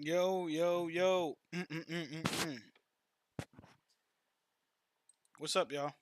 Yo, yo, yo. Mm. What's up, y'all?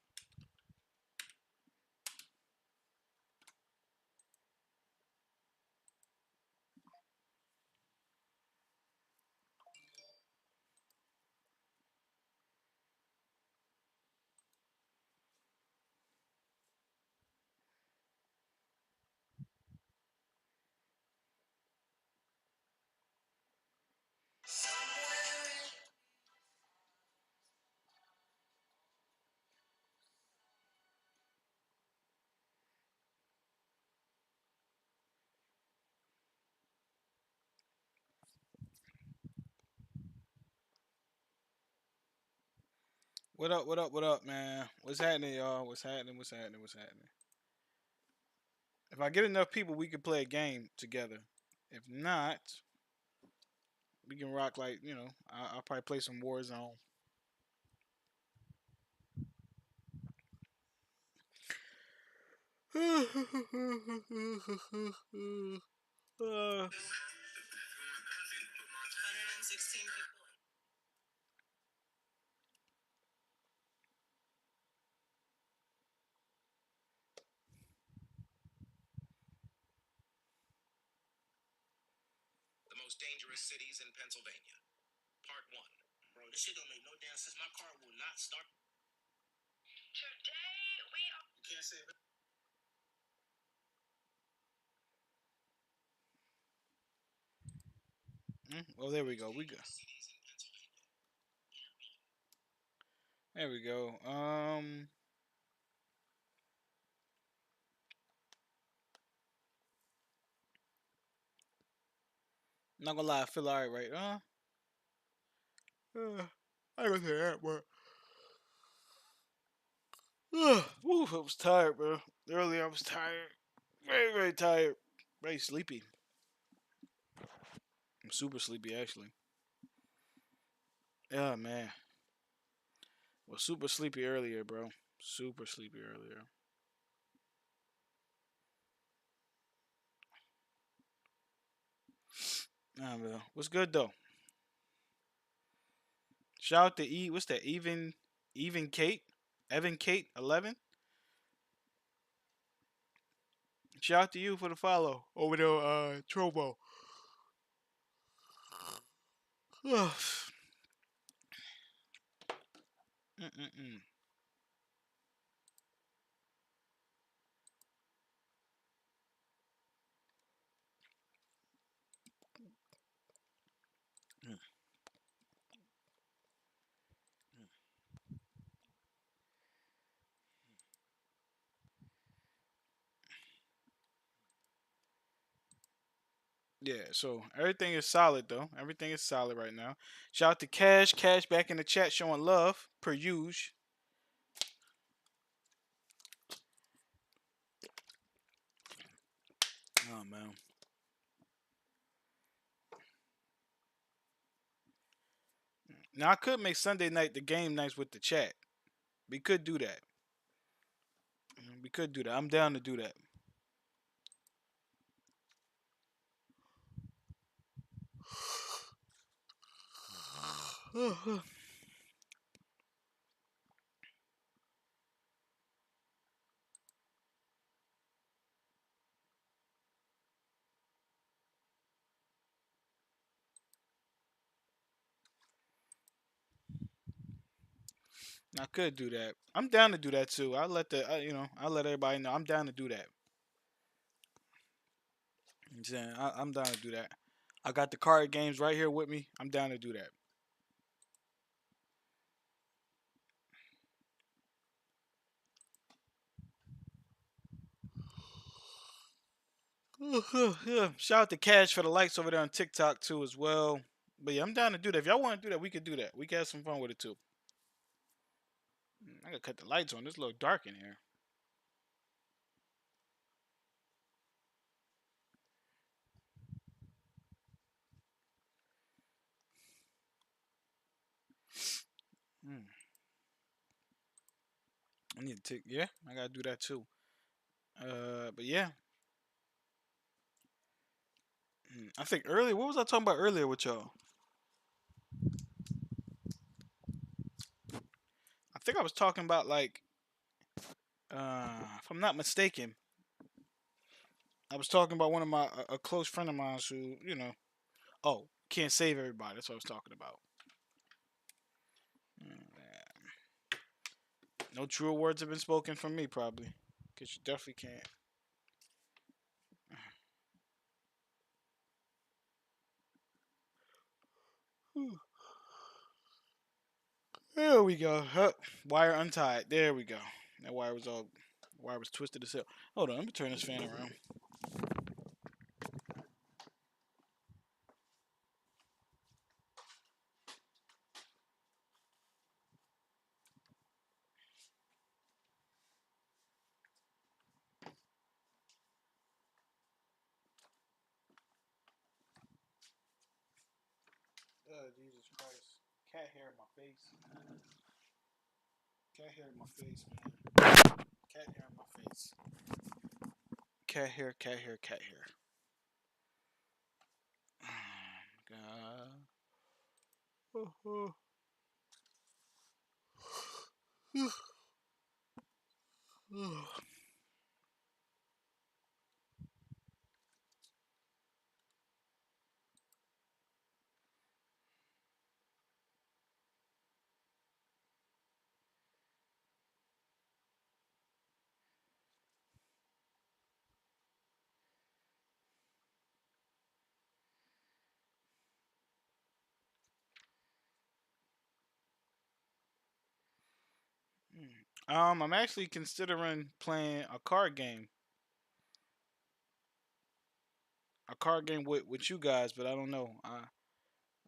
What up, what up, what up, man? What's happening, y'all? What's happening? What's happening? What's happening? If I get enough people, we can play a game together. If not, we can rock like, I'll probably play some Warzone. Uh, The most dangerous cities in Pennsylvania. Part 1. Bro, this shit don't make no damn sense. My car will not start. Today we are. You can't say that. oh, there we go. We go. There we go. Not gonna lie, I feel alright, right? I ain't gonna say that, but woo, I was tired, bro. Earlier, I was tired. Very, very tired. Very sleepy. I'm super sleepy, actually. Yeah, man. Was super sleepy earlier, bro. Super sleepy earlier. Nah, bro. What's good though? Shout out to E. What's that? Even Kate, Evan Kate 11. Shout out to you for the follow over there, Trovo. Mm-mm-mm. Yeah, so everything is solid though. Everything is solid right now. Shout out to Cash. Cash back in the chat showing love per usual. Oh man. Now I could make Sunday night the game nights with the chat. We could do that. We could do that. I'm down to do that. I could do that. I'm down to do that too. I'll let everybody know I'm down to do that. I'm saying I'm down to do that. I got the card games right here with me. I'm down to do that. Yeah. Shout out to Cash for the likes over there on TikTok too as well. But yeah, I'm down to do that. If y'all want to do that, we could do that. We can have some fun with it too. I gotta cut the lights on. It's a little dark in here. Mm. I need to take. Yeah, I gotta do that too. But yeah. I think earlier. What was I talking about earlier with y'all? I think I was talking about like, if I'm not mistaken, I was talking about one of my a close friend of mine who, oh, can't save everybody. That's what I was talking about. No truer words have been spoken from me, probably, because you definitely can't. There we go. Wire untied. There we go. That wire was twisted as hell. Hold on, let me turn this fan around. Oh, Jesus Christ. Cat hair in my face. Cat hair in my face, man. Cat hair in my face. Cat hair, cat hair, cat hair. God. I'm actually considering playing a card game with you guys, but I don't know.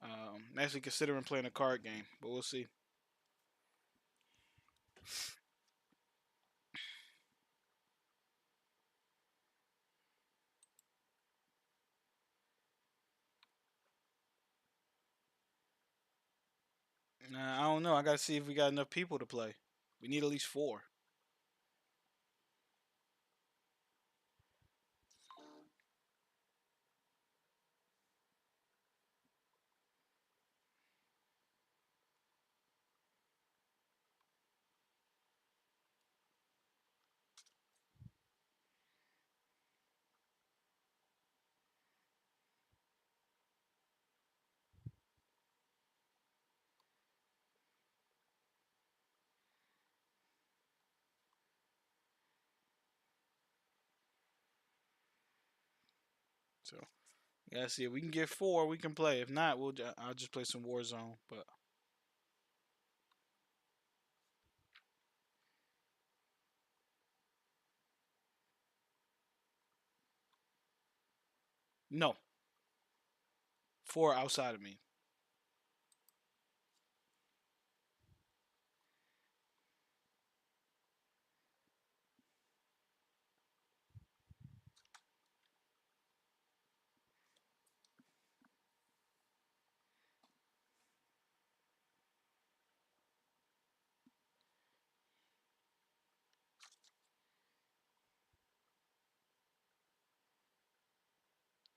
I'm actually considering playing a card game, but we'll see. Nah, I don't know. I gotta see if we got enough people to play. We need at least 4. So yeah, see if we can get 4, we can play. If not, I'll just play some Warzone. But no, 4 outside of me.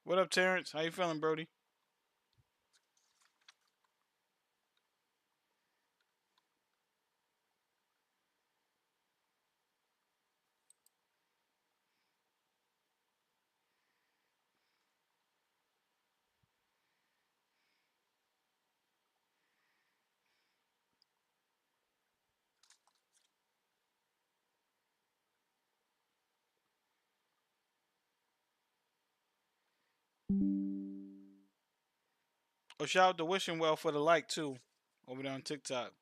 What up, Terrence? How you feeling, Brody? Oh, shout out to Wishing Well for the like too, over there on TikTok.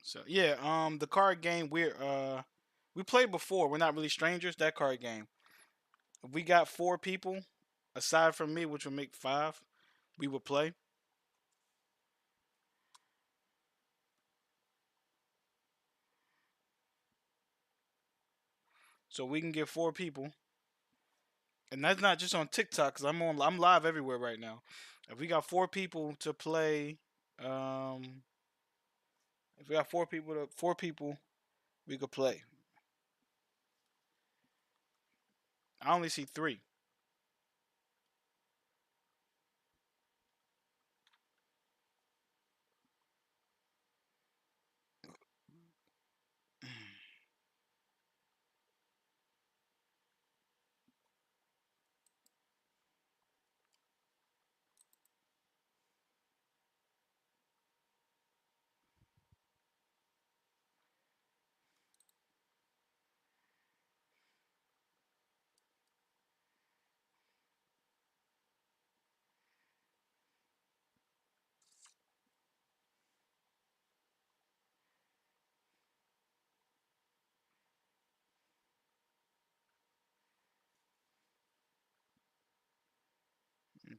So yeah, the card game we played before. We're not really strangers. That card game. If we got four people, aside from me, which would make five, we would play. So we can get four people, and that's not just on TikTok. Cause I'm live everywhere right now. If we got four people to play, um, if we got four people, we could play. I only see three.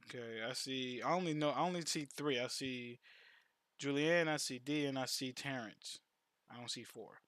Okay, I see. I only see three. I see Julianne, I see D, and I see Terrence. I don't see four.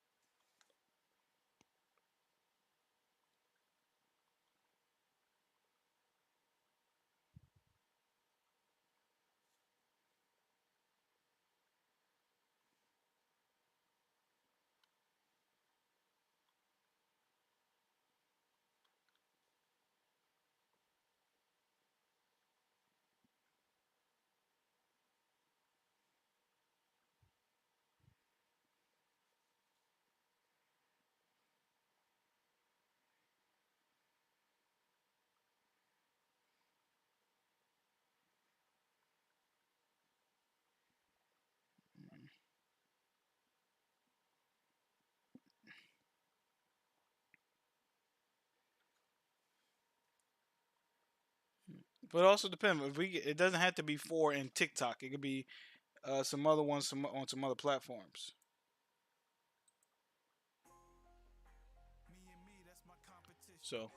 But it also depends. If it doesn't have to be four in TikTok. It could be some other ones on some other platforms. So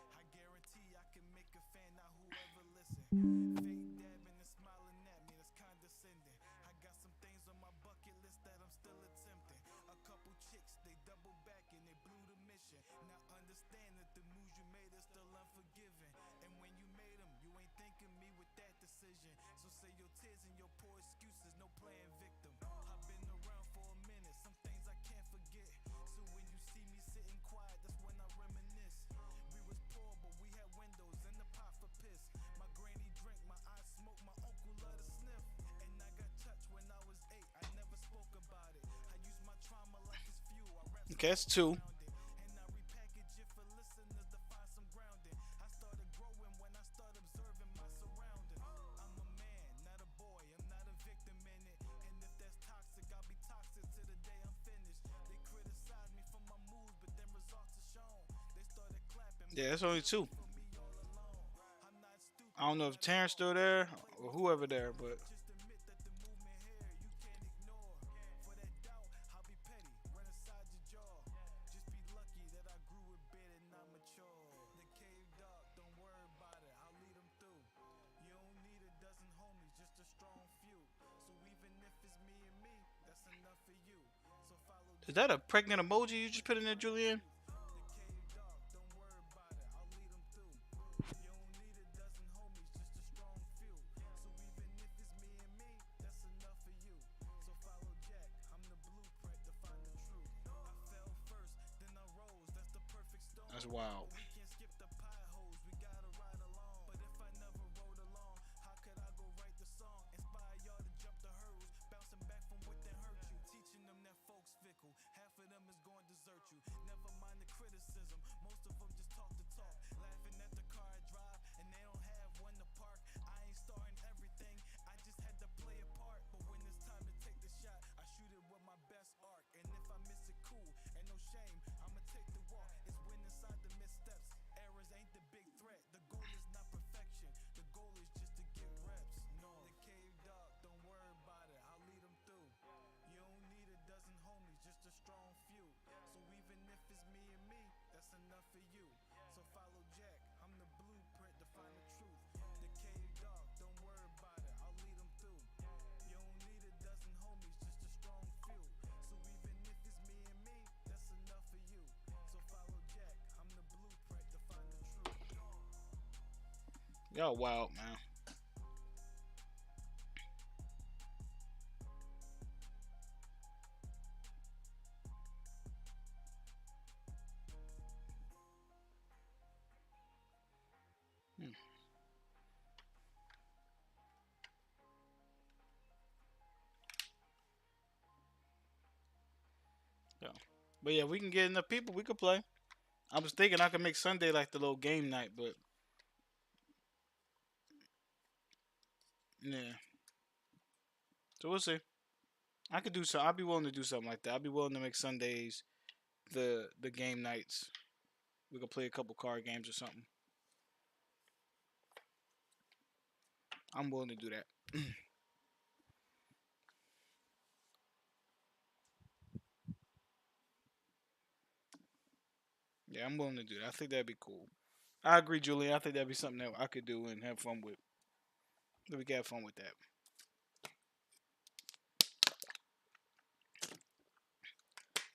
okay, that's two. Yeah, that's only two. I don't know if Terrence still there or whoever there, but is that a pregnant emoji you just put in there, Julian? That's wild. Y'all wild, man. Hmm. Yeah. But yeah, we can get enough people. We could play. I was thinking I could make Sunday like the little game night, but yeah. So we'll see. I could do so. I'd be willing to do something like that. I'd be willing to make Sundays the game nights. We could play a couple card games or something. I'm willing to do that. Yeah, I'm willing to do that. I think that'd be cool. I agree, Julian. I think that'd be something that I could do and have fun with. We could have fun with that.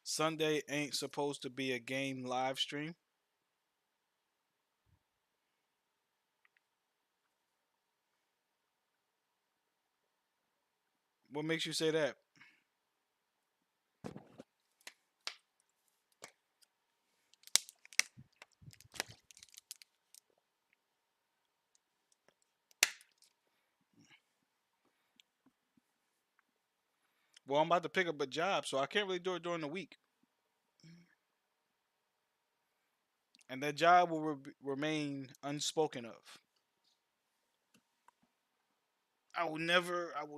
Sunday ain't supposed to be a game live stream. What makes you say that? Well, I'm about to pick up a job, so I can't really do it during the week. And that job will remain unspoken of. I will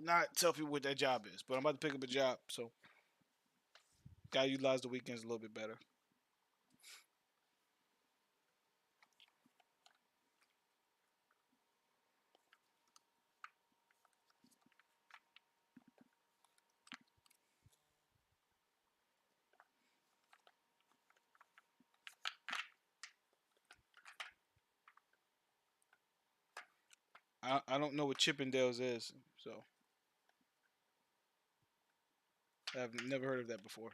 not tell people what that job is, but I'm about to pick up a job, so gotta utilize the weekends a little bit better. I don't know what Chippendales is, so I've never heard of that before.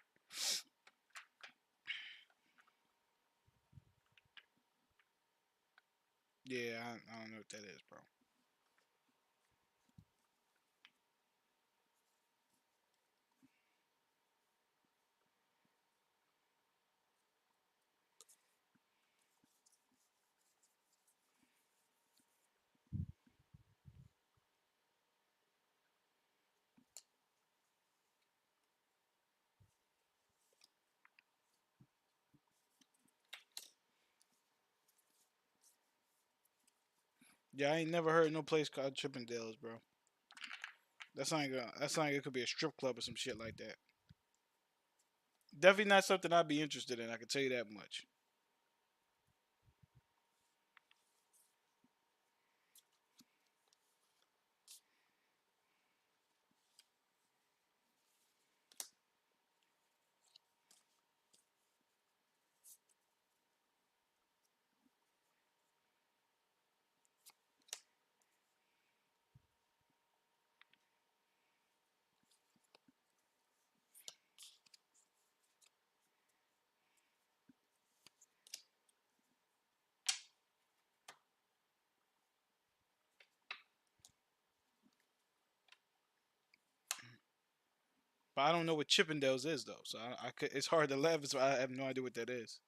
Yeah, I don't know what that is, bro. Yeah, I ain't never heard no place called Chippendales, bro. That sounds like it could be a strip club or some shit like that. Definitely not something I'd be interested in. I can tell you that much. But I don't know what Chippendales is though, so I could, it's hard to laugh. So I have no idea what that is.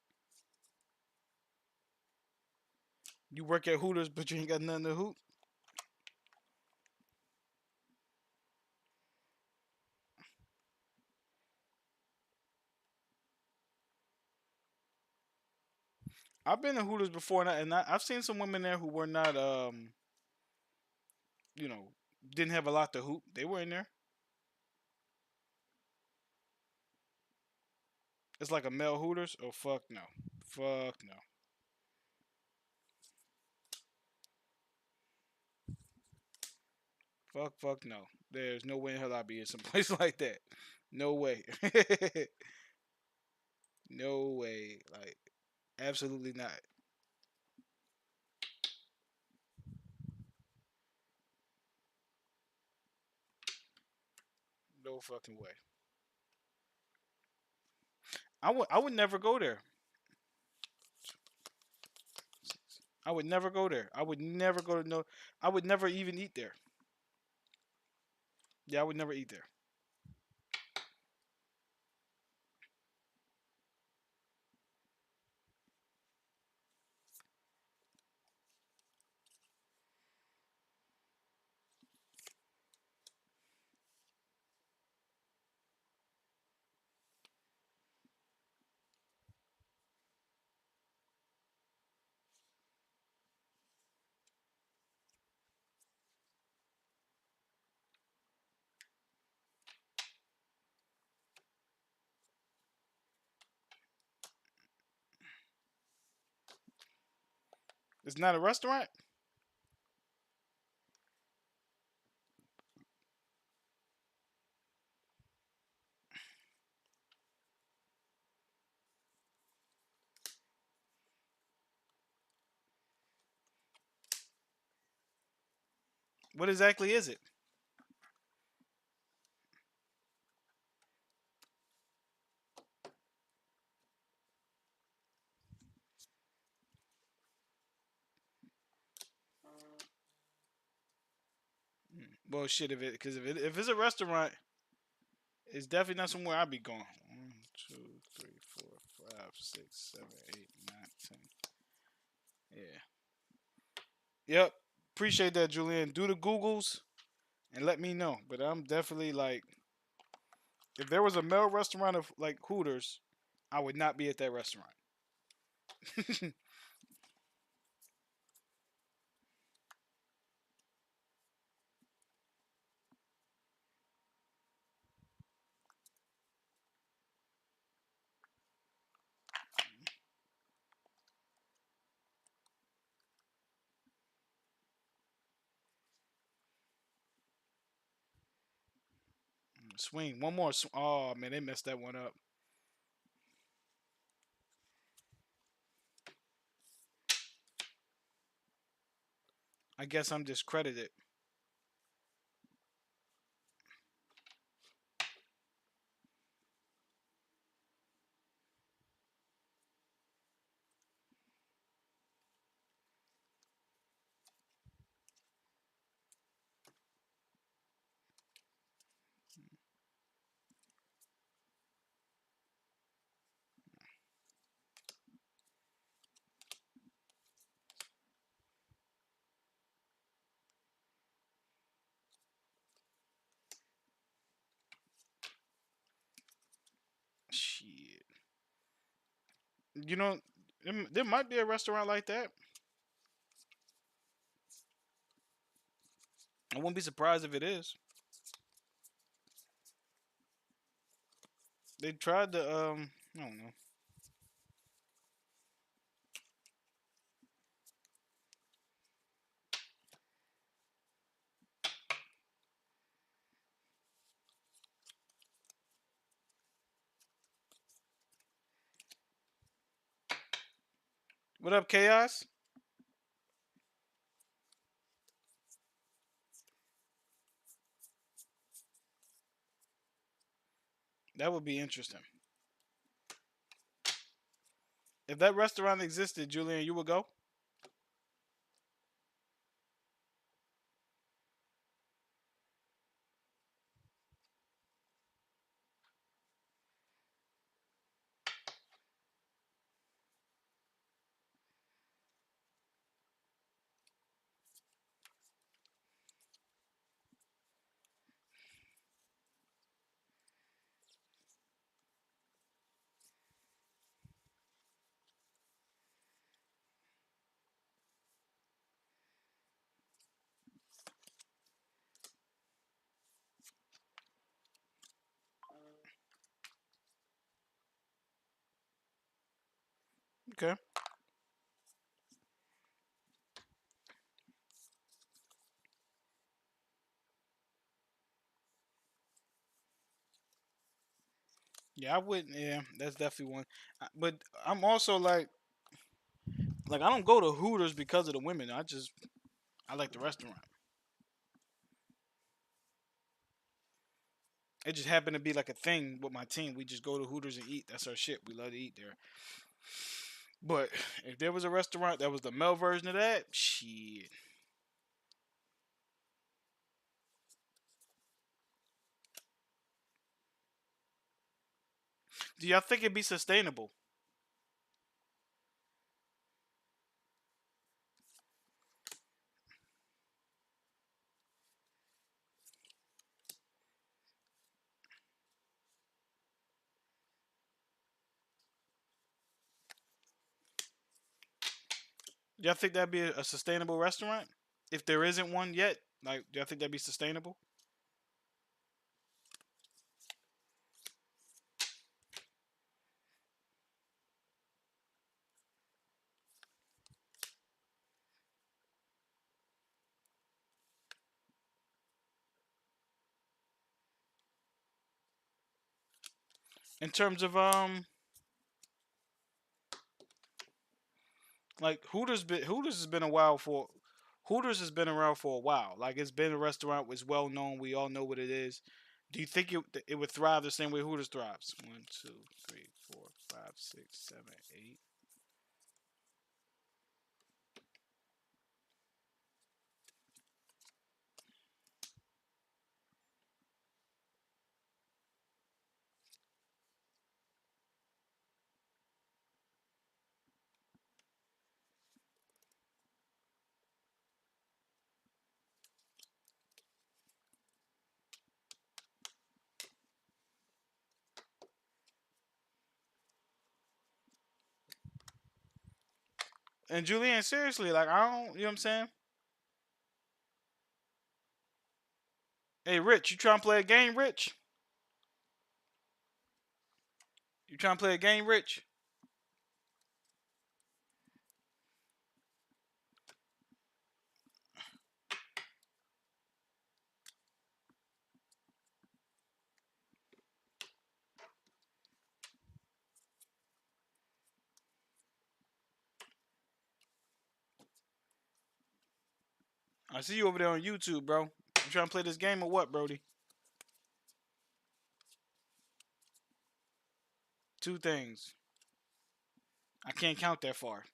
You work at Hooters, but you ain't got nothing to hoot. I've been to Hooters before, I've seen some women there who were not, you know, didn't have a lot to hoot. They were in there. It's like a male Hooters. Oh fuck no, fuck no, fuck no. There's no way in hell I'd be in some place like that. No way. No way. Like absolutely not. No fucking way. I would never go there. I would never go there. I would never go to no. I would never even eat there. Yeah, I would never eat there. It's not a restaurant. What exactly is it? Well, shit. If it's a restaurant, it's definitely not somewhere I'd be going. One, two, three, four, five, six, seven, eight, nine, 10. Yeah. Yep. Appreciate that, Julian. Do the Googles and let me know. But I'm definitely like, if there was a male restaurant of like Hooters, I would not be at that restaurant. Swing. One more. Oh, man, they messed that one up. I guess I'm discredited. Shit. You know, there might be a restaurant like that. I wouldn't be surprised if it is. They tried to I don't know. What up, Chaos? That would be interesting. If that restaurant existed, Julian, you would go? Okay. Yeah, I wouldn't. Yeah, that's definitely one. But I'm also like I don't go to Hooters because of the women. I like the restaurant. It just happened to be like a thing with my team. We just go to Hooters and eat. That's our shit. We love to eat there. But if there was a restaurant that was the male version of that, shit. Do y'all think it'd be sustainable? Do y'all think that'd be a sustainable restaurant? If there isn't one yet, like, do y'all think that'd be sustainable? In terms of like Hooters has been a while for Hooters has been around for a while. Like it's been a restaurant, it's well known. We all know what it is. Do you think it would thrive the same way Hooters thrives? One, two, three, four, five, six, seven, eight. And Julian, seriously, like I don't, you know what I'm saying? Hey, Rich, you trying to play a game, Rich? You trying to play a game, Rich? I see you over there on YouTube, bro. You trying to play this game or what, Brody? Two things. I can't count that far.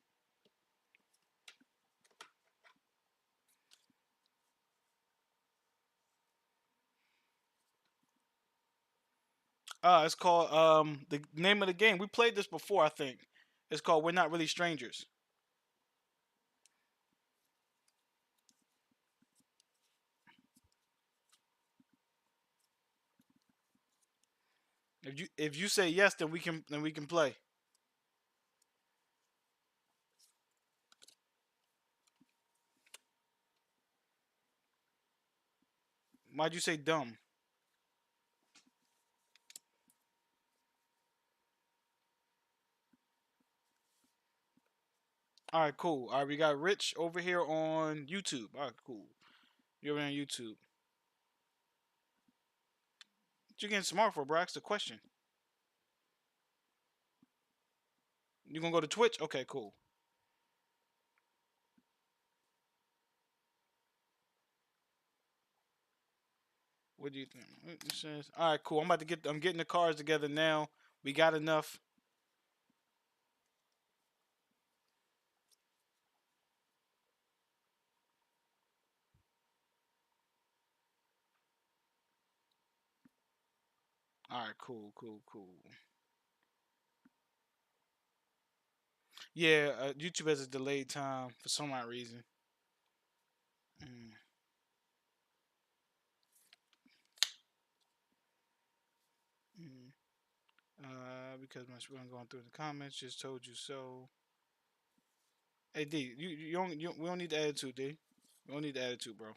It's called the name of the game. We played this before, I think. It's called We're Not Really Strangers. If you say yes, then we can play. Why'd you say dumb? All right, cool. All right, we got Rich over here on YouTube. All right, cool. You're over on YouTube. What you getting smart for, bro? Ask the question. You gonna go to Twitch? Okay, cool. What do you think? It says, all right, cool. I'm getting the cards together now. We got enough. All right, cool, cool, cool. Yeah, YouTube has a delayed time for some odd reason. Mm, mm. Because my screen going through the comments just told you so. Hey D, we don't need the attitude, D. We don't need the attitude, bro.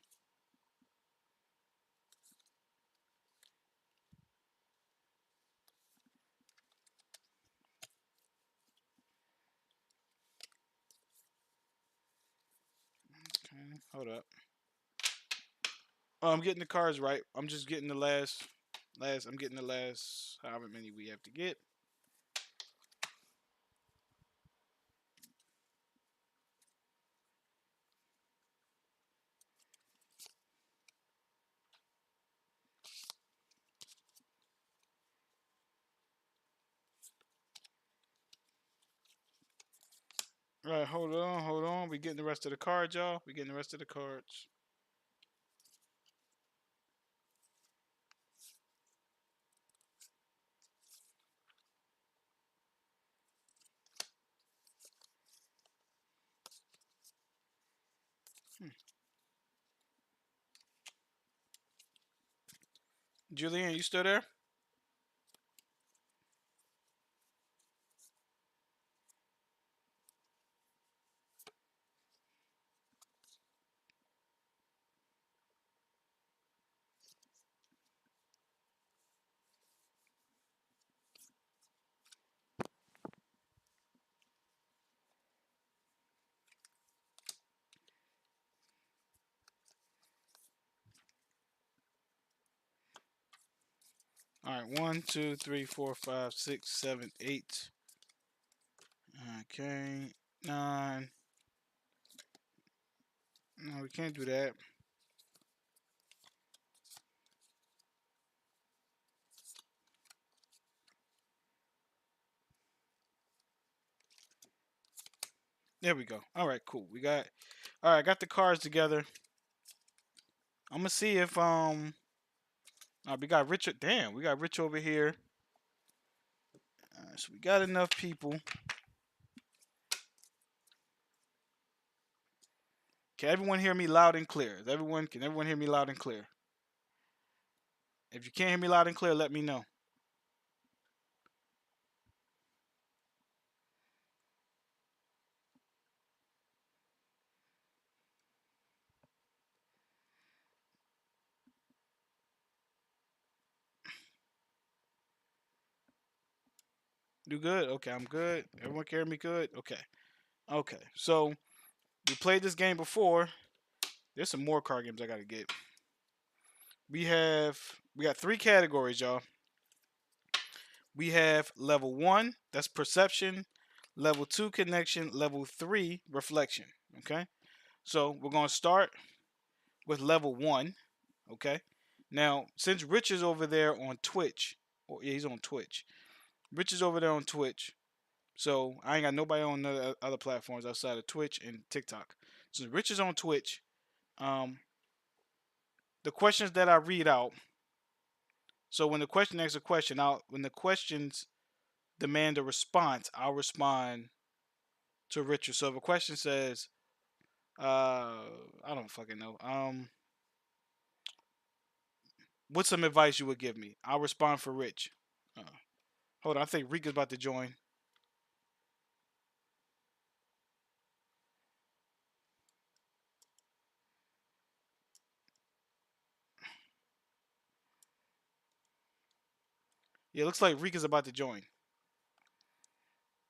Okay, hold up. Oh, I'm getting the cards right. I'm just getting the last. I'm getting the last. However many we have to get. All right, hold on, hold on. We getting the rest of the cards, y'all. We getting the rest of the cards. Hmm. Julian, you still there? All right, 1, 2, 3, 4, 5, 6, 7, 8. Okay, 9. No, we can't do that. There we go. All right, cool. We got. All right, got the cards together. I'm gonna see if we got Richard. Damn, we got Rich over here. So we got enough people. Can everyone hear me loud and clear? Can everyone hear me loud and clear? If you can't hear me loud and clear, let me know. You good? Okay, I'm good. Everyone can hear me good? Okay. Okay. So we played this game before. There's some more card games I gotta get. We got 3 categories, y'all. We have level 1, that's perception, level 2 connection, level 3 reflection. Okay. So we're gonna start with level 1. Okay. Now, since Rich is over there on Twitch, or yeah, he's on Twitch. Rich is over there on Twitch. So I ain't got nobody on other platforms outside of Twitch and TikTok. So Rich is on Twitch. Um, the questions that I read out. So when the question asks a question, when the questions demand a response, I'll respond to Richard. So if a question says, I don't fucking know. What's some advice you would give me? I'll respond for Rich. Uh, Hold on, I think Rika's about to join. Yeah, it looks like Rika's about to join.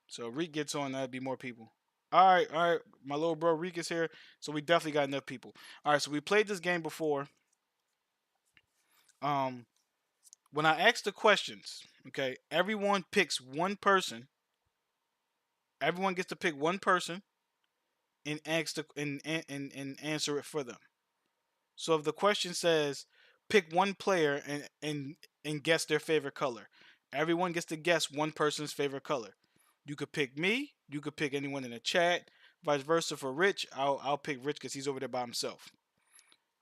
So if Reek gets on, that'd be more people. All right. My little bro Reek is here, so we definitely got enough people. All right, so we played this game before. Um, when I ask the questions, okay, everyone picks one person. Everyone gets to pick one person and ask and answer it for them. So if the question says pick one player and guess their favorite color, everyone gets to guess one person's favorite color. You could pick me. You could pick anyone in the chat. Vice versa for Rich. I'll pick Rich because he's over there by himself.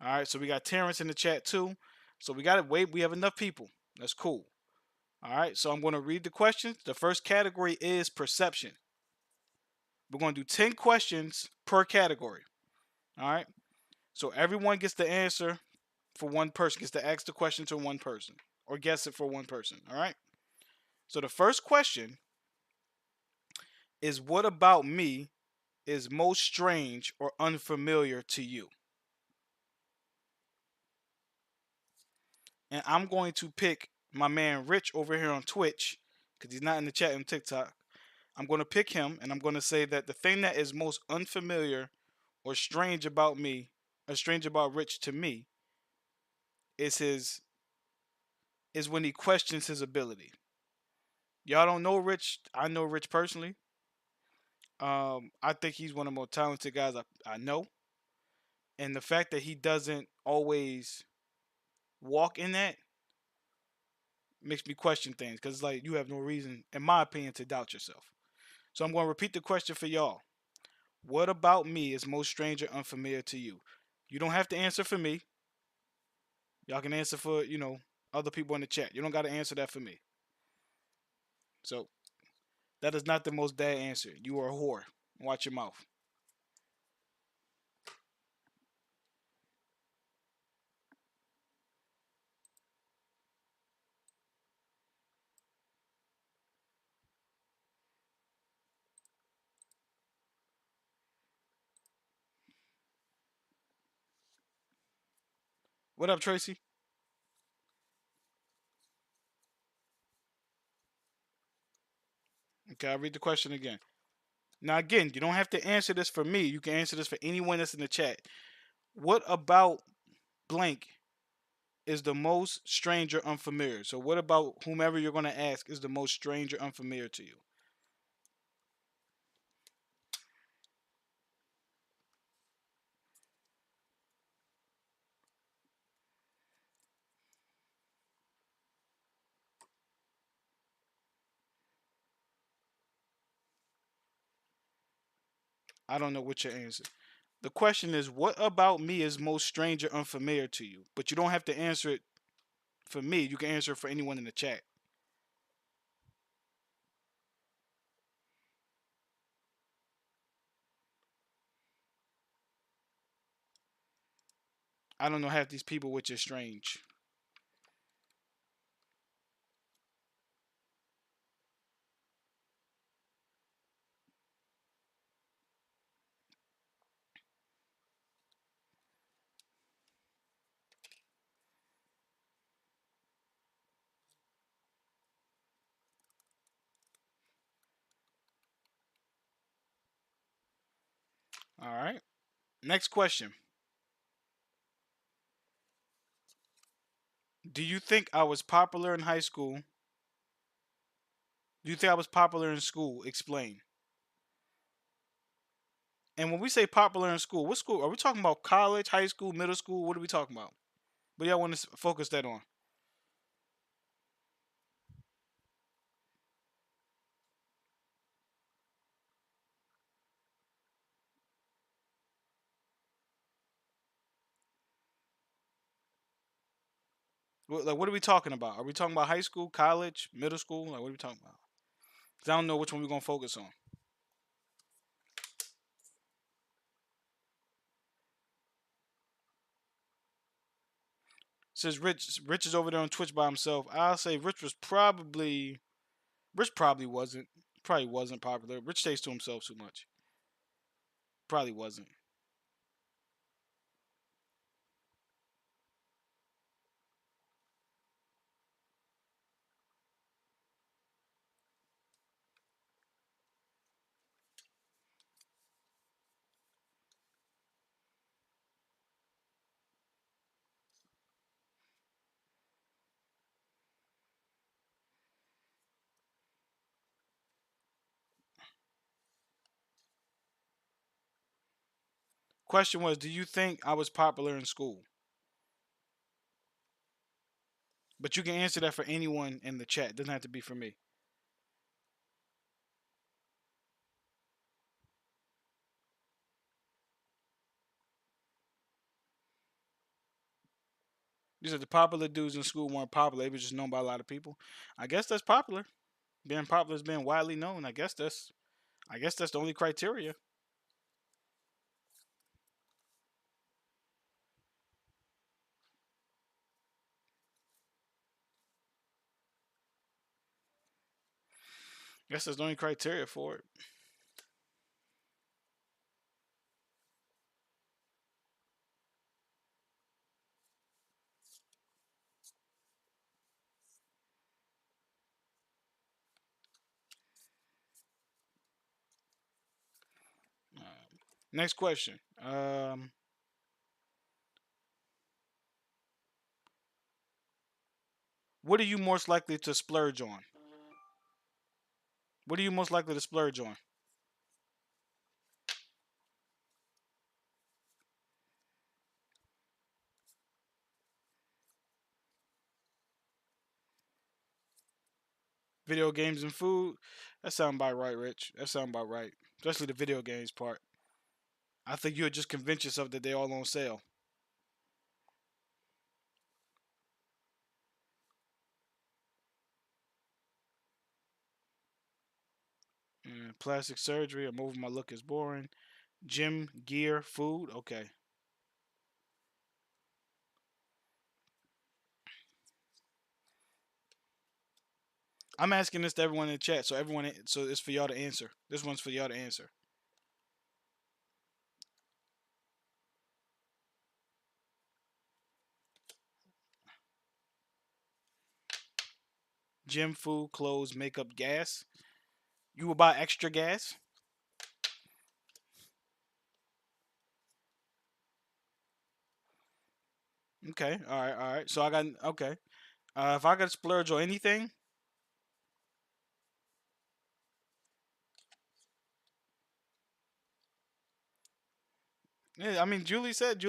All right. So we got Terrence in the chat too. So we got to wait. We have enough people. That's cool. All right. So I'm going to read the questions. The first category is perception. We're going to do 10 questions per category. All right. So everyone gets to answer for one person, gets to ask the question to one person or guess it for one person. All right. So the first question is, what about me is most strange or unfamiliar to you? And I'm going to pick my man Rich over here on Twitch because he's not in the chat on TikTok. I'm going to pick him and I'm going to say that the thing that is most unfamiliar or strange about me, or strange about Rich to me, is his is when he questions his ability. Y'all don't know Rich. I know Rich personally. I think he's one of the more talented guys I know. And the fact that he doesn't always walk in that makes me question things because it's like you have no reason, in my opinion, to doubt yourself. So I'm going to repeat the question for y'all. What about me is most strange or unfamiliar to you? You don't have to answer for me. Y'all can answer for, other people in the chat. You don't got to answer that for me. So that is not the most dad answer. You are a whore. Watch your mouth. What up, Tracy? Okay, I'll read the question again. Now, again, you don't have to answer this for me. You can answer this for anyone that's in the chat. What about blank is the most strange or unfamiliar? So, what about whomever you're going to ask is the most strange or unfamiliar to you? I don't know what your answer. The question is, what about me is most strange or unfamiliar to you? But you don't have to answer it for me. You can answer it for anyone in the chat. I don't know half these people which is strange. All right. Next question. Do you think I was popular in high school? Do you think I was popular in school? Explain. And when we say popular in school, what school? Are we talking about college, high school, middle school? What are we talking about? What do y'all want to focus that on? What are we talking about? Are we talking about high school, college, middle school? Like, what are we talking about? Because I don't know which one we're going to focus on. Says Rich is over there on Twitch by himself. I'll say Rich probably wasn't popular. Rich stays to himself too much. Probably wasn't. Question was, do you think I was popular in school? But you can answer that for anyone in the chat. It doesn't have to be for me. These are the popular dudes in school weren't popular. They were just known by a lot of people. I guess that's popular. Being popular is being widely known. I guess that's the only criteria. I guess that's the only criteria for it. Next question. What are you most likely to splurge on? What are you most likely to splurge on? Video games and food? That sound about right, Rich. That sound about right. Especially the video games part. I think you'll just convince yourself that they're all on sale. Plastic surgery, removing my look is boring. Gym gear, food. Okay. I'm asking this to everyone in the chat, so so it's for y'all to answer. This one's for y'all to answer. Gym, food, clothes, makeup, gas. You will buy extra gas. Okay, all right. So I got okay. If I could splurge on anything, yeah. I mean, Julian said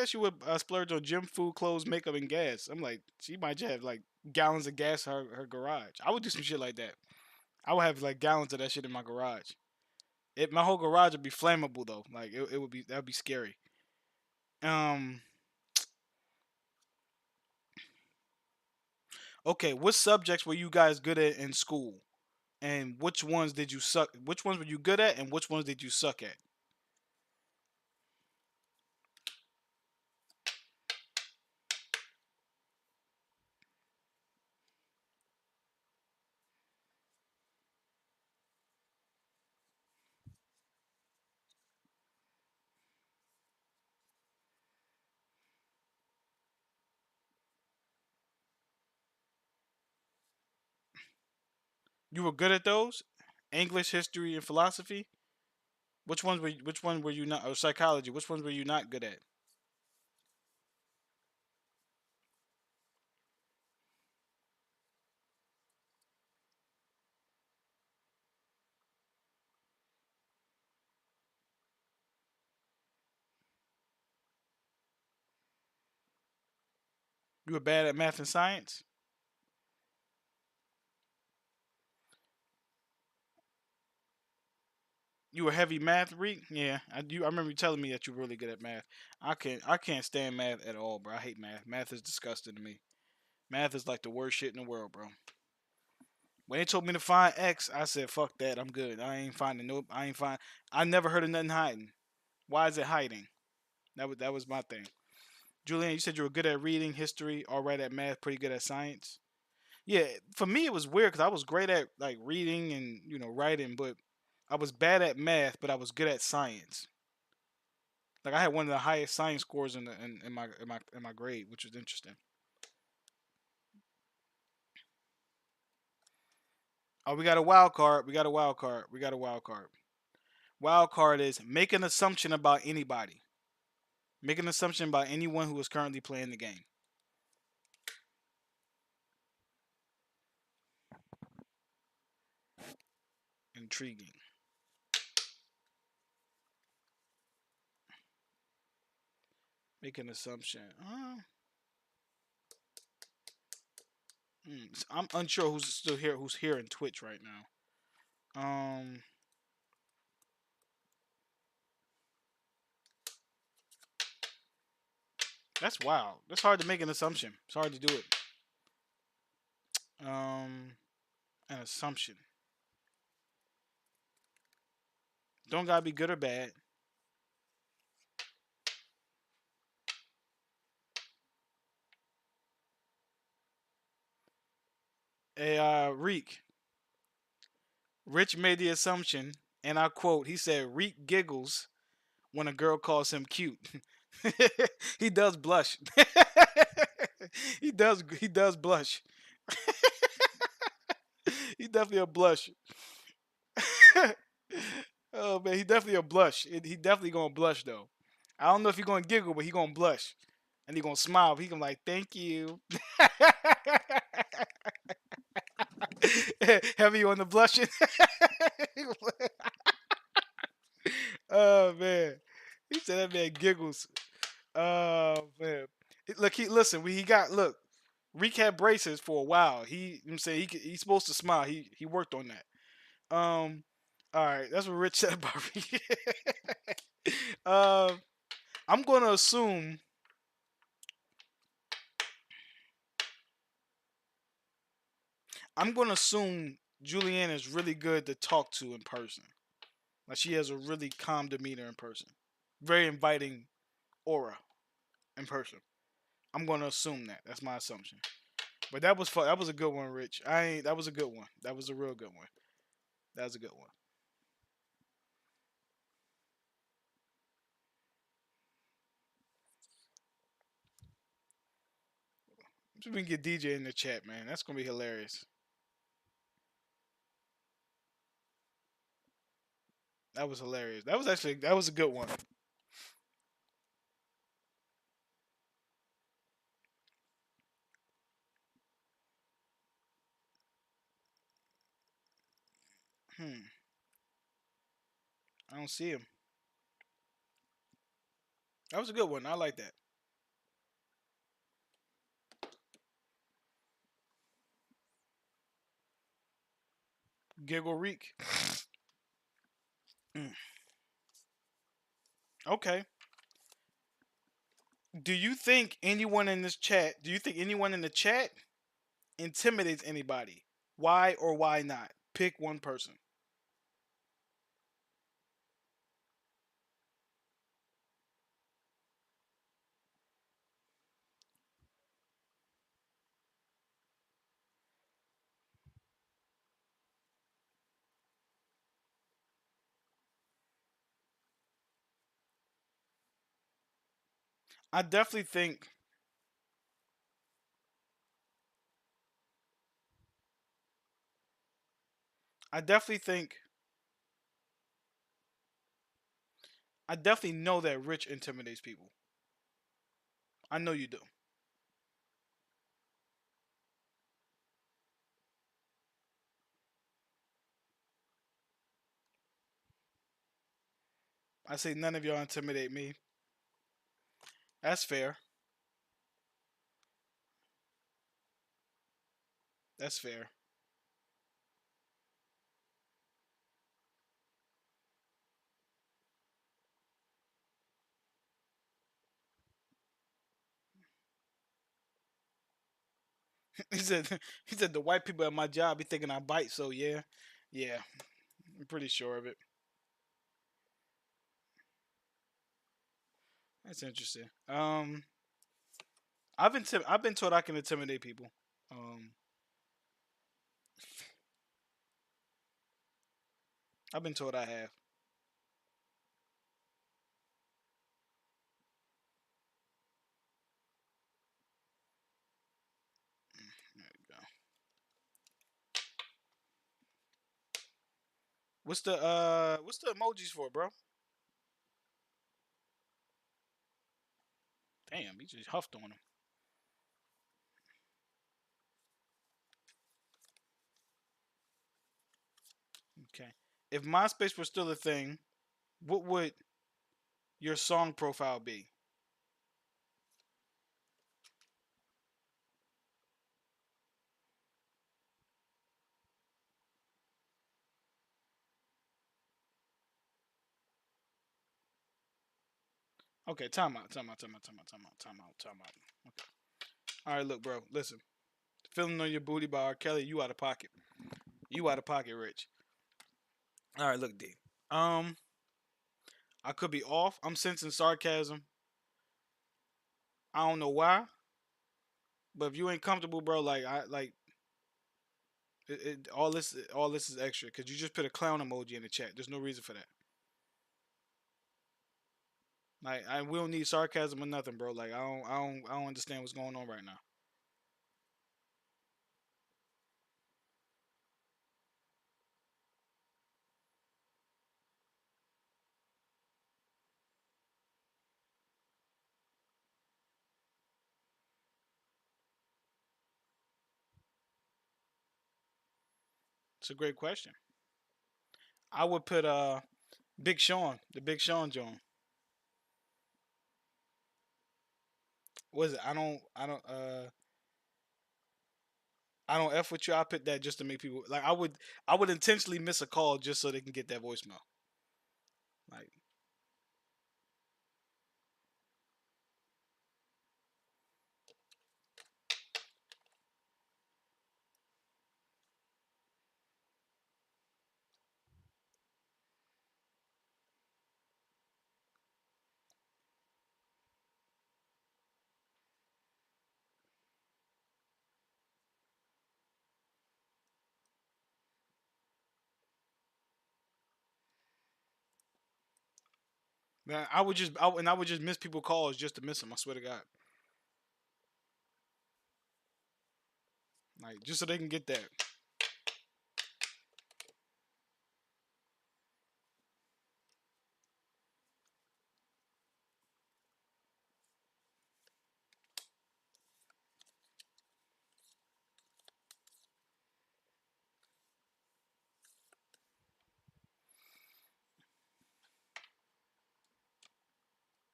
she would splurge on gym, food, clothes, makeup, and gas. I'm like, she might just have like gallons of gas in her garage. I would do some shit like that. I would have like gallons of that shit in my garage. My whole garage would be flammable though. Like it would be that would be scary. Um. Okay, what subjects were you guys good at in school, and which ones did you suck? Which ones were you good at, and which ones did you suck at? You were good at those? English, history, and philosophy. Which one were you not? Or psychology. Which ones were you not good at? You were bad at math and science. You were heavy math reek. Yeah, I remember you telling me that you were really good at math. I can't stand math at all, bro. I hate math. Math is disgusting to me. Math is like the worst shit in the world, bro. When they told me to find X, I said, "Fuck that. I'm good. I ain't finding no. I ain't find. I never heard of nothing hiding. Why is it hiding? That was my thing." Julian, you said you were good at reading, history, all right at math, pretty good at science. Yeah, for me it was weird because I was great at like reading and writing, but I was bad at math, but I was good at science. Like I had one of the highest science scores in my grade, which was interesting. Oh, we got a wild card. We got a wild card. We got a wild card. Wild card is make an assumption about anybody. Make an assumption about anyone who is currently playing the game. Intriguing. Make an assumption. I'm unsure who's still here. Who's here in Twitch right now? Um, that's wild. That's hard to make an assumption. It's hard to do it. An assumption. Don't gotta be good or bad. A Reek. Rich made the assumption, and I quote. He said, "Reek giggles when a girl calls him cute." He does blush. He does. He does blush. He definitely a blush. Oh man, he definitely a blush. He definitely gonna blush though. I don't know if he gonna giggle, but he gonna blush, and he gonna smile. He gonna like, "Thank you." Heavy on the blushing. Oh man, he said that man giggles. Oh man, look, listen. He got look. Recap braces for a while. I'm saying he's supposed to smile. He worked on that. All right, that's what Rich said about Reek. uh, I'm gonna assume. I'm gonna assume Julianne is really good to talk to in person. Like she has a really calm demeanor in person, very inviting aura in person. I'm gonna assume that. That's my assumption. But that was fun. That was a good one, Rich. I ain't. That was a good one. That was a real good one. That was a good one. So we can get DJ in the chat, man. That's gonna be hilarious. That was hilarious. That was a good one. Hmm. I don't see him. That was a good one. I like that. Giggle Reek. Mm. Okay. Do you think anyone in this chat? Do you think anyone in the chat intimidates anybody? Why or why not? Pick one person. I definitely think. I definitely think. I definitely know that Rich intimidates people. I know you do. I say none of y'all intimidate me. That's fair. That's fair. he said. He said the white people at my job be thinking I bite. So yeah, yeah. I'm pretty sure of it. That's interesting. I've been told I can intimidate people. Um, I've been told I have. There you go. What's the emojis for, bro? Damn, he just huffed on him. Okay. If MySpace were still a thing, what would your song profile be? Okay, time out, time out, time out, time out, time out, time out, time out. Okay. All right, look, bro. Listen, feeling on your booty by R. Kelly. You out of pocket. You out of pocket, Rich. All right, look, D. Um, I could be off. I'm sensing sarcasm. I don't know why, but if you ain't comfortable, bro, all this is extra because you just put a clown emoji in the chat. There's no reason for that. We don't need sarcasm or nothing, bro. I don't understand what's going on right now. It's a great question. I would put Big Sean, the Big Sean John. What is it? I don't f with you. I put that just to make people I would intentionally miss a call just so they can get that voicemail. Like Man, I would just miss people calls just to miss them. I swear to God, like just so they can get that.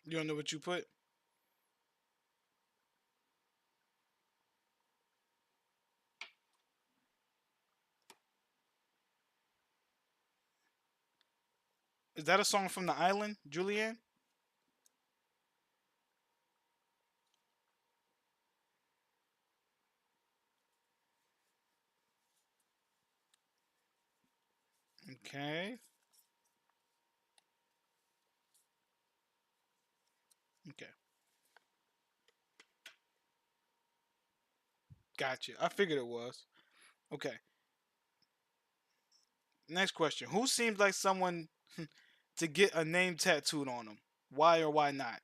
You don't know what you put? Is that a song from the island, Julianne? Okay, okay, gotcha. I figured it was. Okay, next question. Who seems like someone to get a name tattooed on them? Why or why not?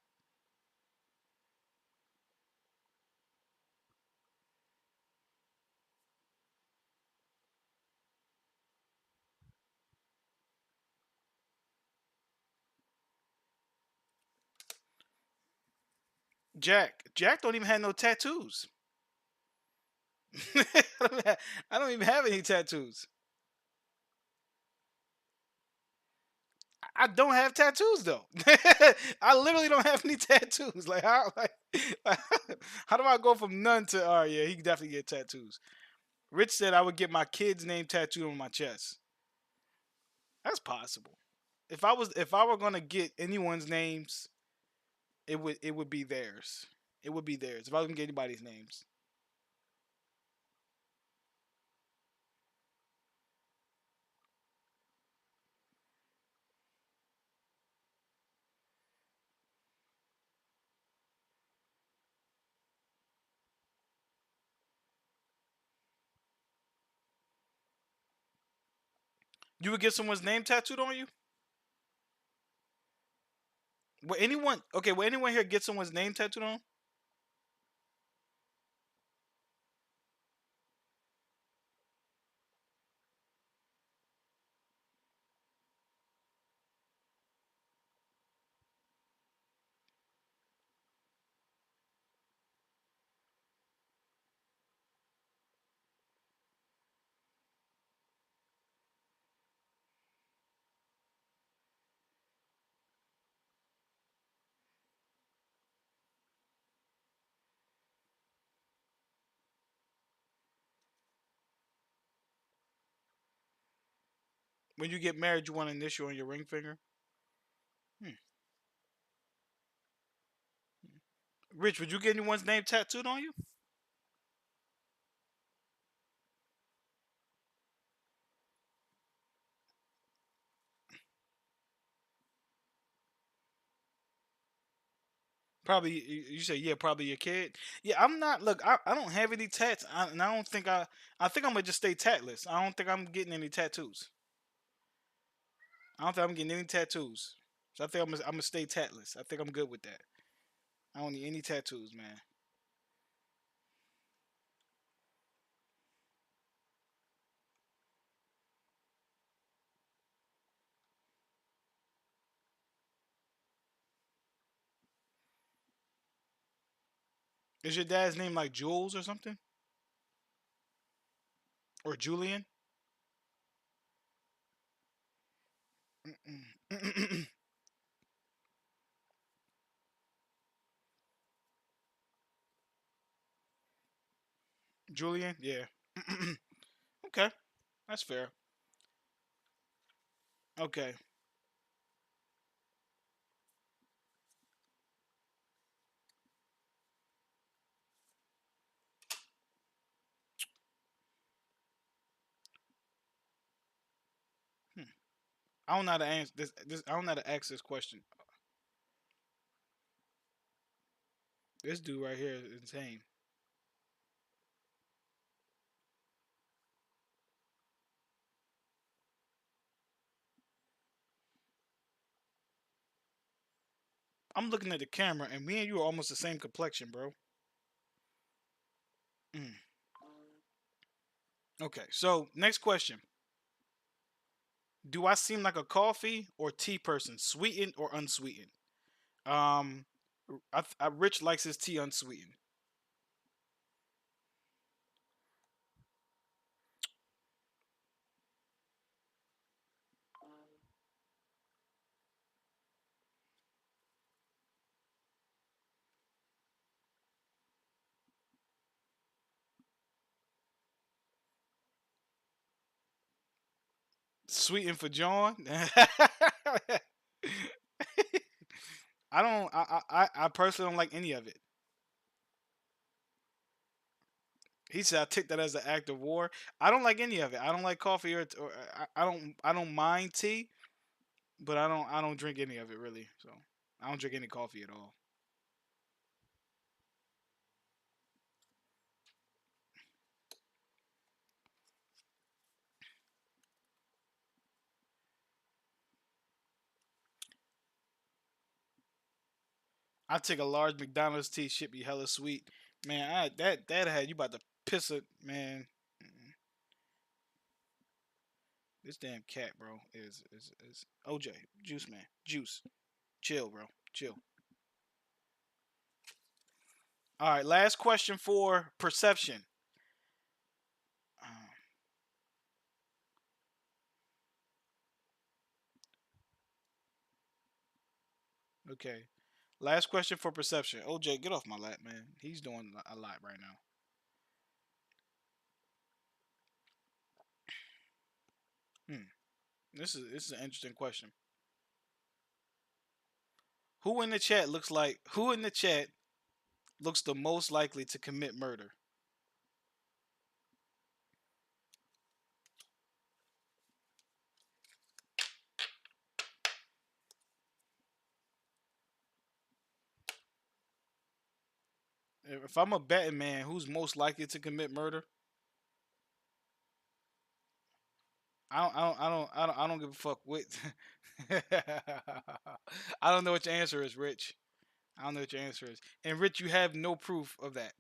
Jack don't even have no tattoos. I don't even have any tattoos. I don't have tattoos though. I literally don't have any tattoos. Like how do I go from none to oh yeah, he can definitely get tattoos. Rich said I would get my kid's name tattooed on my chest. That's possible. If I were gonna get anyone's names, it would be theirs. It would be theirs. If I was gonna get anybody's names. You would get someone's name tattooed on you? Will anyone here get someone's name tattooed on? When you get married, you want an initial on your ring finger? Hmm. Rich, would you get anyone's name tattooed on you? Probably you say yeah, probably your kid. Yeah, I'm not. Look, I don't have any tats, and I don't think I think I'm gonna just stay tatless. I don't think I'm getting any tattoos. I don't think I'm getting any tattoos. So I think I'm gonna stay tatless. I think I'm good with that. I don't need any tattoos, man. Is your dad's name like Jules or something, or Julian? Mm-mm. Julian, yeah. Okay, that's fair. Okay, hmm. I don't know how to answer this. I don't know how to ask this question. This dude right here is insane. I'm looking at the camera, and me and you are almost the same complexion, bro. Mm. Okay, so next question. Do I seem like a coffee or tea person, sweetened or unsweetened? Um, Rich likes his tea unsweetened. Sweetened for John. I don't. I personally don't like any of it. He said I take that as an act of war. I don't like any of it. I don't like coffee or I don't mind tea, but I don't drink any of it really. So I don't drink any coffee at all. I take a large McDonald's tea. Shit be hella sweet, man. That had you about to piss it, man. This damn cat, bro, is OJ Juice man. Juice, chill, bro, chill. All right, last question for perception. Uh, okay, last question for perception. OJ, get off my lap, man. He's doing a lot right now. Hmm. This is an interesting question. Who in the chat looks like who in the chat looks the most likely to commit murder? If I'm a betting man, who's most likely to commit murder? I don't give a fuck what. I don't know what your answer is, Rich. I don't know what your answer is. And Rich, you have no proof of that.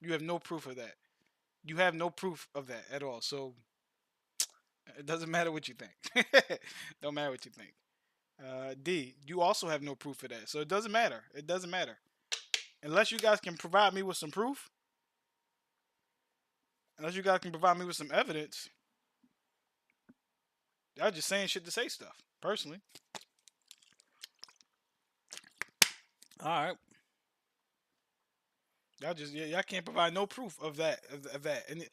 You have no proof of that. You have no proof of that at all. So it doesn't matter what you think. Don't matter what you think. D, you also have no proof of that. So it doesn't matter. It doesn't matter. Unless you guys can provide me with some proof, unless you guys can provide me with some evidence, y'all just saying shit to say stuff. Personally. All right. Y'all can't provide no proof of of that. And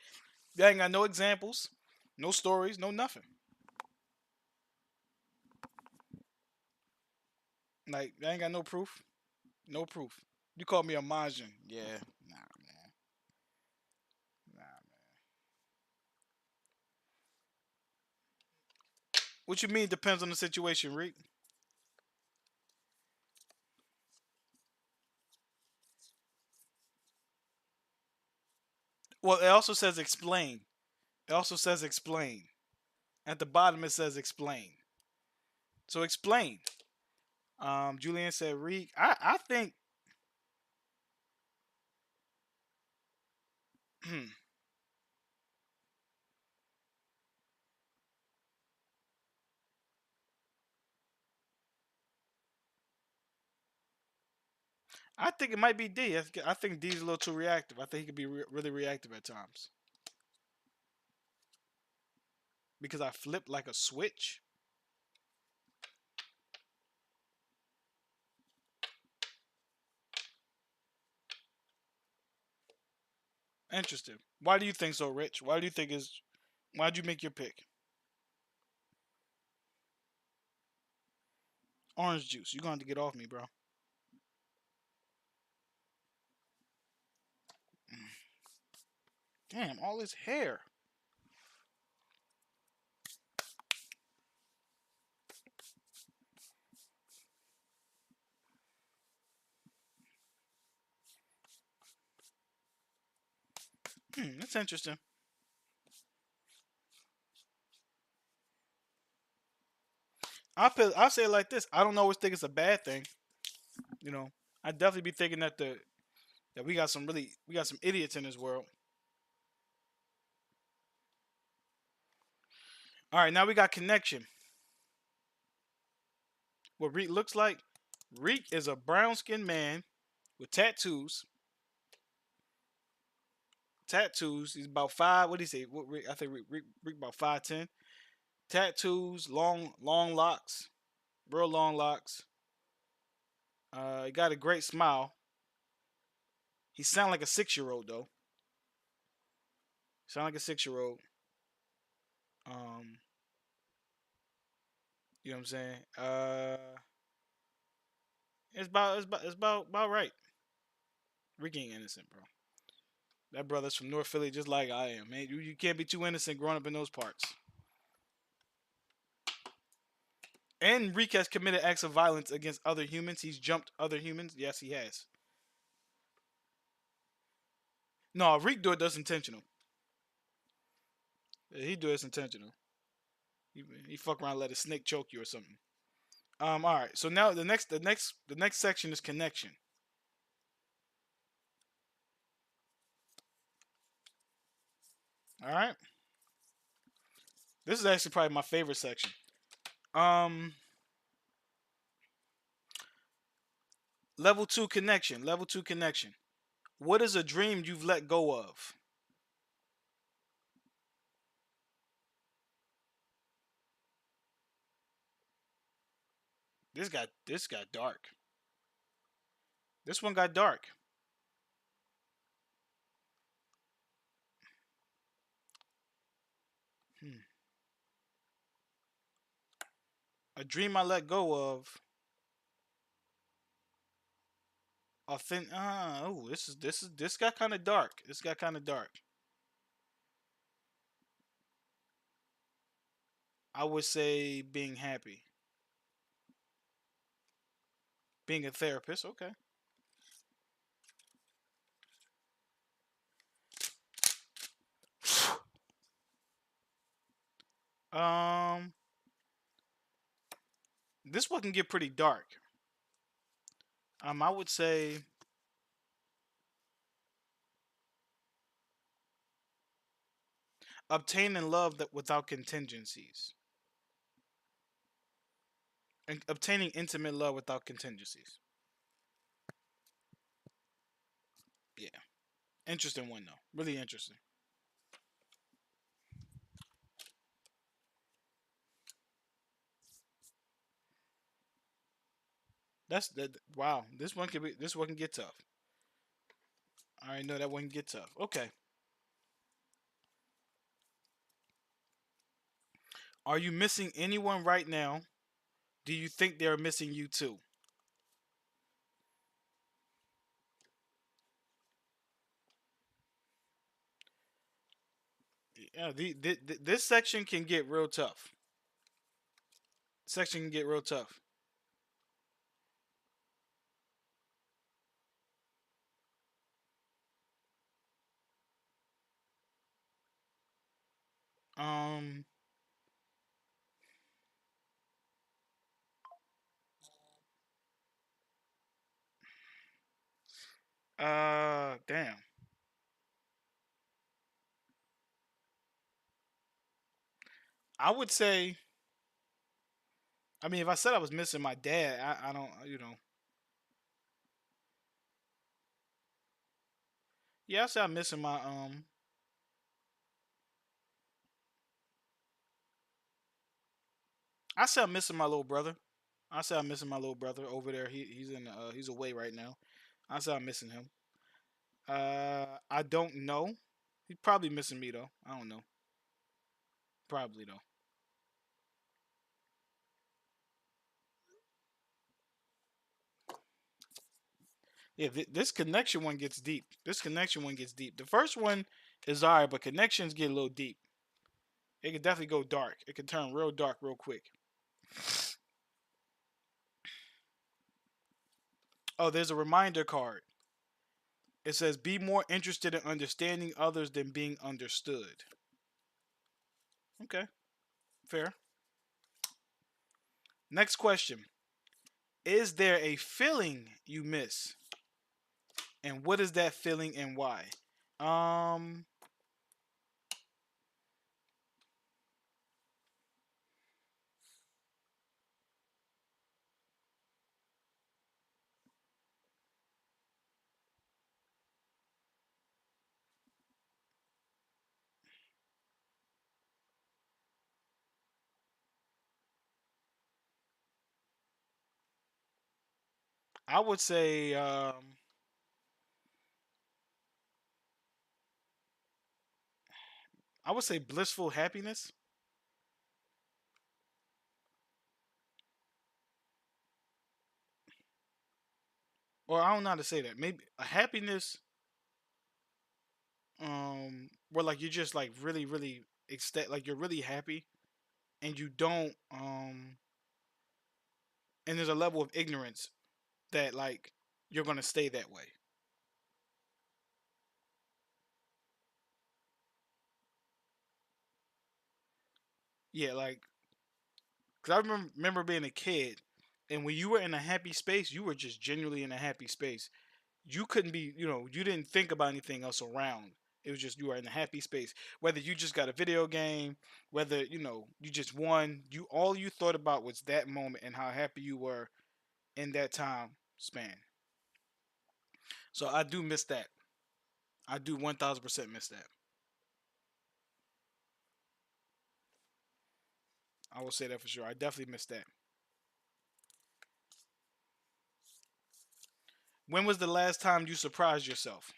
y'all ain't got no examples, no stories, no nothing. Like y'all ain't got no proof. No proof. You call me a Majin. Yeah. Nah, man. Nah, man. What you mean depends on the situation, Reek? Well, it also says explain. It also says explain. At the bottom it says explain. So explain. Julian said Reek. I think I think it might be D. I think D's a little too reactive. I think he could be really reactive at times because I flipped like a switch. Interesting. Why do you think so, Rich? Why do you think is? Why'd you make your pick? Orange juice. You're going to get off me, bro. Damn, all his hair. That's interesting. I'll say it like this. I don't always think it's a bad thing. You know, I definitely be thinking that we got some idiots in this world. All right, now we got connection. What Reek looks like? Reek is a brown skinned man with tattoos. Tattoos. He's about five. What do you say? What Reek? I think Reek about 5'10". Tattoos, long locks, real long locks. He got a great smile. He sound like a 6-year-old though. Sound like a 6-year-old. Um, you know what I'm saying? It's about right. Rick ain't innocent, bro. That brother's from North Philly, just like I am, man. You can't be too innocent growing up in those parts. And Reek has committed acts of violence against other humans. He's jumped other humans. Yes, he has. No, Reek do it does intentional. Yeah, he do it intentional. He fuck around, and let a snake choke you or something. All right. So now the next section is connection. All right. This is actually probably my favorite section. Um, level 2 connection. Level 2 connection. What is a dream you've let go of? This got dark. This one got dark. Hmm. A dream I let go of. Authentic. Oh, this got kind of dark. This got kind of dark. I would say being happy, being a therapist. Okay. Um, this one can get pretty dark. I would say obtaining love that without contingencies, and obtaining intimate love without contingencies. Yeah, interesting one though. Really interesting. That's that. Wow, this one can get tough. I already know that one can get tough. Okay, are you missing anyone right now? Do you think they're missing you too? Yeah, this section can get real tough. Section can get real tough. Um. Damn. I would say. I mean, if I said I was missing my dad, I don't. Yeah, I said I'm missing my. I said I'm missing my little brother. I said I'm missing my little brother over there. He's away right now. I said I'm missing him. I don't know. He's probably missing me though. I don't know. Probably though. Yeah, this connection one gets deep. This connection one gets deep. The first one is alright, but connections get a little deep. It can definitely go dark. It can turn real dark real quick. Oh, there's a reminder card. It says, "Be more interested in understanding others than being understood." Okay, fair. Next question: Is there a feeling you miss? And what is that feeling and why? Um, I would say I would say blissful happiness. Or I don't know how to say that. Maybe a happiness where like you're just like really really like you're really happy and you don't and there's a level of ignorance that like you're going to stay that way. Yeah, like cuz I remember being a kid and when you were in a happy space, you were just genuinely in a happy space. You couldn't be, you didn't think about anything else around. It was just you were in a happy space. Whether you just got a video game, whether, you just won, all you thought about was that moment and how happy you were in that time span. So I do miss that. I do 1000% miss that. I will say that for sure. I definitely miss that. When was the last time you surprised yourself?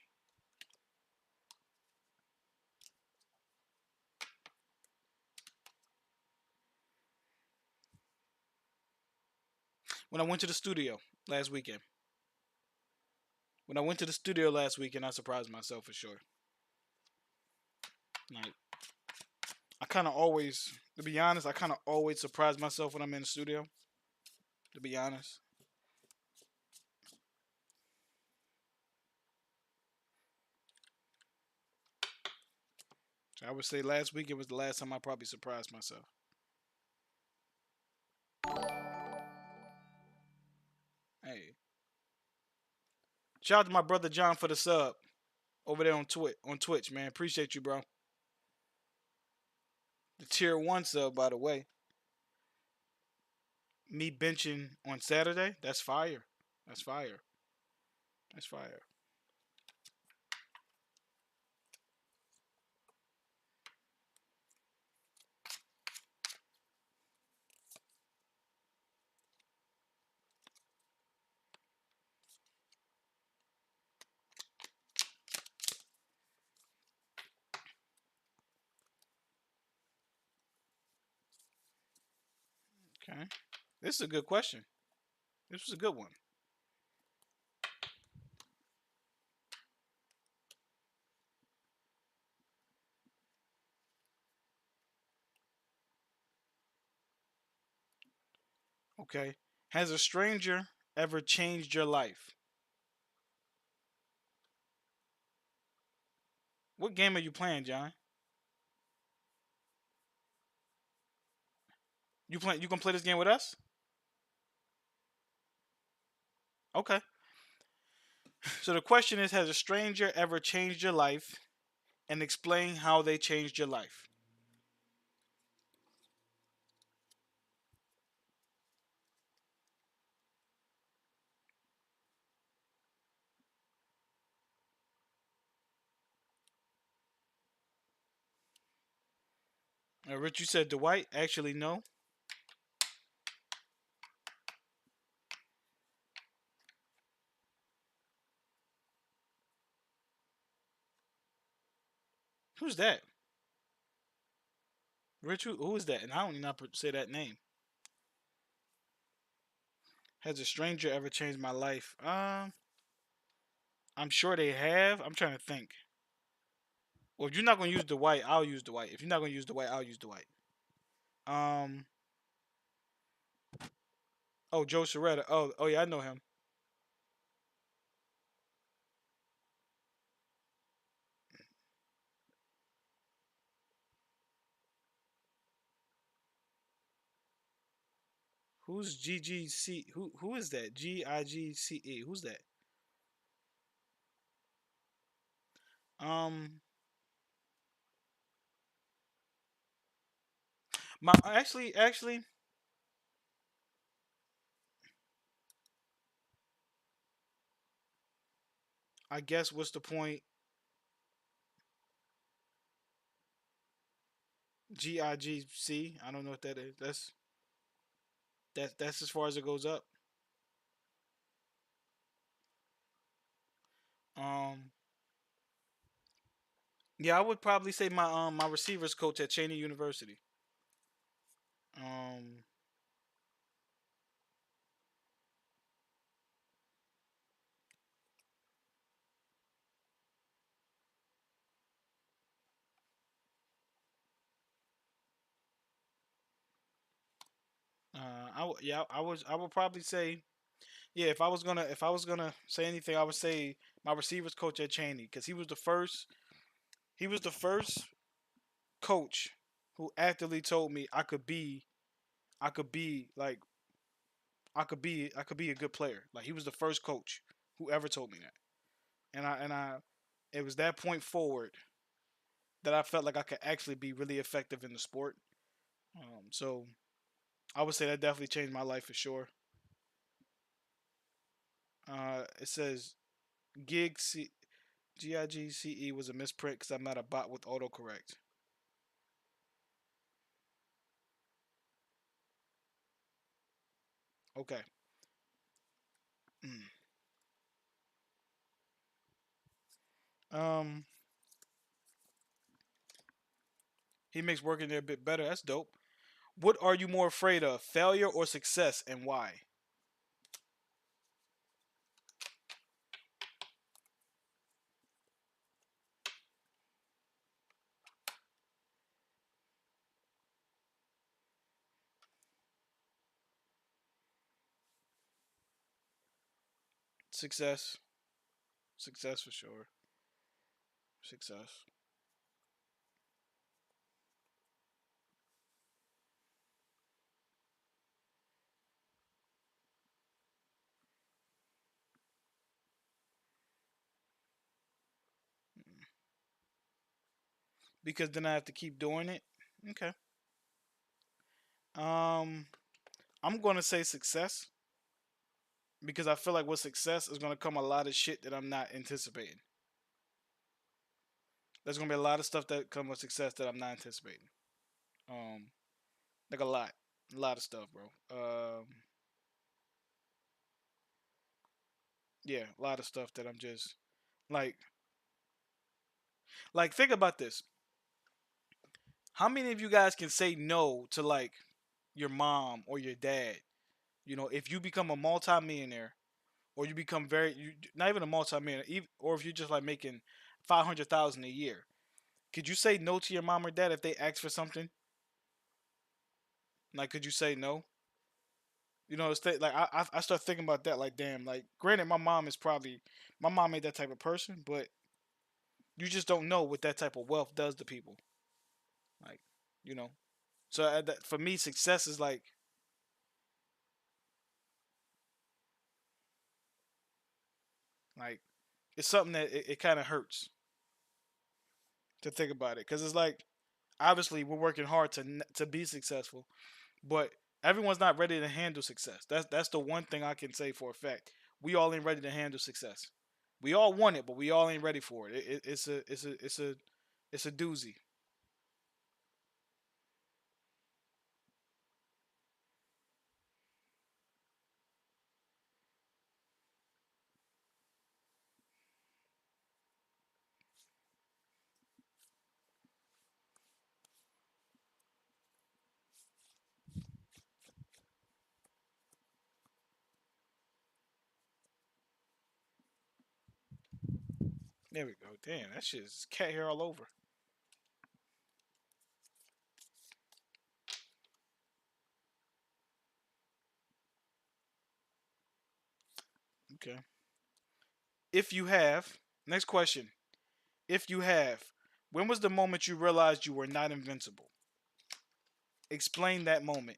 When I went to the studio last weekend. When I went to the studio last weekend, I surprised myself for sure. Like I kind of always, to be honest, I kind of always surprise myself when I'm in the studio. To be honest, so I would say last weekend was the last time I probably surprised myself. Hey, shout out to my brother John for the sub over there on Twitch, man. Appreciate you, bro. The tier one sub, by the way. Me benching on Saturday, that's fire. That's fire. That's fire. Okay. This is a good question. This was a good one. Okay. Has a stranger ever changed your life? What game are you playing, John? You gonna play this game with us? Okay. So the question is, has a stranger ever changed your life? And explain how they changed your life. Rich, you said Dwight. Actually, no. Who's that? Rich, who is that? And I don't even know how to say that name. Has a stranger ever changed my life? I'm sure they have. I'm trying to think. Well, if you're not gonna use Dwight, I'll use Dwight. If you're not gonna use Dwight, I'll use Dwight. Um. Oh, Joe Soretta. Oh yeah, I know him. Who's GGC? Who is that? GIGCE. Who's that? Um, my actually, I guess what's the point? GIGC. I don't know what that is. That's as far as it goes up. Um, yeah, I would probably say my receivers coach at Cheney University. Um, yeah, I would probably say yeah. If I was gonna say anything, I would say my receivers coach at Cheney because he was the first coach who actively told me I could be like I could be a good player. Like he was the first coach who ever told me that. And I it was that point forward that I felt like I could actually be really effective in the sport. So I would say that definitely changed my life for sure. It says gig C GIGCE was a misprint because I'm not a bot with autocorrect. Okay. um, he makes working there a bit better. That's dope. What are you more afraid of, failure or success, and why? Success, success for sure. Success. Because then I have to keep doing it. Okay. Um, I'm gonna say success because I feel like with success is gonna come a lot of shit that I'm not anticipating. There's gonna be a lot of stuff that come with success that I'm not anticipating. Um, like a lot of stuff, bro. Yeah, a lot of stuff that I'm just like, think about this. How many of you guys can say no to like your mom or your dad? You know, if you become a multimillionaire or you become not even a multimillionaire, or if you're just like making 500,000 a year, could you say no to your mom or dad if they ask for something? Like, could you say no? You know, like I start thinking about that. Like, damn. Like, granted, my mom ain't that type of person, but you just don't know what that type of wealth does to people. Like, you know. So for me, success is like it's something that it kind of hurts to think about it because it's like obviously we're working hard to be successful, but everyone's not ready to handle success. That's the one thing I can say for a fact. We all ain't ready to handle success. We all want it, but we all ain't ready for it. It's a doozy. There we go. Damn, that shit's cat hair all over. Okay. If you have, next question. If you have, when was the moment you realized you were not invincible? Explain that moment.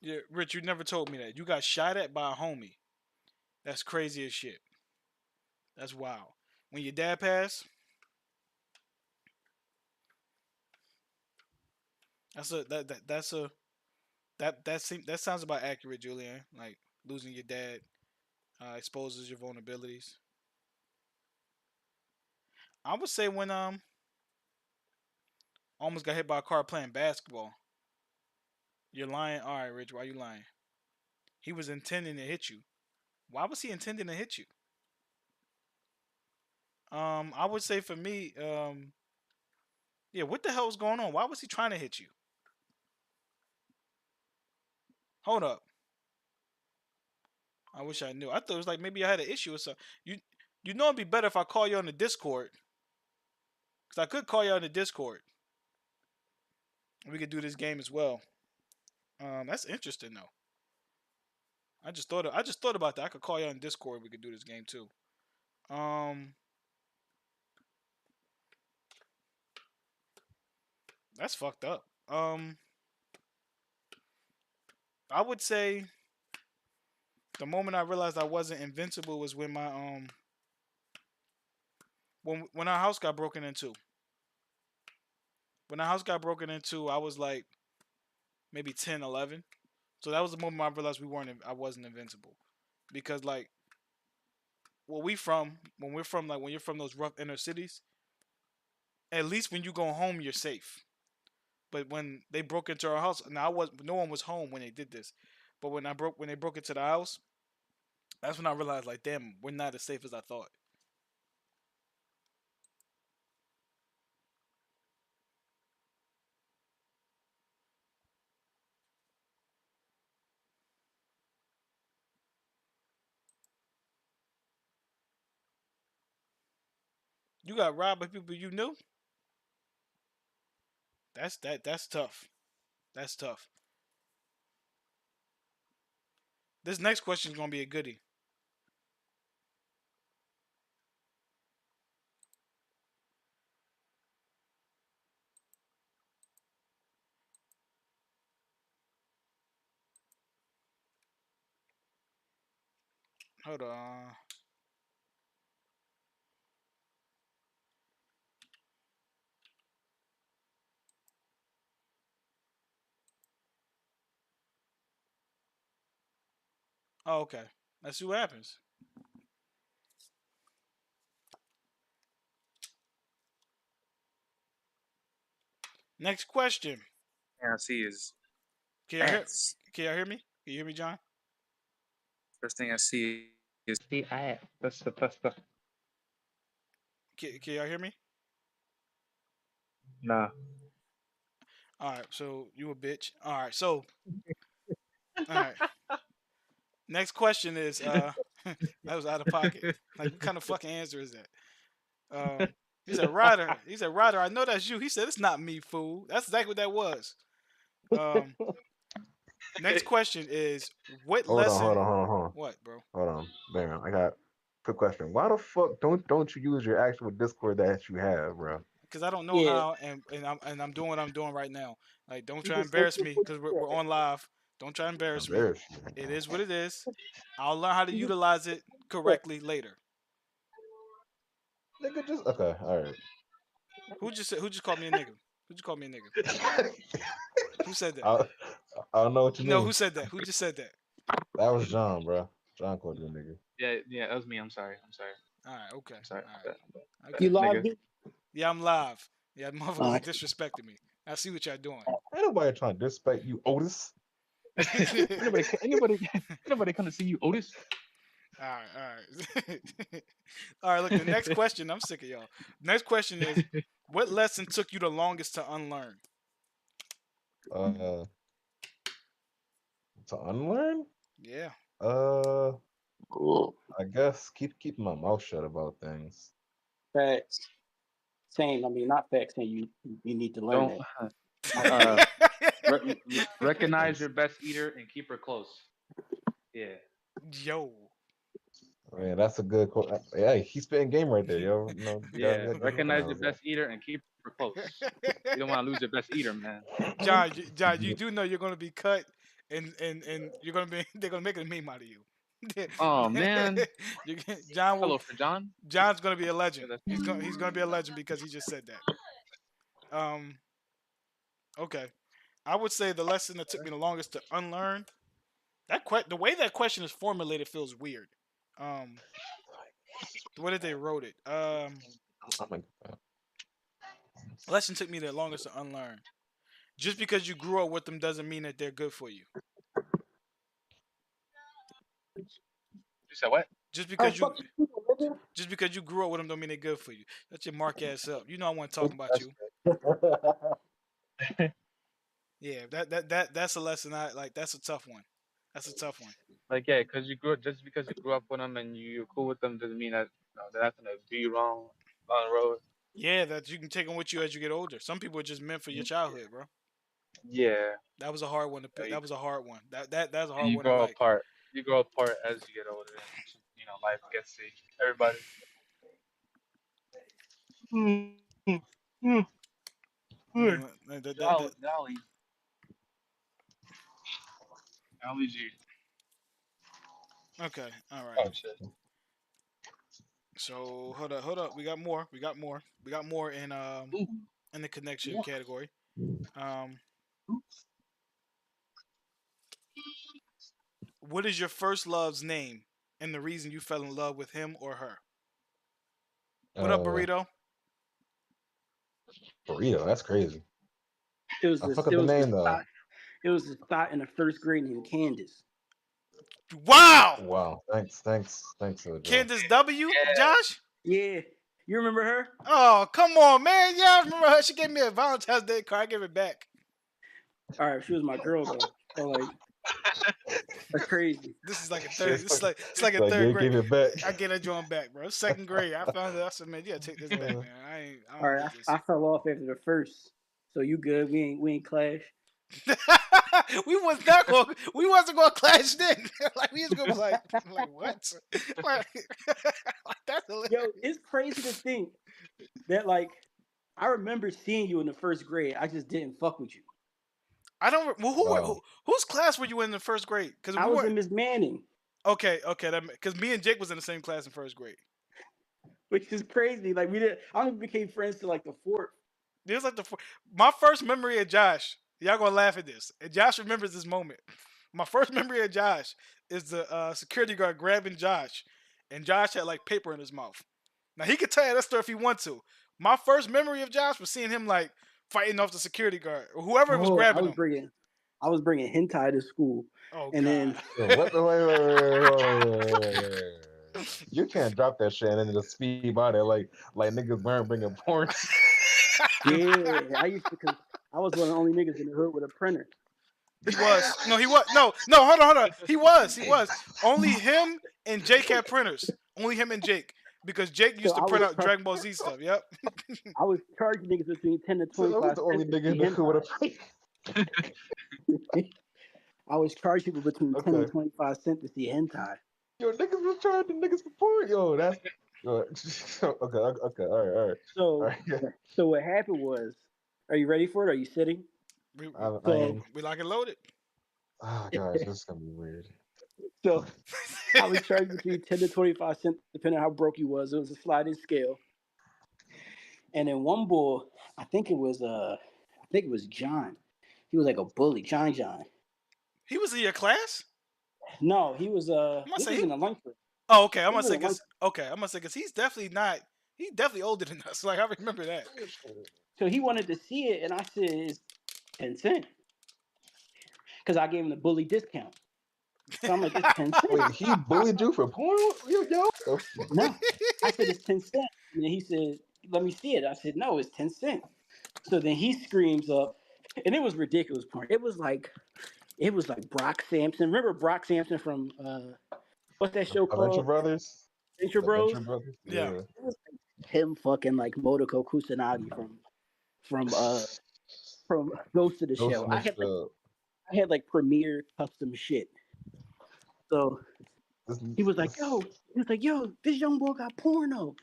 Yeah, Rich, you never told me that. You got shot at by a homie. That's crazy as shit. That's wild. When your dad passed, that's a that's a that sounds about accurate, Julian. Like losing your dad exposes your vulnerabilities. I would say when almost got hit by a car playing basketball. You're lying. All right, Rich, why you lying? He was intending to hit you. Why was he intending to hit you? I would say for me, yeah, what the hell was going on? Why was he trying to hit you? Hold up. I wish I knew. I thought it was like maybe I had an issue or something. You know it'd be better if I call you on the Discord. Cause I could call you on the Discord. We could do this game as well. That's interesting though. I just thought about that. I could call you on Discord. We could do this game too. Um, that's fucked up. I would say the moment I realized I wasn't invincible was when my when our house got broken into. When our house got broken into, I was like maybe 10, 11. So that was the moment I realized I wasn't invincible. Because like when we're from like when you're from those rough inner cities, at least when you go home you're safe. But when they broke into our house, now no one was home when they did this. But when they broke into the house, that's when I realized like damn, we're not as safe as I thought. You got robbed by people you knew? That's tough. That's tough. This next question is gonna be a goodie. Hold on. Oh, okay. Let's see what happens. Next question. thing I see is Can y'all hear? ants. Can y'all hear me? Can you hear me, John? First thing I see is The ant. That's the. Can y'all hear me? Nah. All right. So you a bitch. All right. So all right. Next question is that was out of pocket. Like what kind of fucking answer is that? He said Ryder. He said Ryder. I know that's you. He said it's not me, fool. That's exactly what that was. Next question is what Hold lesson? on, hold on. What, bro? Hold on. Damn, I got a quick question. Why the fuck don't you use your actual Discord that you have, bro? Because I don't know Yeah. how, and I'm doing what I'm doing right now. Like, don't try to just embarrass said me what because you we're said. on live. Don't try to embarrass me. Embarrassed. It is what it is. I'll learn how to You just- utilize it correctly later. Nigga, just okay. All right. Who just called me a nigga? Who just called me a nigga? Who said that? I don't know what you No, mean. who said that? Who just said that? That was John, bro. John called you a nigga. yeah, that was me. I'm sorry. All right, okay. I'm sorry. All right. That Okay. You live, nigga. B? Yeah, I'm live. Yeah, motherfuckers Alright. disrespecting me. I see what y'all doing. Ain't nobody trying to disrespect you, Otis. Anybody come to see you, Otis? All right. All right, look, the next question, I'm sick of y'all. Next question is what lesson took you the longest to unlearn? To unlearn? Yeah. I guess keep my mouth shut about things. Facts. Same. I mean, not facts. Saying you need to learn Don't that. recognize your best eater and keep her close. Yeah. Yo. Man, that's a good quote. Hey, he's spitting game right there, yo. No, Yeah. Recognize your best eater and keep her close. You don't want to lose your best eater, man. John, you do know you're going to be cut and you're gonna be they're gonna make a meme out of you. Oh man. John Hello will for John. John's gonna be a legend. Yeah, He's gonna be a legend because he just said that. Okay. I would say the lesson that took me the longest to unlearn the way that question is formulated feels weird. Um, the way that they wrote it. Oh my God. Lesson took me the longest to unlearn. Just because you grew up with them doesn't mean that they're good for you. You said what? Just Oh, because fuck you you, nigga. just because you grew up with them don't mean they're good for you. That's your mark ass up. You know I want to talk about you. Yeah, that's a lesson I like. That's a tough one. That's a tough one. Like yeah, because you grew up with them and you're cool with them doesn't mean that they're not gonna do you wrong down the road. Yeah, that you can take them with you as you get older. Some people are just meant for your childhood, bro. Yeah. That was a hard one to pick. That was a hard one. That's a hard And you one to grow like. apart. You grow apart as you get older, and life gets to everybody. Golly G. Okay, all right. Oh, shit. So hold up. We got more. We got more in the connection category. What is your first love's name and the reason you fell in love with him or her? What up, burrito? Burrito, that's crazy. It was I this. fuck up It the was this name though. thought. It was this thought in the first grade named Candace. Wow. Wow. Thanks, Joe. Candace W. Josh. Yeah, you remember her? Oh, come on, man. Yeah, I remember her. She gave me a Valentine's Day card. I gave it back. All right, she was my girl though. So like, that's crazy. This is like a third. It's like a Like, third yeah, grade. give it back. I get that joint back, bro. Second grade. I found it. I said, man, yeah, take this back, man. I All don't right, need this. I fell off after the first. So you good? We ain't clash. we wasn't gonna clash then. Like we was gonna be like what? like that's hilarious. Yo, it's crazy to think that like I remember seeing you in the first grade. I just didn't fuck with you. I don't. Well, whose class were you in the first grade? Because I was in Miss Manning, Okay, because me and Jake was in the same class in first grade. which is crazy. Like we didn't. I only became friends to like the fourth. It was like my first memory of Josh. Y'all gonna laugh at this, and Josh remembers this moment. My first memory of Josh is the security guard grabbing Josh, and Josh had like paper in his mouth. Now he could tell you that story if he wants to. My first memory of Josh was seeing him like fighting off the security guard or whoever was grabbing him. I was bringing hentai to school. Oh, and God. then What? Wait. You can't drop that shit and then just speed by there like niggas weren't bringing porn. Yeah, I was one of the only niggas in the hood with a printer. He was. No, he was. No, hold on. He was. Only him and Jake had printers. Only him and Jake. Because Jake used to print out Dragon Ball Z stuff. Yep. I was charging niggas between 10 to 25 So I was the only nigga in the hood with a printer. I was charging people between 10 and 25 cents to see hentai. Yo, niggas was charging niggas for porn. Yo, that's okay. All right. So what happened was, are you ready for it? Are you sitting? We lock and loaded. Oh gosh, this is gonna be weird. So I was charging between 10 to 25 cents, depending on how broke you was. It was a sliding scale. And then one bull, I think it was John. He was like a bully, John. He was in your class? No, he was in the lunch break. Oh, okay. I'm gonna say because he's definitely older than us. Like I remember that. So he wanted to see it, and I said it's 10 cents. Because I gave him the bully discount. So I'm like, it's 10 cents. Wait, he bullied you for porn? Yo. No. I said it's 10 cents. And then he said, let me see it. I said, no, it's 10 cents. So then he screams up, and it was ridiculous porn. It was like Brock Sampson. Remember Brock Sampson from what's that show called? Adventure Brothers? Adventure Bros? Adventure Brothers? Yeah. It was like him fucking like Motoko Kusanagi from Ghost of the Shell. I had like Premiere custom shit. So he was like, yo, this young boy got porno.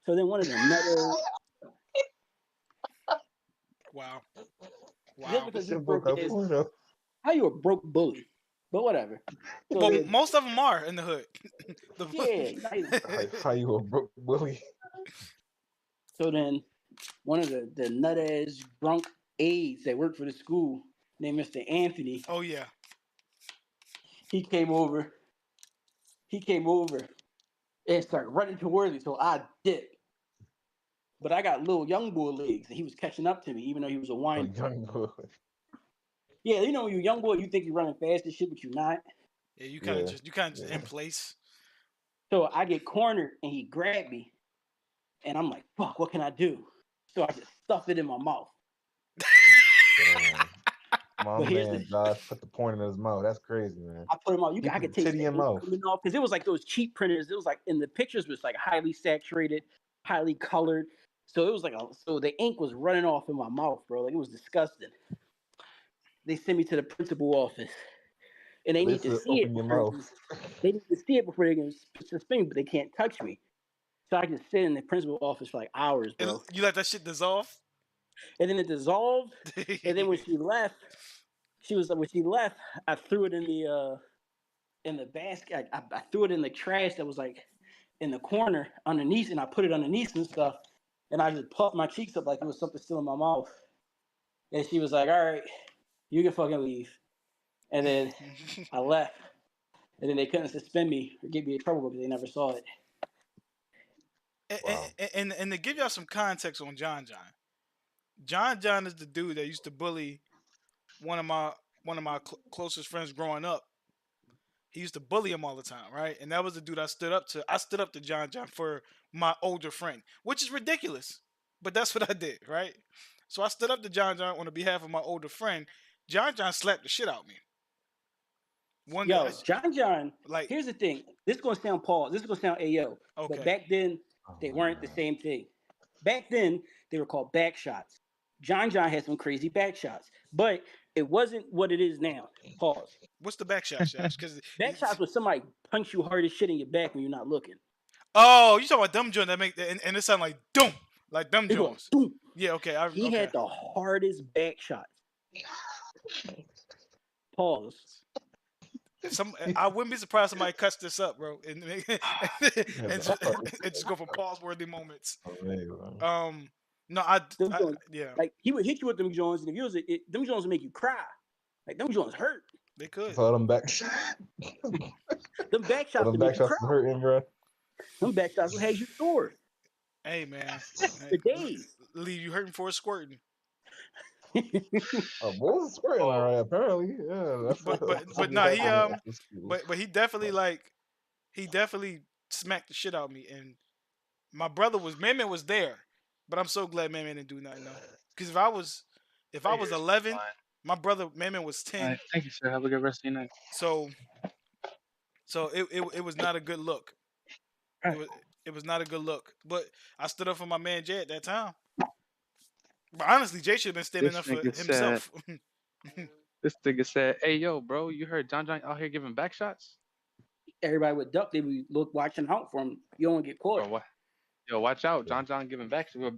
So then one of the metal. Wow. Just because he broke it is, how you a broke bully? But whatever. So Well, then, most of them are in the hood. How you a broke bully? So then, one of the nut ass drunk aides that worked for the school named Mr. Anthony. Oh yeah. He came over and started running towards me, so I dipped. But I got little young boy legs, and he was catching up to me, even though he was a whiner. Young boy. Yeah, you know when you're a young boy, you think you're running fast and shit, but you're not. Yeah, you kind of just in place. So I get cornered, and he grabbed me, and I'm like, "Fuck, what can I do?" So I just stuff it in my mouth. My man Josh put the point in his mouth. That's crazy, man. I put him out. I could taste the ink mouth coming off because it was like those cheap printers. It was like in the pictures was like highly saturated, highly colored. So it was like so the ink was running off in my mouth, bro. Like it was disgusting. They sent me to the principal office, and they need to see it. They need to see it before they can suspend me, but they can't touch me. So I just sit in the principal office for like hours, bro. You let that shit dissolve? And then it dissolved. And then when she left, I threw it in the basket. I threw it in the trash that was like in the corner underneath, and I put it underneath and stuff. And I just puffed my cheeks up like it was something still in my mouth. And she was like, "All right, you can fucking leave." And then I left. And then they couldn't suspend me or get me in trouble because they never saw it. Wow. And to give y'all some context on John is the dude that used to bully one of my closest friends growing up. He used to bully him all the time, right? And that was the dude I stood up to. I stood up to John for my older friend, which is ridiculous, but that's what I did, right? So I stood up to John on the behalf of my older friend. John slapped the shit out of me. John, like, here's the thing. This is gonna sound Paul. This is gonna sound Ayo. Okay. But back then, they weren't the same thing. Back then, they were called back shots. John had some crazy back shots, but it wasn't what it is now. Pause. What's the back shot, Josh? Because back shots was somebody punch you hard as shit in your back when you're not looking. Oh, you talking about dumb joint that make and it sound like doom, like dumb joints. Yeah, okay. He had the hardest back shots. Pause. I wouldn't be surprised if somebody cuts this up, bro, and just go for pause-worthy moments. No, yeah. Like he would hit you with them joints, and if you was them joints would make you cry. Like them joints hurt. They could. So them back. Them back shots. Them back shots hurting, bro. Them back shots will have you sore. Hey man, the days leave you hurting for squirting. Oh, boy, was squirting all right. Apparently, yeah. But no, he definitely smacked the shit out of me, and my brother Man was there, but I'm so glad Man didn't do nothing. Because if I was 11, my brother Man was 10. Right, thank you, sir. Have a good rest of your night. So it was not a good look. It was not a good look. But I stood up for my man Jay at that time. But honestly, Jay should have been standing up for himself. This nigga said, "Hey, yo, bro, you heard John out here giving back shots?" Everybody would duck. They would look watching out for him. You don't get caught. Yo, watch out. John giving back shots.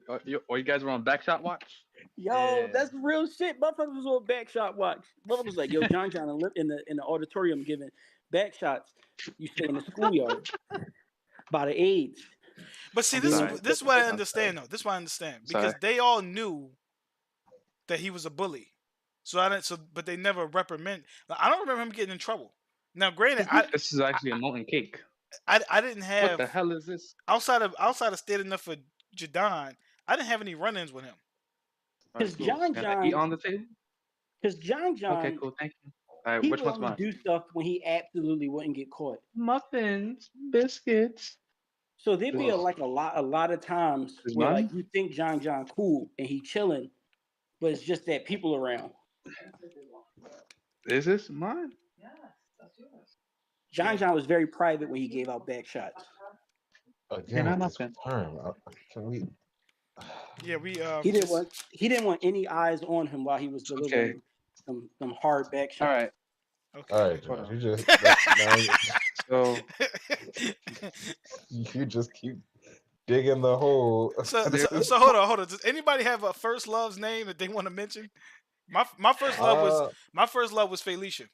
Or you guys were on back shot watch? Yo, that's real shit. Motherfuckers was on back shot watch. Motherfuckers was like, yo, John in the auditorium giving back shots. You stay in the schoolyard by the AIDS. But see, this is what I understand, though. This is what I understand. Because they all knew that he was a bully. But they never reprimand. Like, I don't remember him getting in trouble. Now, granted, this is actually a molten cake. I didn't have. What the hell is this? Outside of standing up for Jadon, I didn't have any run-ins with him. Because John eat on the table. Because John. Okay, cool. Thank you. All right, he which one's mine? Do stuff when he absolutely wouldn't get caught. Muffins, biscuits. So there'd be a lot of times where like you think John cool and he chilling, but it's just that people around. Is this mine? Yes, that's yours. John was very private when he gave out back shots. Again, can we? Yeah, we. He didn't want any eyes on him while he was delivering some hard back shots. All right. Okay. All right, Josh, you just so you just keep digging the hole. So hold on. Does anybody have a first love's name that they want to mention? My first love was Felicia.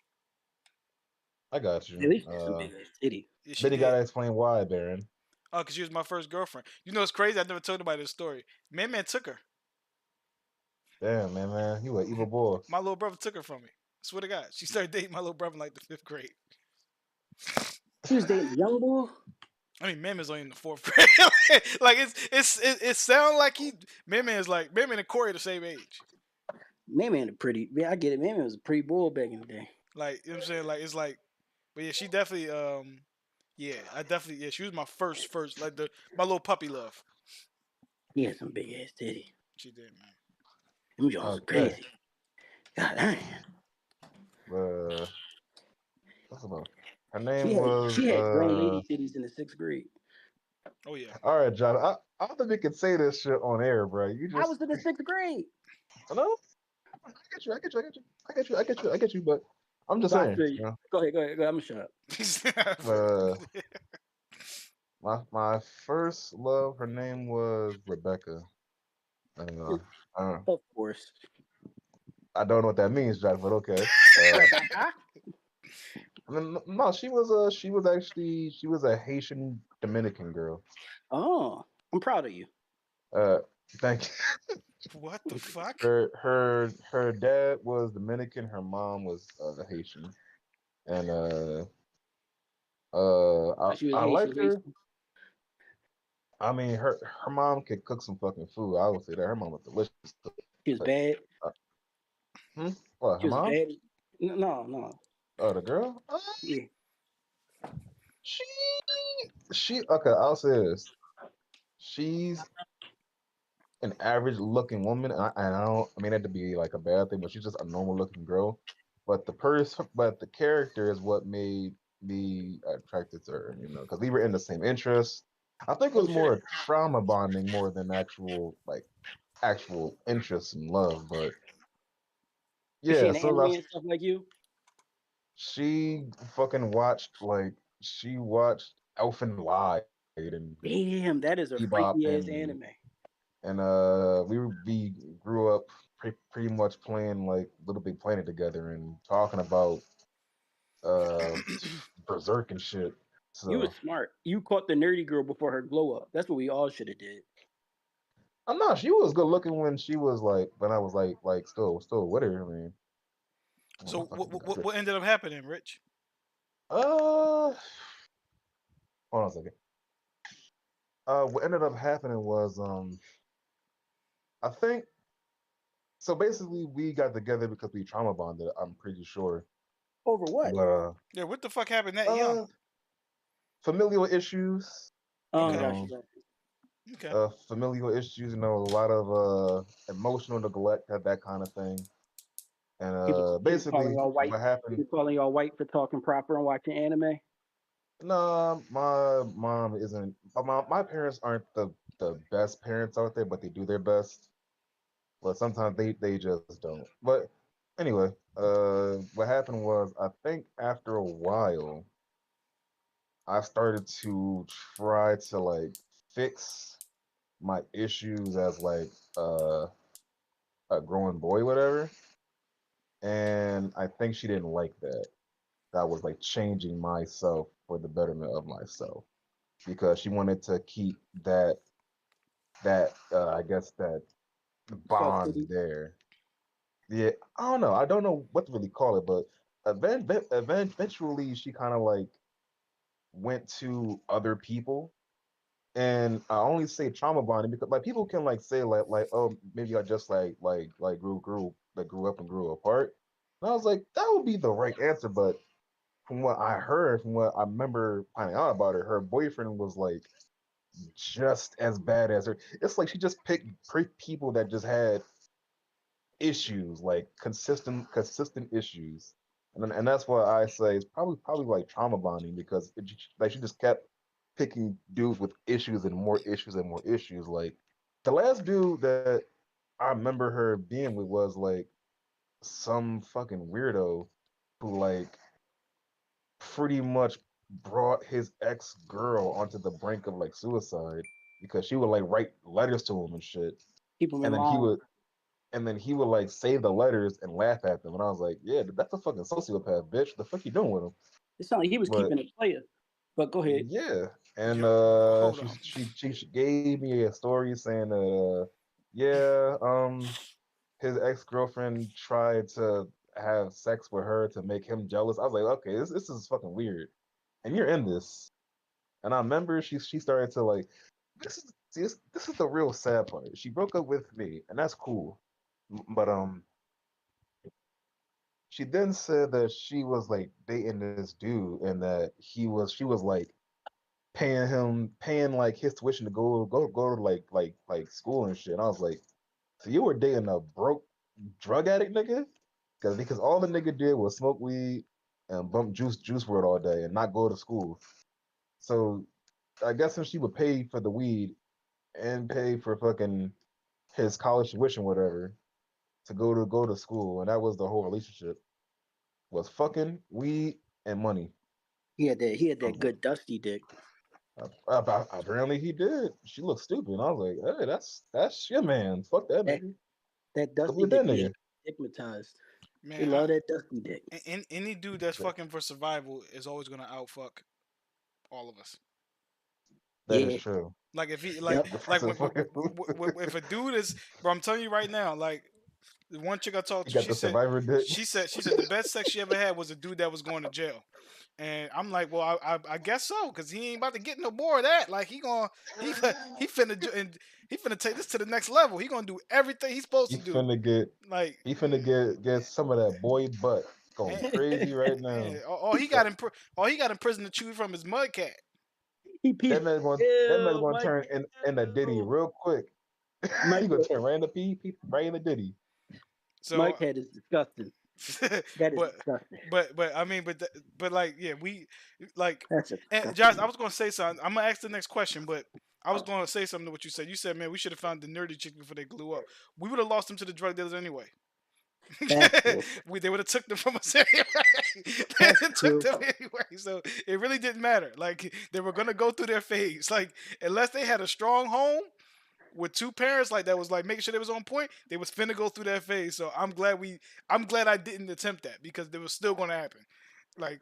I got you. At least some big ass titty. Yeah, she Then you did. gotta explain why, Baron. Oh, because she was my first girlfriend. You know, it's crazy. I never told anybody this story. Man took her. Damn, man, you an evil boy. My little brother took her from me. Swear to God, she started dating my little brother in like the 5th grade. She was dating young boy. I mean, Mem is only in the 4th grade. Like it sounds like Mem and Corey are the same age. Man, I get it. Man was a pretty boy back in the day. Like, you know what I'm saying? Like, it's like, but yeah, she definitely, she was my first, like my little puppy love. He had some big ass titty. She did, man. Them jaws are crazy. God damn. What's about? Her name was. She had grown lady titties in the 6th grade. Oh yeah. All right, John. I don't think we can say this shit on air, bro. I was in the 6th grade. No, I get you. But I'm just saying. You know? Go ahead. I'm gonna shut up. My first love, her name was Rebecca. Of course. I don't know what that means, Jack, but okay. No, she was a Haitian Dominican girl. Oh, I'm proud of you. Thank you. What the fuck? Her dad was Dominican, her mom was Haitian, and I liked her. I mean, her mom could cook some fucking food. I would say that her mom was delicious. She was bad. What? Her mom? Bad? No. Oh, the girl? Yeah. She. Okay, I'll say this. She's an average looking woman, and I don't mean that to be like a bad thing, but she's just a normal looking girl. But the character is what made me attracted to her. You know, because we were in the same interests. I think it was more trauma bonding more than actual interest and love. But yeah, so and stuff like you. She fucking watched Elfen Lied and damn, that is a freaky ass anime. And we grew up pretty much playing like Little Big Planet together and talking about Berserk and shit. So you was smart. You caught the nerdy girl before her glow up. That's what we all should have did. I'm not. She was good looking when I was like still with her. I mean. So what ended up happening, Rich? Hold on a second. What ended up happening was I think so. Basically, we got together because we trauma bonded. I'm pretty sure. Over what? But, yeah, what the fuck happened that young? Familial issues. Okay. Okay. Familial issues. You know, a lot of emotional neglect, that kind of thing. And basically, what happened? People calling y'all white for talking proper and watching anime. No, my mom isn't. My parents aren't the best parents out there, but they do their best. But sometimes they just don't. But anyway, what happened was I think after a while, I started to try to like fix my issues as like a growing boy, whatever. And I think she didn't like that. That was like changing myself for the betterment of myself, because she wanted to keep that I guess that bond there. Yeah, I don't know. I don't know what to really call it, but eventually she kind of like went to other people, and I only say trauma bonding because like people can like say like oh maybe I just like grew up and grew apart. And I was like that would be the right answer, but from what I heard, from what I remember finding out about her boyfriend was like just as bad as her. It's like she just picked people that just had issues, like consistent issues, and that's why I say it's probably like trauma bonding, because like she just kept picking dudes with issues and more issues and more issues. Like the last dude that I remember her being with was like some fucking weirdo who like pretty much brought his ex-girl onto the brink of like suicide because she would like write letters to him and shit. Keep him in And then line. and then he would like save the letters and laugh at them. And I was like, yeah, that's a fucking sociopath, bitch. The fuck you doing with him? It sounded like he was But keeping it player. But go ahead. yeah, and Hold on. she gave me a story saying that yeah, his ex-girlfriend tried to have sex with her to make him jealous. I was like, okay, this is fucking weird. And you're in this. And I remember she started to like this is the real sad part. She broke up with me, and that's cool. But she then said that she was like dating this dude and that she was like paying like his tuition to go to like school and shit. And I was like, so you were dating a broke drug addict nigga? Because all the nigga did was smoke weed and bump juice WRLD all day and not go to school. So I guess since she would pay for the weed and pay for fucking his college tuition, whatever, to go to school, and that was the whole relationship. Was fucking weed and money. He had that good dusty dick. Apparently he did. She looked stupid. And I was like, hey, that's your man. Fuck that nigga. That dusty with dick that nigga. stigmatized. Man, They love that dusty dick. Any dude that's fucking for survival is always gonna outfuck all of us. That is true. Like if he if a dude is, bro, I'm telling you right now, like the one chick I talked to, she said the best sex she ever had was a dude that was going to jail. And I'm like, well, I guess so, because he ain't about to get no more of that. Like he finna take this to the next level. He gonna do everything he's supposed to do. He finna get some of that boy butt going crazy right now. All he got in prison to chew from is mud cat. That man's gonna turn in a Diddy real quick. He gonna turn right in the Diddy. So Mike head is disgusting. That is disgusting. But like, yeah, we like. And Josh, I was gonna say something. I'm gonna ask the next question, but I was gonna say something to what you said. You said, man, we should have found the nerdy chick before they blew up. We would have lost them to the drug dealers anyway. They would have took them from us anyway. They took them anyway, so it really didn't matter. Like they were gonna go through their phase. Like unless they had a strong home with two parents, like that was like making sure they was on point, they was finna go through that phase. So I'm glad I didn't attempt that, because it was still gonna happen. Like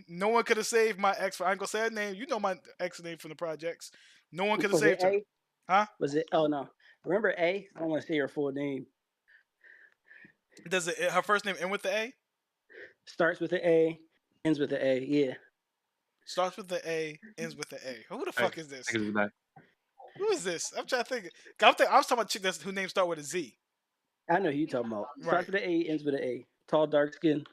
no one could have saved my ex. I ain't gonna say her name. You know my ex name from the projects. No one could have saved her. Huh? Was it? Oh no. Remember A? I don't want to say her full name. Does her first name end with the A? Starts with the A, ends with the A. Yeah. Starts with the A, ends with the A. Who the fuck is this? Who is this? I'm trying to think. I was talking about a chick whose name start with a Z. I know who you talking about. Starts with an A, ends with an A. Tall, dark skin.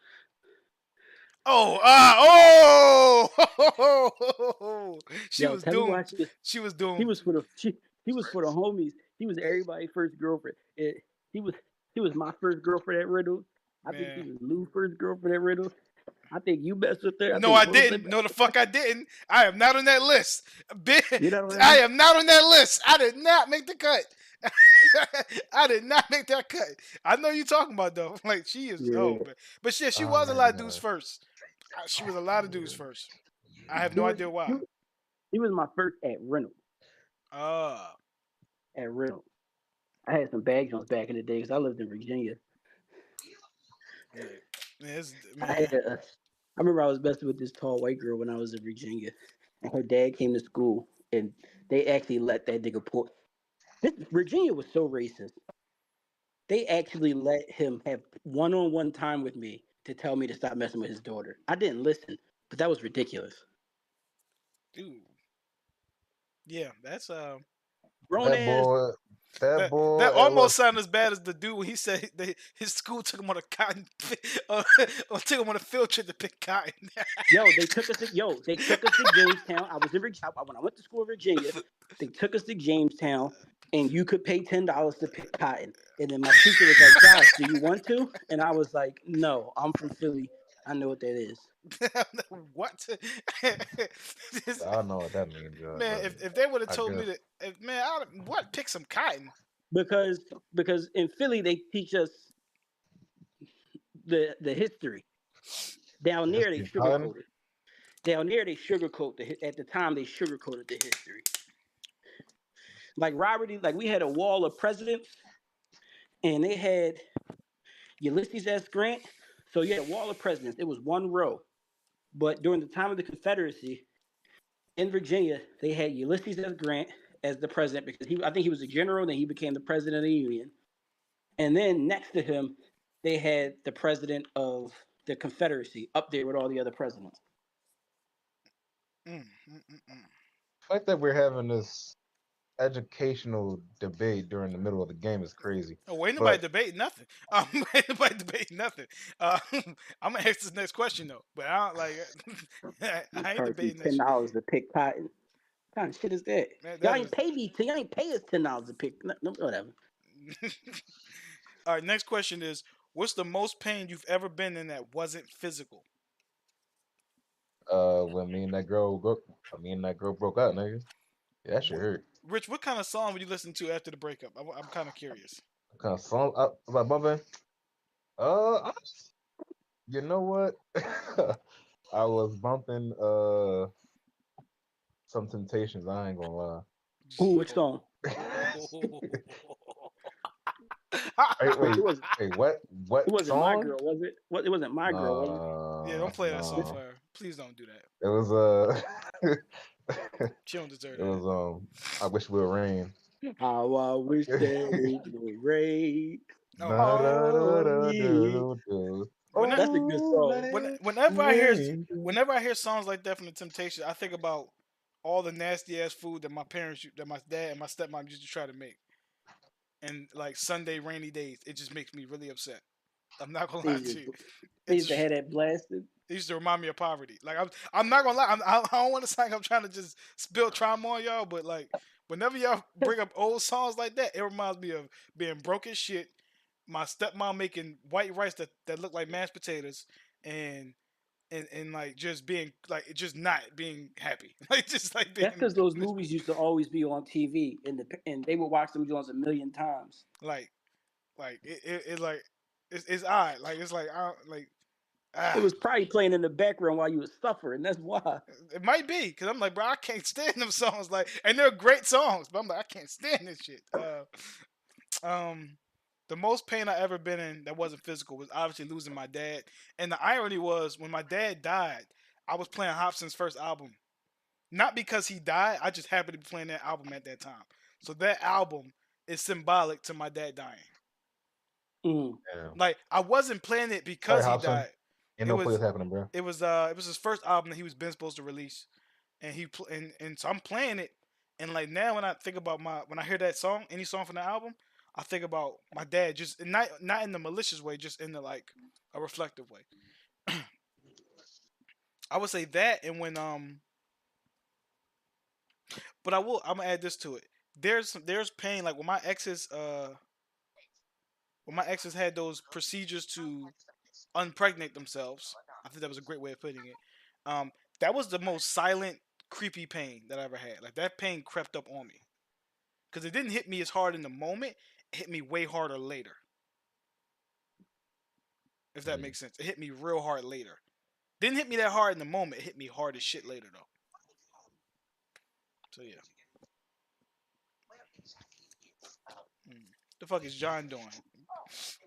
She was doomed. She was doomed. He was for the homies. He was everybody's first girlfriend. He was my first girlfriend at Riddle. I think he was Lou's first girlfriend at Riddle. I think you messed with her. No, I didn't. No, the fuck I didn't. I am not on that list. I am not on that list. I did not make the cut. I did not make that cut. I know you talking about though. Like she is but shit, she was a lot of dudes first. She was a lot of dudes first. I have no idea why. He was my first at Reynolds. At Reynolds. I had some bag jumps back in the day because I lived in Virginia. I remember I was messing with this tall white girl when I was in Virginia, and her dad came to school, and they actually let that nigga pull. Virginia was so racist. They actually let him have one-on-one time with me to tell me to stop messing with his daughter. I didn't listen, but that was ridiculous. Dude. Yeah, that's grown ass. That boy. That almost sounded as bad as the dude when he said his school took him on a cotton, or took him on a field trip to pick cotton. They took us to Jamestown. I was in Virginia when I went to school in Virginia. They took us to Jamestown, and you could pay $10 to pick cotton. And then my teacher was like, "Josh, do you want to?" And I was like, "No, I'm from Philly. I know what that is." What? I know what that means, man. If they would have told me that, pick some cotton? Because in Philly they teach us the history. Down there they sugarcoat it. Down there they sugarcoat at the time they sugarcoated the history. Like Robert, like we had a wall of presidents, and they had Ulysses S. Grant. So you had a wall of presidents. It was one row. But during the time of the Confederacy in Virginia, they had Ulysses S. Grant as the president because I think he was a general, and then he became the president of the Union. And then next to him, they had the president of the Confederacy up there with all the other presidents. The fact that we're having this educational debate during the middle of the game is crazy. Oh, ain't nobody debating nothing. Ain't nobody debating nothing. I'm gonna ask this next question though, but I don't like. I ain't debating that shit. $10 to pick cotton. What kind of shit is that? Man, Y'all that ain't pay me. Y'all ain't pay us $10 to pick. No, whatever. All right, next question is: what's the most pain you've ever been in that wasn't physical? When me and that girl broke up, nigga. Yeah, that shit hurt. Rich, what kind of song would you listen to after the breakup? I'm kind of curious. What kind of song about bumping? You know what? I was bumping some Temptations. I ain't gonna lie. Ooh, which song? Wait, what? What? It wasn't song? My Girl, was it? It wasn't My Girl, was it? Yeah, don't play that song for her. Please don't do that. It was She don't deserve it that. was I Wish It Would Rain. How I wish that it would rain. That's a good song. Whenever I hear songs like that from the Temptations, I think about all the nasty ass food that my dad and my stepmom used to try to make, and like Sunday rainy days, it just makes me really upset. I'm not gonna lie to you. They used to have that blasted. It used to remind me of poverty. Like I'm not gonna lie. I don't want to sound like I'm trying to just spill trauma on y'all, but like whenever y'all bring up old songs like that, it reminds me of being broke as shit. My stepmom making white rice that looked like mashed potatoes, and like just being like just not being happy. Like just like being. That's because those movies used to always be on TV, and they would watch them Jones a million times. Like it's odd. Like it's like I don't like. It was probably playing in the background while you were suffering. That's why. It might be because I'm like, bro, I can't stand them songs. Like, and they're great songs, but I'm like, I can't stand this shit. The most pain I ever been in that wasn't physical was obviously losing my dad. And the irony was when my dad died, I was playing Hobson's first album. Not because he died, I just happened to be playing that album at that time. So that album is symbolic to my dad dying. Mm. Like I wasn't playing it because he died. Ain't no place happening, bro. It was his first album that he was been supposed to release, and and so I'm playing it, and like now when I think about when I hear that song, any song from the album, I think about my dad, just not in the malicious way, just in the like a reflective way. I would say that, and when but I'm gonna add this to it. There's pain like when my exes had those procedures to unpregnate themselves. I think that was a great way of putting it. That was the most silent, creepy pain that I ever had. Like that pain crept up on me because it didn't hit me as hard in the moment. It hit me way harder later. If that makes sense, it hit me real hard later. Didn't hit me that hard in the moment. It hit me hard as shit later though. So yeah. The fuck is John doing? It's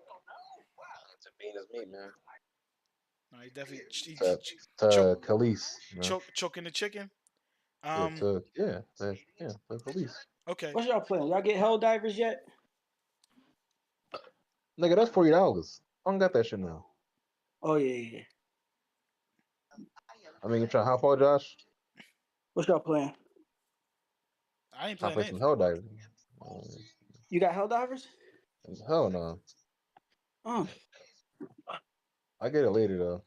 a Venus meat, man. No, he definitely Khalees. Choking the chicken. The police. Okay. What y'all playing? Y'all get Helldivers yet? Nigga, that's $40. I don't got that shit now. Oh yeah. I mean, you trying to hop on, Josh? What y'all playing? I ain't playing play some Helldivers. You got Helldivers? Hell no. Oh. I get it later though.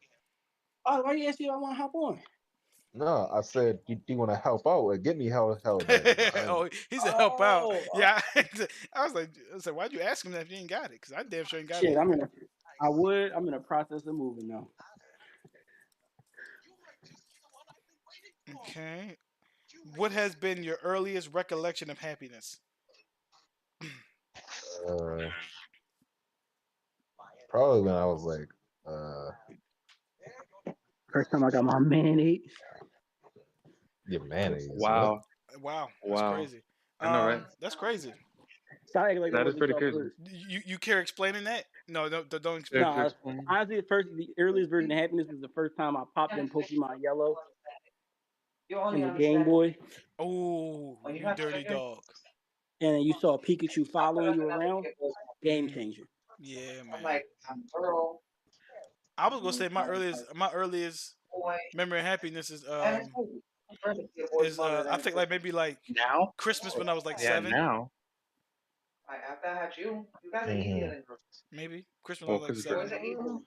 Oh, why you ask me if I want to hop on? No, I said you want to help out or get me hell. Oh, he said help out. Yeah, I was like, why'd you ask him that if you ain't got it? Because I damn sure ain't got it. I'm in the process of moving now. Okay. What has been your earliest recollection of happiness? Probably when I was like, first time I got my mayonnaise. Your mayonnaise. Wow. Wow. That's crazy. I know, right? That's crazy. Stop acting like That is wasn't pretty y'all crazy. first. You care explaining that? No, don't explain. Yeah, No, just- honestly, the earliest version of happiness was the first time I popped in Pokemon Yellow in the Game Boy, Oh, you dirty dog. and then you saw Pikachu following you around. Game Mhm. changer. Yeah, man. I was gonna say my earliest memory of happiness is I think like maybe like now? Christmas when I was like Yeah, 7, now. Mhm. maybe Christmas when I Oh, was like because 7.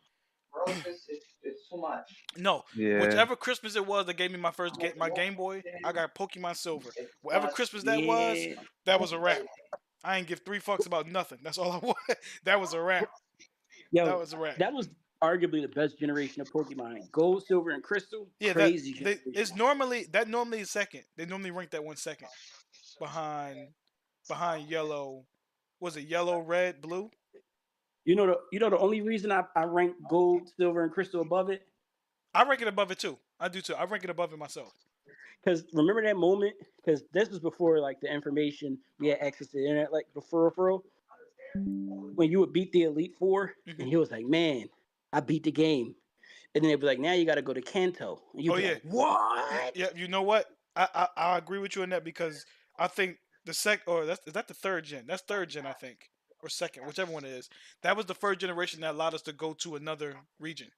It's too much. No, yeah. whichever Christmas it was that gave me my first my Game Boy, I got Pokemon Silver. Whatever Christmas that was a wrap. I ain't give 3 fucks about nothing. That's all I wanted. That was a wrap. That Yo, was a wrap. that was arguably the best generation of Pokemon. Gold, Silver, and Crystal. Yeah, Crazy that generation. it's normally is second. They normally rank that 1 second behind yellow. Was it yellow, red, blue? You know the only reason I rank Gold, Silver, and Crystal above it. I rank it above it too. I do too. I rank it above it myself. Because remember that moment? Because this was before like the information we had access to the internet, like for real. When you would beat the Elite 4 and he was like, "Man, I beat the game," and then they'd be like, "Now you got to go to Kanto," and you'd be like, "What?" Yeah, you know what? I agree with you on that because I think the is that the 3rd gen? That's 3rd gen, I think, or 2nd, whichever one it is. That was the first generation that allowed us to go to another region,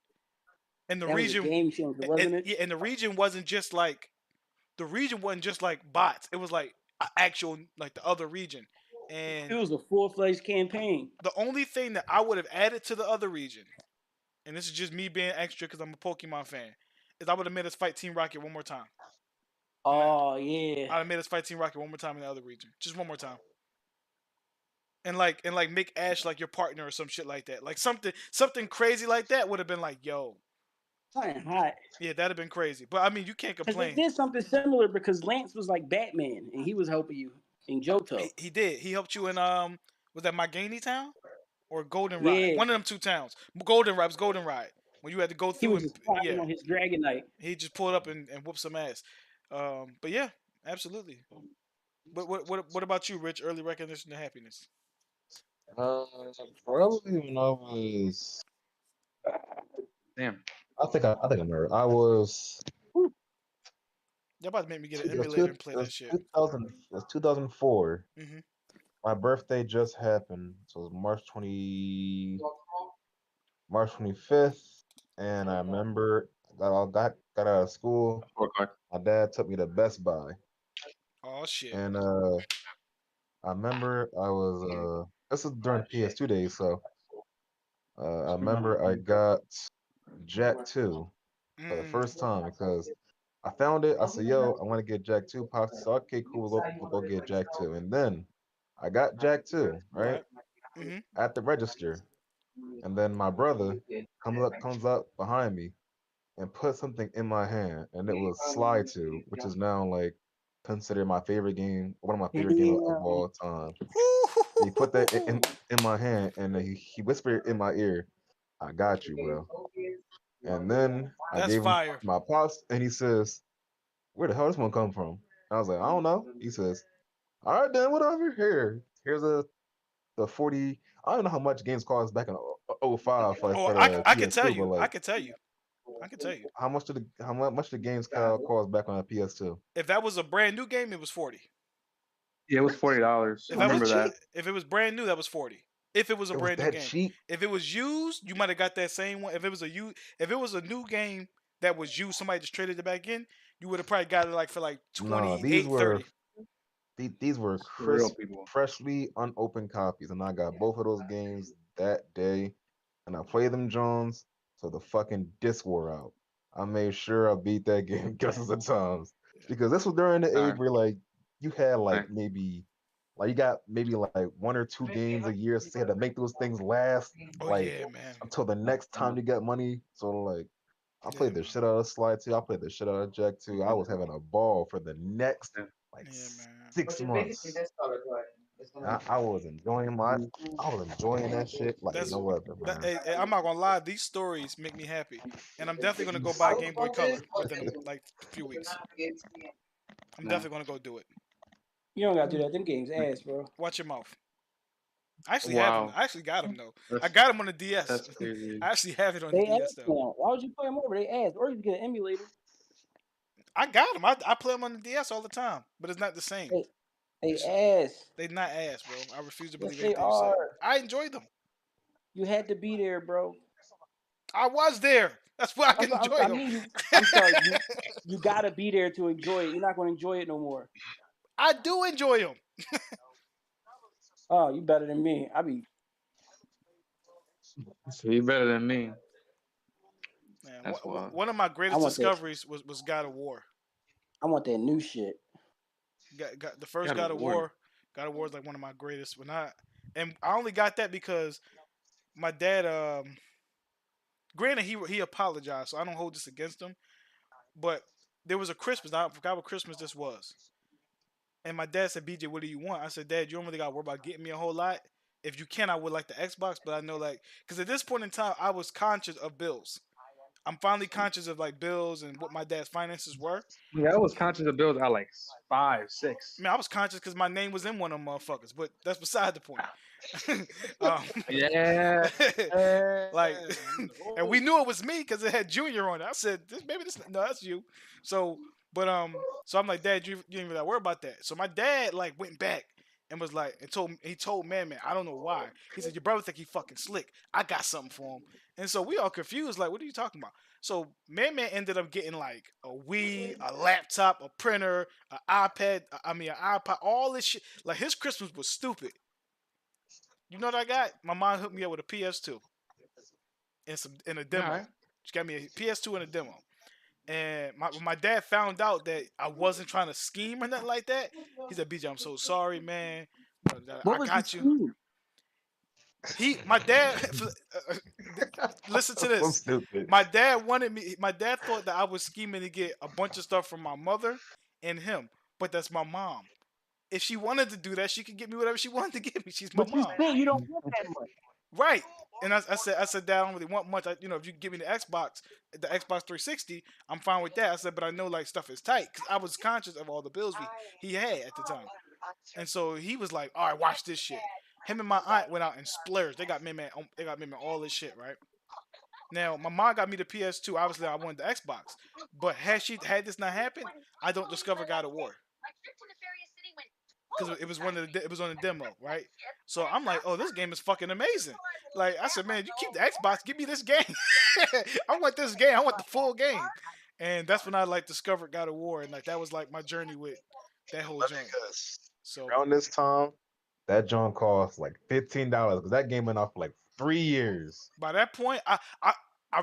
and the That was a region game changer, wasn't it? Yeah, and the region wasn't just like bots. It was like actual like the other region, and It was a full-fledged campaign. the only thing that I would have added to the other region, and this is just me being extra because I'm a Pokemon fan, is I would have made us fight Team Rocket one more time. Oh yeah. I'd have made us fight Team Rocket one more time in the other region, just one more time. And like make Ash like your partner or some shit like that. Like something crazy like that would have been like, yo. Something hot. Yeah, that'd have been crazy. But I mean, you can't Because they complain. did something similar because Lance was like Batman and he was helping you in Johto. He did. He helped you in was that Magani Town or Goldenrod? Yeah. One of them 2 towns. Goldenrod was Goldenrod. When you had to go He through was just flying on his Dragonite. He just pulled up and whooped some ass. But yeah, absolutely. What about you, Rich? Early recognition of happiness. Probably when I was. Damn. I think I remember. I was. Y'all about to make me get an emulator and play that shit. 2000. It was 2004. Mhm. My birthday just happened, so it was March 25th, and I remember got out of school. My dad took me to Best Buy. Oh shit. And I remember I was this was during PS2 days, so I remember I got Jack 2 for the first time because I found it. I said, "Yo, I want to get Jack 2." Pops said, "Okay, cool, we'll go get Jack 2." And then I got Jack 2, right? At the register. And then my brother comes up behind me and put something in my hand, and it was Sly 2, which is now like considered my favorite game, one of my favorite games of all time. He put that in my hand, and he whispered in my ear, "I got you, bro." And then I gave him my pops, and he says, "Where the hell this one come from?" I was like, "I don't know." He says, "All right, then, whatever. Here's the 40. I don't know how much games cost back in 05 for the I can PS2, tell you. but like, I can tell you. How much the games cost back on a PS2? If that was a brand new game, it was 40. Yeah, it was $40. I remember that. If it was brand new, that was 40. If it was a brand new game. Cheap? If it was used, you might have got that same one. If it was a new game that was used, somebody just traded it back in, you would have probably got it like for like 28, 30. These were crisp, freshly unopened copies, and I got both of those games that day, and I played them Jones, so the fucking disc wore out. I made sure I beat that game dozens of times because this was during the age where like you had like maybe like you got maybe like 1 or 2 games a year, so you had to make those things last until the next time you got money. So like I played the shit out of Sly 2, I played the shit out of Jack 2. I was having a ball for the next like 6 months. I was enjoying that shit like no other, man. I'm not gonna lie, these stories make me happy, and I'm definitely gonna go buy Game Boy Color within like a few weeks. I'm definitely gonna go do it. You don't gotta do that. Them games ass, bro. Watch your mouth. I actually have him. Wow. I actually got him though. I That's got him on the DS. that's crazy. I actually have it on the They DS asked though. now. Why would you play them over? They asked, or you get an emulator. I got him. I play him on the DS all the time, but it's not the same. They asked. They not ass, bro. I refuse to Yes, believe they anything you say. are. I enjoyed them. You had to be there, bro. I was there. That's why I can enjoy I them. mean, I'm sorry. You gotta be there to enjoy it. You're not gonna enjoy it no more. I do enjoy them. Oh, you better than me. So you better than me. Man, That's wild. one of my greatest want that. discoveries was God of War. I want that new shit. Got the first God of War. God of War is like one of my greatest. And I only got that because my dad. Granted, he apologized, so I don't hold this against him. But there was a Christmas. I forgot what Christmas this was. And my dad said, "BJ, what do you want?" I said, "Dad, you don't really got to worry about getting me a whole lot. If you can, I would like the Xbox, but I know because at this point in time, I was conscious of bills. I'm finally conscious of like bills and what my dad's finances were. Yeah, I was conscious of bills at like 5, 6. I was conscious because my name was in one of them motherfuckers, but that's beside the point. Yeah. Like, and we knew it was me because it had Junior on it. I said, no, that's you. So I'm like, Dad, you didn't even worry about that. So my dad like went back and was like, he told Man, I don't know why. He said, your brother think he fucking slick. I got something for him. And so we all confused, like, what are you talking about? So Man ended up getting like a Wii, a laptop, a printer, an iPad, an iPod, all this shit. Like his Christmas was stupid. You know what I got? My mom hooked me up with a PS2 and a demo. Right. She got me a PS2 and a demo. And my dad found out that I wasn't trying to scheme or nothing like that. He said, "BJ, I'm so sorry, man. I got you." My dad, listen to this. So stupid. My dad thought that I was scheming to get a bunch of stuff from my mother and him, but that's my mom. If she wanted to do that, she could get me whatever she wanted to give me. She's my mom. But you don't want that much. Right. And I said, Dad, I don't really want much. If you give me the Xbox 360, I'm fine with that. I said, but I know like stuff is tight because I was conscious of all the bills he had at the time. And so he was like, all right, watch this shit. Him and my aunt went out and splurged. They got me all this shit, right? Now, my mom got me the PS2. Obviously, I wanted the Xbox. But had this not happened, I don't discover God of War. Because it was on the demo, right? So I'm like, oh, this game is fucking amazing. Like I said, man, you keep the Xbox, give me this game. I want this game. I want the full game. And that's when I like discovered God of War, and like that was like my journey with that whole joint. So around this time, that joint cost like $15 because that game went off for like 3 years. By that point, I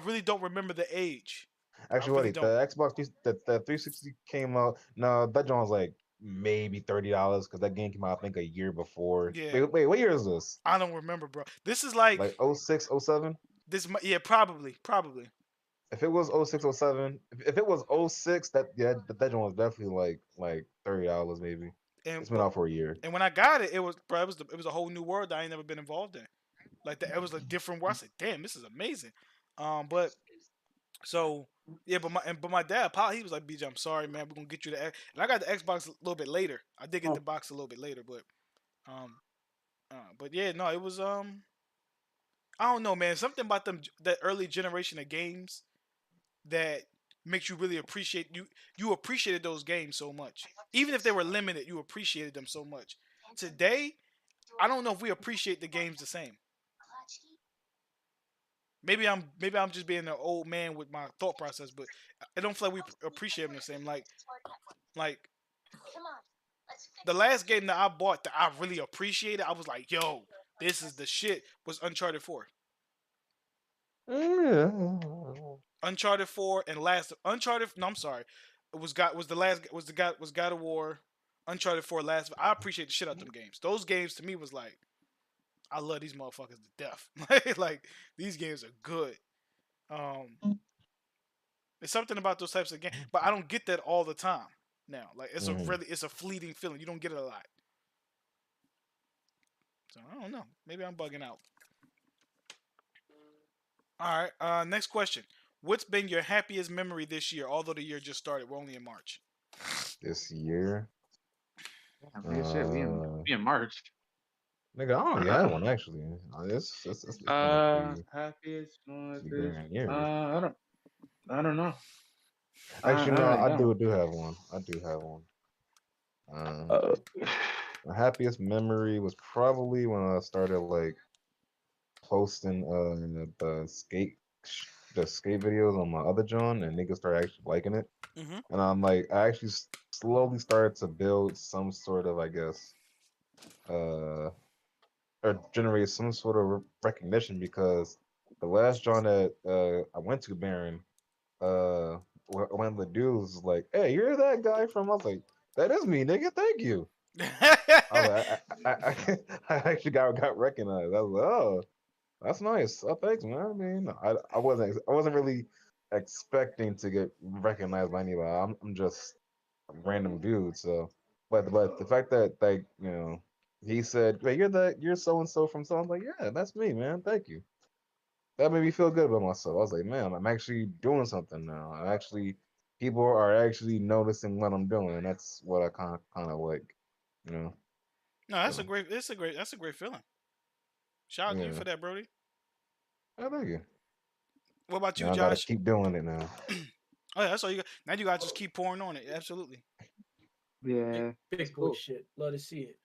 really don't remember the age. Actually, wait, the Xbox, the 360 came out. No, that joint was like maybe $30 because that game came out I think a year before. Yeah. Wait, what year is this? I don't remember, bro. This is like 06, 07? Probably. If it was 06, 07, if it was 06, that joint was definitely like $30 maybe. It's been out for a year. And when I got it, it was a whole new world that I ain't never been involved in. Like it was a different world. I said, damn, this is amazing. But my dad, he was like, BJ, I'm sorry, man. We're gonna get you the X. And I got the Xbox a little bit later. I did get the box a little bit later, but yeah, no, it was I don't know, man. Something about that early generation of games that makes you really appreciate you appreciated those games so much. Even if they were limited, you appreciated them so much. Today, I don't know if we appreciate the games the same. Maybe I'm just being an old man with my thought process, but I don't feel like we appreciate them the same. Like the last game that I bought that I really appreciated, I was like, yo, this is the shit, was Uncharted 4. Uncharted 4 and was God of War, Uncharted 4 last. I appreciate the shit out of them games. Those games to me was like, I love these motherfuckers to death. Like these games are good. There's something about those types of games, but I don't get that all the time now. Like it's a fleeting feeling. You don't get it a lot. So I don't know. Maybe I'm bugging out. All right. Next question. What's been your happiest memory this year? Although the year just started, we're only in March. This year. We in March. Nigga, I don't really have one actually. It's been a Happiest moment few this. grand years. I don't know. Actually, no, I really I don't. do have one. I do have one. Uh, My happiest memory was probably when I started like posting the skate videos on my other John, and niggas started actually liking it. Mm-hmm. And I'm like, I actually slowly started to build some sort of, I guess, uh, or generate some sort of recognition because the last John that I went to, Baron, one of the dudes was like, "Hey, you're that guy from?" I was like, "That is me, nigga. Thank you." I was like, I actually got recognized. I was like, "Oh, that's nice. Oh, thanks, man." I mean, I wasn't really expecting to get recognized by anybody. I'm just a random dude. So, but the fact that like he said, "Hey, you're so and so from so," I'm like, "Yeah, that's me, man. Thank you." That made me feel good about myself. I was like, "Man, I'm actually doing something now. People are actually noticing what I'm doing, and that's what I kind of like, you know." No, that's a So great. That's a great feeling. Shout out to you yeah, for that, Brody. oh, thank you. What about you, Now I gotta Josh? keep doing it now. Oh yeah, that's all you got. Now you gotta just keep pouring on it. Absolutely. yeah, that's Big boy cool. shit. Love to see it.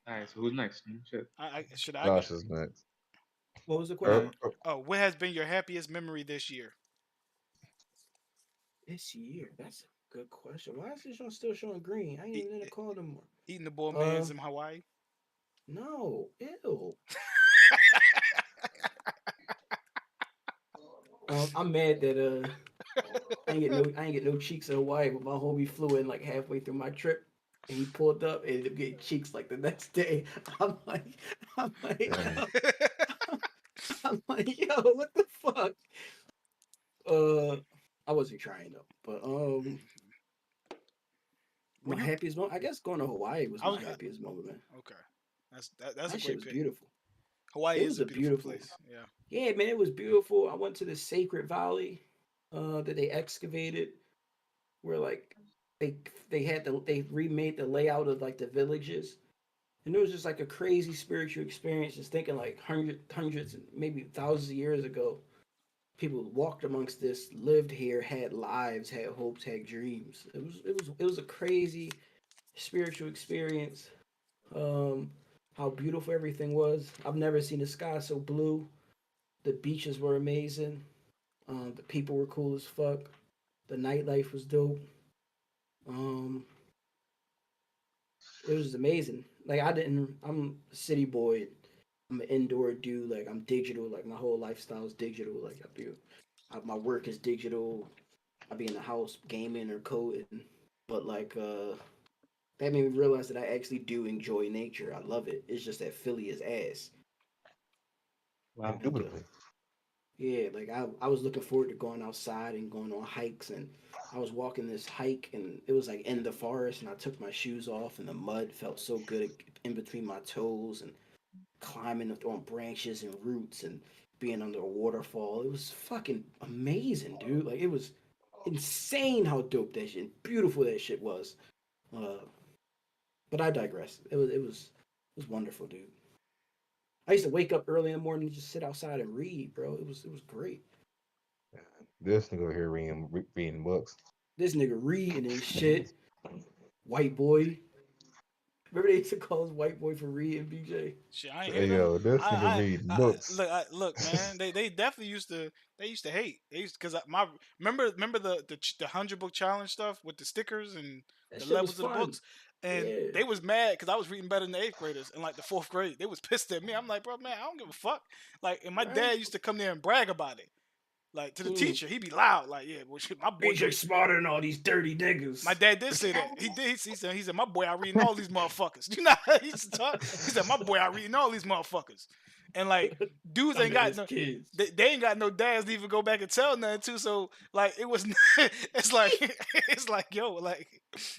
Alright, so who's next? Shit. I should I go? Josh is next. What was the Er, question? Oh, what has been your happiest memory this year? This year? That's a good question. Why is this one still showing green? I ain't even in the call no more. Eating the boy Uh, man's in Hawaii. no. Ew. I'm mad that I ain't get no cheeks in Hawaii, but my homie flew in like halfway through my trip, and he pulled up and ended up getting cheeks like the next day. I'm like, I'm like, Dang. I'm like, yo, what the fuck? I wasn't trying though, but When my you, happiest moment, I guess going to Hawaii was I was my happiest moment, man. okay. That's a That shit great was pick. beautiful. Hawaii It is was a a beautiful beautiful, place. Yeah. yeah, man, it was beautiful. I went to the Sacred Valley, that they excavated, where like they remade the layout of like the villages, and it was just like a crazy spiritual experience. Just thinking like hundreds, maybe thousands of years ago, people walked amongst this, lived here, had lives, had hopes, had dreams. It was a crazy spiritual experience. Um, how beautiful everything was. I've never seen the sky so blue. The beaches were amazing. The people were cool as fuck. The nightlife was dope. Um, it was amazing. Like I'm a city boy. I'm an indoor dude. Like I'm digital. Like my whole lifestyle is digital. Like my work is digital. I be in the house gaming or coding. But like that made me realize that I actually do enjoy nature. I love it. It's just that Philly is ass. Wow. And Indubitably. yeah, like I was looking forward to going outside and going on hikes, and I was walking this hike and it was like in the forest, and I took my shoes off and the mud felt so good in between my toes, and climbing on branches and roots and being under a waterfall. It was fucking amazing, dude. Like it was insane how dope that shit, beautiful that shit was. Uh, but I digress. It was wonderful, dude. I used to wake up early in the morning and just sit outside and read, bro. It was great. This nigga over here reading books. This nigga reading and shit. White boy. Remember they used to call us white boy for reading, BJ? Shit, I ain't Hey hear nothing. yo, this nigga reading books. Look, man. They definitely used to hate. They used because my remember the 100 book challenge stuff with the stickers and That the shit was levels of the fun. books, and Yeah. they was mad because I was reading better than the 8th graders in like the 4th grade. They was pissed at me. I'm like, bro, man, I don't give a fuck. Like, and my Right? dad used to come there and brag about it. Like to the Mm. teacher, he'd be loud, like, "Yeah, well, shit, my boy." BJ smarter than all these dirty niggas. My dad did say that. He did. He said, "My boy, I reading all these motherfuckers." You know, how he used to talk. He said, "My boy, I reading all these motherfuckers." And like, dudes ain't got no. kids. They ain't got no dads to even go back and tell nothing to. So like, it was. It's like it's like yo, like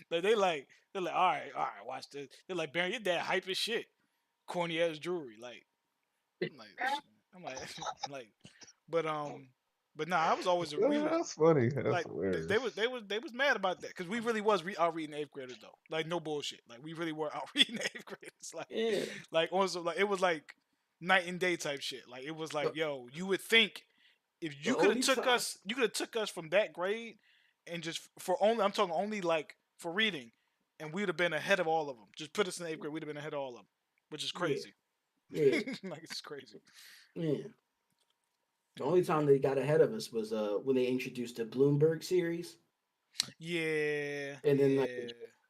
they're like, all right, watch this. They're like, Baron, your dad hype as shit, corny ass jewelry. Like, I'm like, like, but But nah, I was always Yeah, we was that's funny. That's like hilarious. they was mad about that because we really was out reading eighth graders though. Like no bullshit. Like we really were out reading eighth graders. Yeah. Like also like it was like night and day type shit. Like it was like But- yo, you would think if you The could have only took time- us, you could have took us from that grade and just for only I'm talking only like for reading, and we'd have been ahead of all of them. Just put us in eighth grade, we'd have been ahead of all of them, which is crazy. Yeah. Like it's crazy. Yeah. The only time they got ahead of us was when they introduced the Bloomberg series. Yeah. And then, yeah.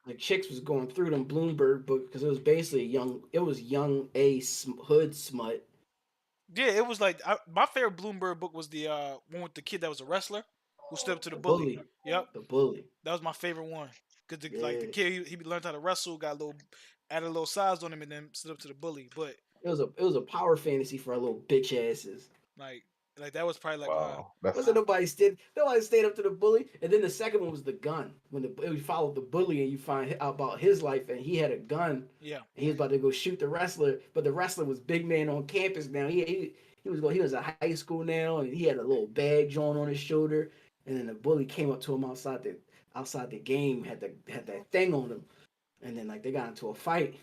Like chicks was going through them Bloomberg book because it was basically young hood smut. Yeah, it was like my favorite Bloomberg book was the one with the kid that was a wrestler who stood up to the bully. Yep, The bully. that was my favorite one because like the Yeah. kid he learned how to wrestle, got added a little size on him, and then stood up to the bully. But It was a power fantasy for our little bitch asses. like that was probably like Wow, that's Wasn't nobody stayed up to the bully. And then the second one was the gun. When we followed the bully and you find out about his life and he had a gun. yeah. And he was about to go shoot the wrestler, but the wrestler was big man on campus now. He was at high school now, and he had a little badge on his shoulder. And then the bully came up to him outside the game, had that thing on him, and then like they got into a fight,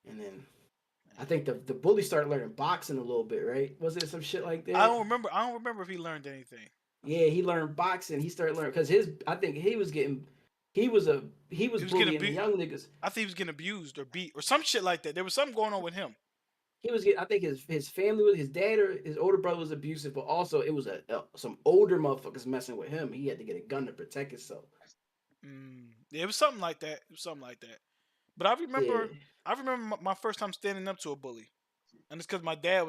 and then I think the bully started learning boxing a little bit, right? Was there some shit like that? I don't remember if he learned anything. Yeah, he learned boxing. He started learning because I think he was bullying getting the young niggas. I think he was getting abused or beat or some shit like that. There was something going on with him. I think his family was his dad or his older brother was abusive, but also it was some older motherfuckers messing with him. He had to get a gun to protect himself. Yeah, it was something like that. But I remember, Yeah. my first time standing up to a bully, and it's because my dad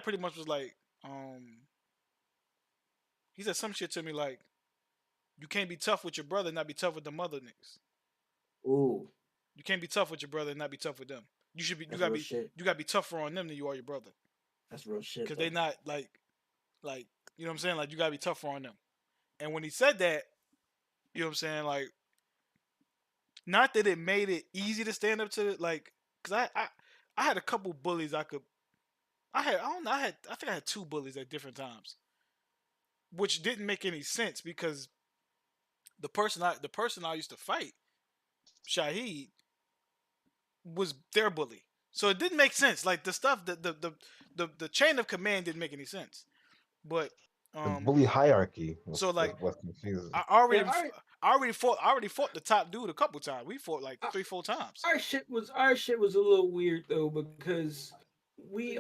pretty much was like, he said some shit to me like, you can't be tough with your brother and not be tough with the mother niggas. Ooh, You can't be tough with your brother and not be tough with them. You That's real shit. gotta be tougher on them than you are your brother. That's real shit. Because they not like, you know what I'm saying? Like, you gotta be tougher on them. And when he said that, you know what I'm saying? Like, not that it made it easy to stand up to it, like, because I had a couple bullies I think I had 2 bullies at different times, which didn't make any sense because the person I used to fight, Shaheed, was their bully. So it didn't make sense. Like the stuff the chain of command didn't make any sense. But the bully hierarchy. so, like, was confusing. I already fought the top dude a couple times. We fought like 3-4 times. Our shit was a little weird though because we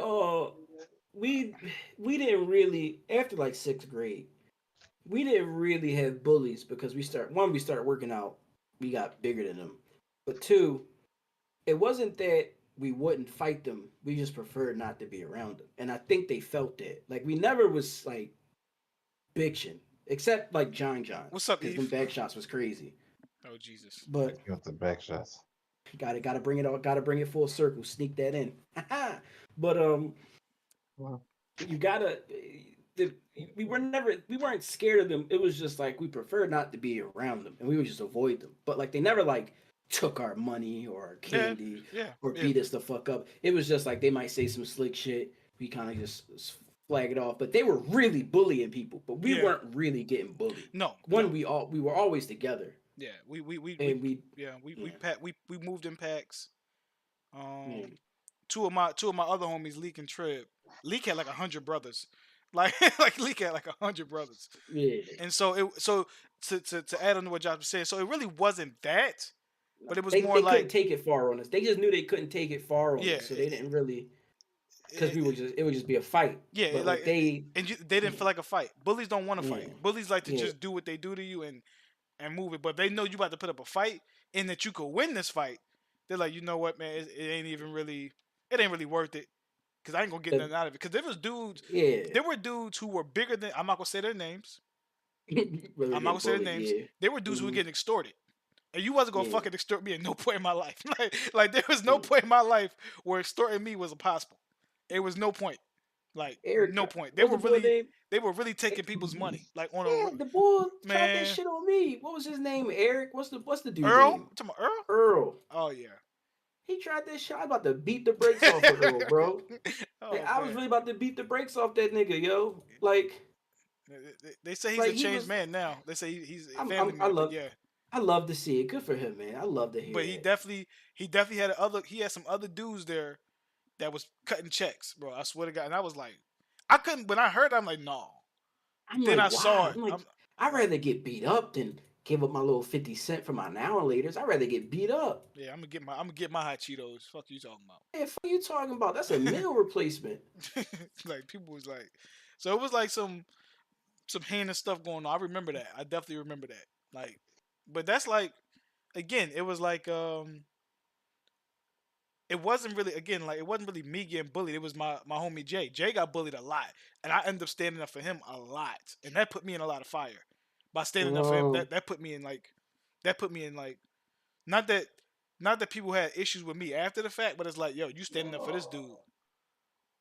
didn't really after like 6th grade we didn't really have bullies because we started working out, we got bigger than them, but 2, it wasn't that we wouldn't fight them, we just preferred not to be around them, and I think they felt that. Like we never was like bitching except like John. What's up, because Eve? them back shots was crazy. Oh Jesus! But You got the back shots. gotta bring it full circle. Sneak that in. But you gotta. We weren't scared of them. It was just like we preferred not to be around them, and we would just avoid them. But like they never like took our money or our candy or beat us the fuck up. It was just like they might say some slick shit. We kind of just flag it off. But they were really bullying people. But we weren't really getting bullied. No. We were always together. Yeah, we moved in packs. Two of my other homies, Leak and Trib. Leak had like 100 brothers. Like Leak had like 100 brothers. Yeah. And so to add on to what Josh was saying, so it really wasn't that, but it was they like couldn't take it far on us. They just knew they couldn't take it far on Yeah. us, so they didn't really. Because it would just be a fight. Yeah, But, like they didn't feel like a fight. Bullies don't want to Yeah. fight. Bullies like to Yeah. just do what they do to you and move it. But they know you about to put up a fight and that you could win this fight. They're like, you know what, man, it ain't really worth it. Cause I ain't gonna get nothing out of it. Cause there were dudes who were bigger than. I'm not gonna say their names. really I'm not gonna say their names. Yeah. There were dudes who were Mhm. getting extorted, and you wasn't gonna Yeah. fucking extort me at no point in my life. like there was no point in my life where extorting me was possible. It was no point. Like Eric, no point. They what's were the boy really name? taking people's money. Like on Yeah, a the boy tried Man. that shit on me. What was his name? Eric. What's the dude's Earl. name? You talking about Earl? Earl. Oh yeah. He tried that shit. I was about to beat the brakes off of Earl, bro. Oh, Like, I was man. really about to beat the brakes off that nigga, yo. Like They say he's Like, a he changed was- man now. They say he's a I'm- family I man. love- But yeah, I love to see it. Good for him, man. I love to hear but he it. definitely had some other dudes there that was cutting checks, bro. I swear to God. And I was like, I couldn't. When I heard, it, I'm like, no. I'm Then like, I saw wow. it. I'm like, I'd rather get beat up than give up my little 50 cent for my now and laters. I'd rather get beat up. Yeah, I'm gonna get my hot Cheetos. Fuck you talking about? Man, fuck you talking about? That's a meal replacement. Like people was like, so it was like some heinous stuff going on. I remember that. I definitely remember that. Like, but that's like, again, it was like it wasn't really me getting bullied. It was my homie Jay. Jay got bullied a lot, and I ended up standing up for him a lot, and that put me in a lot of fire. By standing up for him, Whoa. that put me in like not that people had issues with me after the fact, but it's like, yo, you standing up for this dude,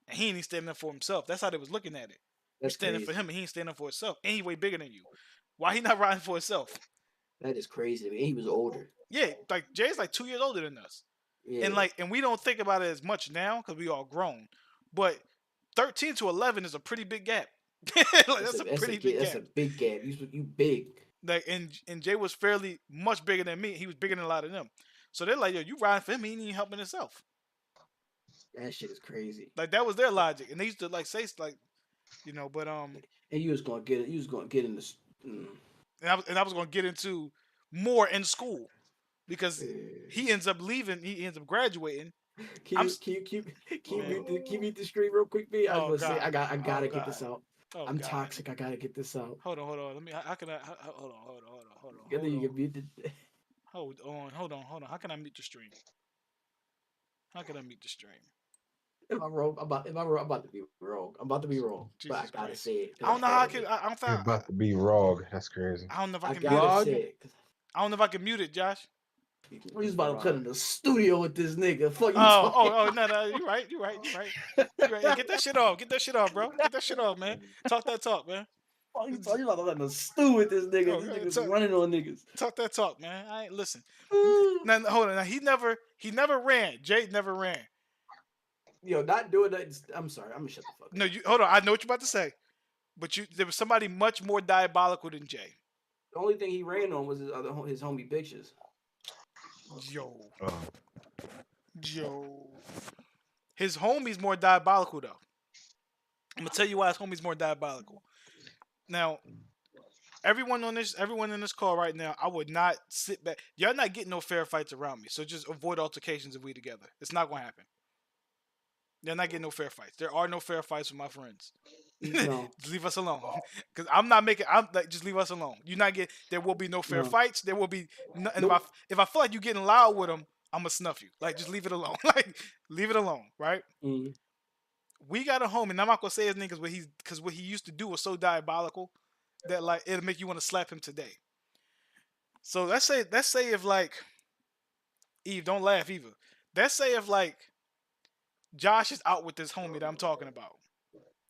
and he ain't even standing up for himself. That's how they was looking at it. You That's standing crazy. for him, and he ain't standing up for himself. And he way bigger than you. Why he not riding for himself? That is crazy. Man, he was older. Yeah, like Jay's like 2 years older than us. Yeah. And we don't think about it as much now because we all grown. But 13 to 11 is a pretty big gap. That's a pretty big That's gap. a big gap. You big. Like and Jay was fairly much bigger than me. He was bigger than a lot of them. So they're like, yo, you riding for him, he ain't even helping himself. That shit is crazy. Like that was their logic. And they used to like say like, but And you was gonna get it. You was gonna get in this. and I was gonna get into more in school because he ends up leaving. He ends up graduating. Can you mute the stream real quick, B? I Oh, was gonna say God. I gotta Oh, get this God. out. Oh, I'm God. toxic. I gotta get this out. Hold on. Let me. How can I? Hold on. Together you can mute the. Hold on. How can I mute the stream? How can I mute the stream? If I'm wrong, I'm about to be wrong. I'm about to be wrong. But I Jesus gotta Christ. say it. I don't know how I can. I don't You're think. about to be wrong. That's crazy. I don't know if I I can gotta mute it. Wrong? say it. I don't know if I can mute it, Josh. We was about to cut in the studio with this nigga. Fuck you. Oh, no. You're right. You're right. Hey, get that shit off. Get that shit off, bro. Get that shit off, man. Talk that talk, man. Fuck you talking about? I'm in the stew with this nigga. Oh, This yeah, nigga's talk- running on niggas. Talk that talk, man. I ain't listen. Now, hold on. Now he never ran. Jay never ran. Yo, not doing that. I'm sorry. I'm gonna shut the fuck up. No, you hold on. I know what you're about to say, but there was somebody much more diabolical than Jay. The only thing he ran on was his homie bitches. Yo, Oh. his homie's more diabolical though. I'm gonna tell you why his homie's more diabolical. Now, everyone in this call right now, I would not sit back. Y'all not getting no fair fights around me, so just avoid altercations if we together. It's not gonna happen. You're not getting no fair fights. There are no fair fights with my friends. No. Just leave us alone. Because I'm like, just leave us alone. There will be no fair No. fights. There will be, no, and Nope. if I feel like you're getting loud with them, I'm gonna snuff you. Like, just leave it alone. Like, leave it alone, right? Mm. We got a homie, and I'm not gonna say his name because what he used to do was so diabolical that like it'll make you want to slap him today. So let's say if like Eve, don't laugh either. Let's say if like Josh is out with this homie that I'm talking about.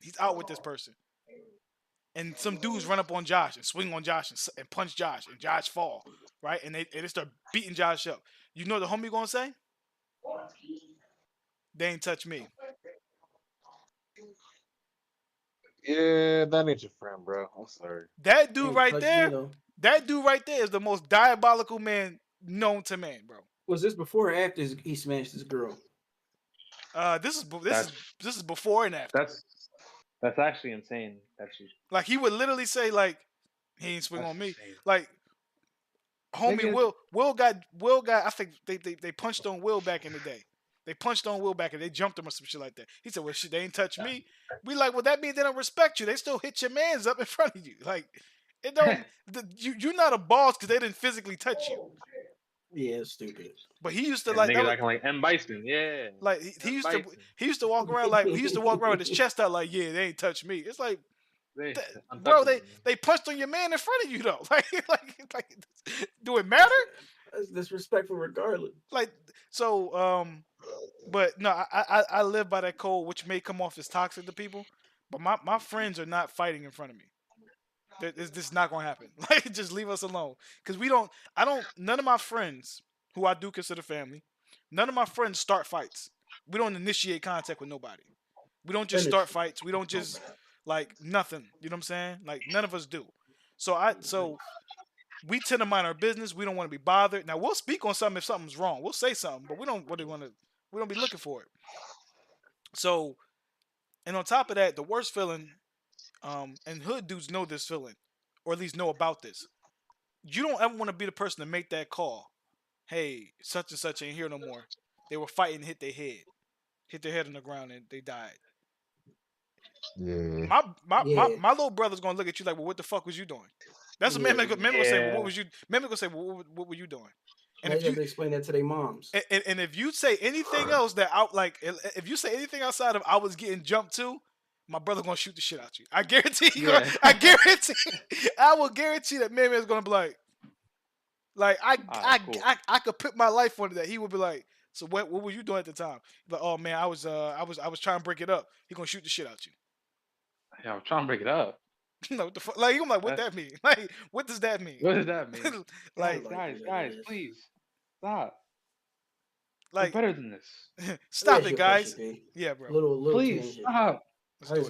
He's out with this person. And some dudes run up on Josh and swing on Josh and punch Josh and Josh fall, right? And they start beating Josh up. You know what the homie gonna say? They ain't touch me. Yeah, that ain't your friend, bro. I'm sorry. That dude Ain't right touch me, there, though. that dude right there is the most diabolical man known to man, bro. Was this before or after he smashed his girl? This is before and after. That's actually insane. Like he would literally say like he ain't swing That's on me. insane. Like homie Nigga. Will got I think they punched on Will back in the day. They punched on Will back and they jumped him or some shit like that. He said, well shit, they ain't touch me. We like, well that means they don't respect you. They still hit your mans up in front of you. Like it don't you're not a boss because they didn't physically touch you. Yeah, it's stupid. But he used to And like niggas that was- acting like M. Bison, yeah. like he M. used to Bison. he used to walk around with his chest out like, yeah, they ain't touch me. It's like They- bro, untouchable. they punched on your man in front of you though. Like do it matter? That's disrespectful regardless. Like so but no, I live by that code, which may come off as toxic to people, but my friends are not fighting in front of me. This is not gonna happen. Like just leave us alone. Cause none of my friends who I do consider family, None of my friends start fights. We don't initiate contact with nobody. We don't just Finish. start fights. We don't just like nothing. You know what I'm saying? Like none of us do. So we tend to mind our business. We don't want to be bothered. Now we'll speak on something if something's wrong. We'll say something, but we don't really want to. We don't be looking for it. So, and on top of that, the worst feeling, and hood dudes know this feeling, or at least know about this. You don't ever want to be the person to make that call. Hey, such and such ain't here no more. They were fighting, hit their head on the ground, and they died. Yeah. My little brother's gonna look at you like, well, what the fuck was you doing? That's what man gonna say. Well, what was you? Man gonna say, well, what were you doing? And if you explain that to their moms, and if you say anything else that out like, if you say anything outside of I was getting jumped to, my brother gonna shoot the shit out you. I guarantee you. Yeah. I will guarantee that man is gonna be like I could put my life on that. He would be like, so what were you doing at the time? Like, oh man, I was trying to break it up. He gonna shoot the shit out you. Yeah, I'm trying to break it up. No, what the fuck? Like, I'm like, what that mean? Like, what does that mean? What does that mean? Like, guys, please stop. like, We're better than this. stop it, guys. Yeah, bro. Little Please tangent. stop. I just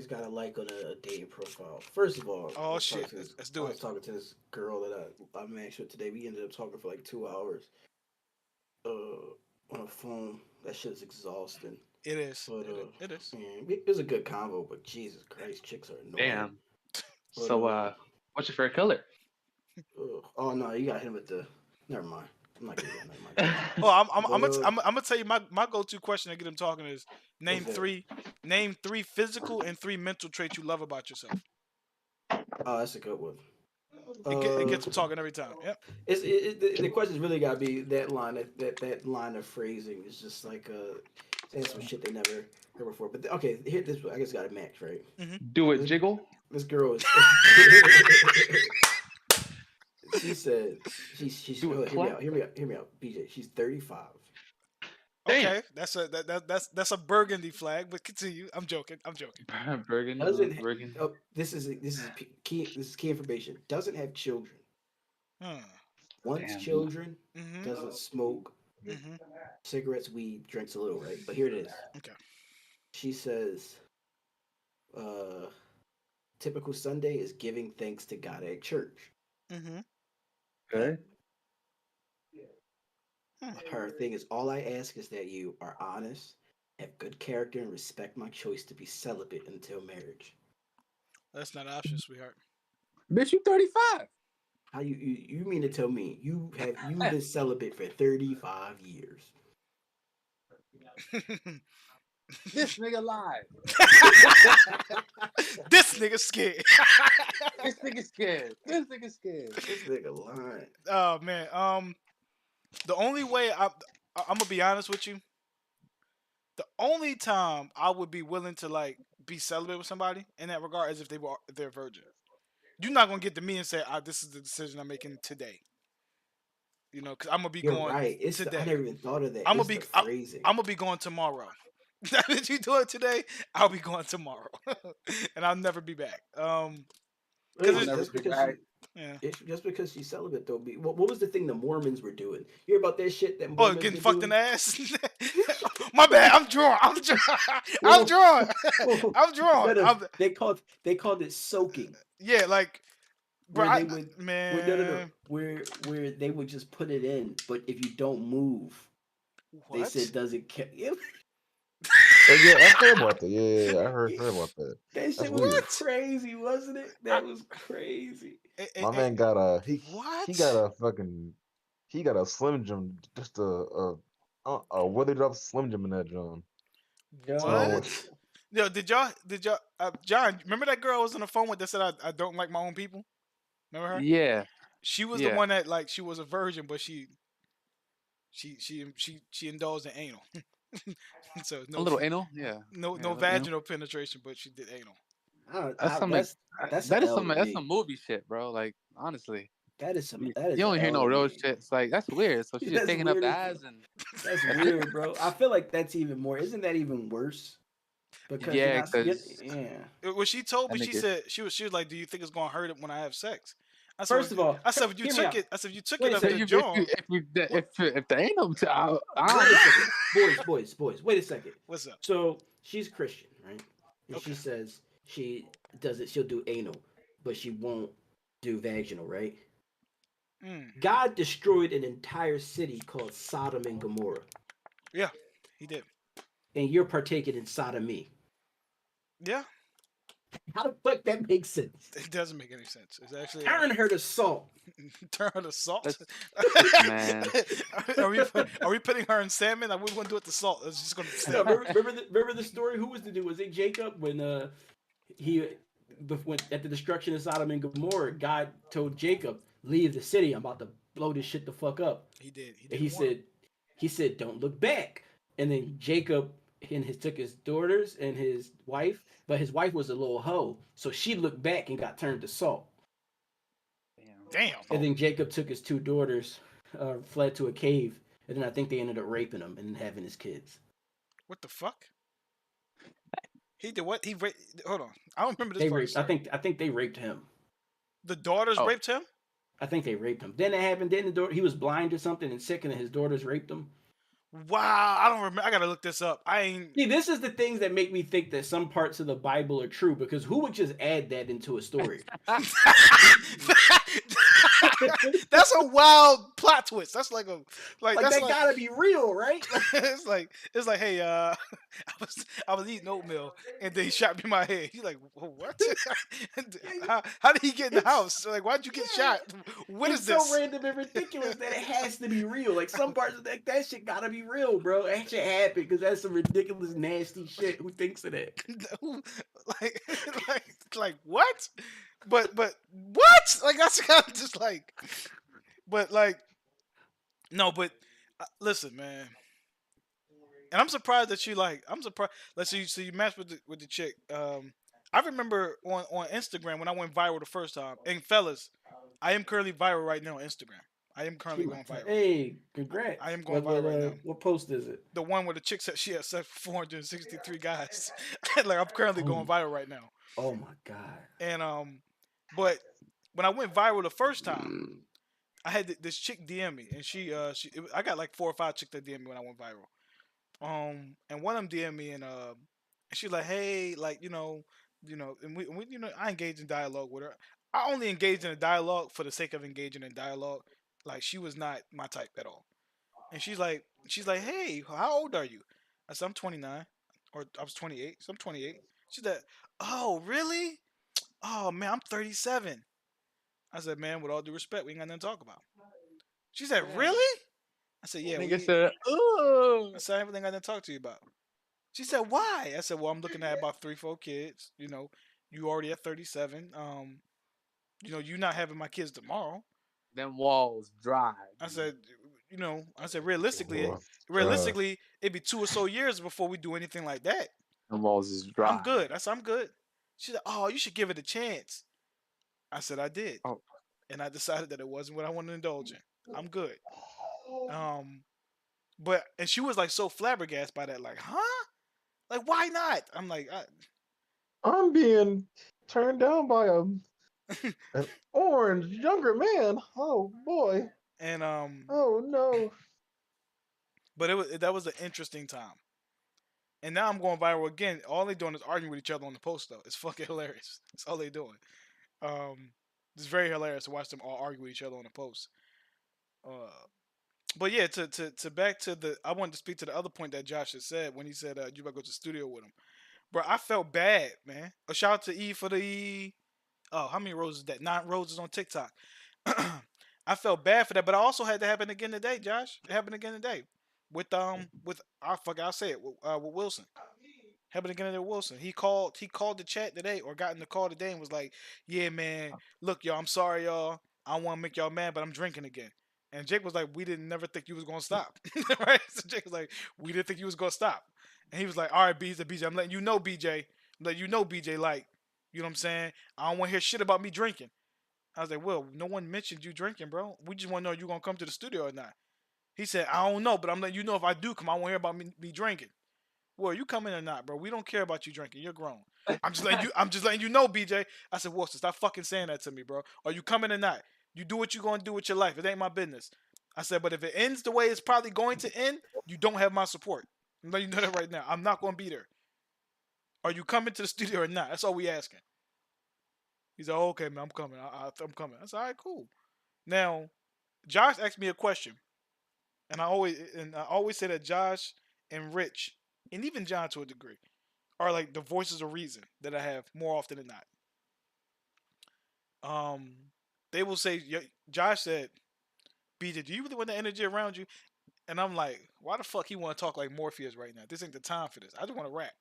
got a like on a dating profile. First of all, Oh shit, let's do I was it. talking to this girl that I matched with today. We ended up talking for like 2 hours. On a phone. That shit's exhausting. It is. But, It is. Man, it was a good combo, but Jesus Christ, chicks are annoying. Damn. But, So, what's your favorite color? oh no, you got him with the. Never mind. I'm not gonna do that. Oh, I'm gonna tell you my go-to question to get him talking is name What's that? name three physical and 3 mental traits you love about yourself. Oh, that's a good one. It gets him talking every time. Yep. The question's really got to be that line of phrasing is just like saying some shit they never heard before. But okay, here this I guess got a match, right? Do it, jiggle. This girl is. She said she's Do it, hear me out, BJ. She's 35. Okay, that's a burgundy flag. But continue. I'm joking. Burgundy. Oh, this is key information. Doesn't have children. Wants Damn. children. Mm-hmm. Doesn't smoke. Mm-hmm. Cigarettes, weed, drinks a little, right? But here it is. Okay. She says, typical Sunday is giving thanks to God at church. Mm-hmm. Okay. Her thing is, all I ask is that you are honest, have good character, and respect my choice to be celibate until marriage. That's not an option, sweetheart. Bitch, you 35. How you mean to tell me you've been celibate for 35 years? This nigga lied. This nigga scared. This nigga scared. This nigga lying. Oh man. The only way I'm gonna be honest with you. The only time I would be willing to like be celibate with somebody in that regard is if they're virgin. You're not gonna get to me and say, "This is the decision I'm making today." You know, because I'm gonna be You're going right. today. I never even thought of that. I'm gonna be going tomorrow. If you do it today, I'll be going tomorrow, and I'll never be back. Just because she's celibate though. What was the thing the Mormons were doing? You hear about that shit that Mormons getting fucked in the ass? My bad. I'm drawn. They called it soaking. Yeah, like bro, where they would just put it in, but if you don't move, they said doesn't count. Oh, yeah, I heard about that. Yeah, I heard about that. That shit was crazy, wasn't it? That was crazy. My man got a he got a Slim Jim, just a weathered up Slim Jim in that John. What? Yo, did y'all John? Remember that girl I was on the phone with that said I don't like my own people? Remember her? Yeah. She was the one that like she was a virgin, but she indulged in anal. So a little anal, yeah. No vaginal penetration, but she did anal. That's some movie shit, bro. Like honestly, that is you don't hear no real shit. It's like that's weird. So she's just taking up the ass and that's weird, bro. I feel like that's even more. Isn't that even worse? Because When she told me, she was like, "Do you think it's gonna hurt it when I have sex?" First of all, I said you hear me took out. it. I said you took Wait it a up second. to John. If there ain't no child, Wait a second. Boys. Wait a second. What's up? So she's Christian, right? And Okay. she says she does it. She'll do anal, but she won't do vaginal, right? God destroyed an entire city called Sodom and Gomorrah. Yeah, he did. And you're partaking in sodomy. Yeah. How the fuck that makes sense? It doesn't make any sense. It's actually turn her to salt. Turn her to salt. Man, are we putting her in salmon? Like, we're gonna do it to salt. It's just gonna. No, remember the story? Who was the dude? Was it Jacob when he went at the destruction of Sodom and Gomorrah? God told Jacob, "Leave the city. I'm about to blow this shit the fuck up." He did. And he said, "Don't look back." And then Jacob took his daughters and his wife, but his wife was a little hoe, so she looked back and got turned to salt. Damn. And then Jacob took his 2 daughters, fled to a cave, and then I think they ended up raping him and having his kids. What the fuck? He did what? He raped. Hold on, I don't remember this. They raped. I think they raped him. The daughters raped him. I think they raped him. Then it happened. Then he was blind or something and sick, and his daughters raped him. Wow, I don't remember. I gotta look this up. I ain't. See, this is the things that make me think that some parts of the Bible are true, because who would just add that into a story? That's a wild plot twist. That's like that gotta be real, right? it's like hey, I was eating oatmeal and they shot me in my head. He's like, what? how did he get in the house? Like, why'd you get shot? What is this? It's so random and ridiculous that it has to be real. Like, some parts of that shit gotta be real, bro. That shit happened because that's some ridiculous, nasty shit. Who thinks of that? like what? But what? Like, that's kind of just like, but like, no, but listen, man. And I'm surprised that you like. I'm surprised. Let's see. So you matched with the chick. I remember on Instagram when I went viral the first time. And fellas, I am currently viral right now on Instagram. I am currently going viral. Hey, congrats! I am going viral right now. What post is it? The one where the chick said she had sex for 463 guys. Like, I'm currently going viral right now. Oh my god! And but when I went viral the first time, I had this chick DM me, and I got like 4 or 5 chicks that DM me when I went viral. And one of them DM me, and she's like, hey, like, you know, and we I engaged in dialogue with her. I only engaged in a dialogue for the sake of engaging in dialogue. Like, she was not my type at all. And she's like, hey, how old are you? I said, I'm 29, or I was 28, so I'm 28. She's like, oh, really? Oh, man, I'm 37. I said, man, with all due respect, we ain't got nothing to talk about. She said, really? I said, yeah. Nigga said, oh. I said, I haven't got nothing to talk to you about. She said, why? I said, well, I'm looking at about 3, 4 kids. You know, you already at 37. You know, you not having my kids tomorrow. Them walls dry. I said, realistically, it'd be 2 or so years before we do anything like that. Them walls is dry. I'm good. I said, I'm good. She said, oh, you should give it a chance. I said, I did. Oh. And I decided that it wasn't what I wanted to indulge in. I'm good. But she was like so flabbergasted by that, like, huh? Like, why not? I'm like, I'm being turned down by an orange younger man. Oh boy. And oh no. But that was an interesting time. And now I'm going viral again. All they doing is arguing with each other on the post, though. It's fucking hilarious. That's all they doing. It's very hilarious to watch them all argue with each other on the post. But yeah, to back to I wanted to speak to the other point that Josh had said when he said you better go to the studio with him. Bro, I felt bad, man. A shout out to E for the how many roses is that? 9 roses on TikTok. I felt bad for that, but I also had to happen again today, Josh. It happened again today with I'll say it with Wilson. Happened again today with Wilson. He called the chat today, or got in the call today, and was like, "Yeah, man, look, y'all, I'm sorry, y'all. I don't want to make y'all mad, but I'm drinking again." And Jake was like, "We didn't never think you was gonna stop." Right? So Jake was like, "We didn't think you was gonna stop." And he was like, "All right, BJ, I'm letting you know, BJ. I'm letting you know, BJ, like, you know what I'm saying? I don't want to hear shit about me drinking." I was like, "Well, no one mentioned you drinking, bro. We just want to know you gonna come to the studio or not." He said, "I don't know, but I'm letting you know if I do come, I want to hear about me drinking." Well, you coming or not, bro? We don't care about you drinking. You're grown. I'm just letting you know, BJ. I said, Wilson, stop fucking saying that to me, bro. Are you coming or not? You do what you gonna do with your life. It ain't my business. I said, but if it ends the way it's probably going to end, you don't have my support. I'm letting you know that right now. I'm not gonna be there. Are you coming to the studio or not? That's all we asking. He's like, oh, okay, man, I'm coming. I'm coming. I said, all right, cool. Now, Josh asked me a question, and I always say that Josh and Rich, and even John to a degree, are like the voices of reason that I have more often than not. They will say, Josh said, BJ, do you really want the energy around you? And I'm like, why the fuck he want to talk like Morpheus right now? This ain't the time for this. I just want to rap.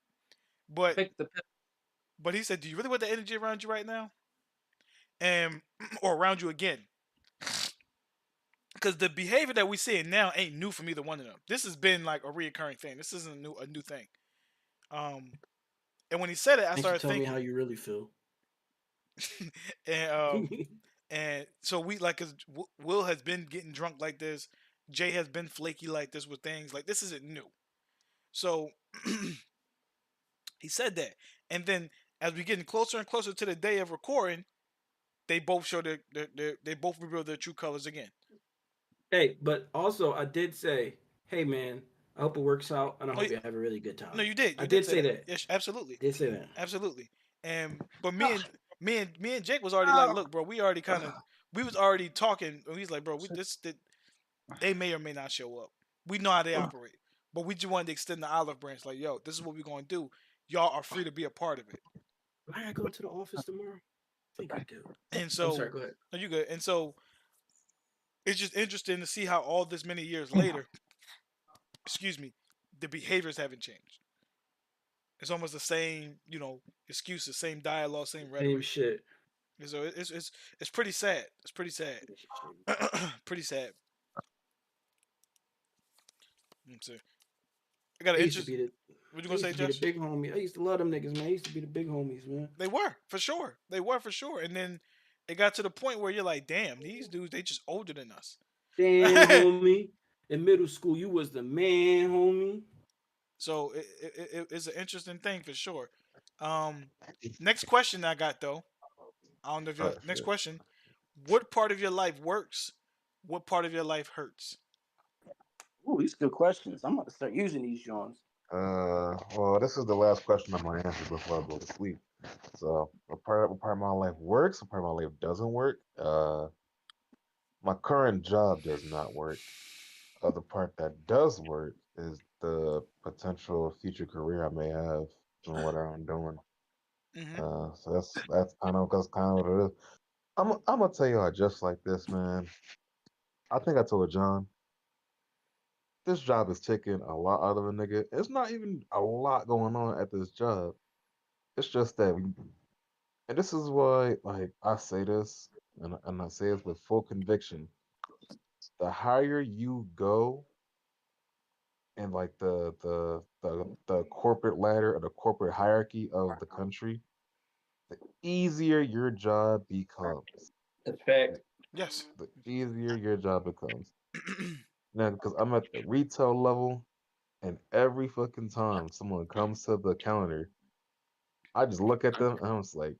But he said, do you really want the energy around you right now? And or around you again? Because the behavior that we seeing now ain't new from either one of them. This has been like a reoccurring thing. This isn't a new thing. And when he said it, I started thinking, tell me how you really feel. and so we like, cause Will has been getting drunk like this. Jay has been flaky like this with things. Like, this isn't new. So he said that, and then as we getting closer and closer to the day of recording, they both show they both reveal their true colors again. Hey, but also I did say, hey man, I hope it works out, and I hope you have a really good time. No, you did. I did say that. Yes, absolutely. Did say that. Absolutely. But me and Jake was already like, look, bro, we was already talking. And he's like, bro, they may or may not show up. We know how they operate, but we just wanted to extend the olive branch. Like, yo, this is what we're gonna do. Y'all are free to be a part of it. I gotta go to the office tomorrow. I think I do. And so, I'm sorry, go ahead. No, you good. And so, it's just interesting to see how all this many years later, excuse me, the behaviors haven't changed. It's almost the same, excuses, same dialogue, same rhetoric. Same shit. And so it's pretty sad. It's pretty sad. Pretty sad. I got an interest. What you gonna say, Josh? The big homie. I used to love them niggas, man. I used to be the big homies, man. They were for sure. And then it got to the point where you're like, damn, these dudes, they just older than us. Damn, homie. In middle school, you was the man, homie. So it's an interesting thing for sure. Next question I got though. I don't know if next question. What part of your life works? What part of your life hurts? Ooh, these are good questions. I'm about to start using these, Jones. Well, this is the last question I'm gonna answer before I go to sleep. So, what part of my life works? What part of my life doesn't work? My current job does not work. The part that does work is the potential future career I may have in what I'm doing. So that's kind of what it is. I'm gonna tell y'all just like this, man. I think I told John. This job is taking a lot out of a nigga. It's not even a lot going on at this job. It's just that and this is why, like, I say this, and I say it with full conviction. The higher you go in like the corporate ladder or the corporate hierarchy of the country, the easier your job becomes. That's fact. Yes. The easier your job becomes. Now, because I'm at the retail level, and every fucking time someone comes to the counter, I just look at them and I'm just like,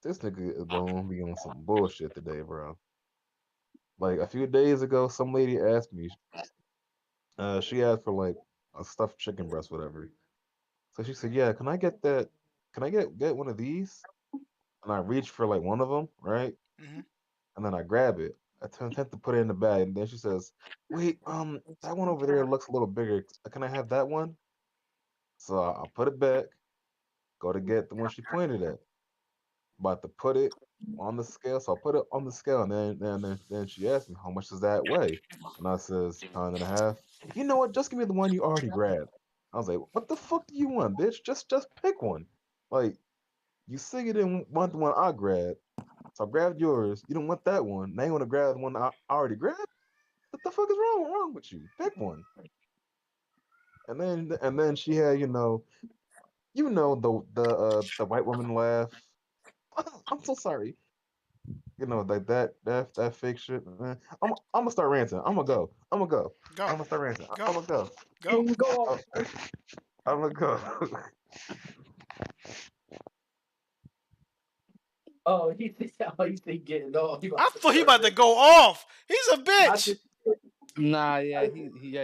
this nigga is gonna be on some bullshit today, bro. Like a few days ago, some lady asked me, she asked for like a stuffed chicken breast, whatever. So she said, yeah, can I get that? Can I get one of these? And I reach for like one of them, right? And then I grab it. I attempt to put it in the bag, and then she says, wait, that one over there looks a little bigger. Can I have that one? So I'll put it back, go to get the one she pointed at. About to put it on the scale, so I put it on the scale, and then she asked me, how much does that weigh? And I says, pound and a half. You know what? Just give me the one you already grabbed. I was like, what the fuck do you want, bitch? Just pick one. Like, you say you didn't want the one I grabbed, so I grabbed yours. You don't want that one. Now you want to grab the one I already grabbed? What the fuck is wrong with you? Pick one. And then she had, the white woman laugh. I'm so sorry. Like that fake shit, man. I'm gonna start ranting. I'm gonna go. I'm gonna start ranting. I'm gonna go. Go. I'm gonna go. Oh, he getting off. I thought he about to go off. He's a bitch. Nah, yeah,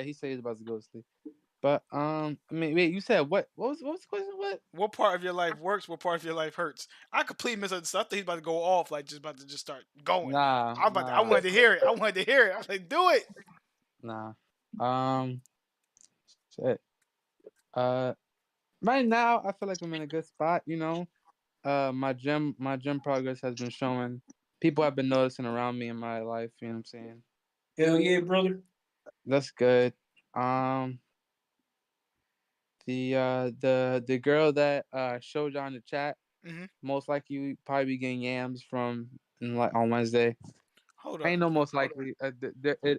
he said he's about to go to sleep. But I mean, wait, you said what? What was the question? What part of your life works? What part of your life hurts? I completely misunderstood. I thought he's about to go off, like just about to just start going. Nah, I wanted to hear it. I wanted to hear it. I was like, do it. Nah. Shit. Right now I feel like I'm in a good spot. You know, my gym progress has been showing. People have been noticing around me in my life. You know what I'm saying? Hell yeah, brother. That's good. The girl that showed you on the chat, most likely you probably be getting yams from on Wednesday. Hold up. Ain't no most likely.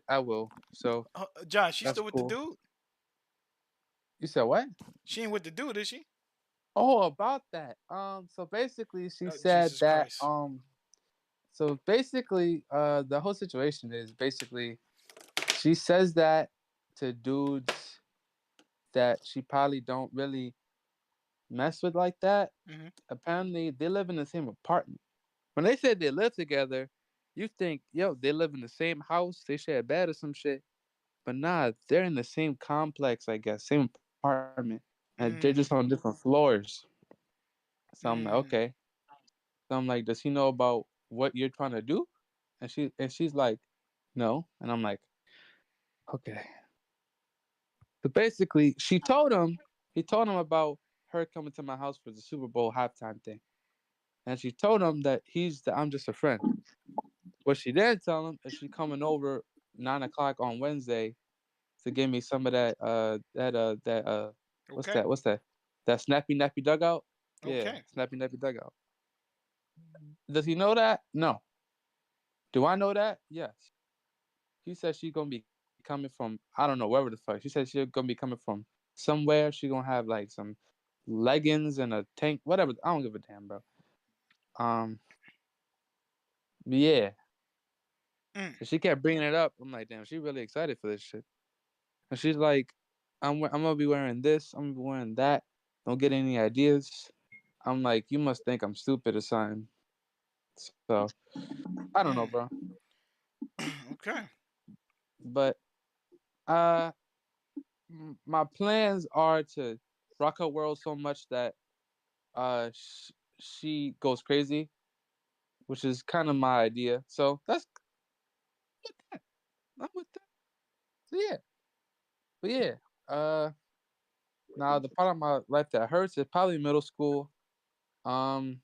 I will. So John, she still with cool. the dude? You said what? She ain't with the dude, is she? Oh, about that. So basically, she said Jesus that. Christ. So basically, the whole situation is basically, she says that to dudes that she probably don't really mess with like that. Apparently, they live in the same apartment. When they said they live together, you think, yo, they live in the same house, they share a bed or some shit. But nah, they're in the same complex, I guess, same apartment, and they're just on different floors. So I'm like, okay. So I'm like, does he know about what you're trying to do? And she's like, no. And I'm like, okay. But basically, he told him about her coming to my house for the Super Bowl halftime thing. And she told him that I'm just a friend. What she didn't tell him is she coming over 9 o'clock on Wednesday to give me some of that what's that? That snappy nappy dugout? Yeah, snappy nappy dugout. Does he know that? No. Do I know that? Yes. She said she's gonna be coming from, I don't know, wherever the fuck. She said she's gonna be coming from somewhere. She's gonna have like some leggings and a tank, whatever. I don't give a damn, bro. Yeah. She kept bringing it up. I'm like, damn, she really excited for this shit. And she's like, I'm gonna be wearing this. I'm gonna be wearing that. Don't get any ideas. I'm like, you must think I'm stupid or something. So, I don't know, bro. Okay. But, my plans are to rock her world so much that, she goes crazy, which is kind of my idea. So that's I'm with that. So yeah, but yeah. Now the part of my life that hurts is probably middle school. I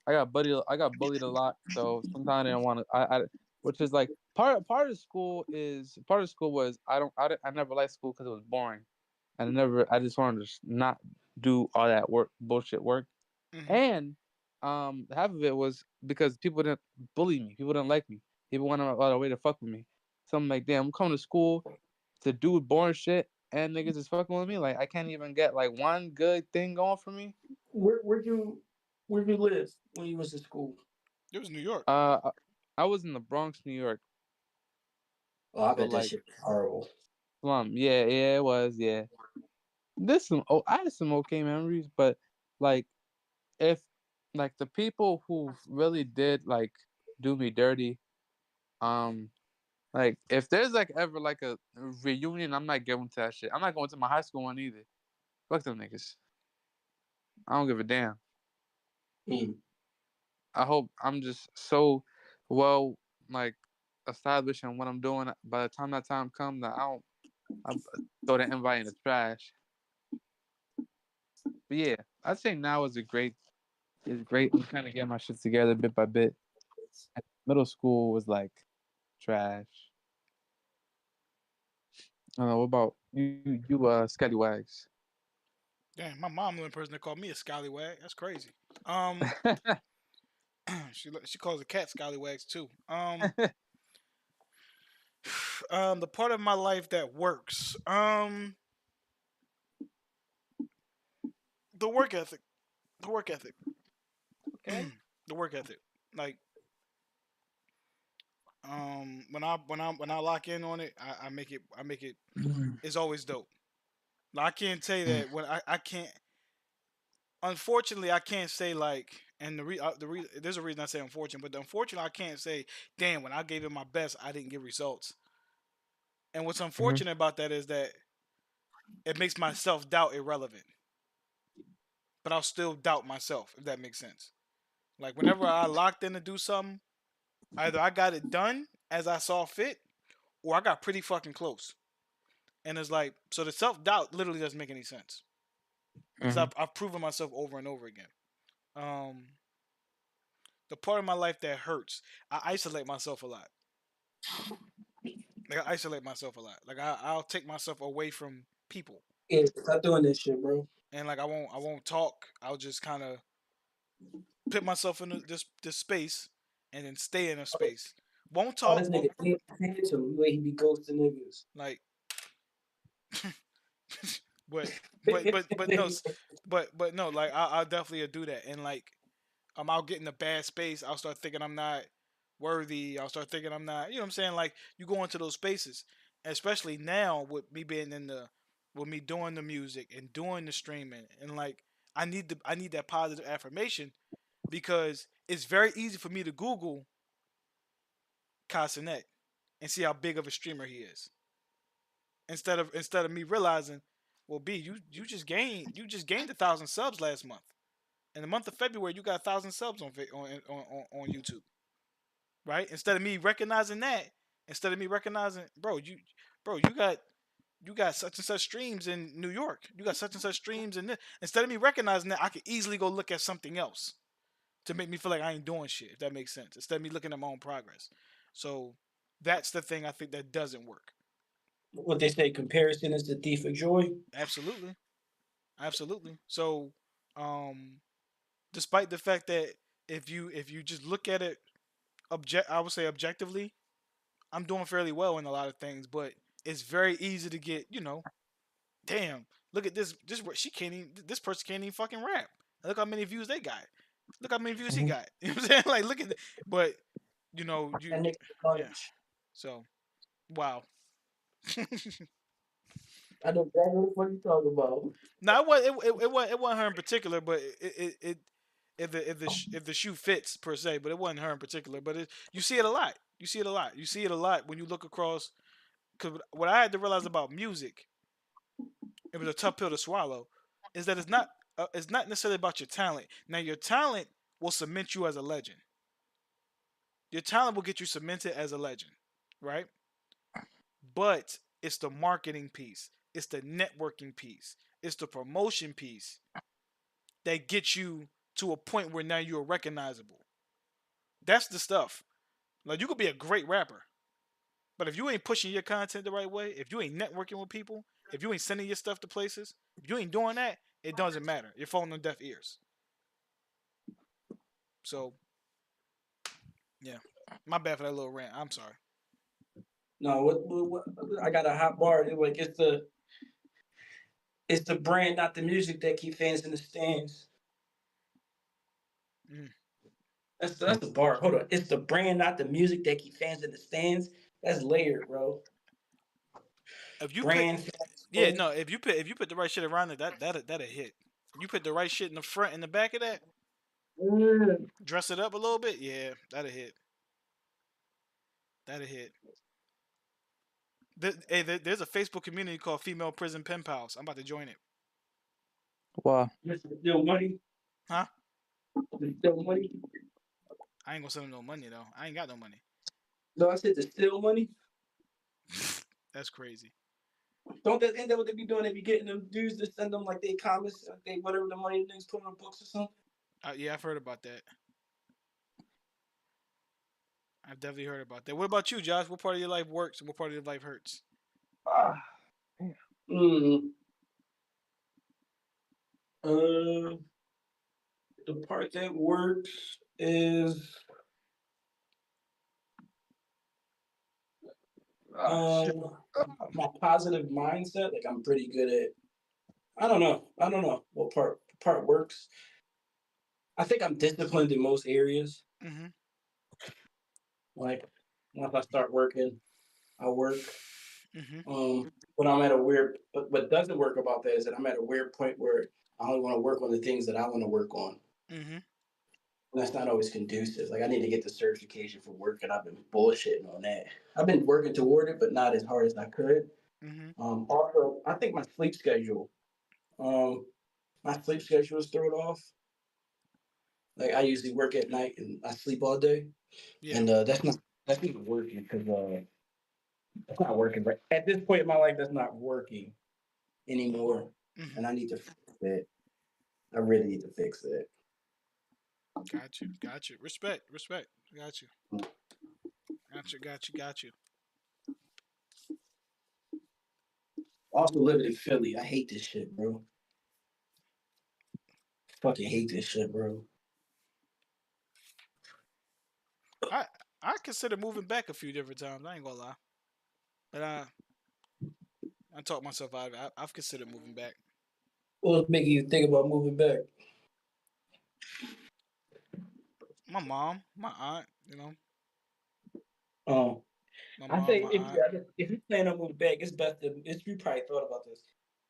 got bullied a lot, so sometimes I didn't want to. Which is like part of the school was I never liked school because it was boring, and I just wanted to not do all that bullshit work, and half of it was because people didn't bully me, people didn't like me, people went out of their way to fuck with me. So I'm like, damn, I'm coming to school to do boring shit, and niggas is fucking with me. Like I can't even get like one good thing going for me. Where'd you live when you was in school? It was New York. I was in the Bronx, New York. Oh, I bet that shit was horrible. Slum. Yeah, it was. Yeah. I had some okay memories, but like, if like the people who really did like do me dirty, like if there's like ever like a reunion, I'm not going to that shit. I'm not going to my high school one either. Fuck them niggas. I don't give a damn. I hope I'm just so well like established in what I'm doing. By the time that time comes, that I throw the invite in the trash. But yeah, I'd say now is great. I'm kind of getting my shit together bit by bit. Middle school was like trash. I don't know. What about you, scallywags? Damn, my mom the only person that called me a scallywag. That's crazy. She calls the cat scallywags too. The part of my life that works. The work ethic. The work ethic. Okay. The work ethic. Like, when I lock in on it, I make it. It's always dope. Now, I can't tell you that when I can't. unfortunately, I can't say like, and there's a reason I say unfortunate, but unfortunately, I can't say, damn, when I gave it my best, I didn't get results. And what's unfortunate about that is that it makes my self doubt irrelevant. But I'll still doubt myself, if that makes sense. Like whenever I locked in to do something, either I got it done as I saw fit, or I got pretty fucking close. And it's like, so the self doubt literally doesn't make any sense because I've proven myself over and over again. The part of my life that hurts, I isolate myself a lot. Like I isolate myself a lot. Like I'll take myself away from people. Yeah, stop doing this shit, bro. And like I won't talk. I'll just kind of put myself in this space and then stay in a space. Won't talk. This nigga to the way he be ghosting niggas. Like, but no, like I'll definitely do that. And like, I'll get in a bad space. I'll start thinking I'm not worthy. I'll start thinking I'm not. You know what I'm saying? Like you go into those spaces, especially now with me being with me doing the music and doing the streaming, and like I need that positive affirmation because it's very easy for me to Google Casanet and see how big of a streamer he is. Instead of me realizing, well, B, you just gained 1,000 subs last month. In the month of February, you got 1,000 subs on YouTube, right? Instead of me recognizing that, bro, you got such and such streams in New York. You got such and such streams in this. Instead of me recognizing that, I could easily go look at something else to make me feel like I ain't doing shit, if that makes sense. Instead of me looking at my own progress. So that's the thing I think that doesn't work. What they say, comparison is the thief of joy. Absolutely. So, despite the fact that if you just look at it I would say objectively, I'm doing fairly well in a lot of things, but it's very easy to get, damn, look at this this person can't even fucking rap. Look how many views they got. Look how many views he got. You know what I'm saying? Like look at that. But yeah. So wow. I know exactly what you're talking about. No, it wasn't her in particular, but if the shoe fits per se, but it wasn't her in particular. But you see it a lot. You see it a lot when you look across. Because what I had to realize about music, it was a tough pill to swallow, is that it's not necessarily about your talent. Now your talent will cement you as a legend. Your talent will get you cemented as a legend, right? But it's the marketing piece, it's the networking piece, it's the promotion piece that gets you to a point where now you're recognizable. That's the stuff. Like you could be a great rapper, but if you ain't pushing your content the right way, if you ain't networking with people, if you ain't sending your stuff to places, if you ain't doing that, it doesn't matter. You're falling on deaf ears. So, yeah, my bad for that little rant. I'm sorry. No, what I got a hot bar. It's like it's the brand, not the music, that keep fans in the stands. That's the bar. Hold on. It's the brand, not the music, that keep fans in the stands. That's layered, bro. If you brand, if you put the right shit around it, that'll hit. You put the right shit in the front and the back of that. Dress it up a little bit, yeah, that'll hit. There's a Facebook community called Female Prison Pen Pals. I'm about to join it. Wow. Still money? Huh? Still money? I ain't gonna send them no money though. I ain't got no money. No, I said the still money. That's crazy. Ain't that what they be doing? They be getting them dudes to send them like they comments, they whatever the money niggas put on books or something. Yeah, I've heard about that. I've definitely heard about that. What about you, Josh? What part of your life works and what part of your life hurts? The part that works is my positive mindset. Like I'm pretty good at. I don't know what part works. I think I'm disciplined in most areas. Mm-hmm. Like once I start working, I work. Mm-hmm. But I'm at a weird. What doesn't work about that is that I'm at a weird point where I only want to work on the things that I want to work on. Mm-hmm. That's not always conducive. Like I need to get the certification for work, and I've been bullshitting on that. I've been working toward it, but not as hard as I could. Mm-hmm. Also, I think my sleep schedule. My sleep schedule is thrown off. Like I usually work at night and I sleep all day, Yeah. and that's not working because it's not working. Right at this point in my life, that's not working anymore, Mm-hmm. and I need to fix it. I really need to fix it. Got you. Got you. Respect. Respect. Got you. Got you. Got you. Got you. Also living in Philly, I hate this shit, bro. Fucking hate this shit, bro. I consider moving back a few different times. I ain't gonna lie, but I talk myself out of it. I've considered moving back. What's making you think about moving back? My mom, my aunt, you know, Um, my I mom, my think aunt. if you plan on moving back, it's best to. You probably thought about this.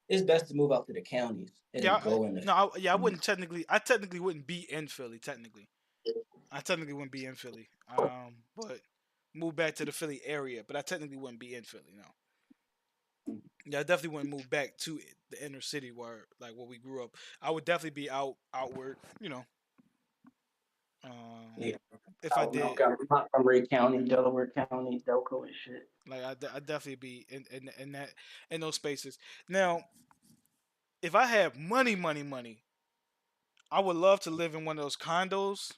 It's best to move out to the counties and Yeah, then go in the. no, I wouldn't technically. I technically wouldn't be in Philly. Technically, I technically wouldn't be in Philly. But move back to the Philly area. But I technically wouldn't be in Philly. No. Yeah, I definitely wouldn't move back to the inner city where we grew up. I would definitely be outward. You know. Yeah, If I did, Montgomery County, Delaware County, Delco and shit. like I definitely be in that in those spaces. Now, if I have money, I would love to live in one of those condos.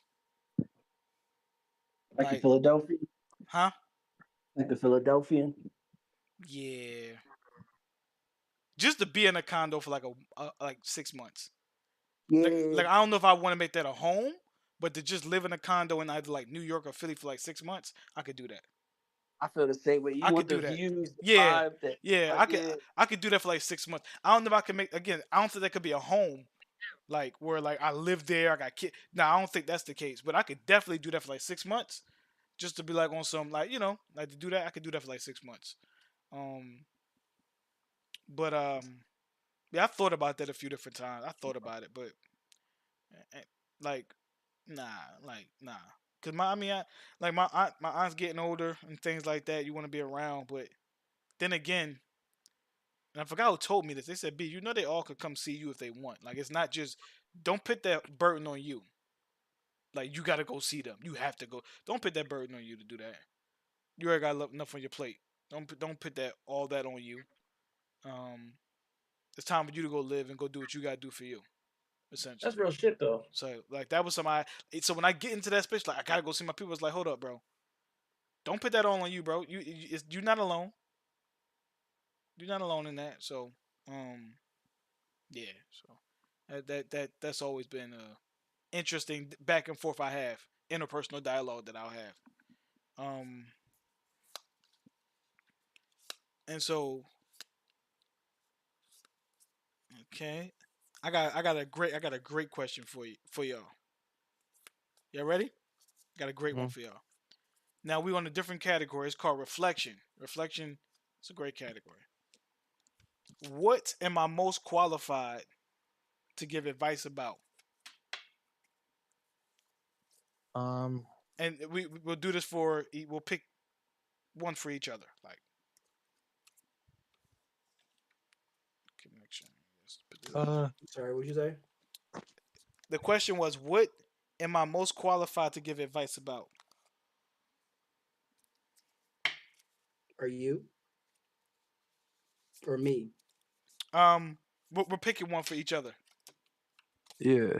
Like in Like, Philadelphia, huh? like the Philadelphian. Yeah. Just to be in a condo for like 6 months. Yeah, Like I don't know if I want to make that a home, but to just live in a condo in either like New York or Philly for like 6 months, I could do that. I feel the same way. I You could want the do that. views, the Yeah, vibe, that yeah. yeah. I could do that for like 6 months. I don't know if I can make again. I don't think that could be a home, like where like I live there. I got kids. No, I don't think that's the case. But I could definitely do that for like 6 months, just to be like on some like like to do that. I could do that for like 6 months. Um, but yeah, I thought about that a few different times. I thought about it, but eh, like nah. Cause like my aunt's getting older and things like that. You want to be around, but then again, and I forgot who told me this. They said, "B, you know they all could come see you if they want. Like it's not just don't put that burden on you. Like you got to go see them. You have to go. Don't put that burden on you to do that. You already got enough on your plate. Don't put that all that on you. Um, it's time for you to go live and go do what you got to do for you. Essentially, That's real shit though. so like that was so when I get into that space, like I gotta go see my people. It's like, hold up, bro. Don't put that all on you, bro. You're not alone. You're not alone in that. So, yeah. So that's always been a interesting back and forth I have interpersonal dialogue that I'll have. Um, and so okay, I got a great question for y'all. Y'all ready? Got a great one Mhm. for y'all. Now we on a different category. It's called reflection. Reflection. It's a great category. What am I most qualified to give advice about? Um, And we'll do this we'll pick one for each other. Like connection. Sorry, what'd you say? The question was, what am I most qualified to give advice about? Are you or me? We're picking one for each other. yeah.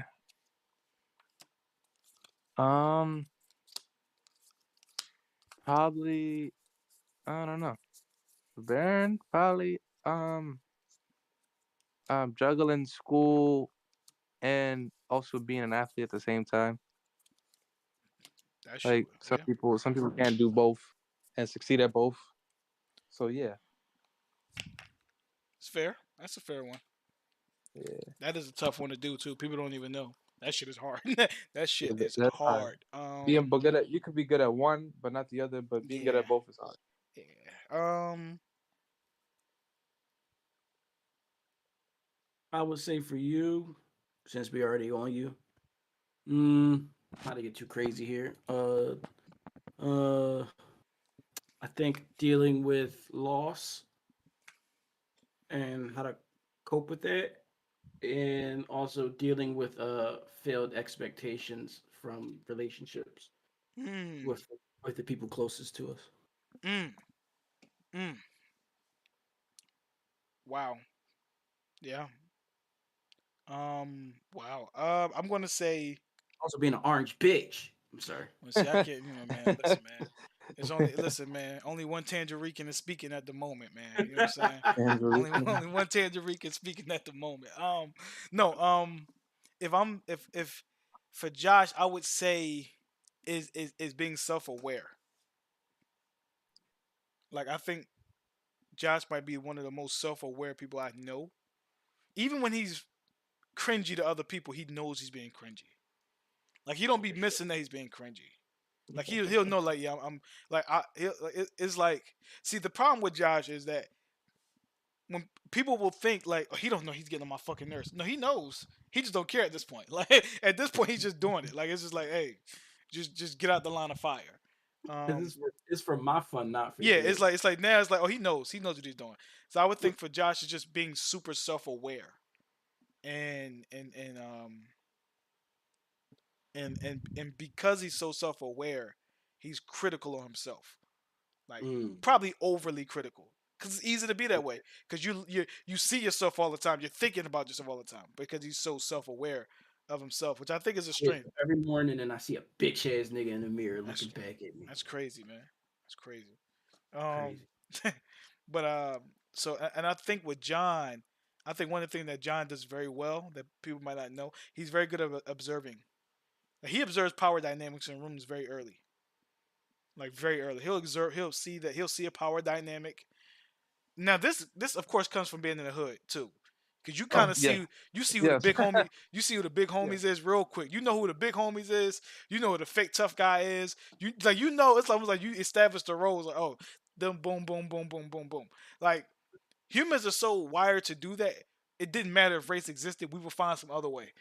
Um, Probably I don't know. Baron probably juggling school and also being an athlete at the same time. That's Like yeah. some people can't do both and succeed at both. So yeah. It's fair. That's a fair one. Yeah. That is a tough one to do too. People don't even know. That shit is hard. That shit is That's hard. hard. You could be good at one but not the other, but being good Yeah. at both is hard. Yeah. I would say for you, since we already on you, how to get too crazy here. I think dealing with loss and how to cope with that, and also dealing with failed expectations from relationships Mm, with the people closest to us. mm, mm. Wow. Yeah. Wow. I'm gonna say. Also being an orange bitch. I'm sorry. Well, see, I can't. Man. Listen, man. It's only. Listen, man. Only one Tangerican is speaking at the moment, man. You know what I'm saying? Only only one Tangerican speaking at the moment. No. If for Josh, I would say is being self aware. Like I think Josh might be one of the most self aware people I know. Even when he's cringy to other people, he knows he's being cringy. Like he don't be missing that he's being cringy. Like he'll know like yeah I'm like it's like see the problem with Josh is that when people will think like oh, he don't know he's getting on my fucking nerves. No, he knows. He just don't care at this point. Like at this point he's just doing it. Like it's just like hey, just get out the line of fire. It's for my fun, not for yeah, you. it's like now it's like oh he knows what he's doing. So I would think for Josh is just being super self aware, and because he's so self aware, he's critical of himself, like probably overly critical. Because it's easy to be that way. Because you see yourself all the time. You're thinking about yourself all the time because he's so self aware of himself, which I think is a strength. Every morning, and I see a bitch ass nigga in the mirror looking back at me. That's crazy, man. That's crazy. But so and I think with John, I think one of the things that John does very well that people might not know, he's very good at observing. He observes power dynamics in rooms very early. Like very early, he'll see a power dynamic. Now this of course comes from being in the hood too, because you kind of see who the big homie who the big homies is real quick. You know who the big homies is. You know who the fake tough guy is. It's almost like you establish the roles. Like oh, them boom boom boom boom boom boom. Like humans are so wired to do that. It didn't matter if race existed. We would find some other way.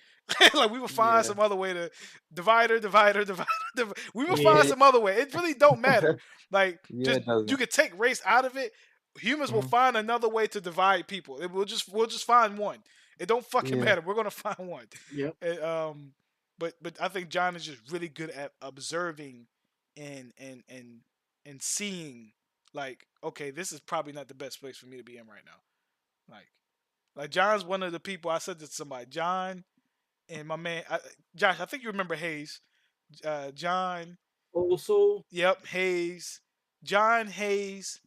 Like we would find some other way to divider. We would find some other way. It really don't matter. Like just you could take race out of it. Humans will find another way to divide people. We'll just find one. It don't fucking matter. We're gonna find one. Yeah. But I think John is just really good at observing and seeing like okay, this is probably not the best place for me to be in right now. Like John's one of the people I said to somebody. John and my man Josh. I think you remember Hayes. John. Also. Yep, Hayes. John Hayes.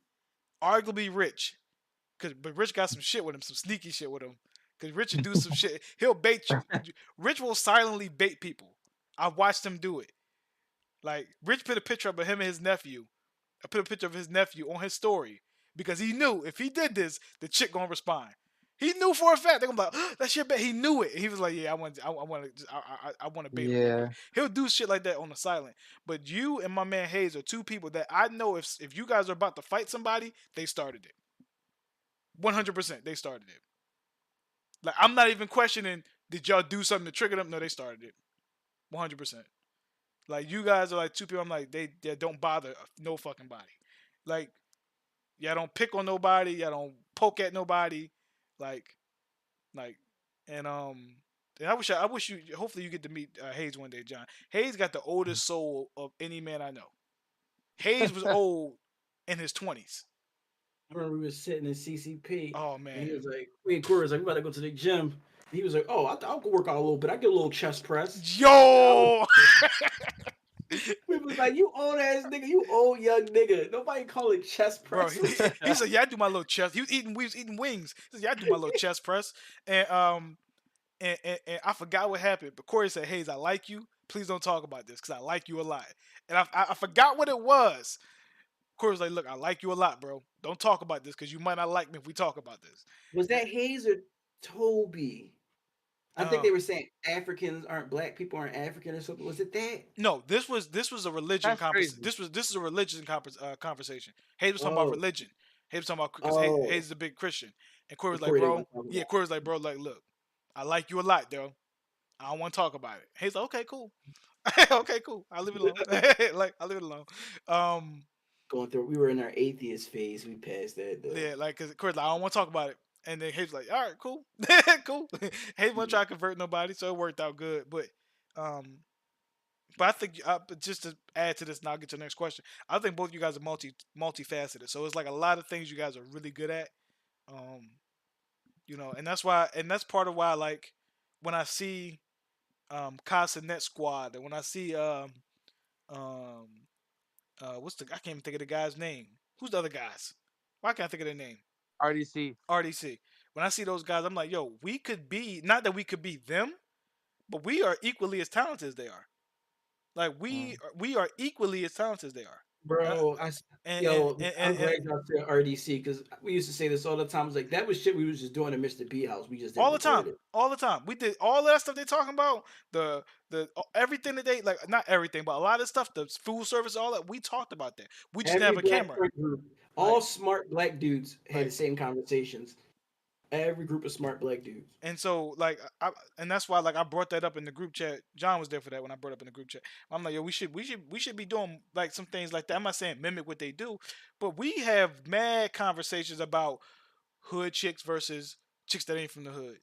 Arguably Rich, but Rich got some shit with him, some sneaky shit with him. Cause Rich will do some shit. He'll bait you. Rich will silently bait people. I've watched him do it. Like Rich put a picture up of him and his nephew. I put a picture of his nephew on his story because he knew if he did this, the chick gonna respond. He knew for a fact. They're gonna be like, oh, that shit bait. He knew it. He was like, yeah, I want to bait him. He'll do shit like that on the silent. But you and my man Hayes are two people that I know if you guys are about to fight somebody, they started it. 100%, they started it. Like I'm not even questioning. Did y'all do something to trigger them? No, they started it. 100%. Like you guys are like two people. I'm like they don't bother no fucking body. Like y'all don't pick on nobody. Y'all don't poke at nobody. Like, and I wish you. Hopefully, you get to meet Hayes one day, John. Hayes got the oldest soul of any man I know. Hayes was old in his 20s. I remember we was sitting in CCP. Oh man, and he was like, "We in Corey was like, we about to go to the gym." And he was like, "Oh, I'll go work out a little bit. I get a little chest press." Yo. We was like, you old ass nigga, you old young nigga. Nobody call it chest press. Bro, he said, yeah, I do my little chest. We was eating wings. He said, yeah, I do my little chest press. And I forgot what happened. But Corey said, Hayes, I like you. Please don't talk about this because I like you a lot. And I forgot what it was. Corey was like, look, I like you a lot, bro. Don't talk about this because you might not like me if we talk about this. Was that Hayes or Toby? I think they were saying Africans aren't black people aren't African or something. Was it that? No, this was a religion conversation. This is a religion conversation. Hayes was talking about religion. Hayes was talking about because Hayes is a big Christian, and Corey was like, bro, Corey was like, bro, like, look, I like you a lot, though. I don't want to talk about it. He's like, okay, cool. Okay, cool. I'll leave it alone. Like, I'll leave it alone. Going through, we were in our atheist phase. We passed that. Though. Yeah, like, cause of course, like, I don't want to talk about it. And then Hayes like, all right, cool, cool. Hayes wasn't trying to convert nobody, so it worked out good. Um, but I think but just to add to this, and I'll get to the next question. I think both you guys are multifaceted. So it's like a lot of things you guys are really good at. You know, and that's part of why, like, when I see Casa Net Squad, and when I see I can't even think of the guy's name. Who's the other guys? Why can't I think of their name? RDC. RDC. When I see those guys, I'm like, yo, we could be, not that we could be them, but we are equally as talented as they are. Like we are equally as talented as they are. Bro, I'm glad y'all said RDC because we used to say this all the time. It's like that was shit we was just doing in Mr. B House. We just didn't all the time, it. all the time. We did all that stuff they talking about. The everything that they like, not everything, but a lot of stuff. The food service, all that. We talked about that. We just didn't have a camera. Group, all smart black dudes had the same conversations. Every group of smart black dudes. And so, like, and that's why, like, I brought that up in the group chat. John was there for that when I brought up in the group chat. I'm like, yo, we should be doing like some things like that. I'm not saying mimic what they do, but we have mad conversations about hood chicks versus chicks that ain't from the hood.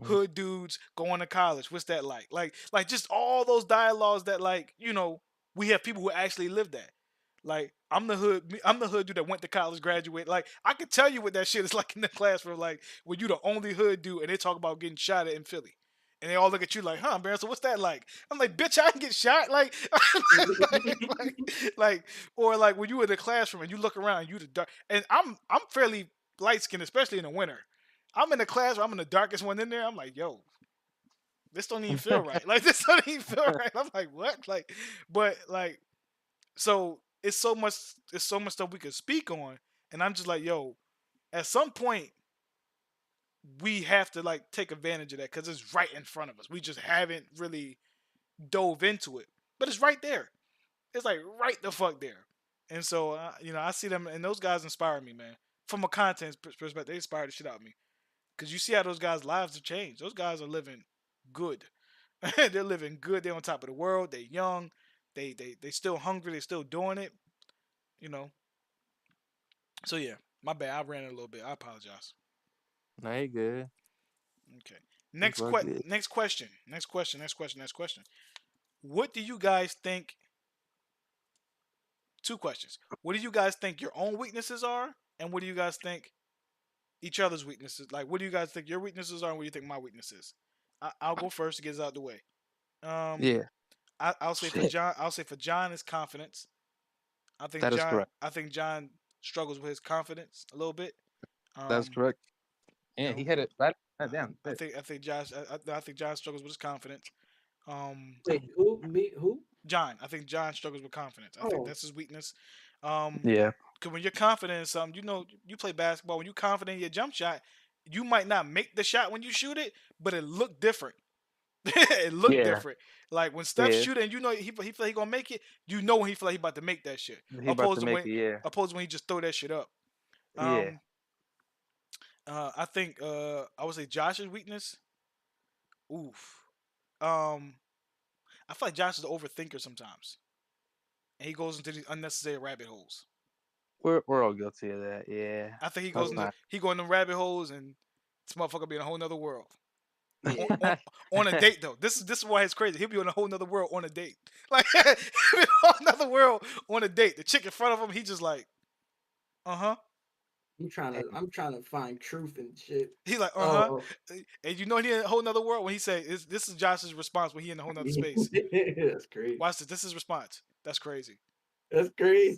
Hood dudes going to college. What's that like? Like just all those dialogues that, like, you know, we have people who actually live that. Like, I'm the hood dude that went to college, graduated. Like, I can tell you what that shit is like in the classroom. Like, when you the only hood dude and they talk about getting shot at in Philly. And they all look at you like, huh, man, so what's that like? I'm like, bitch, I can get shot. Like, or like when you in the classroom and you look around, you the dark. And I'm fairly light skinned, especially in the winter. I'm in the classroom, I'm in the darkest one in there. I'm like, yo, this don't even feel right. Like, this don't even feel right. I'm like, what? Like, but like, so it's so much stuff we could speak on, and I'm just like, yo, at some point we have to, like, take advantage of that because it's right in front of us. We just haven't really dove into it, but it's right there. It's like right the fuck there. And so you know, I see them, and those guys inspire me, man. From a content perspective, they inspire the shit out of me because you see how those guys' lives have changed. Those guys are living good. They're living good. They're on top of the world. They're young. They still hungry. They still doing it. You know. So yeah, my bad. I ran it a little bit. I apologize. No, you good. Okay. Next question. What do you guys think? Two questions. What do you guys think your own weaknesses are, and what do you guys think each other's weaknesses? Like, what do you guys think your weaknesses are, and what do you think my weaknesses? I'll go first to get it out the way. Yeah. I'll say for John. I'll say for John is confidence. I think that is John. correct. I think John struggles with his confidence a little bit. That's correct. Yeah, he hit it right down. I think Josh. I think John struggles with his confidence. Wait, who? Me? Who? John. I think John struggles with confidence. I think that's his weakness. Yeah. Because when you're confident in something, you know, you play basketball. When you're confident in your jump shot, you might not make the shot when you shoot it, but it looked different. It looked different. Like when Steph shooting, and you know he feel he gonna make it. You know when he feel like he about to make that shit. Opposed to when he just throw that shit up. I think I would say Josh's weakness. Oof. I feel like Josh is an overthinker sometimes, and he goes into these unnecessary rabbit holes. We're all guilty of that. Yeah. I think he go into rabbit holes, and this motherfucker be in a whole nother world. On a date though, this is why it's crazy. He'll be on a whole nother world on a date. Like he'll be in a whole nother world on a date. The chick in front of him, he just like, I'm trying to find truth and shit. He like, and you know he in a whole nother world when he say this is Josh's response when he in a whole nother space. That's crazy. Watch this. This is response. That's crazy. That's crazy.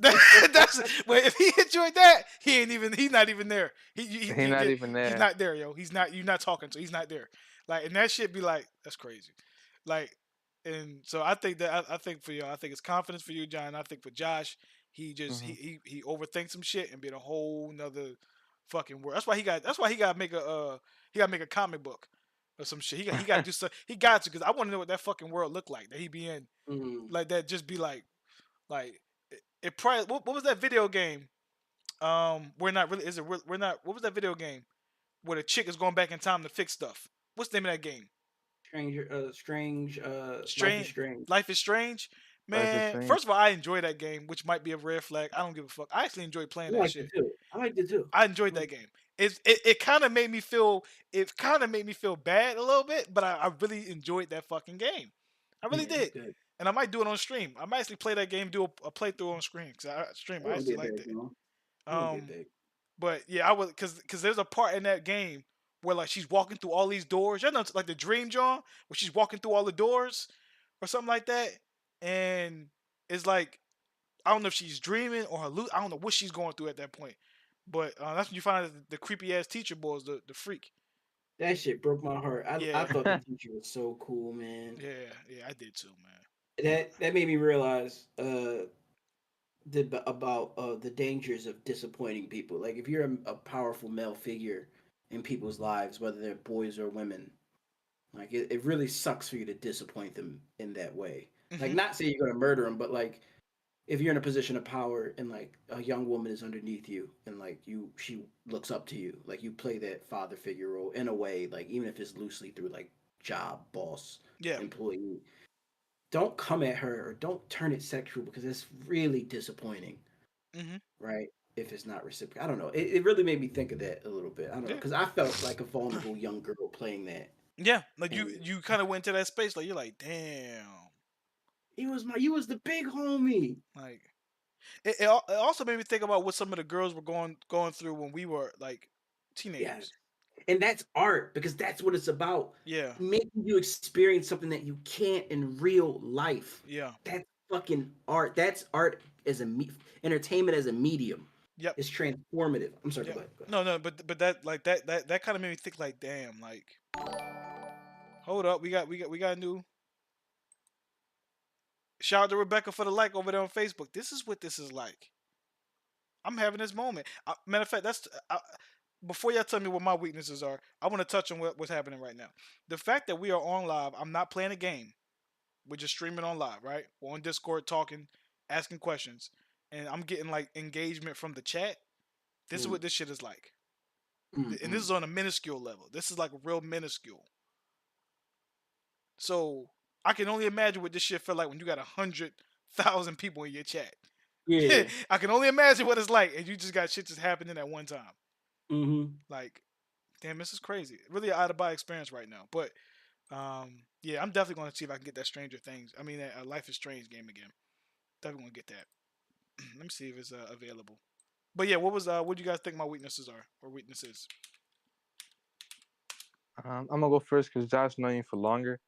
Well, if he enjoyed that, he's not even there. He's not even there. He's not there, yo. You're not talking to. He's not there. Like, and that shit be like, that's crazy. Like, and so I think that I think for y'all, I think it's confidence for you, John. I think for Josh, he just he overthinks some shit and be in a whole nother fucking world. That's why he got to make a comic book or some shit. He got to do something. He got to, because I want to know what that fucking world look like that he be in. Like that, just be like it probably. What was that video game? We're not really. We're not. What was that video game where the chick is going back in time to fix stuff? what's the name of that game? Life is Strange. Life is Strange. Life is Man, Strange. first of all, I enjoy that game, which might be a red flag. I don't give a fuck. I actually enjoy playing I that liked shit. it too. I liked it too. I enjoyed that game. It kind of made me feel bad a little bit, but I really enjoyed that fucking game. I really Yeah, it's did, good. and I might do it on stream. I might actually play that game, do a playthrough on stream because I stream. It I won't be actually a liked big, it. you know. It won't be Um, big. but yeah, I was because there's a part in that game where like she's walking through all these doors. You know, like the Dream John, where she's walking through all the doors or something like that, and it's like I don't know if she's dreaming or I don't know what she's going through at that point. But that's when you find out the creepy ass teacher boy is the freak. That shit broke my heart. I Yeah. thought the teacher was so cool, man. Yeah, I did too, man. That made me realize about the dangers of disappointing people. Like if you're a powerful male figure in people's lives, whether they're boys or women, like it really sucks for you to disappoint them in that way. Like Mhm. not say you're gonna murder them, but like if you're in a position of power and like a young woman is underneath you and like she looks up to you, like you play that father figure role in a way, like even if it's loosely through like job, boss, Yeah. employee, don't come at her or don't turn it sexual because it's really disappointing, Mhm. right? If it's not reciprocal. I don't know. It really made me think of that a little bit. I don't know Yeah. because I felt like a vulnerable young girl playing that. Yeah, like And you kind of went to that space, like you're like, damn, you was the big homie. like it also made me think about what some of the girls were going through when we were like teenagers. Yes. And that's art because that's what it's about. Yeah. Making you experience something that you can't in real life. Yeah. That's fucking art. That's art as entertainment as a medium. Yep. It's transformative. I'm sorry. Yep. Go ahead. No, but that like that kind of made me think like, damn, like, hold up, we got a new. Shout out to Rebecca for the like over there on Facebook. This is what this is like. I'm having this moment. Matter of fact, before y'all tell me what my weaknesses are, I want to touch on what's happening right now. The fact that we are on live, I'm not playing a game. We're just streaming on live, right? We're on Discord talking, asking questions, and I'm getting like engagement from the chat. This is what this shit is like. And this is on a minuscule level. This is like real minuscule. So I can only imagine what this shit felt like when you got 100,000 people in your chat. Yeah. I can only imagine what it's like, and you just got shit just happening at one time. Mm-hmm. Like, damn, this is crazy. Really an out of body experience right now. But yeah, I'm definitely gonna see if I can get that Stranger Things. I mean, that Life is Strange game again. Definitely gonna get that. Let me see if it's available. But yeah, what do you guys think my weaknesses are or weaknesses? I'm gonna go first because Josh known you for longer.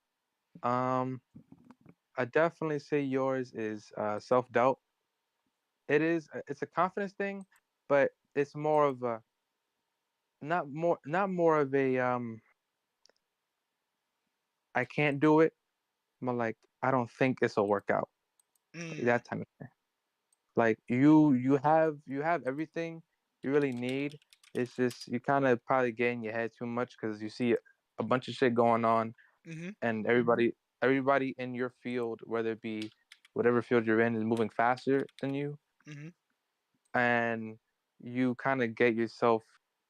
I definitely say yours is self-doubt. It's a confidence thing, but it's more of a not more of a I can't do it, but like I don't think this will work out. That time of thing. Like you have everything you really need. It's just you kind of probably get in your head too much because you see a bunch of shit going on, and everybody in your field, whether it be whatever field you're in, is moving faster than you, and you kind of get yourself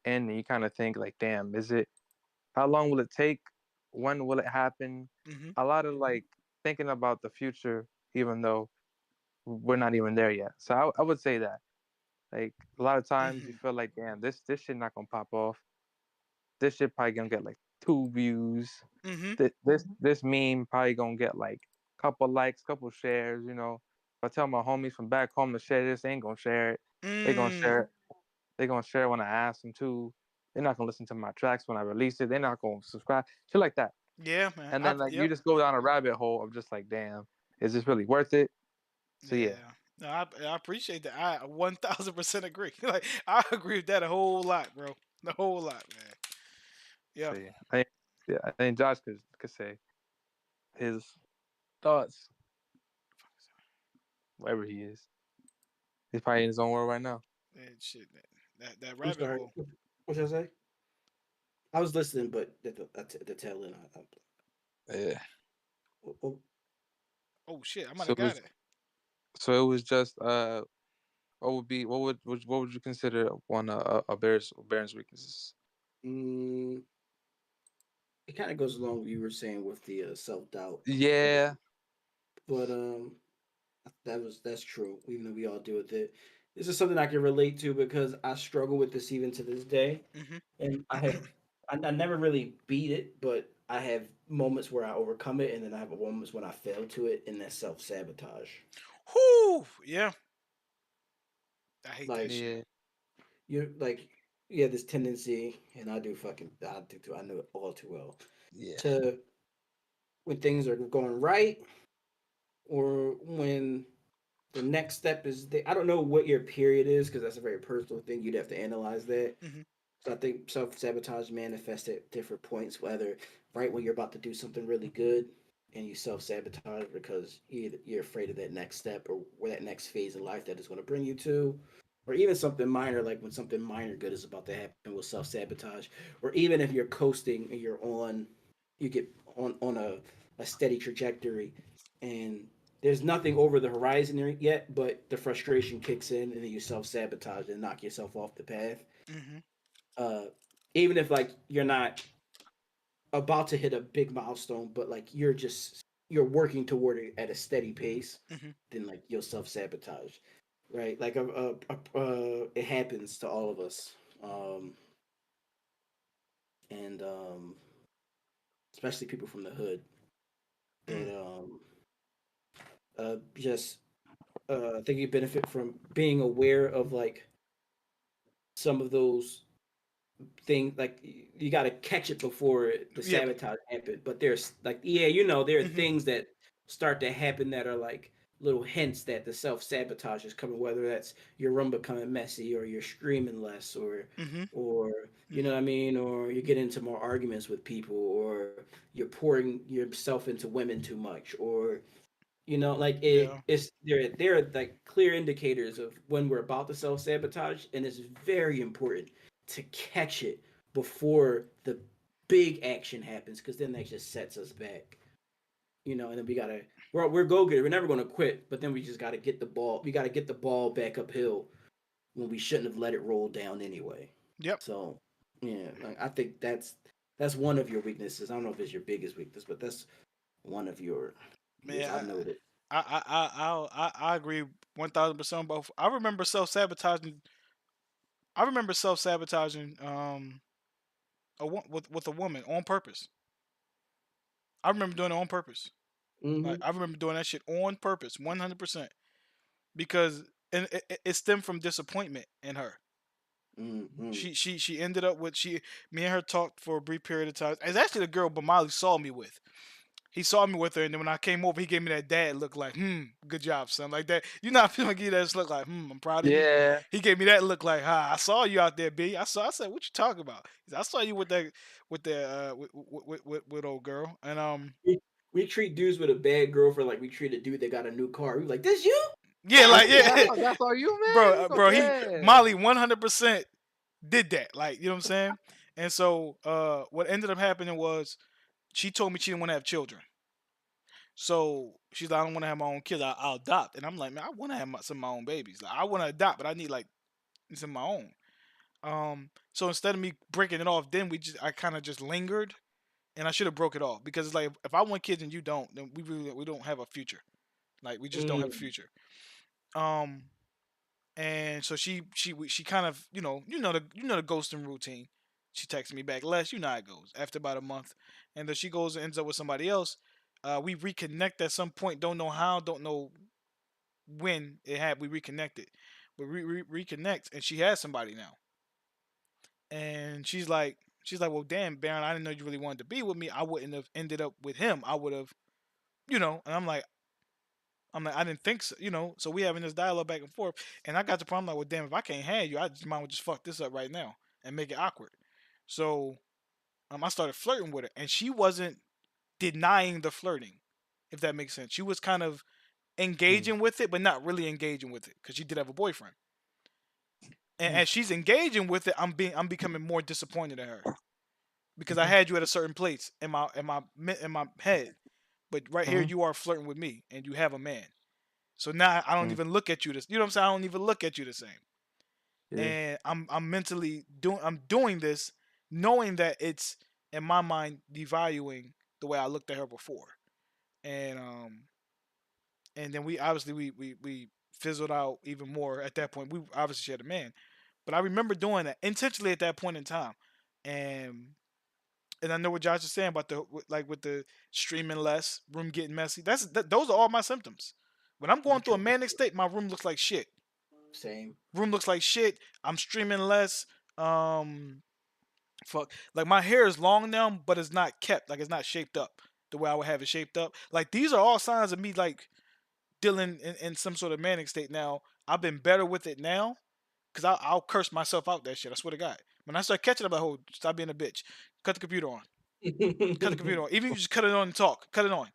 in, and you kind of think like, damn, how long will it take? When will it happen? A lot of like thinking about the future, even though we're not even there yet. So I would say that. Like a lot of times you feel like, damn, this shit not gonna pop off. This shit probably gonna get like 2 views. This meme probably gonna get like couple likes, couple shares. You know, if I tell my homies from back home to share this, they ain't gonna share it. They gonna share it. They gonna share it when I ask them to. They're not gonna listen to my tracks when I release it. They're not gonna subscribe. Shit like that. Yeah, man. And then like you just go down a rabbit hole of just like, damn, is this really worth it? So yeah. No, I appreciate that. I 1000% agree. Like I agree with that a whole lot, bro. The whole lot, man. Yeah. So, I think Josh could say his thoughts. Wherever he is, he's probably in his own world right now. Man, shit, that rabbit hole. What should I say? I was listening, but the tail end. Yeah. Oh shit! I might have got it. So it was just what would you consider one a Baron's weaknesses? it kind of goes along with what you were saying with the self doubt. Yeah. But that's true. Even though we all deal with it, this is something I can relate to because I struggle with this even to this day. Mhm. And I never really beat it, but I have moments where I overcome it, and then I have moments when I fail to it, and that's self sabotage. Whoo, yeah. I hate that Like shit. Yeah. you're like you have this tendency, and I do too. I know it all too well. Yeah. To when things are going right, or when the next step is I don't know what your period is because that's a very personal thing. You'd have to analyze that. Mhm. So I think self sabotage manifests at different points, whether right when you're about to do something really good and you self sabotage because you're afraid of that next step or where that next phase in life that is going to bring you to, or even something minor like when something minor good is about to happen with self sabotage, or even if you're coasting and you get on a steady trajectory and there's nothing over the horizon yet, but the frustration kicks in and then you self sabotage and knock yourself off the path. Mhm. uh Even if like you're not about to hit a big milestone, but like you're working toward it at a steady pace, Mhm. then like you'll self sabotage, right? Like it happens to all of us, and especially people from the hood. But just I think you benefit from being aware of like some of those thing like you got to catch it before the Yep. sabotage happened. But there's like there are Mhm. things that start to happen that are like little hints that the self-sabotage is coming, whether that's your room becoming messy or you're screaming less Mhm. or you know what I mean, or you get into more arguments with people, or you're pouring yourself into women too much, or like Yeah. it's there are like clear indicators of when we're about to self-sabotage, and it's very important to catch it before the big action happens, because then that just sets us back. And then we're go-getter, we're never going to quit, but then we just got to get the ball, back uphill when we shouldn't have let it roll down anyway. Yep. So yeah, like, I think that's one of your weaknesses. I don't know if it's your biggest weakness, but that's one of your Man, I've noted. I agree 1000% both. I remember self sabotaging. I remember self sabotaging with a woman on purpose. I remember doing it on purpose. Like Mm-hmm. I remember doing that shit on purpose, 100%, because it stemmed from disappointment in her. Mm-hmm. She ended up with me and her talked for a brief period of time. It's actually the girl Bamali saw me with. He saw me with her, and then when I came over, he gave me that dad look like, good job, son. Like that. You know, I feel like he that look like, I'm proud of you. Yeah. He gave me that look like, I saw you out there, B. I said, what you talking about? He said, I saw you with with old girl. And We treat dudes with a bad girlfriend like we treat a dude that got a new car. We like, this you? yeah, like yeah, That's all you, man. bro, You go, bro. yeah. Molly 100% did that. Like, you know what I'm saying? And so, what ended up happening was she told me she didn't want to have children. So she's like, I don't want to have my own kids. I'll adopt. And I'm like, man, I want to have some of my own babies. Like, I want to adopt, but I need like some of my own. So instead of me breaking it off, then I kind of just lingered, and I should have broke it off, because it's like, if I want kids and you don't, then we don't have a future. Like, we just don't have a Mm. future. Um, and so she kind of, the ghosting routine. She texts me back, Les, you know how it goes. After about a month, and then she goes and ends up with somebody else. We reconnect at some point. Don't know how. Don't know when it had. We reconnected, but reconnect, and she has somebody now. And she's like, well, damn, Baron, I didn't know you really wanted to be with me. I wouldn't have ended up with him. I would have, And I'm like, I didn't think so, So we having this dialogue back and forth, and I got the problem like, well, damn, if I can't have you, I just might just fuck this up right now and make it awkward. So I started flirting with her, and she wasn't denying the flirting, if that makes sense. She was kind of engaging with it, but not really engaging with it, because she did have a boyfriend. And as she's engaging with it, I'm becoming more disappointed in her, because I had you at a certain place in my head, but right here you are flirting with me, and you have a man. So now I don't even look at you you know what I'm saying? I don't even look at you the same. Yeah. And I'm mentally doing this, knowing that it's in my mind, devaluing the way I looked at her before, and then we obviously we fizzled out even more at that point. We obviously shared a man, but I remember doing that intentionally at that point in time, and I know what Josh is saying about with the streaming less, room getting messy. Those are all my symptoms. When I'm going through a manic state, my room looks like shit. Same. Room looks like shit. I'm streaming less. Fuck. Like my hair is long now, but it's not kept. Like it's not shaped up the way I would have it shaped up. Like these are all signs of me like dealing in some sort of manic state now. I've been better with it now, cause I'll curse myself out that shit. I swear to God. When I start catching up, I'm like, oh, stop being a bitch. Cut the computer on. Cut the computer on. Even if you just cut it on and talk, cut it on.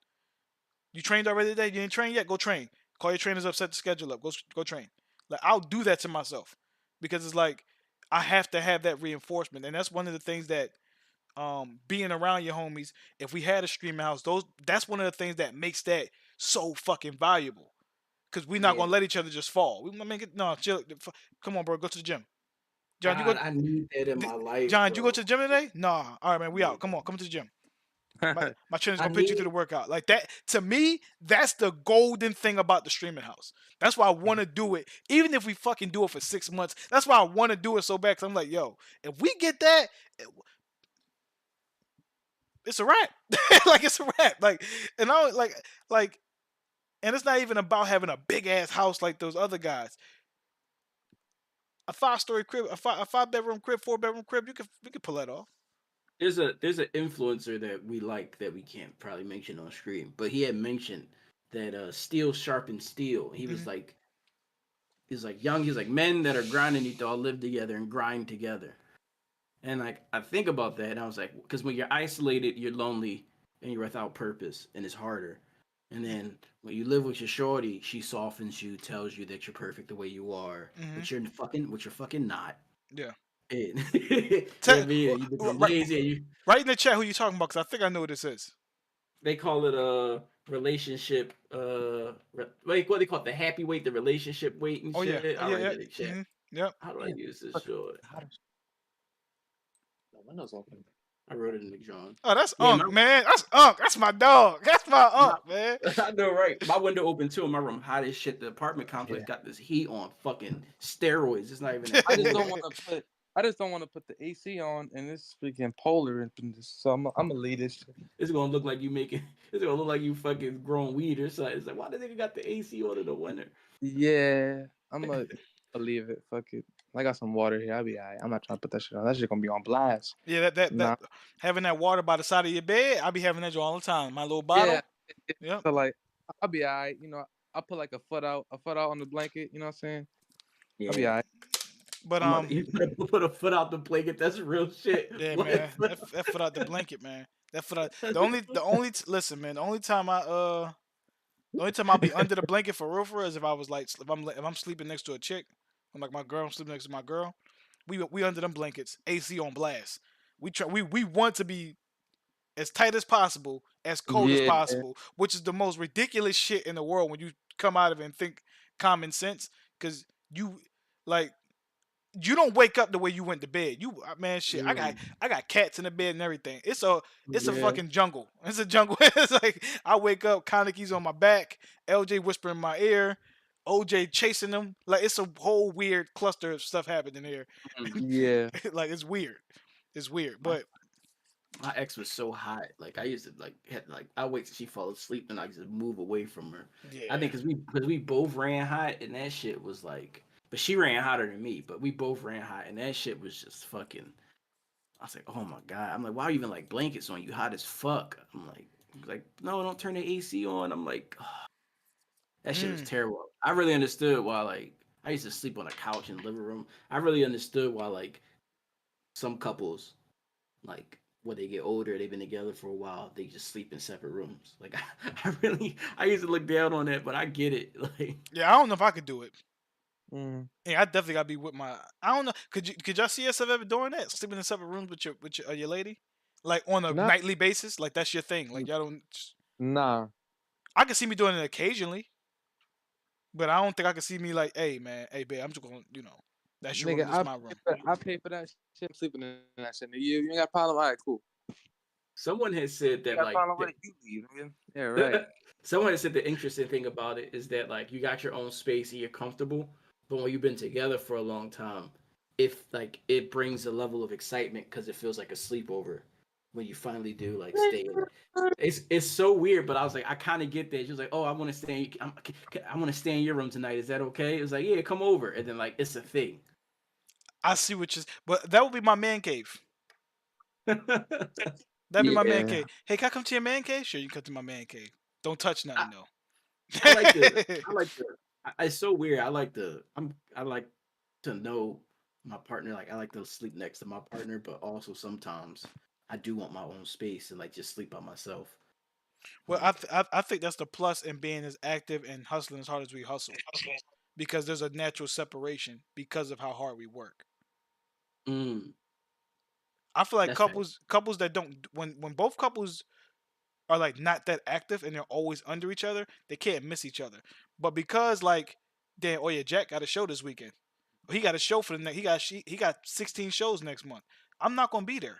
You trained already today? You ain't trained yet? Go train. Call your trainers up, set the schedule up. Go train. Like I'll do that to myself because it's like I have to have that reinforcement, and that's one of the things that being around your homies. If we had a streaming house, that's one of the things that makes that so fucking valuable. Cause we're not gonna let each other just fall. We make it no chill. Come on, bro. Go to the gym. John, God, you go. I need that in my life. John, bro. you go to the gym today? Nah. All right, man. We out. Come on. Come to the gym. My trainer's gonna put you through the workout. Like that, to me, that's the golden thing about the streaming house. That's why I want to do it. Even if we fucking do it for 6 months, that's why I want to do it so bad. Cause I'm like, yo, if we get that, it's a wrap. Like it's a wrap. Like, and I like, and it's not even about having a big ass house like those other guys. A 5-story crib, a 5-bedroom crib, 4-bedroom crib, we could pull that off. There's an influencer that we like that we can't probably mention on stream, but he had mentioned that steel sharpens steel. He was like, he's like young. He's like men that are grinding need to all live together and grind together. And like I think about that, and I was like, because when you're isolated, you're lonely and you're without purpose, and it's harder. And then when you live with your shorty, she softens you, tells you that you're perfect the way you are, but you're fucking not. Yeah. You become lazy. Right in the chat, who you talking about? Because I think I know what this is. They call it a relationship. What they call it? The happy weight, the relationship weight, and shit. Yeah. I'll write it in the chat. Yep. How do I use this short? The window's open. I wrote it in the John. Oh, that's Unk, man. That's Unk. That's my dog. That's my Unk, man. I know, right? My window open too in my room. Hot as shit. The apartment complex got this heat on fucking steroids. It's not even. I just don't want to put the AC on, and it's freaking polar and this. So I'm gonna leave this shit. It's gonna look like you making. It's gonna look like you fucking growing weed or something. It's like, why the nigga got the AC on in the winter? Yeah, I'm gonna leave it. Fuck it. I got some water here. I'll be alright. I'm not trying to put that shit on. That shit gonna be on blast. Yeah, that having that water by the side of your bed, I be having that all the time. My little bottle. Yeah. So like, I'll be alright. You know, I'll put like a foot out on the blanket. You know what I'm saying? Yeah. I'll be alright. But you put a foot out the blanket. That's real shit. Yeah, man. That foot out the blanket, man. That foot out. Listen, man. The only time I'll be under the blanket for real is if I was like if I'm sleeping next to a chick. I'm like my girl. I'm sleeping next to my girl. We under them blankets. AC on blast. We want to be as tight as possible, as cold as possible, which is the most ridiculous shit in the world when you come out of it and think common sense, because you don't wake up the way you went to bed. Shit. I got cats in the bed and everything. It's a fucking jungle. It's a jungle. It's like I wake up, Kaneki's on my back, LJ whispering in my ear, OJ chasing them. Like it's a whole weird cluster of stuff happening here. Yeah. Like it's weird. It's weird. But my ex was so hot. Like I used to I wait till she fall asleep and I just move away from her. Yeah. I think because we both ran hot and that shit was like. But she ran hotter than me, but we both ran hot, and that shit was just fucking. I was like, oh my god. I'm like, why are you even like blankets on? You hot as fuck. I'm like, no, don't turn the AC on. I'm like, oh. That shit was terrible. I really understood why like I used to sleep on a couch in the living room. I really understood why like some couples, like when they get older, they've been together for a while, they just sleep in separate rooms. Like I used to look down on that, but I get it. Like yeah, I don't know if I could do it. Yeah, I definitely gotta be with my. I don't know. Could y'all see yourself ever doing that? Sleeping in separate rooms with your lady, like on a nightly basis? Like that's your thing. Like y'all don't. Nah. I can see me doing it occasionally, but I don't think I can see me like, hey man, hey babe, I'm just gonna, that's your room, this is my room. I pay for that shit. I'm sleeping in that shit. You ain't got a problem? All right, cool. Someone has said that like you leave, nigga. Yeah, right. someone has said the interesting thing about it is that like you got your own space and you're comfortable, but when you've been together for a long time, if like it brings a level of excitement because it feels like a sleepover when you finally do like stay. It's so weird, but I was like, I kind of get that. She was like, "Oh, I want to stay. I want to stay in your room tonight. Is that okay?" It was like, "Yeah, come over." And then like it's a thing. I see what you. But that would be my man cave. That'd be my man cave. Hey, can I come to your man cave? Sure, you can come to my man cave. Don't touch nothing though. I like the. It's so weird. I like to know my partner. Like I like to sleep next to my partner, but also sometimes I do want my own space and like just sleep by myself. Well, I think that's the plus in being as active and hustling as hard as we hustle, because there's a natural separation because of how hard we work. I feel like couples that don't when both couples are like not that active and they're always under each other, they can't miss each other. But because like, damn, oh yeah, Jack got a show this weekend. He got a show for the next. He got 16 shows next month. I'm not gonna be there.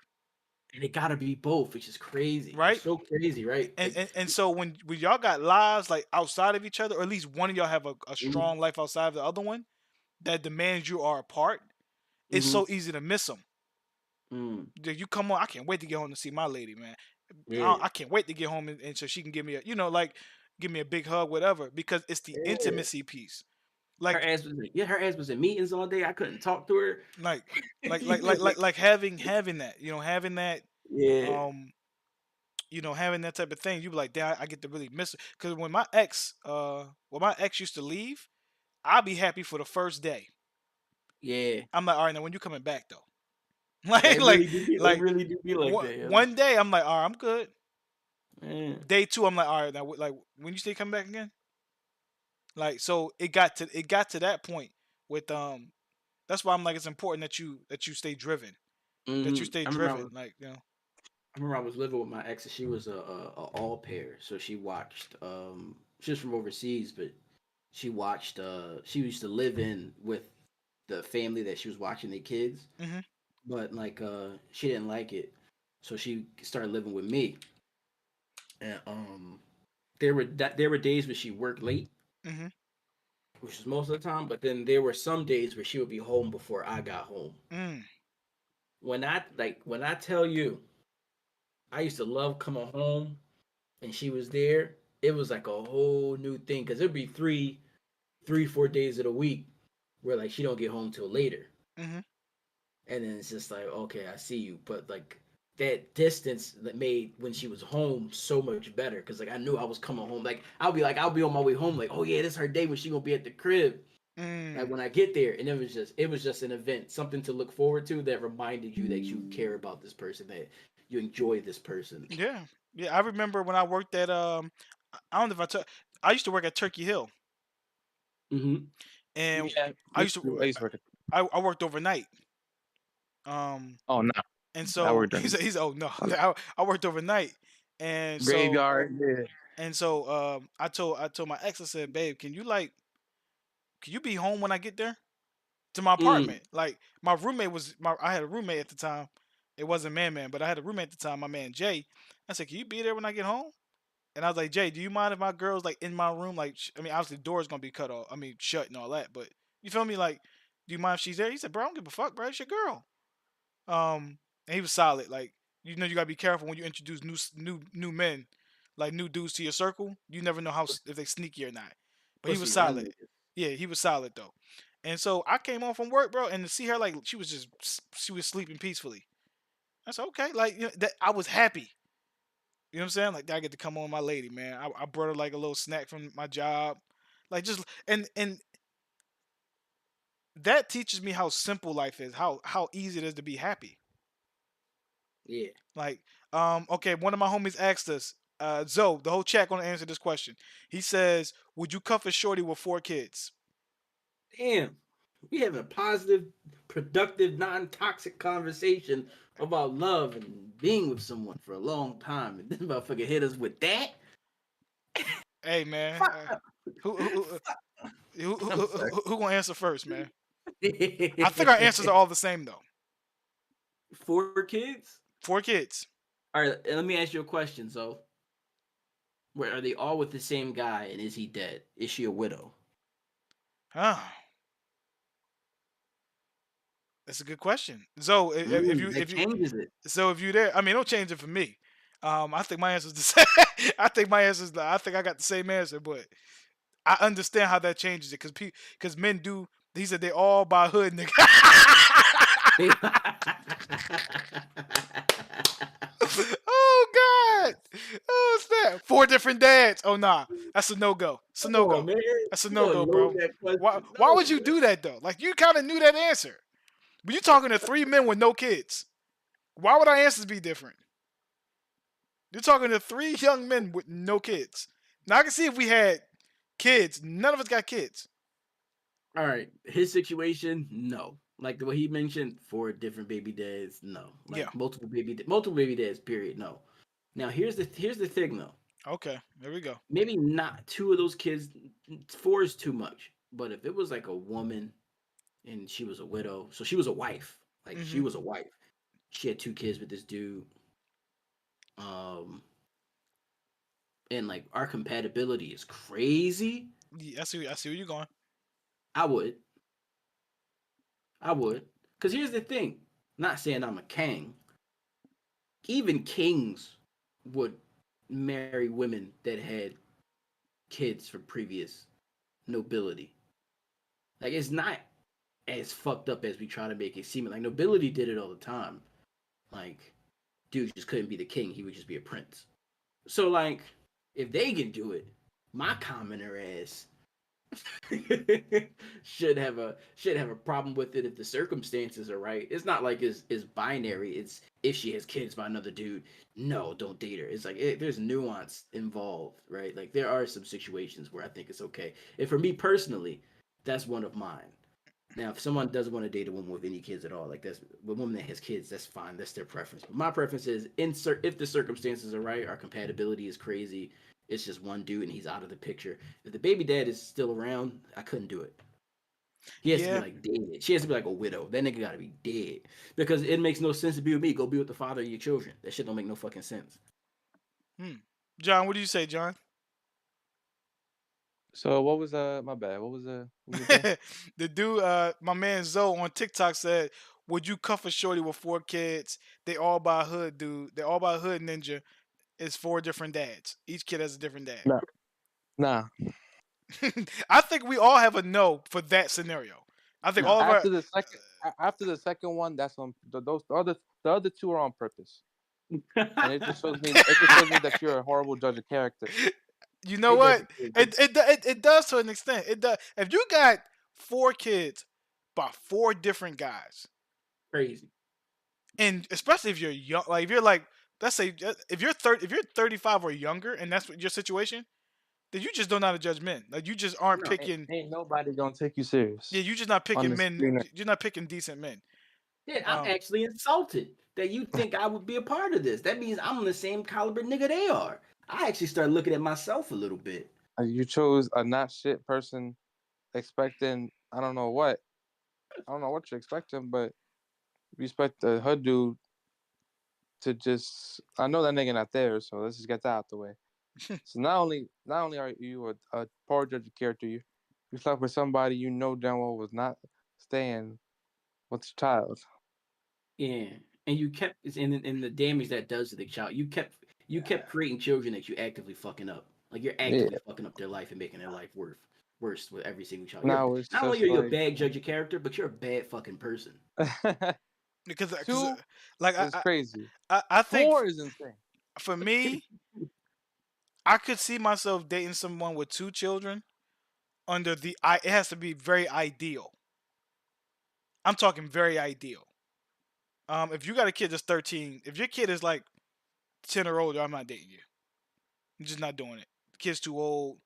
And it gotta be both, which is crazy, right? It's so crazy, right? And so when y'all got lives like outside of each other, or at least one of y'all have a strong life outside of the other one that demands you are apart, it's so easy to miss them. You come on, I can't wait to get home to see my lady, man. Yeah. I can't wait to get home and so she can give me give me a big hug, whatever, because it's the intimacy piece. Like her ass was in meetings all day. I couldn't talk to her. Like having that, having that, having that type of thing. You be like, damn, I get to really miss it. Because when my ex used to leave, I'd be happy for the first day. Yeah, I'm like, all right, now when you coming back though? really do be like that. Yeah. One day I'm like, all right, I'm good. Day 2, I'm like, all right, now like when you stay coming back again? Like, so it got to that point with that's why I'm like, it's important that you stay driven. That you stay driven. I remember I was living with my ex and she was a all pair. So she watched she was from overseas, but she watched she used to live in with the family that she was watching their kids. But like she didn't like it. So she started living with me. And there were days where she worked late. Which was most of the time, but then there were some days where she would be home before I got home. When I tell you, I used to love coming home, and she was there. It was like a whole new thing because it'd be 4 days of the week where like she don't get home till later, and then it's just like, okay, I see you, but like that distance that made when she was home so much better because like I knew I was coming home. Like I'll be on my way home. Like, oh yeah, this is her day when she gonna be at the crib. Like when I get there, and it was just an event, something to look forward to that reminded you that you care about this person, that you enjoy this person. Yeah. I remember when I worked at I don't know if I used to work at Turkey Hill. And I used to work. I worked overnight. Oh no. And so he's oh no, I worked overnight, and graveyard. And so I told my ex, I said, babe, can you be home when I get there to my apartment? Like my roommate I had a roommate at the time. It wasn't Man, but I had a roommate at the time, my man Jay. I said, can you be there when I get home? And I was like, Jay, do you mind if my girl's like in my room? Like, I mean, obviously the door's gonna be shut and all that, but you feel me? Like, do you mind if she's there? He said, bro, I don't give a fuck, bro. It's your girl. And he was solid. Like, you gotta be careful when you introduce new men, like new dudes to your circle. You never know if they sneaky or not. But he was solid. Yeah, he was solid though. And so I came home from work, bro, and to see her like she was sleeping peacefully. I said, okay, like that I was happy. You know what I'm saying? Like I get to come on with my lady, man. I brought her like a little snack from my job, like just and that teaches me how simple life is, how easy it is to be happy. Yeah. Like, okay, one of my homies asked us, Zoe, the whole chat gonna answer this question. He says, would you cuff a shorty with 4 kids? Damn. We having a positive, productive, non-toxic conversation about love and being with someone for a long time. And this motherfucker hit us with that? Hey, man. Who gonna answer first, man? I think our answers are all the same, though. 4 kids? 4 kids. All right, let me ask you a question. So, where are they all with the same guy, and is he dead? Is she a widow? Ah, that's a good question. So if you That changes it. if you there, I mean, don't change it for me. I think my answer's the same. I think my answer's I think I got the same answer, but I understand how that changes it because men do. He said they all by hood, nigga. Oh God! Oh snap! 4 different dads. Oh nah, that's a no go. It's a no Come go. on, man. That's a You no gonna go, load bro. that question? Why No, would you man. do that though? Like you kind of knew that answer, but you talking to 3 men with no kids. Why would our answers be different? You're talking to 3 young men with no kids. Now I can see if we had kids. None of us got kids. All right, his situation, no. Like the way he mentioned, 4 different baby dads, no. Like Yeah. multiple baby dads, period, no. Now here's the thing though. Okay, there we go. Maybe not 2 of those kids. 4 is too much. But if it was like a woman and she was a widow, so she was a wife. Like she Mhm. was a wife. She had 2 kids with this dude. And like our compatibility is crazy. Yeah, I see where you're going. I would. Because here's the thing. Not saying I'm a king. Even kings would marry women that had kids from previous nobility. Like it's not as fucked up as we try to make it seem. Like nobility did it all the time. Like dude just couldn't be the king. He would just be a prince. So like if they can do it, my commoner ass should have a problem with it if the circumstances are right. It's not like it's binary. It's if she has kids by another dude, no, don't date her. It's like there's nuance involved, right? Like there are some situations where I think it's okay. And for me personally, that's one of mine. Now, if someone doesn't want to date a woman with any kids at all, like that's a woman that has kids, that's fine. That's their preference. But my preference is if the circumstances are right, our compatibility is crazy. It's just one dude and he's out of the picture. If the baby dad is still around, I couldn't do it. He has to be like dead. She has to be like a widow. That nigga gotta be dead. Because it makes no sense to be with me. Go be with the father of your children. That shit don't make no fucking sense. John, what do you say, John? So what was my bad? What was the dude, my man Zoe on TikTok said, "Would you cuff a shorty with 4 kids? They all by hood, dude. They all by hood ninja. It's 4 different dads. Each kid has a different dad." Nah. I think we all have a no for that scenario. I think all of after the second one, that's on the other 2 are on purpose. And it just shows me that you're a horrible judge of character. You know what? It does to an extent. It does. If you got 4 kids by 4 different guys, crazy. And especially if you're young, like if you're like, let's say if you're 35 or younger, and that's what your situation, then you just don't know how to judge men. Like you just aren't picking. Ain't nobody gonna take you serious. Yeah, you're just not picking men. You're not picking decent men. Yeah, I'm actually insulted that you think I would be a part of this. That means I'm the same caliber nigga they are. I actually started looking at myself a little bit. You chose a not shit person, expecting I don't know what you're expecting, but you expect the hood dude to just. I know that nigga not there, so let's just get that out the way. So not only are you a poor judge of character, you slept with somebody you know damn well was not staying with the child. Yeah, and you kept in the damage that does to the child. You kept creating children that you actively fucking up. Like you're actively fucking up their life and making their life worse with every single child. Now Not only are you a bad judge of character, but you're a bad fucking person. Because 2 like is crazy. I think 4 is insane. For me, I could see myself dating someone with 2 children under it has to be very ideal. I'm talking very ideal. If you got a kid that's 13, if your kid is like 10 or older, I'm not dating you. I'm just not doing it. The kid's too old.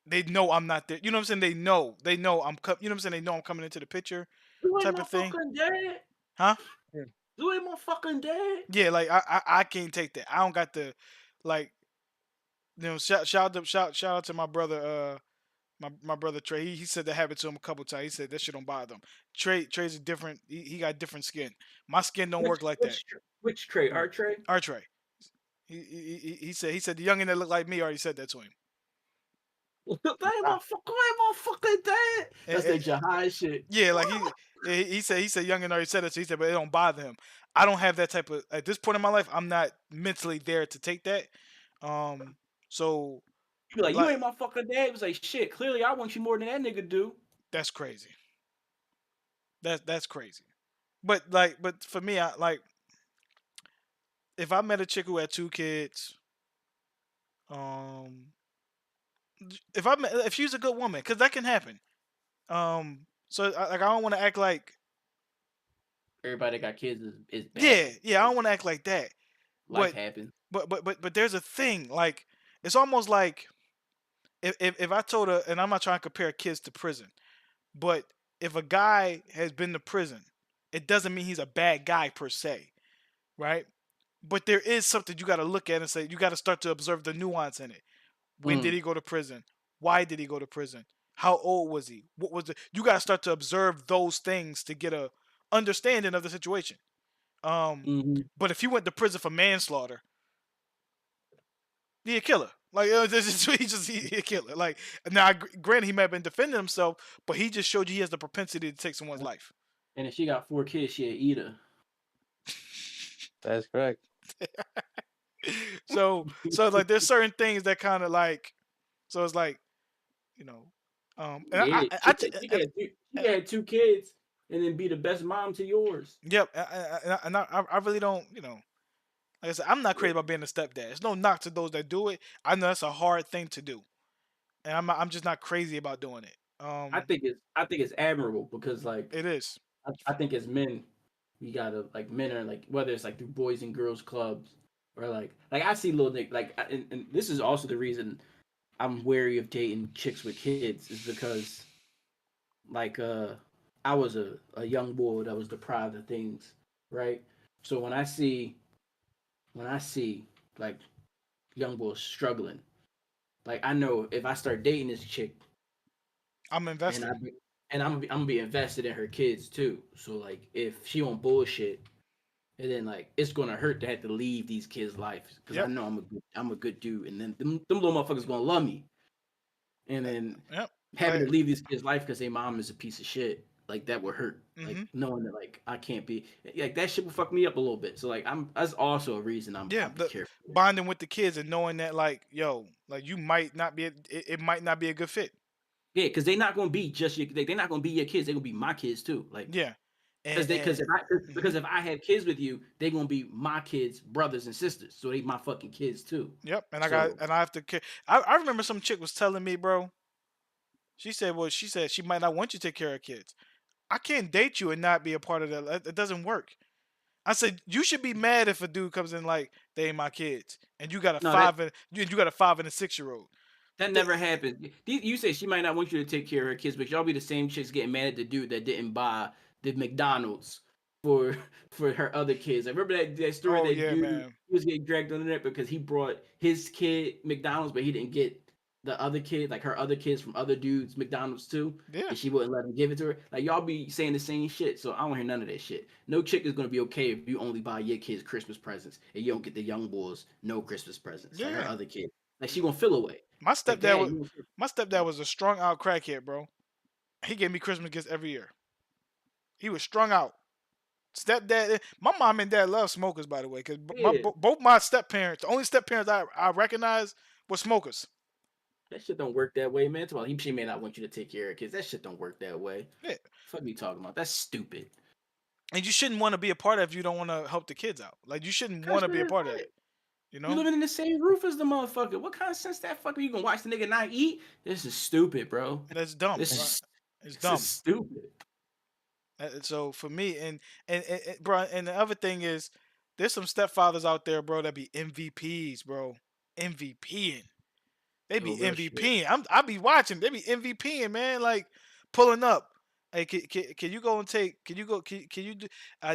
They know I'm not there. You know what I'm saying? They know I'm you know what I'm saying? They know I'm coming into the picture type of thing. Dad. Huh? You ain't my fucking dad. Yeah, like I can't take that. I don't got the like shout out to my brother My brother Trey, he said that happened to him a couple times. He said that shit don't bother him. Trey's a different. He got different skin. My skin don't work like that. Which Trey? Our Trey? Our Trey. He said the youngin that looked like me already said that to him. That ain't my fucking dad. That's that Jahai shit. Yeah, like he said youngin already said it. So he said, but it don't bother him. I don't have that type of at this point in my life. I'm not mentally there to take that. So you be like, you ain't my fucking dad. He was like, shit. Clearly, I want you more than that nigga do. That's crazy. That's crazy. But for me, I like if I met a chick who had 2 kids, if she's a good woman, because that can happen. So I don't want to act like everybody that got kids is bad. Yeah. I don't want to act like that. Life happens. But there's a thing like it's almost like if I told her, and I'm not trying to compare kids to prison, but if a guy has been to prison, it doesn't mean he's a bad guy per se, right? But there is something you got to look at and say you got to start to observe the nuance in it. When did he go to prison? Why did he go to prison? How old was he? What was you got to start to observe those things to get a understanding of the situation. But if he went to prison for manslaughter, he a killer. Like he a killer. Like now, granted, he might have been defending himself, but he just showed you he has the propensity to take someone's life. And if she got 4 kids, she an eater. That's correct. So like there's certain things that kind of like, so it's like, you know, she had 2 kids and then be the best mom to yours. Yep, and I really don't, you know, like I said, I'm not crazy about being a stepdad. There's no knock to those that do it. I know that's a hard thing to do, and I'm just not crazy about doing it. I think it's admirable because like it is. I think as men, we gotta like men are like whether it's like through boys and girls clubs or like I see little Nick like and this is also the reason I'm wary of dating chicks with kids is because like I was a young boy that was deprived of things, right? So when I see like young boys struggling, like I know if I start dating this chick, I'm invested, and I'm gonna be invested in her kids too. So like if she on bullshit, and then like it's gonna hurt to have to leave these kids' lives because I know I'm a good dude, and then them little motherfuckers gonna love me, and then having to leave these kids' life because their mom is a piece of shit. Like that would hurt. Like knowing that like I can't be like that shit would fuck me up a little bit. So like that's also a reason I'm careful. Bonding with the kids and knowing that like like you might not be it might not be a good fit. Yeah, because they're not gonna be just your they're not gonna be your kids. They're gonna be my kids too. Like because if I have kids with you, they're gonna be my kids, brothers and sisters. So they my fucking kids too. Yep, and I have to care. I remember some chick was telling me, bro. She said she might not want you to take care of her kids. I can't date you and not be a part of that. It doesn't work. I said you should be mad if a dude comes in like they ain't my kids, and you got a 5 and a 6-year-old. That never happened. You say she might not want you to take care of her kids, but y'all be the same chicks getting mad at the dude that didn't buy the McDonald's for her other kids. I remember that story dude he was getting dragged on the net because he brought his kid McDonald's, but he didn't get the other kid, like her other kids from other dudes McDonald's too. Yeah. And she wouldn't let him give it to her. Like y'all be saying the same shit. So I don't hear none of that shit. No chick is gonna be okay if you only buy your kids Christmas presents and you don't get the young boys no Christmas presents. Like her other kid. Like she gonna feel away. My stepdad was a strung out crackhead, bro. He gave me Christmas gifts every year. He was strung out. Stepdad, my mom and dad love smokers, by the way, because both my step parents, the only step parents I recognize were smokers. That shit don't work that way, man. She may not want you to take care of kids. That shit don't work that way. Yeah. Fuck me talking about. That's stupid. And you shouldn't want to be a part of it if you don't want to help the kids out. Like you shouldn't want to be a part of it. You know? You living in the same roof as the motherfucker. What kind of sense that fucker? You gonna watch the nigga not eat? This is stupid, bro. That's dumb. It's dumb. Is stupid. So for me, and bro, and the other thing is, there's some stepfathers out there, bro, that be MVPs, bro. MVPing. They be MVPing. I be watching. They be MVPing, man. Like pulling up. Hey, can you go and take? Can you go? Can you do?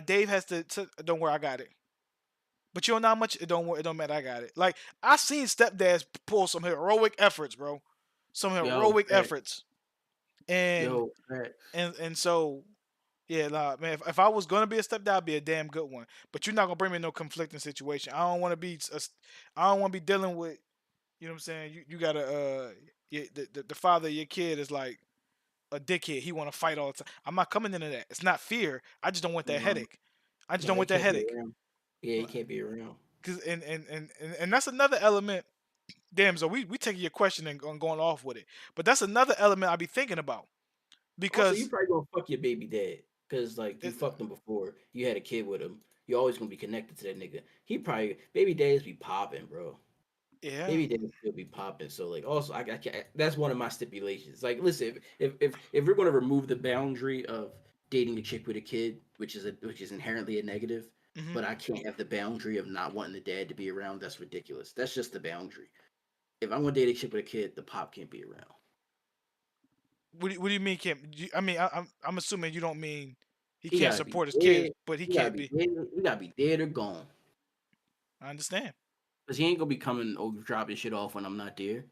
Dave has to. Don't worry, I got it. But you don't know how much. It don't matter. I got it. Like I seen stepdads pull some heroic efforts, bro. some Yo, heroic facts. efforts, and Yo, facts. and so yeah, nah, man. If I was gonna be a stepdad, I'd be a damn good one. But you're not gonna bring me in no conflicting situation. I don't want to be. I don't want to be dealing with. You know what I'm saying? You gotta the father of your kid is like a dickhead. He want to fight all the time. I'm not coming into that. It's not fear. I just don't want that No, headache. I just no, don't he want that can't be headache. around. Yeah, he can't be around. Cause and that's another element. Damn, so we taking your question and going off with it. But that's another element I be thinking about Also, you because probably gonna fuck your baby dad because like you it, fucked him before. You had a kid with him. You're always gonna be connected to that nigga. He probably baby dads be popping, bro. yeah, Baby dads still be popping. So like, also, I can't, that's one of my stipulations. Like, listen, if we're gonna remove the boundary of dating a chick with a kid, which is inherently a negative, mhm. but I can't have the boundary of not wanting the dad to be around. That's ridiculous. That's just the boundary. If I want to date a chick with a kid, the pop can't be around. What do you mean can't? I mean, I'm assuming you don't mean he He can't gotta be support his kids, dead. but he He gotta can't be be. dead. He gotta be dead or gone. I understand. Cause he ain't gonna be coming over dropping shit off when I'm not there.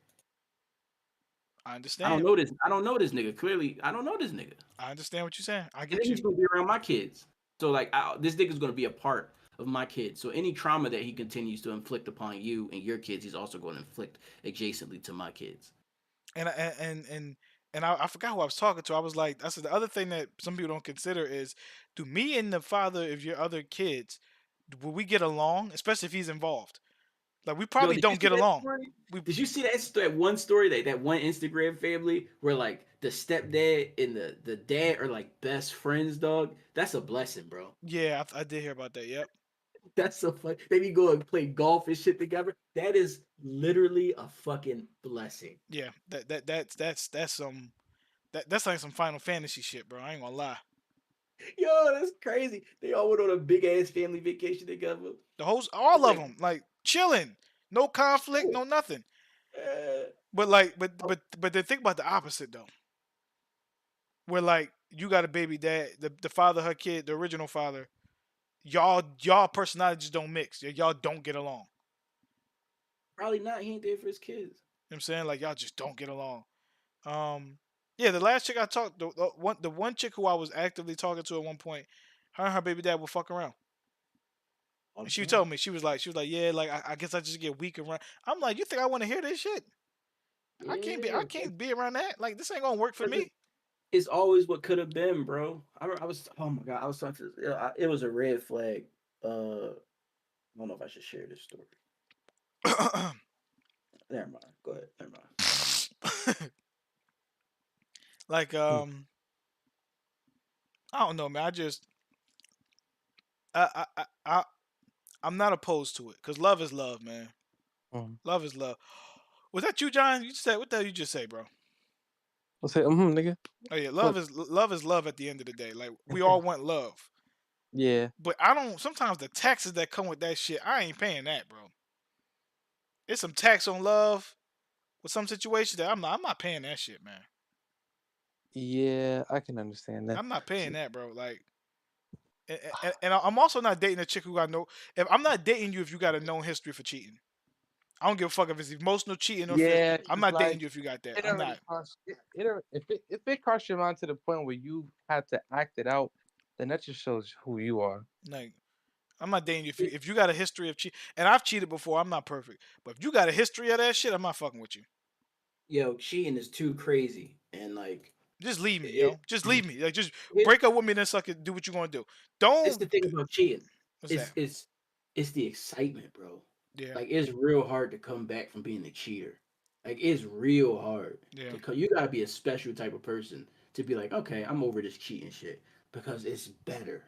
I I don't understand. know this. I don't know this nigga. Clearly, I don't know this nigga. I understand what you're saying. I I get think you. he's gonna be around my kids. So like, this nigga's gonna be a part of my kids. So any trauma that he continues to inflict upon you and your kids, he's also going to inflict adjacently to my kids. And I forgot who I was talking to. I was like, that's the other thing that some people don't consider is, do me and the father of your other kids, will we get along? Especially if he's involved. Like we probably Yo, don't get along. Did you see that one story that one Instagram family where like the stepdad and the dad are like best friends, dog? That's a blessing, bro. Yeah, I did hear about that. Yep. That's so funny. They be go and play golf and shit together. That is literally a fucking blessing. Yeah. That's some that's like some Final Fantasy shit, bro. I ain't gonna lie. Yo, that's crazy. They all went on a big ass family vacation together. The host, all Like- of them, like chilling, no conflict, no nothing. But like, but they think about the opposite though. Where like you got a baby dad, the father of her kid, the original father, y'all personalities don't mix. Y'all don't get along. Probably not. He ain't there for his kids. You know what I'm saying? Like y'all just don't get along. Yeah, the last chick I talked, the one chick who I was actively talking to at one point, her and her baby dad would fuck around. And she told me, she was like, yeah, like I guess I just get weak around. I'm like, you think I want to hear this shit? I can't be around that. Like this ain't gonna work for me. It's always what could have been, bro. I was, oh my god, I was talking to. It was a red flag. I don't know if I should share this story. Never mind. Go ahead. Never mind. Like I don't know, man. I'm not opposed to it because love is love, man. Love is love. Was that you, John? You said what the hell you just say, bro? I say, nigga. Oh yeah, love is love at the end of the day. Like we all want love. Yeah. But I don't. Sometimes the taxes that come with that shit, I ain't paying that, bro. It's some tax on love with some situations that I'm not paying that shit, man. Yeah, I can understand that. I'm not paying that, bro. Like, and I'm also not dating a chick who got no. If I'm not dating you if you got a known history for cheating. I don't give a fuck if it's emotional cheating or Yeah, I'm not dating like, you if you got that. It I'm already not. if it crossed your mind to the point where you had to act it out, then that just shows who you are. Like, I'm not dating you if you got a history of cheat. And I've cheated before. I'm not perfect, but if you got a history of that shit, I'm not fucking with you. Yo, cheating is too crazy, and like, just leave me, yo. Just leave me. Like, just break up with me, then suck it. Do what you gonna do. Don't. It's the thing about cheating. What's that? It's the excitement, bro. Yeah. Like it's real hard to come back from being a cheater. Like it's real hard. Yeah. You gotta be a special type of person to be like, okay, I'm over this cheating shit because it's better.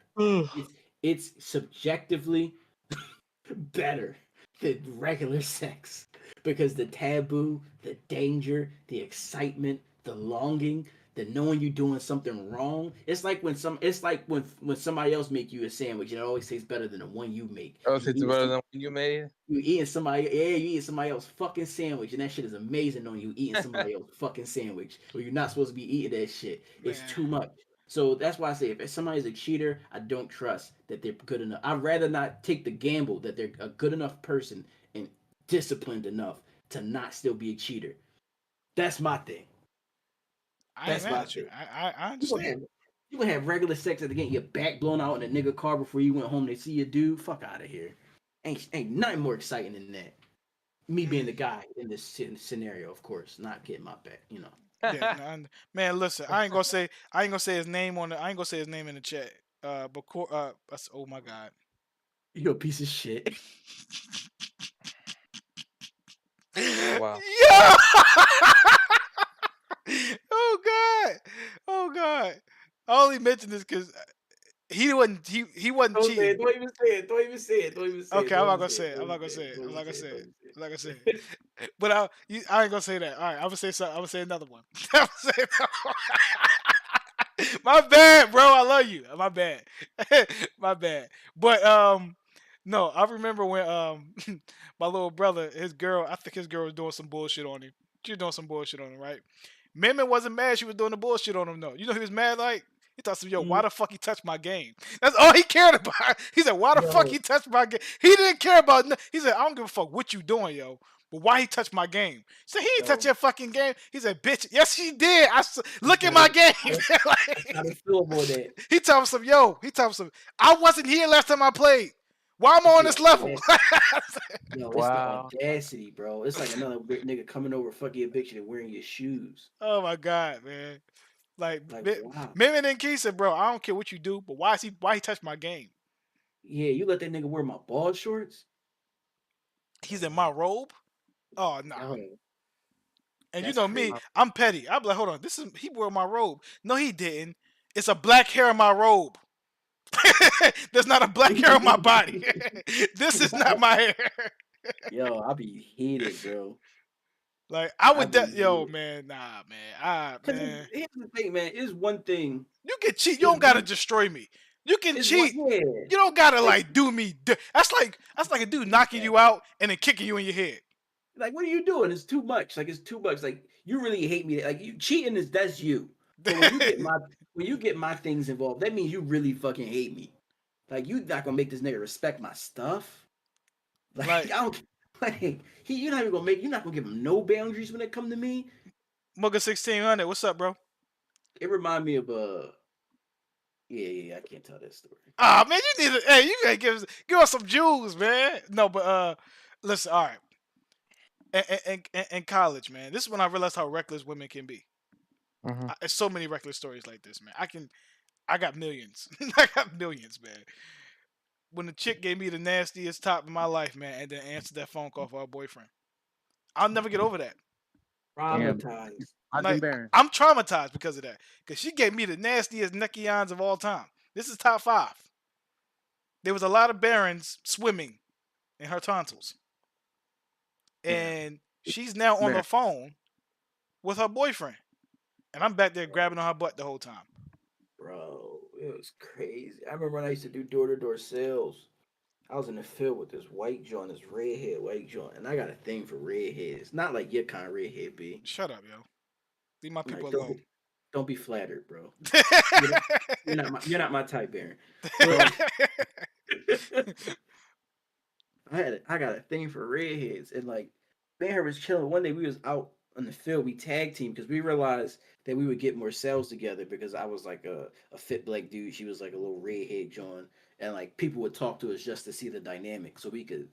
It's subjectively better than regular sex because the taboo, the danger, the excitement, the longing, the knowing you're doing something wrong. It's like when somebody else make you a sandwich and it always tastes better than the one you make. Oh, it tastes better than the one you made? You eating somebody else fucking sandwich, and that shit is amazing knowing you eating somebody else fucking sandwich. Or you're not supposed to be eating that shit. It's too much. So that's why I say if somebody's a cheater, I don't trust that they're good enough. I'd rather not take the gamble that they're a good enough person and disciplined enough to not still be a cheater. That's my thing. I ain't That's mad my at you. thing. I You gonna understand. have you gonna have regular sex after getting your back blown out in a nigga car before you went home to see your dude? Fuck out of here. Ain't nothing more exciting than that. Me being the guy in this scenario, of course, not getting my back. You know. Yeah, man. Listen, I ain't gonna say his name on the. I ain't gonna say his name in the chat. But oh my god. You a piece of shit. Wow. Yeah. Oh god. Oh god. I only mentioned this because he wasn't Don't say cheating. it. Don't even say it. Don't even say it. Don't even say it. Okay, I'm Don't not even gonna say say it. it. I'm Don't not even gonna say say it. it. Don't I'm not even gonna say say it. it. I'm not gonna say Don't it. even say it. But I ain't gonna say that. All right, I'm gonna say something. I'm gonna say another one. I'm gonna say another one. My bad, bro. I love you. My bad. My bad. But no, I remember when my little brother, his girl, I think his girl was doing some bullshit on him. She was doing some bullshit on him, right? Memon wasn't mad she was doing the bullshit on him though. You know he was mad like he thought some, yo, why the fuck he touched my game? That's all he cared about. He said, why the fuck he touched my game? He didn't care about he said, I don't give a fuck what you doing, yo. But why he touched my game? He said, he didn't touch your fucking game. He said, bitch, yes he did. Look at my game. That's how they feel about that. He told him some, yo, I wasn't here last time I played. Why am I on this level? Yo, it's the Wow. audacity, bro. It's like another nigga coming over, fucking your bitch, and wearing your shoes. Oh my god, man. Like Wow. Memon and Key said, bro, I don't care what you do, but why he touched my game? Yeah, you let that nigga wear my ball shorts? He's in my robe? Oh no. Nah. And you That's know me, crazy. I'm petty. I'm like, hold on, he wore my robe. No, he didn't. It's a black hair in my robe. There's not a black hair on my body. This is not my hair. Yo, I be heated, bro. Like I would, I be yo, heated. man, nah, man, man. Here's the thing, man. It's one thing. You can cheat. You don't gotta destroy me. You can cheat. Yeah. You don't gotta like do me. That's like a dude knocking you out and then kicking you in your head. Like, what are you doing? It's too much. Like, it's too much. Like, you really hate me. Like, you cheating that's you. But when you get my things involved, that means you really fucking hate me. Like, you not gonna make this nigga respect my stuff. Like I don't like you're not gonna give him no boundaries when it come to me. Mugga 1600, what's up, bro? It remind me of yeah, I can't tell that story. Ah, man, you gotta give us some jewels, man. No, but listen, all right. In college, man, this is when I realized how reckless women can be. There's so many reckless stories like this, man. I got millions. I got millions, man. When the chick gave me the nastiest top in my life, man, and then answered that phone call for her boyfriend, I'll never get over that. Traumatized. Like, I'm traumatized because of that. Because she gave me the nastiest necky-ons of all time. This is top 5. There was a lot of barons swimming in her tonsils. And she's now on the phone with her boyfriend. And I'm back there grabbing on her butt the whole time. Bro, it was crazy. I remember when I used to do door-to-door sales. I was in the field with this white joint, this redhead white joint, and I got a thing for redheads. Not like your kind of redhead, B. Shut up, yo. Leave my people like, alone. Don't be flattered, bro. You're not my type, Baron. I got a thing for redheads, and like, me and her was chilling. One day we was out on the field, we tag team because we realized that we would get more sales together because I was like a fit black dude. She was like a little redhead John, and like people would talk to us just to see the dynamic, so we could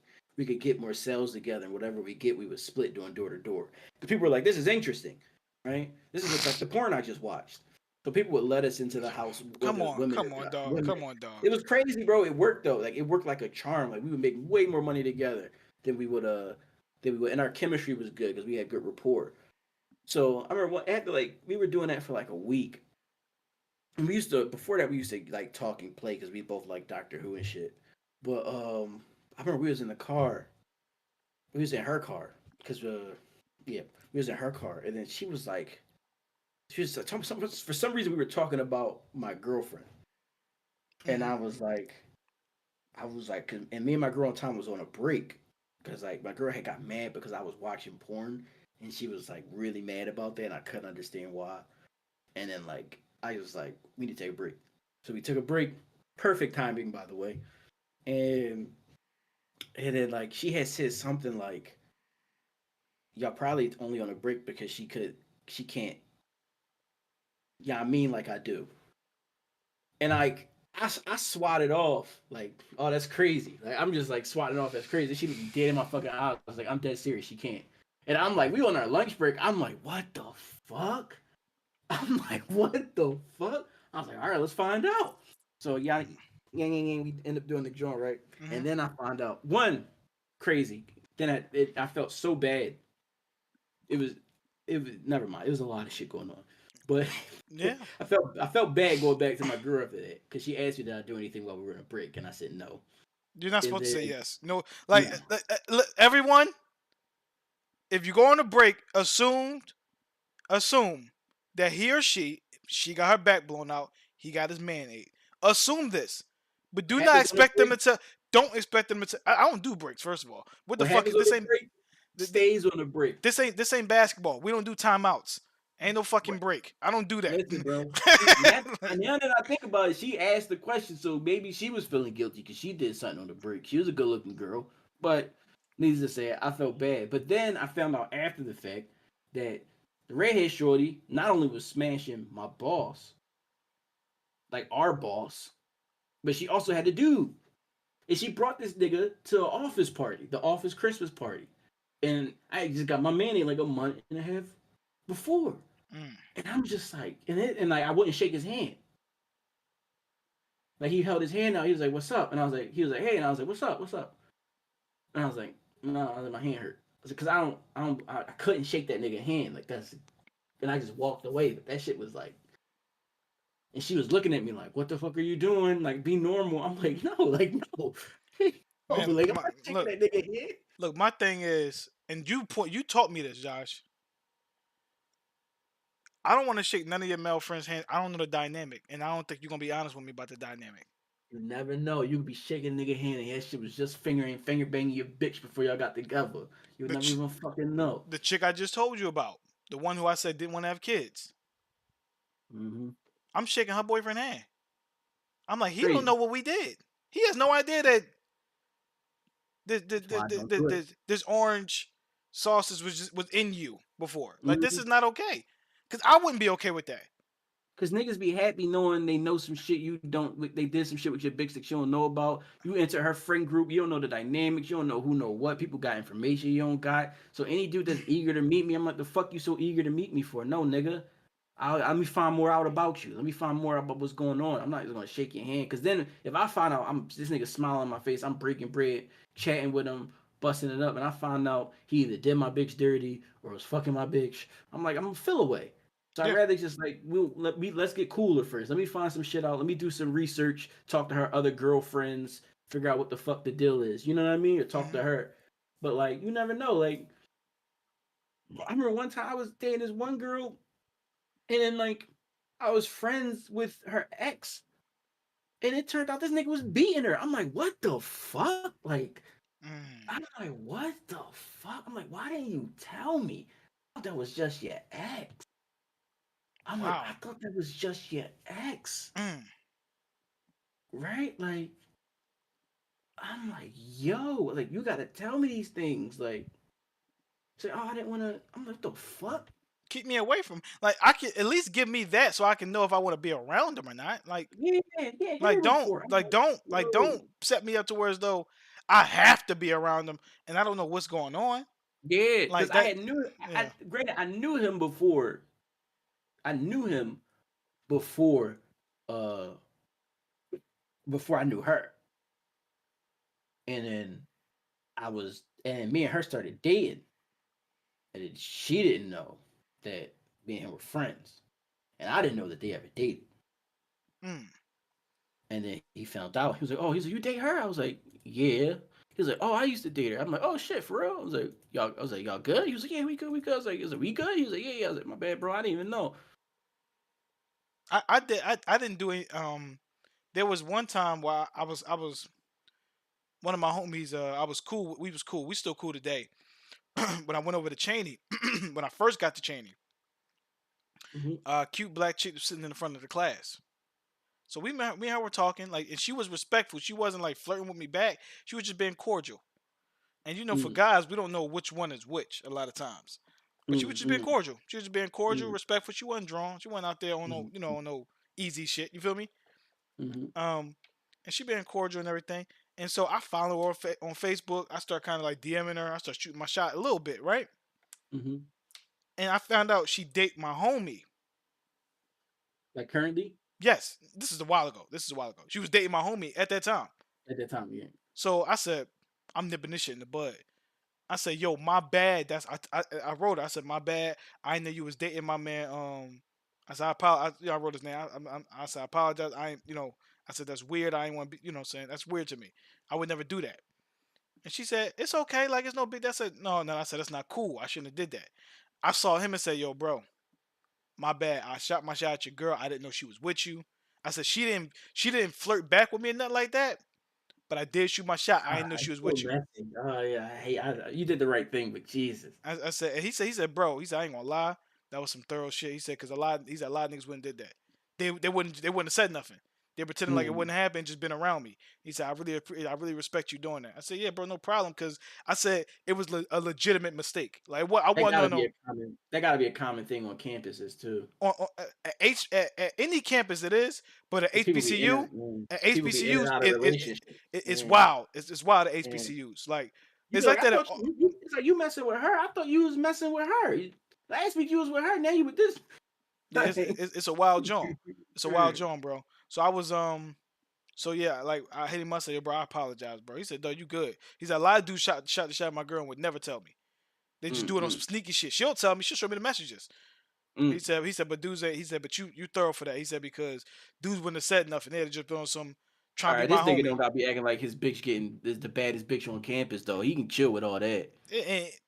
get more sales together, and whatever we get, we would split doing door to door. The people were like, "This is interesting, right? This is like the porn I just watched." So people would let us into the house. Come on, dog. It was crazy, bro. It worked though. Like it worked like a charm. Like we would make way more money together than we would. And our chemistry was good because we had good rapport. So I remember after like we were doing that for like a week, and we used to like talk and play because we both like Doctor Who and shit. But I remember we was in the car. We was in her car because we was in her car, and then she was like. For some reason we were talking about my girlfriend, and I was like, and me and my girl on time was on a break because like my girl had got mad because I was watching porn, and she was like really mad about that, and I couldn't understand why. And then like I was like, we need to take a break, so we took a break. Perfect timing, by the way. And then like she had said something like, y'all probably only on a break because she can't. Yeah, I mean, like I do. And like I swatted off like, oh, that's crazy. Like I'm just like swatting off, that's crazy. She be dead in my fucking eyes. I was like, I'm dead serious. She can't. And I'm like, we on our lunch break. I'm like, what the fuck? I'm like, what the fuck? I was like, all right, let's find out. So yeah, we end up doing the joint, right? Mhm. And then I found out one crazy. Then I felt so bad. It was never mind. It was a lot of shit going on. But Yeah. I felt bad going back to my girl after that because she asked me did I do anything while we were in a break, and I said no. You're not And supposed to say then- yes. No, like No. everyone, if you go on a break, assume that he or she got her back blown out, he got his man-aid. Assume this, but do not Happens on a expect them break. to. Don't expect them to. I don't do breaks. First of all, what the fuck is happens on this? the Ain't break stays on the break. this ain't basketball. We don't do timeouts. Ain't no fucking break. I don't do that. Listen, bro. Now that I think about it, she asked the question, so maybe she was feeling guilty because she did something on the break. She was a good-looking girl, but needless to say, I felt bad. But then I found out after the fact that the redhead shorty not only was smashing my boss, like our boss, but she also had a dude, and she brought this nigga to an office party, the office Christmas party, and I just got my man in like a month and a half before. And I'm just like, and like I wouldn't shake his hand. Like he held his hand out. He was like, "What's up?" And I was like, "Hey," and I was like, "What's up? What's up?" And I was like, "No," my hand hurt. I was like, "Cause I couldn't shake that nigga hand like that's." And I just walked away. But that shit was like, and she was looking at me like, "What the fuck are you doing? Like, be normal." I'm like, "No, like no." Man, Like I'm not shaking that nigga hand. Look, my thing is, and you taught me this, Josh. I don't want to shake none of your male friends' hands. I don't know the dynamic, and I don't think you're gonna be honest with me about the dynamic. You never know. You could be shaking nigga hand and that shit was just finger banging your bitch before y'all got together. You never even fucking know. The chick I just told you about, the one who I said didn't want to have kids. Mm-hmm. I'm shaking her boyfriend's hand. I'm like, he Crazy. don't know what we did. He has no idea that this orange sausage was in you before. Like this is not okay. Cause I wouldn't be okay with that. Cause niggas be happy knowing they know some shit you don't. They did some shit with your bitch that you don't know about. You enter her friend group, you don't know the dynamics, you don't know who know what. People got information you don't got. So any dude that's eager to meet me, I'm like, the fuck you so eager to meet me for? No, nigga. Let me find more out about you. Let me find more about what's going on. I'm not just gonna shake your hand. Cause then if I find out this nigga smiling in my face, I'm breaking bread, chatting with him, busting it up, and I find out he either did my bitch dirty or was fucking my bitch. I'm like, I'm gonna feel away. So I'd rather just like let's get cooler first. Let me find some shit out. Let me do some research. Talk to her other girlfriends. Figure out what the fuck the deal is. You know what I mean? Or talk to her. But like you never know. Like I remember one time I was dating this one girl, and then like I was friends with her ex, and it turned out this nigga was beating her. I'm like, what the fuck? Like I'm like, what the fuck? I'm like, why didn't you tell me? I thought that was just your ex. I'm like, I thought that was just your ex. Right? Like, I'm like, yo, like, you gotta tell me these things. Like, say, oh, I didn't wanna. I'm like, what the fuck? Keep me away from. Like, I can at least give me that so I can know if I want to be around him or not. Like, yeah. Like, don't set me up to where as though I have to be around him and I don't know what's going on. Yeah, like because that. Granted, I knew him before. Before I knew her. And then me and her started dating. And then she didn't know that me and him were friends. And I didn't know that they ever dated. And then he found out. He was like, you date her? I was like, yeah. He was like, oh, I used to date her. I'm like, oh shit, for real? I was like, y'all good? He was like, yeah, we good. I was like, is it we good? He was like, yeah. I was like, my bad, bro. I didn't even know. I didn't do any. There was one time where I was one of my homies. I was cool. We was cool. We still cool today. When I went over to Cheney, when I first got to Cheney, cute black chick was sitting in the front of the class. So me and her were talking, like, and she was respectful. She wasn't like flirting with me back. She was just being cordial. And you know, for guys, we don't know which one is which a lot of times. But she was just being cordial. She was just being cordial, respectful. She wasn't drawn. She wasn't out there on no, on no easy shit. You feel me? And she being cordial and everything. And so I follow her on Facebook. I start kind of like DMing her. I start shooting my shot a little bit, right? And I found out she date my homie. Like currently? Yes, this is a while ago. She was dating my homie at that time. Yeah. So I said, I'm nipping this shit in the bud. I said, yo, my bad. I wrote it. I said, my bad. I know you was dating my man. I said, I apologize. I wrote his name. I said, I apologize. I said, that's weird. I ain't want to be, saying that's weird to me. I would never do that. And she said, it's okay. Like, it's no big. I said, no. I said, that's not cool. I shouldn't have did that. I saw him and said, yo, bro, my bad. I shot my shot at your girl. I didn't know she was with you. I said, she didn't flirt back with me and nothing like that. But I did shoot my shot. I didn't know she was with you. Oh yeah, you did the right thing, but Jesus. I said, he said, bro, he said, I ain't gonna lie, that was some thorough shit. He said, cause a lot of niggas wouldn't did that. They wouldn't have said nothing. They pretending like it wouldn't happen, just been around me. He said, I really respect you doing that. I said, yeah, bro, no problem, cause I said it was a legitimate mistake. Like what I want to know. That gotta be a common thing on campuses too. At any campus it is, but at HBCU, it's wild. It's wild at HBCUs. Like it's like that. It's like you messing with her. I thought you was messing with her. Last week you was with her. Now you with this. Yeah, it's a wild joint. It's a wild joint, bro. So I was so yeah, like I hit him up. I said, bro, I apologize, bro. He said, "No, you good." He said, "A lot of dudes shot the shot at my girl and would never tell me. They just do it on some sneaky shit. She'll tell me. She'll show me the messages." He said, but dudes, he said, but you thorough for that. He said because dudes wouldn't have said nothing. They'd have just been on some trying to be my homie. This nigga don't gotta be acting like his bitch is the baddest bitch on campus though. He can chill with all that.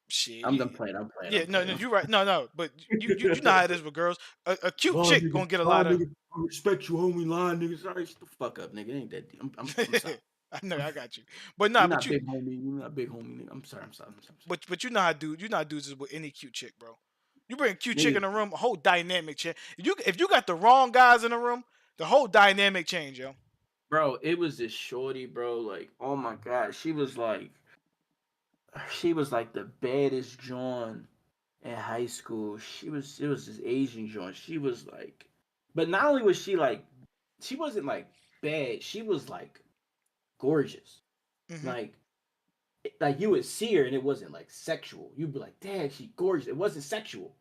Shit. I'm playing. Yeah, no, you're right. No, but you know how it is with girls. A cute chick nigga, gonna get a lot of. I respect you, homie. Line, nigga. Sorry, shut the fuck up, nigga. It ain't that deep. I'm sorry. I know, I got you. But nah, but big homie. You're not big homie, nigga. I'm sorry. But you know how dudes is with any cute chick, bro. You bring a cute chick in the room, a whole dynamic change. If you got the wrong guys in the room, the whole dynamic change, yo. Bro, it was this shorty, bro. Like, oh my god, she was like the baddest John in high school. It was this Asian John. She was like, but not only was she like, she wasn't like bad. She was like gorgeous. Like you would see her and it wasn't like sexual. You'd be like, damn, she gorgeous. It wasn't sexual.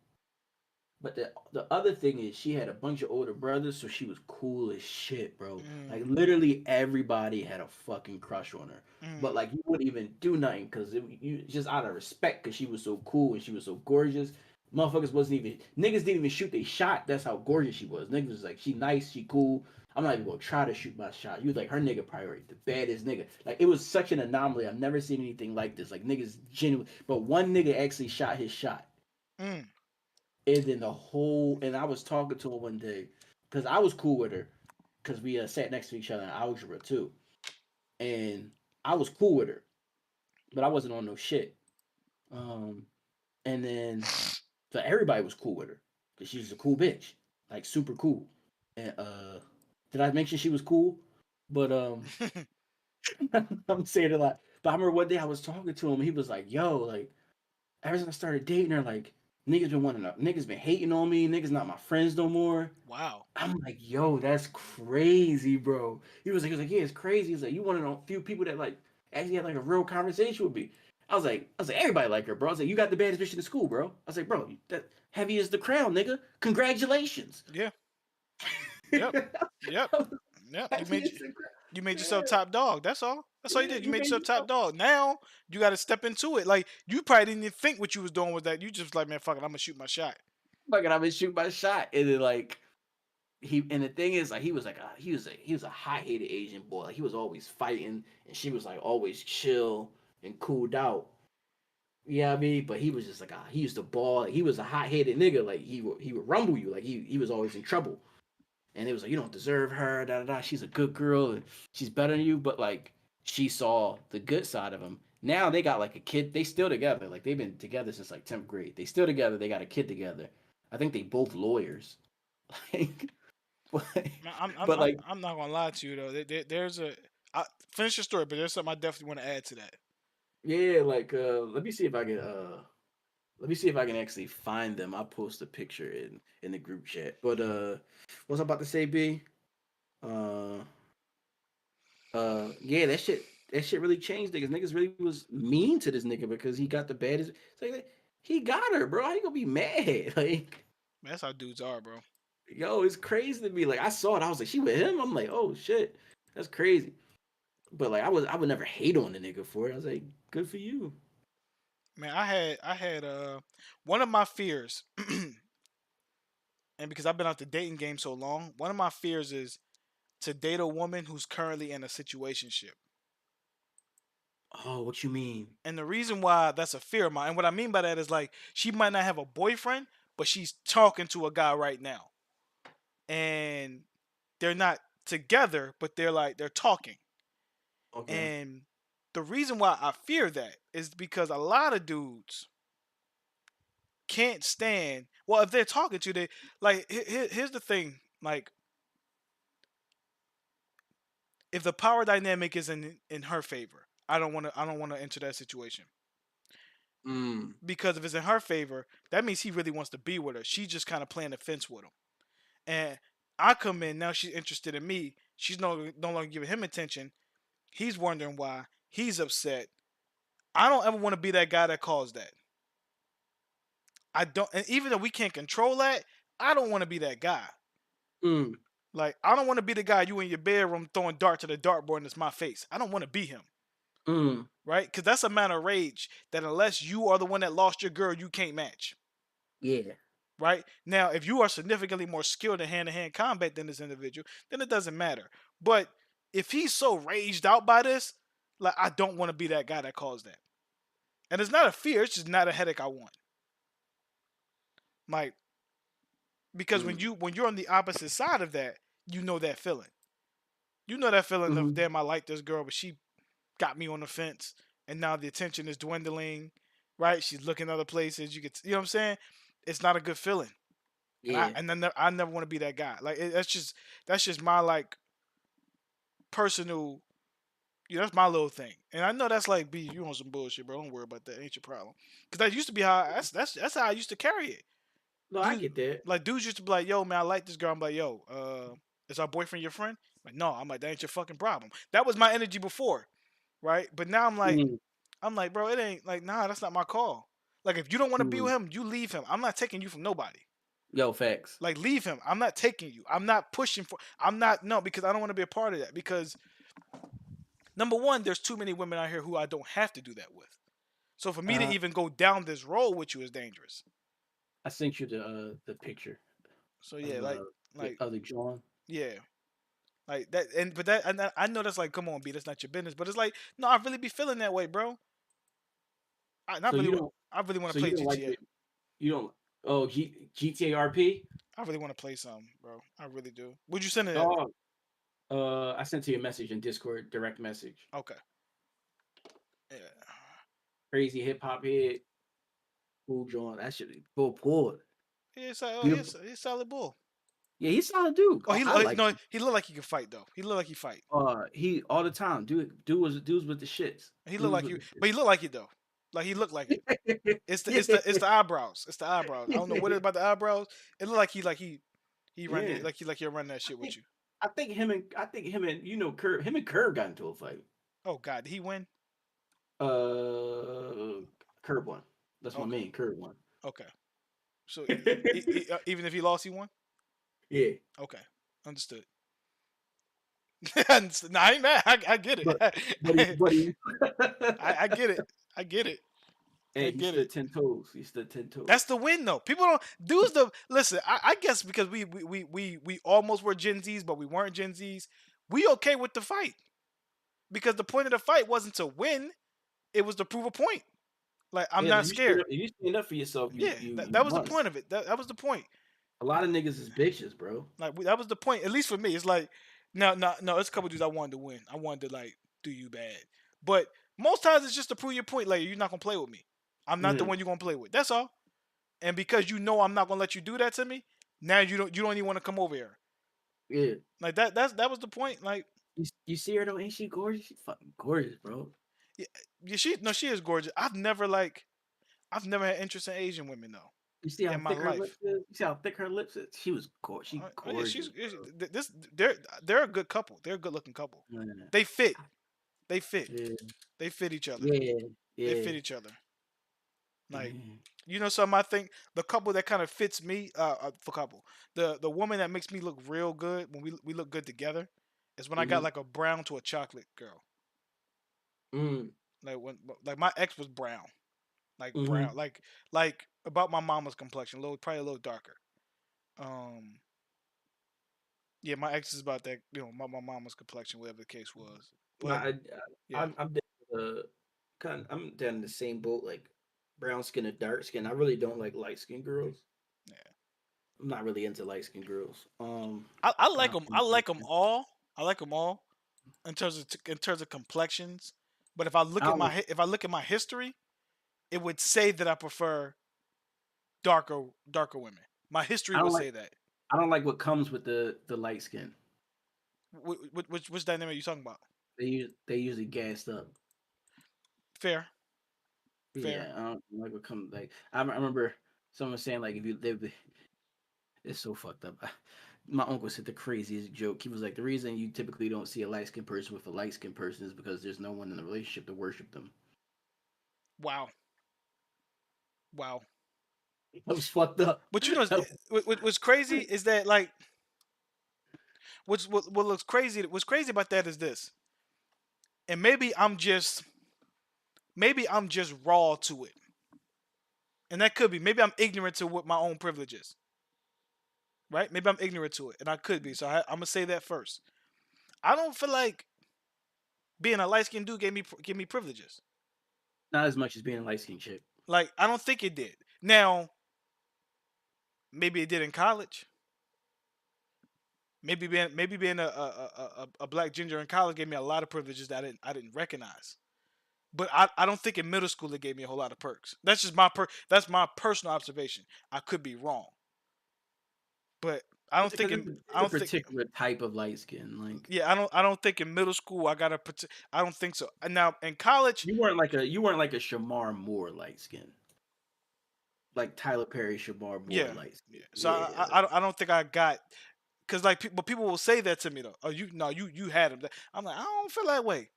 But the other thing is she had a bunch of older brothers, so she was cool as shit, bro. Like literally everybody had a fucking crush on her. But like you wouldn't even do nothing because you just out of respect because she was so cool and she was so gorgeous. Niggas didn't even shoot their shot. That's how gorgeous she was. Niggas was like, she nice, she cool. I'm not even gonna try to shoot my shot. You was like her nigga priority, the baddest nigga. Like it was such an anomaly. I've never seen anything like this. Like niggas genuine, but one nigga actually shot his shot. And then and I was talking to her one day because I was cool with her because we sat next to each other in algebra too, and I was cool with her, but I wasn't on no shit. And then so everybody was cool with her because she's a cool bitch, like super cool. And did I mention she was cool? But I'm saying it a lot. But I remember one day I was talking to him. He was like, "Yo, like ever since I started dating her, like." Niggas been hating on me. Niggas not my friends no more. Wow. I'm like, yo, that's crazy, bro. He was like, yeah, it's crazy. He's like, you one of the few people that like actually had like a real conversation with me. I was like, everybody like her, bro. I was like, you got the baddest bitch in the school, bro. I was like, bro, that heavy as the crown, nigga. Congratulations. Yeah. Yep. You made yourself top dog. That's all. That's all you did. You made yourself top dog. Now you got to step into it. Like you probably didn't even think what you was doing was that. You just like, man, fuck it, I'm gonna shoot my shot. Fuck it, I'm gonna shoot my shot. And then like and the thing is like he was a hot-headed Asian boy. Like he was always fighting, and she was like always chill and cooled out. Yeah, I mean, but he was just like he used to ball. Like, he was a hot-headed nigga. Like he would rumble you. Like he was always in trouble. And it was like, you don't deserve her, da da da. She's a good girl and she's better than you. But like, she saw the good side of him. Now they got like a kid. They still together. Like they've been together since like 10th grade. They still together. They got a kid together. I think they both lawyers. Like, I'm not gonna lie to you though. There's finish your story, but there's something I definitely want to add to that. Yeah, like let me see if I can actually find them. I'll post a picture in the group chat. But what was I about to say, B? Yeah, that shit really changed niggas. Niggas really was mean to this nigga because he got the baddest. It's like, he got her, bro. How you gonna be mad? Like, Man, that's how dudes are, bro. yo, it's crazy to me. Like, I saw it, I was like, she with him. I'm like, oh shit, that's crazy. But like, I would never hate on the nigga for it. I was like, good for you. Man, I had one of my fears, and because I've been out the dating game so long, one of my fears is to date a woman who's currently in a situationship. Oh, what you mean? And the reason why that's a fear of mine, and what I mean by that is like she might not have a boyfriend, but she's talking to a guy right now. And they're not together, but they're talking. Okay. And the reason why I fear that is because a lot of dudes can't stand. Well, if they're talking to they like here's the thing, like if the power dynamic is in her favor, I don't want to enter that situation. Because if it's in her favor, that means he really wants to be with her. She's just kind of playing the fence with him. And I come in, now she's interested in me. She's no longer giving him attention. He's wondering why. He's upset. I don't ever want to be that guy that caused that. I don't, and even though we can't control that, I don't want to be that guy. Like, I don't want to be the guy you in your bedroom throwing darts at the dartboard and it's my face. I don't want to be him. Right? Because that's a matter of rage that unless you are the one that lost your girl, you can't match. Yeah. Right? Now, if you are significantly more skilled in hand-to-hand combat than this individual, then it doesn't matter. But if he's so raged out by this, like, I don't want to be that guy that caused that. And it's not a fear, it's just not a headache I want. Like, because when you're on the opposite side of that, you know that feeling. You know that feeling of, damn, I like this girl, but she got me on the fence, and now the attention is dwindling, right? She's looking other places. You know what I'm saying? It's not a good feeling. Yeah. And I never want to be that guy. Like, that's just my, like, personal, that's my little thing. And I know that's like, B, you on some bullshit, bro. Don't worry about that. Ain't your problem. Because that used to be how that's how I used to carry it. No, I get that. Like, dudes used to be like, yo, man, I like this girl. I'm like, yo, is our boyfriend your friend? Like, no. I'm like, that ain't your fucking problem. That was my energy before, right? But now I'm like, bro, it ain't like, nah, that's not my call. Like, if you don't want to be with him, you leave him. I'm not taking you from nobody. Yo, facts. Like, leave him. I'm not taking you. I'm not pushing for. Because I don't want to be a part of that. Because number one, there's too many women out here who I don't have to do that with. So for me to even go down this road with you is dangerous. I sent you the picture. So yeah, like other John. Yeah, like that, and I know that's like, come on, B, that's not your business. But it's like, no, I really be feeling that way, bro. I really want to play GTA. You don't. Oh, GTA RP. I really want to play some, bro. I really do. Would you send it? I sent you a message in Discord, direct message. Okay. Yeah. Crazy hip hop head. Cool John. That should be full pull. Yeah, he's solid bull. Yeah, he's solid dude. Oh, he looked like he could fight though. He looked like he fight. He all the time. Dude was with the shits. He looked like you, but he looked like it though. Like, he looked like it. It's the eyebrows. It's the eyebrows. I don't know what it is about the eyebrows. It looked like he run he'll run that shit with you. I think him and Curb. Him and Curb got into a fight. Oh God, did he win? Curb won. That's my main. Curb won. Okay. So even if he lost, he won? Yeah. Okay. Understood. Nah, I ain't mad. I get it. I get it. I get it. Hey, he stood 10 toes. He stood 10 toes. That's the win, though. People don't. Listen. I guess because we almost were Gen Zs, but we weren't Gen Zs. We okay with the fight because the point of the fight wasn't to win; it was to prove a point. Like, I'm not scared. You stand up for yourself. That was the point of it. That was the point. A lot of niggas is bitches, bro. Like, that was the point. At least for me, it's like, no. It's a couple dudes I wanted to win. I wanted to, like, do you bad. But most times it's just to prove your point. Like, you're not gonna play with me. I'm not the one you're gonna play with. That's all. And because you know I'm not gonna let you do that to me, now you don't even want to come over here. Yeah. Like that was the point. Like, you see her though, ain't she gorgeous? She's fucking gorgeous, bro. Yeah, she is gorgeous. I've never had interest in Asian women though You see how in my thick her life. lips is? You see how thick her lips is? She was gorgeous. She Oh, yeah, gorgeous. this they're a good couple. They're a good looking couple. Man. They fit. They fit. Yeah, They fit each other. yeah, They yeah. fit each other. Like Yeah. something I think the couple that kind of fits me, for couple, the woman that makes me look real good when we look good together, is when I got Mhm. like a brown to a chocolate girl. Mm. Like my ex was brown, like brown, Mhm. like about my mama's complexion, probably a little darker. Um, yeah, my ex is about that, my mama's complexion, whatever the case was. No, But yeah, I'm down I'm down in the same boat, like brown skin and dark skin. I really don't like light skinned girls. yeah, I'm not really into light skinned girls. I I like them. I like them all. I like them all in terms of complexions. But if I look at don't, if I look at my history, it would say that I prefer darker women. My history I don't would like say that. I don't like what comes with the light skin. Which dynamic are you talking about? They usually gassed up. Fair. Yeah, I don't like what comes like. I remember someone saying like if you live, it's so fucked up. My uncle said the craziest joke. He was like, the reason you typically don't see a light skinned person with a light skinned person is because there's no one in the relationship to worship them. Wow. Wow. That was fucked up. But what's crazy is that like what looks crazy. What's crazy about that is this, and maybe I'm just raw to it, and that could be maybe I'm ignorant to what my own privilege is. Right? Maybe I'm ignorant to it, and I could be. So I'm gonna say that first. I don't feel like being a light skinned dude gave me privileges. Not as much as being a light skinned chick. Like I don't think it did. Now, maybe it did in college. Maybe being a black ginger in college gave me a lot of privileges that I didn't recognize. But I don't think in middle school it gave me a whole lot of perks. That's just that's my personal observation. I could be wrong. But I don't think it's a particular type of light skin. Like yeah, I don't think in middle school I don't think so. Now in college you weren't like a Shamar Moore light skin. Like Tyler Perry, Shamar Moore light skin. Yeah. So I don't think I got, because like people will say that to me though. Oh, you had him. I'm like, I don't feel that way.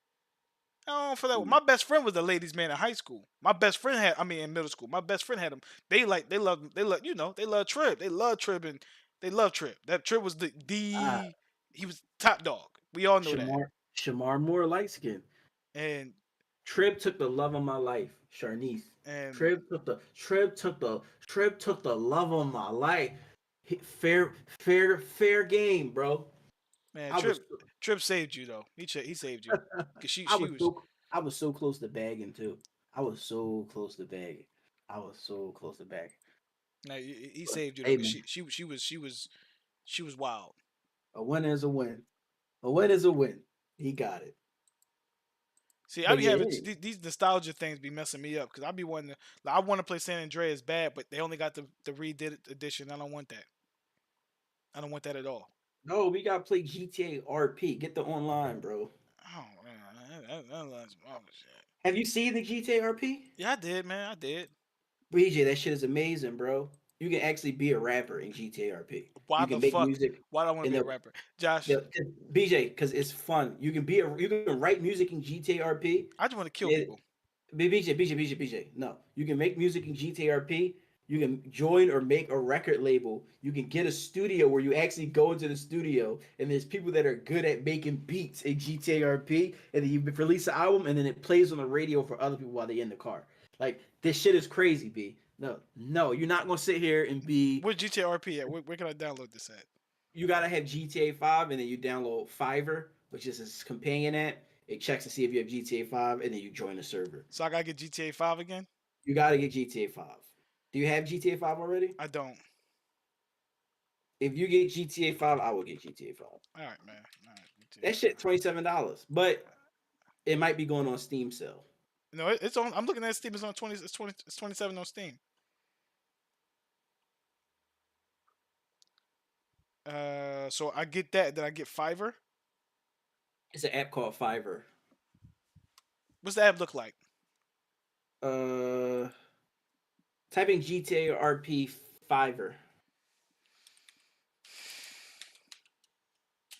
I don't feel that way. My best friend was a ladies' man in high school. My best friend in middle school. My best friend had him. They love Trib. They love Trib and they love Trib. That Trib was he was top dog. We all know that. Shamar Moore light skin. And Trib took the love of my life, Sharnice. And Trib took the love of my life. Fair game, bro. Man, Trib saved you though. He saved you because I was so close to bagging too. I was so close to bagging. Now he saved you though. She was wild. A win is a win. A win is a win. He got it. See, I be having these nostalgia things be messing me up because I be wanting to. Like, I want to play San Andreas bad, but they only got the redid edition. I don't want that. I don't want that at all. No, we gotta play GTA RP. Get the online, bro. Oh man, that's shit. Have you seen the GTA RP? Yeah, I did, man. I did. BJ, that shit is amazing, bro. You can actually be a rapper in GTA RP. Why you can the make fuck? Music Why do I want to be a rapper, Josh? BJ, because it's fun. You can write music in GTA RP. I just want to kill people. BJ. No, you can make music in GTA RP. You can join or make a record label. You can get a studio where you actually go into the studio and there's people that are good at making beats in GTA RP, and then you release an album and then it plays on the radio for other people while they're in the car. Like, this shit is crazy, B. No, you're not gonna sit here and be. Where's GTA RP at? Where can I download this at? You gotta have GTA 5 and then you download Fiverr, which is a companion app. It checks to see if you have GTA 5 and then you join the server. So I gotta get GTA 5 again? You gotta get GTA 5. Do you have GTA 5 already? I don't. If you get GTA 5, I will get GTA 5. All right, man. All right. That shit $27, but it might be going on Steam sale. No, it's on. I'm looking at Steam. It's on 20. It's 27 on Steam. So I get that. Did I get Fiverr? It's an app called Fiverr. What's the app look like? Type in GTA or RP Fiverr.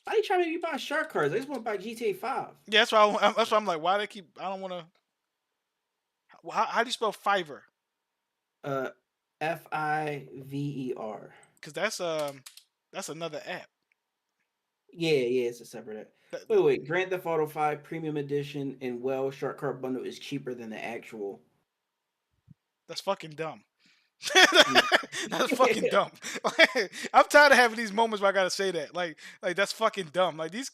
Why you trying to make me buy shark cards? I just want to buy GTA 5. Yeah, that's why. That's why I'm like, why they keep? I don't want to. How do you spell Fiverr? Fiver. Because that's another app. Yeah, it's a separate app. Wait. Grand Theft Auto 5 Premium Edition and Shark Card Bundle is cheaper than the actual. That's fucking dumb. That's fucking dumb. I'm tired of having these moments where I gotta say that. Like that's fucking dumb. Like these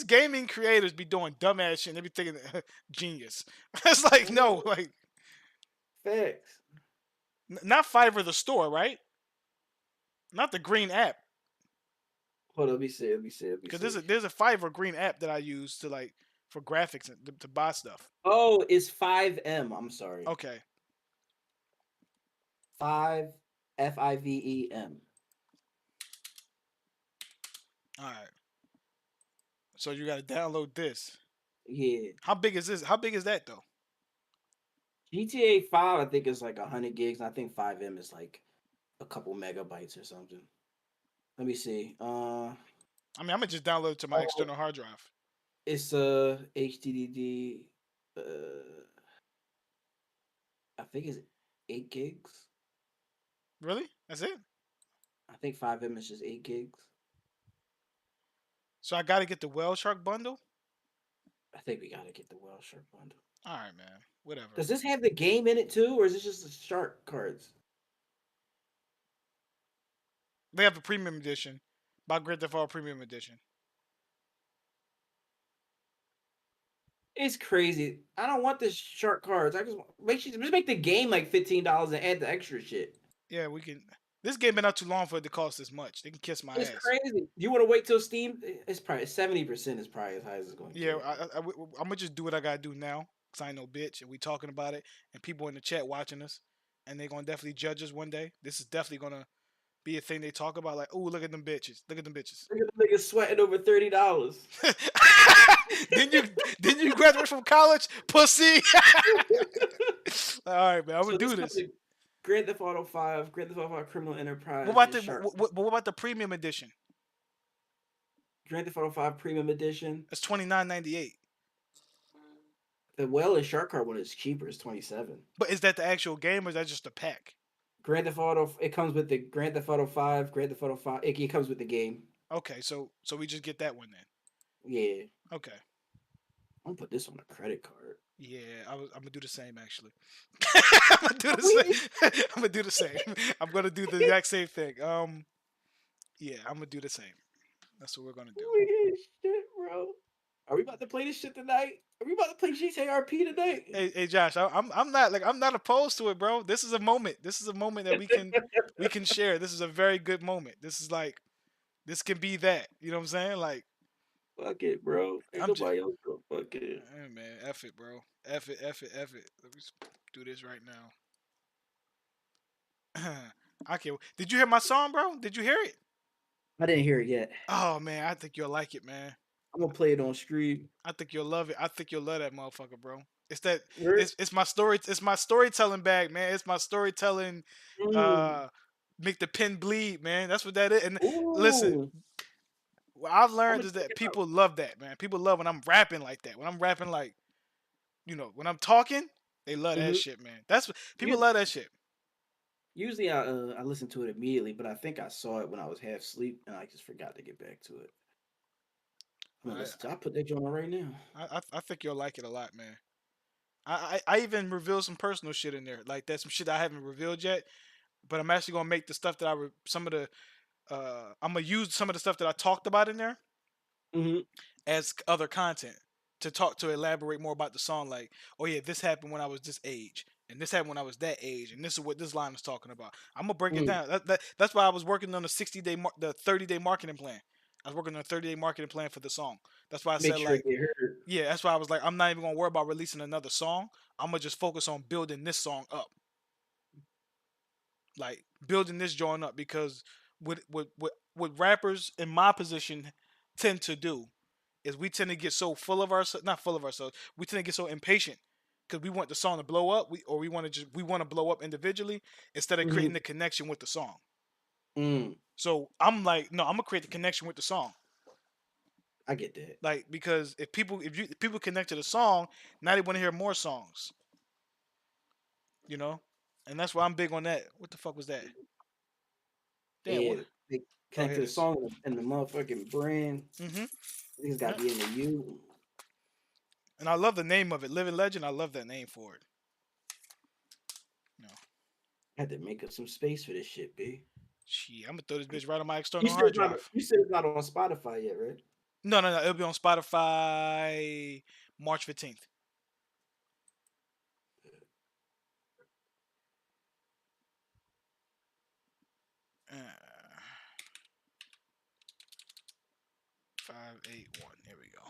gaming creators be doing dumbass shit and they be thinking genius. It's like no, like facts. Not Fiverr the store, right? Not the green app. Hold on, let me see. Because there's a Fiverr green app that I use to like for graphics and to buy stuff. Oh, it's 5M. I'm sorry. Okay. 5 FIVEM. All right. So you got to download this. Yeah. How big is this? How big is that though? GTA 5, I think is like 100 gigs. And I think 5M is like a couple megabytes or something. Let me see. I mean, I'm gonna just download it to my external hard drive. It's HDD. I think it's 8 gigs. Really? That's it? I think 5M is just 8 gigs. So I gotta get the Whale Shark bundle? I think we gotta get the Whale Shark bundle. Alright, man. Whatever. Does this have the game in it too, or is it just the shark cards? They have a premium edition. By Grand Theft Auto Premium Edition. It's crazy. I don't want the shark cards. I just make the game like $15 and add the extra shit. Yeah, we can. This game been out too long for it to cost this much. They can kiss my It's ass. crazy. You want to wait till Steam? It's probably 70% is probably as high as it's going. Yeah, I'm gonna just do what I gotta do now, cause I ain't no bitch, and we talking about it, and people in the chat watching us, and they gonna definitely judge us one day. This is definitely gonna be a thing they talk about. Like, oh, look at them bitches. Look at them bitches. Look at the niggas sweating over $30. Didn't you graduate from college, pussy? All right, man. I'm gonna do this. Grand Theft Auto 5, Grand Theft Auto 5 Criminal Enterprise. What about the premium edition? Grand Theft Auto 5 Premium Edition. It's $29.98. The Whale and Shark Card one is cheaper. It's $27. But is that the actual game or is that just a pack? Grand Theft Auto. It comes with the Grand Theft Auto 5. Grand Theft Auto 5. It comes with the game. Okay, so we just get that one then. Yeah. Okay. I'm gonna put this on a credit card. Yeah, I'm gonna do the same actually. I'm gonna do the same. I'm gonna do the exact same thing. Yeah, I'm gonna do the same. That's what we're gonna do. Oh, shit, bro. Are we about to play this shit tonight? Are we about to play GTA RP tonight? Hey Josh, I'm not opposed to it, bro. This is a moment. This is a moment that we can share. This is a very good moment. This can be that. You know what I'm saying? Like, fuck it, bro. Ain't nobody else gonna fuck it. Hey, man, F it, bro. F it. Let me do this right now. I can't. Did you hear my song, bro? Did you hear it? I didn't hear it yet. Oh man, I think you'll like it, man. I'm gonna play it on stream. I think you'll love it. I think you'll love that motherfucker, bro. It's my story. It's my storytelling bag, man. It's my storytelling. Make the pen bleed, man. That's what that is. And listen, what I've learned is that people love that, man. People love when I'm rapping like that. When I'm rapping like, when I'm talking, they love that shit, man. That's what people love that shit. Usually I listen to it immediately, but I think I saw it when I was half asleep and I just forgot to get back to it. I'll put that joint on right now. I think you'll like it a lot, man. I even revealed some personal shit in there. Like that's some shit I haven't revealed yet. But I'm actually gonna make the stuff that I'm gonna use some of the stuff that I talked about in there as other content to elaborate more about the song. Like, oh yeah, this happened when I was this age, and this happened when I was that age, and this is what this line is talking about. I'm gonna break it down. That's why I was working on the 30-day marketing plan. I was working on a 30-day marketing plan for the song. That's why I said yeah. That's why I was like, I'm not even gonna worry about releasing another song. I'm gonna just focus on building this song up. Like building this joint up, because what rappers in my position tend to do is we tend to get so full of ourselves, not full of ourselves. We tend to get so impatient because we want the song to blow up, we want to blow up individually instead of creating the connection with the song. So I'm like, no, I'm gonna create the connection with the song. I get that. Like, because if people connect to the song, now they want to hear more songs. You know, and that's why I'm big on that. What the fuck was that? Damn, Yeah, what? they connect to the song and the motherfucking brand. Niggas gotta be in the U. And I love the name of it, Living Legend. I love that name for it. No. I had to make up some space for this shit, B. Shit, I'm gonna throw this bitch right on my external hard drive. You said it's not on Spotify yet, right? No. It'll be on Spotify March 15th. Uh, 581. Here we go.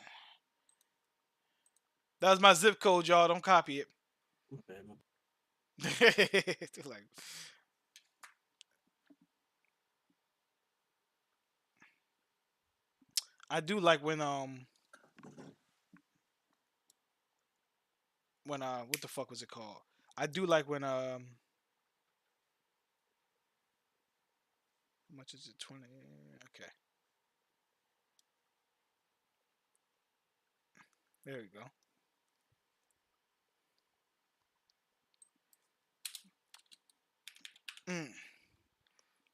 That was my zip code, y'all. Don't copy it. Like, I do like when what the fuck was it called? I do like when how much is it? 20. Okay. There we go.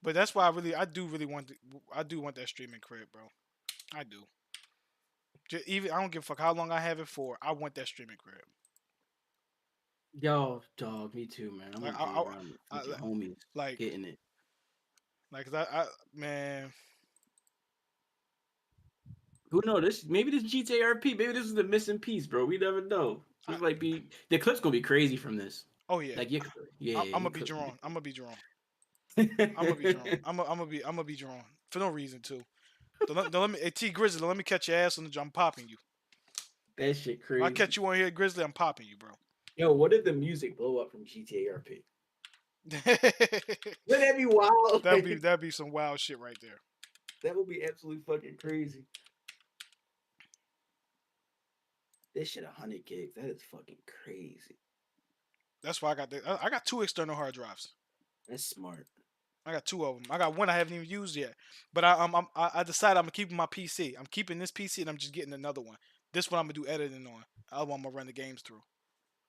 But that's why I do want that streaming crib, bro. I do. Even I don't give a fuck how long I have it for. I want that streaming crib. Yo, dog, me too, man. I'm gonna be around with homies, like getting it. Like, I man. Who knows? Maybe this GTA RP. Maybe this is the missing piece, bro. We never know. This might be the clip's gonna be crazy from this. Oh yeah. Like I'm gonna be Jerome. I'm gonna be Jerome. I'm gonna be Jerome for no reason too. Don't let me. Hey, T Grizzly, let me catch your ass on the jump. I'm popping you. That shit crazy. If I catch you on here, Grizzly, I'm popping you, bro. Yo, what if the music blow up from GTA RP? Wouldn't that be wild? That'd be some wild shit right there. That would be absolutely fucking crazy. This shit 100 gigs. That is fucking crazy. That's why I got 2 external hard drives. That's smart. I got 2 of them. I got one I haven't even used yet. But I decided I'm keeping my PC. I'm keeping this PC and I'm just getting another one. This one I'm gonna do editing on. I'm gonna run the games through.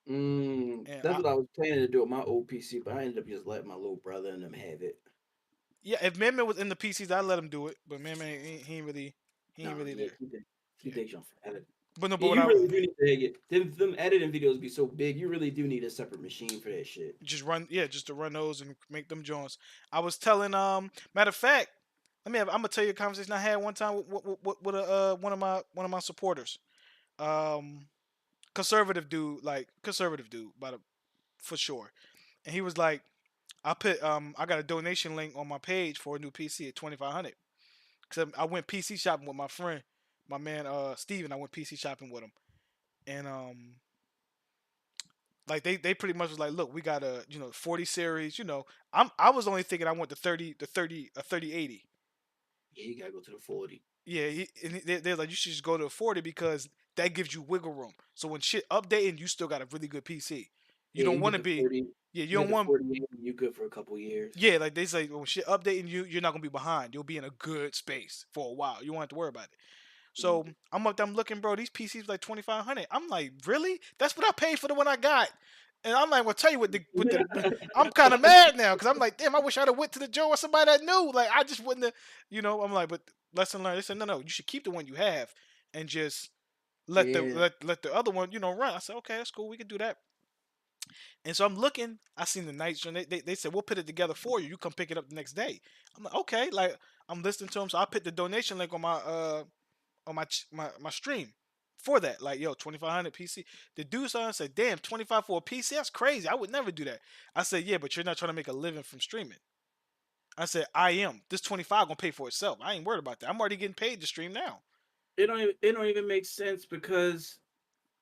That's what I was planning to do with my old PC, but I ended up just letting my little brother and them have it. Yeah, if Man was in the PCs, I'd let him do it. But Man he ain't really there. He takes on for editing. But no, you really do need to them editing videos be so big. You really do need a separate machine for that shit. Just to run those and make them joints. I was telling matter of fact, I'm gonna tell you a conversation I had one time with one of my supporters, conservative dude, for sure, and he was like, I got a donation link on my page for a new PC at $2,500, because I went PC shopping with my friend. My man Steven, I went PC shopping with him. And like they pretty much was like, look, we got a 40 series, I was only thinking I want the 3080. Yeah, you gotta go to the 40. Yeah, they're like, you should just go to a 40 because that gives you wiggle room. So when shit updating, you still got a really good PC. You don't want to be 40, you don't want you good for a couple years. Yeah, like they say when shit updating, you're not gonna be behind. You'll be in a good space for a while. You won't have to worry about it. So I'm looking, bro. These PCs like $2,500. I'm like, really? That's what I paid for the one I got. And I'm like, well, tell you what, I'm kind of mad now because I'm like, damn, I wish I'd have went to the Joe or somebody that knew. Like, I just wouldn't have, I'm like, but lesson learned. They said, no, you should keep the one you have and just let the other one, run. I said, okay, that's cool. We can do that. And so I'm looking. I seen the night show. They said we'll put it together for you. You come pick it up the next day. I'm like, okay. Like I'm listening to them. So I put the donation link on my stream for that. Like, yo, $2,500 PC. The dude said, damn, $25 for a PC? That's crazy. I would never do that. I said, yeah, but you're not trying to make a living from streaming. I said, I am. This $25 gonna pay for itself. I ain't worried about that. I'm already getting paid to stream now. It don't even make sense because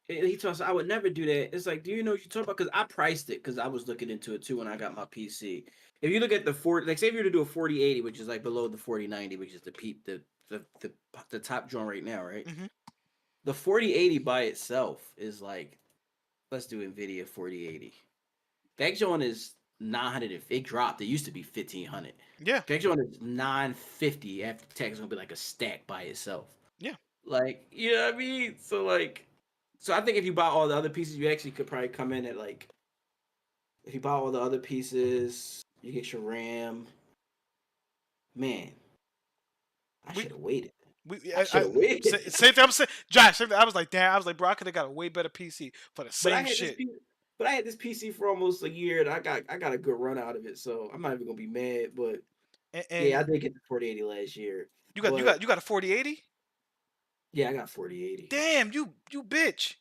he tells us I would never do that. It's like, do you know what you're talking about? Because I priced it because I was looking into it too when I got my PC. If you look at the 40, like say if you were to do a 4080, which is like below the 4090, which is the top joint right now, right? Mm-hmm. the 4080 by itself is like, let's do NVIDIA 4080. That joint is 900. It dropped. It used to be 1500. Yeah. That joint is 950. After tax, is gonna be like a stack by itself. Yeah. Like, you know what I mean? So like, so I think if you buy all the other pieces, you actually could probably come in at like, if you buy all the other pieces, you get your RAM. Man, I should have waited. I should have waited. Same thing I'm saying, Josh. Same thing, I was like, damn. I was like, bro, I could have got a way better PC for the same shit. But I had this PC for almost a year, and I got a good run out of it. So I'm not even gonna be mad. But yeah, I did get the 4080 last year. You got a 4080? Yeah, I got 4080. Damn, you bitch.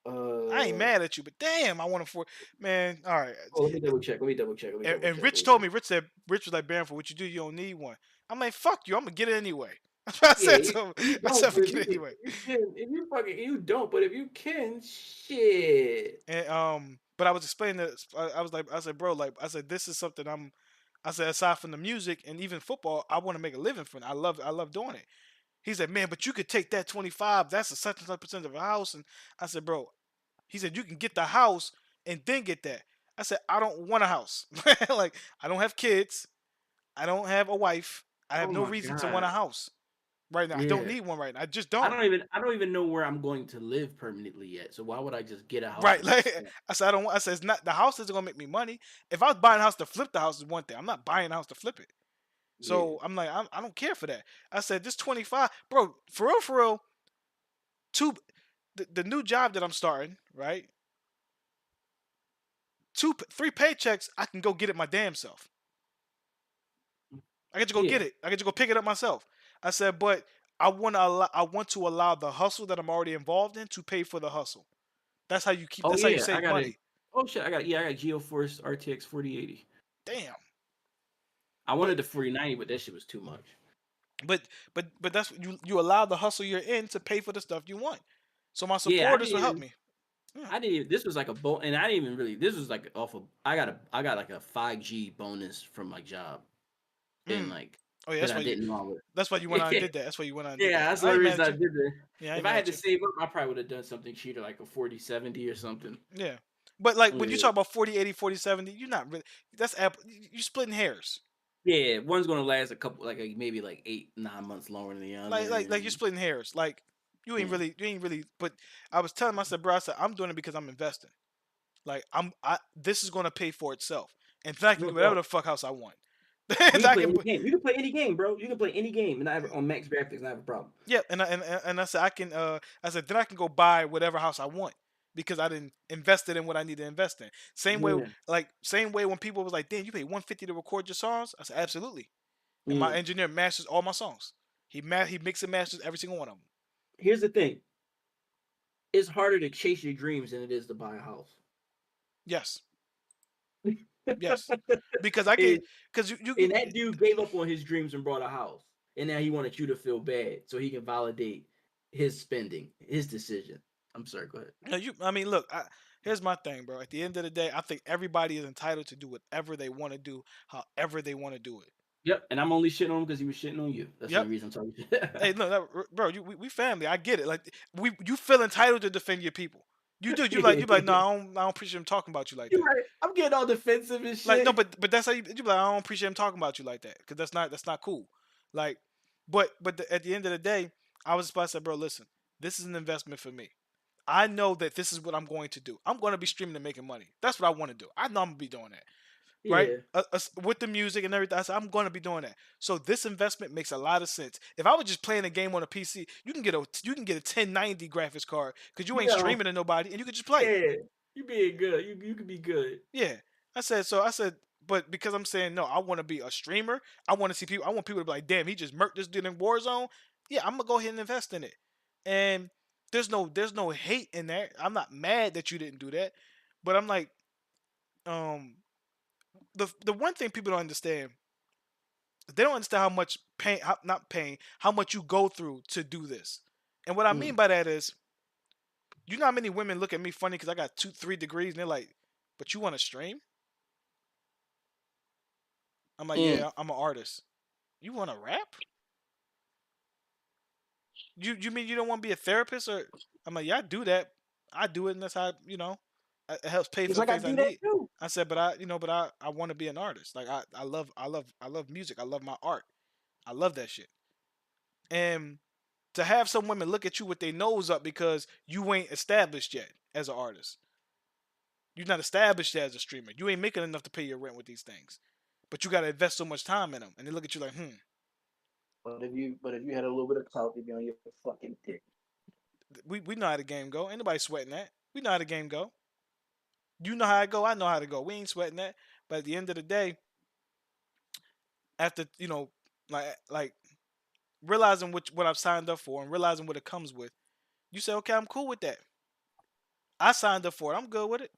I ain't mad at you, but damn, I want a man. All right. Oh, let me double check. And Rich told me, Rich was like, Baron, what you do, you don't need one. I'm like, fuck you, I'm gonna get it anyway. I said to him, I said, get it anyway. If you don't, but if you can, shit. And but I was explaining that I said, bro, like I said, this is something I said, aside from the music and even football, I want to make a living from it. I love doing it. He said, man, but you could take that 25, that's a such and such percent of a house. And I said, bro, he said, you can get the house and then get that. I said, I don't want a house. Like, I don't have kids. I don't have a wife. I have no reason to want a house right now. Yeah. I don't need one right now. I just don't. I don't even know where I'm going to live permanently yet. So why would I just get a house? Right. Like, I said, I said, it's not, the house isn't gonna make me money. If I was buying a house to flip the house is one thing. I'm not buying a house to flip it. So I'm like, I don't care for that. I said, this 25, bro, for real, the new job that I'm starting, right? 3 paychecks, I can go get it my damn self. I get to go get it. I get to go pick it up myself. I said, but I want to allow the hustle that I'm already involved in to pay for the hustle. That's how you keep. That's how you save money. Oh shit! I got GeoForce RTX 4080. Damn. I wanted the 4090, but that shit was too much. But that's you allow the hustle you're in to pay for the stuff you want. So my supporters will help me. Yeah. I didn't. This was like a and I didn't even really. This was like off of. I got like a 5G bonus from my job. And like, oh yeah, that's why you went on and did that. That's why you went on. And did that. That's the reason I did that. Yeah, if I had to save up, I probably would have done something cheaper, like a 4070 or something. Yeah, but like when you talk about 4080, 4070, you're not really. That's Apple. You're splitting hairs. Yeah, one's gonna last a couple, like maybe like 8-9 months longer than the other. Like you're splitting hairs. Like you ain't really. But I was telling myself, bro, I said I'm doing it because I'm investing. Like this is gonna pay for itself. In fact, I can do whatever the fuck house I want. You can play any game, bro. You can play any game, and I have on max graphics, and I have a problem. Yeah, and I said I can. I said then I can go buy whatever house I want because I didn't invest it in what I need to invest in. Same way when people was like, "Damn, you pay $150 to record your songs." I said, "Absolutely." And my engineer masters all my songs. He mixes and masters every single one of them. Here's the thing: it's harder to chase your dreams than it is to buy a house. Yes. Yes, because you and that dude gave up on his dreams and bought a house, and now he wanted you to feel bad so he can validate his spending, his decision. I'm sorry, go ahead. I mean, look, here's my thing, bro. At the end of the day, I think everybody is entitled to do whatever they want to do, however they want to do it. Yep, and I'm only shitting on him because he was shitting on you. That's the reason I'm talking to you. Hey, no, bro, we family. I get it. Like you feel entitled to defend your people. You do. You like no, I don't appreciate him talking about you like that. Right. I'm getting all defensive and shit. Like no, but that's how you like. I don't appreciate him talking about you like that because that's not cool. Like, but at the end of the day, I was about to say, bro, listen, this is an investment for me. I know that this is what I'm going to do. I'm going to be streaming and making money. That's what I want to do. I know I'm gonna be doing that. Right, with the music and everything, I said I'm going to be doing that. So this investment makes a lot of sense. If I was just playing a game on a PC, you can get a 1090 graphics card because you ain't streaming to nobody, and you can just play. Yeah, you being good. You could be good. Yeah, I said, but because I'm saying no, I want to be a streamer. I want to see people. I want people to be like, damn, he just murked this dude in Warzone. Yeah, I'm gonna go ahead and invest in it. And there's no hate in that. I'm not mad that you didn't do that, but I'm like, The one thing people don't understand, they don't understand how much how much you go through to do this. And what I mean by that is, you know how many women look at me funny because I got 2-3 degrees and they're like, but you want to stream? I'm like, yeah, I'm an artist. You want to rap? You mean you don't want to be a therapist? Or I'm like, yeah, I do that. I do it, and that's how it helps pay for It's the like I things I do that need. too. I said, but I want to be an artist. Like I love music. I love my art. I love that shit. And to have some women look at you with their nose up because you ain't established yet as an artist. You're not established yet as a streamer. You ain't making enough to pay your rent with these things. But you gotta invest so much time in them, and they look at you like, But if you had a little bit of clout, they'd be on your fucking dick. we know how the game go. Ain't nobody sweating that. We know how the game go. You know how it go. I know how to go. We ain't sweating that. But at the end of the day, after like realizing what I've signed up for and realizing what it comes with, you say, okay, I'm cool with that. I signed up for it. I'm good with it.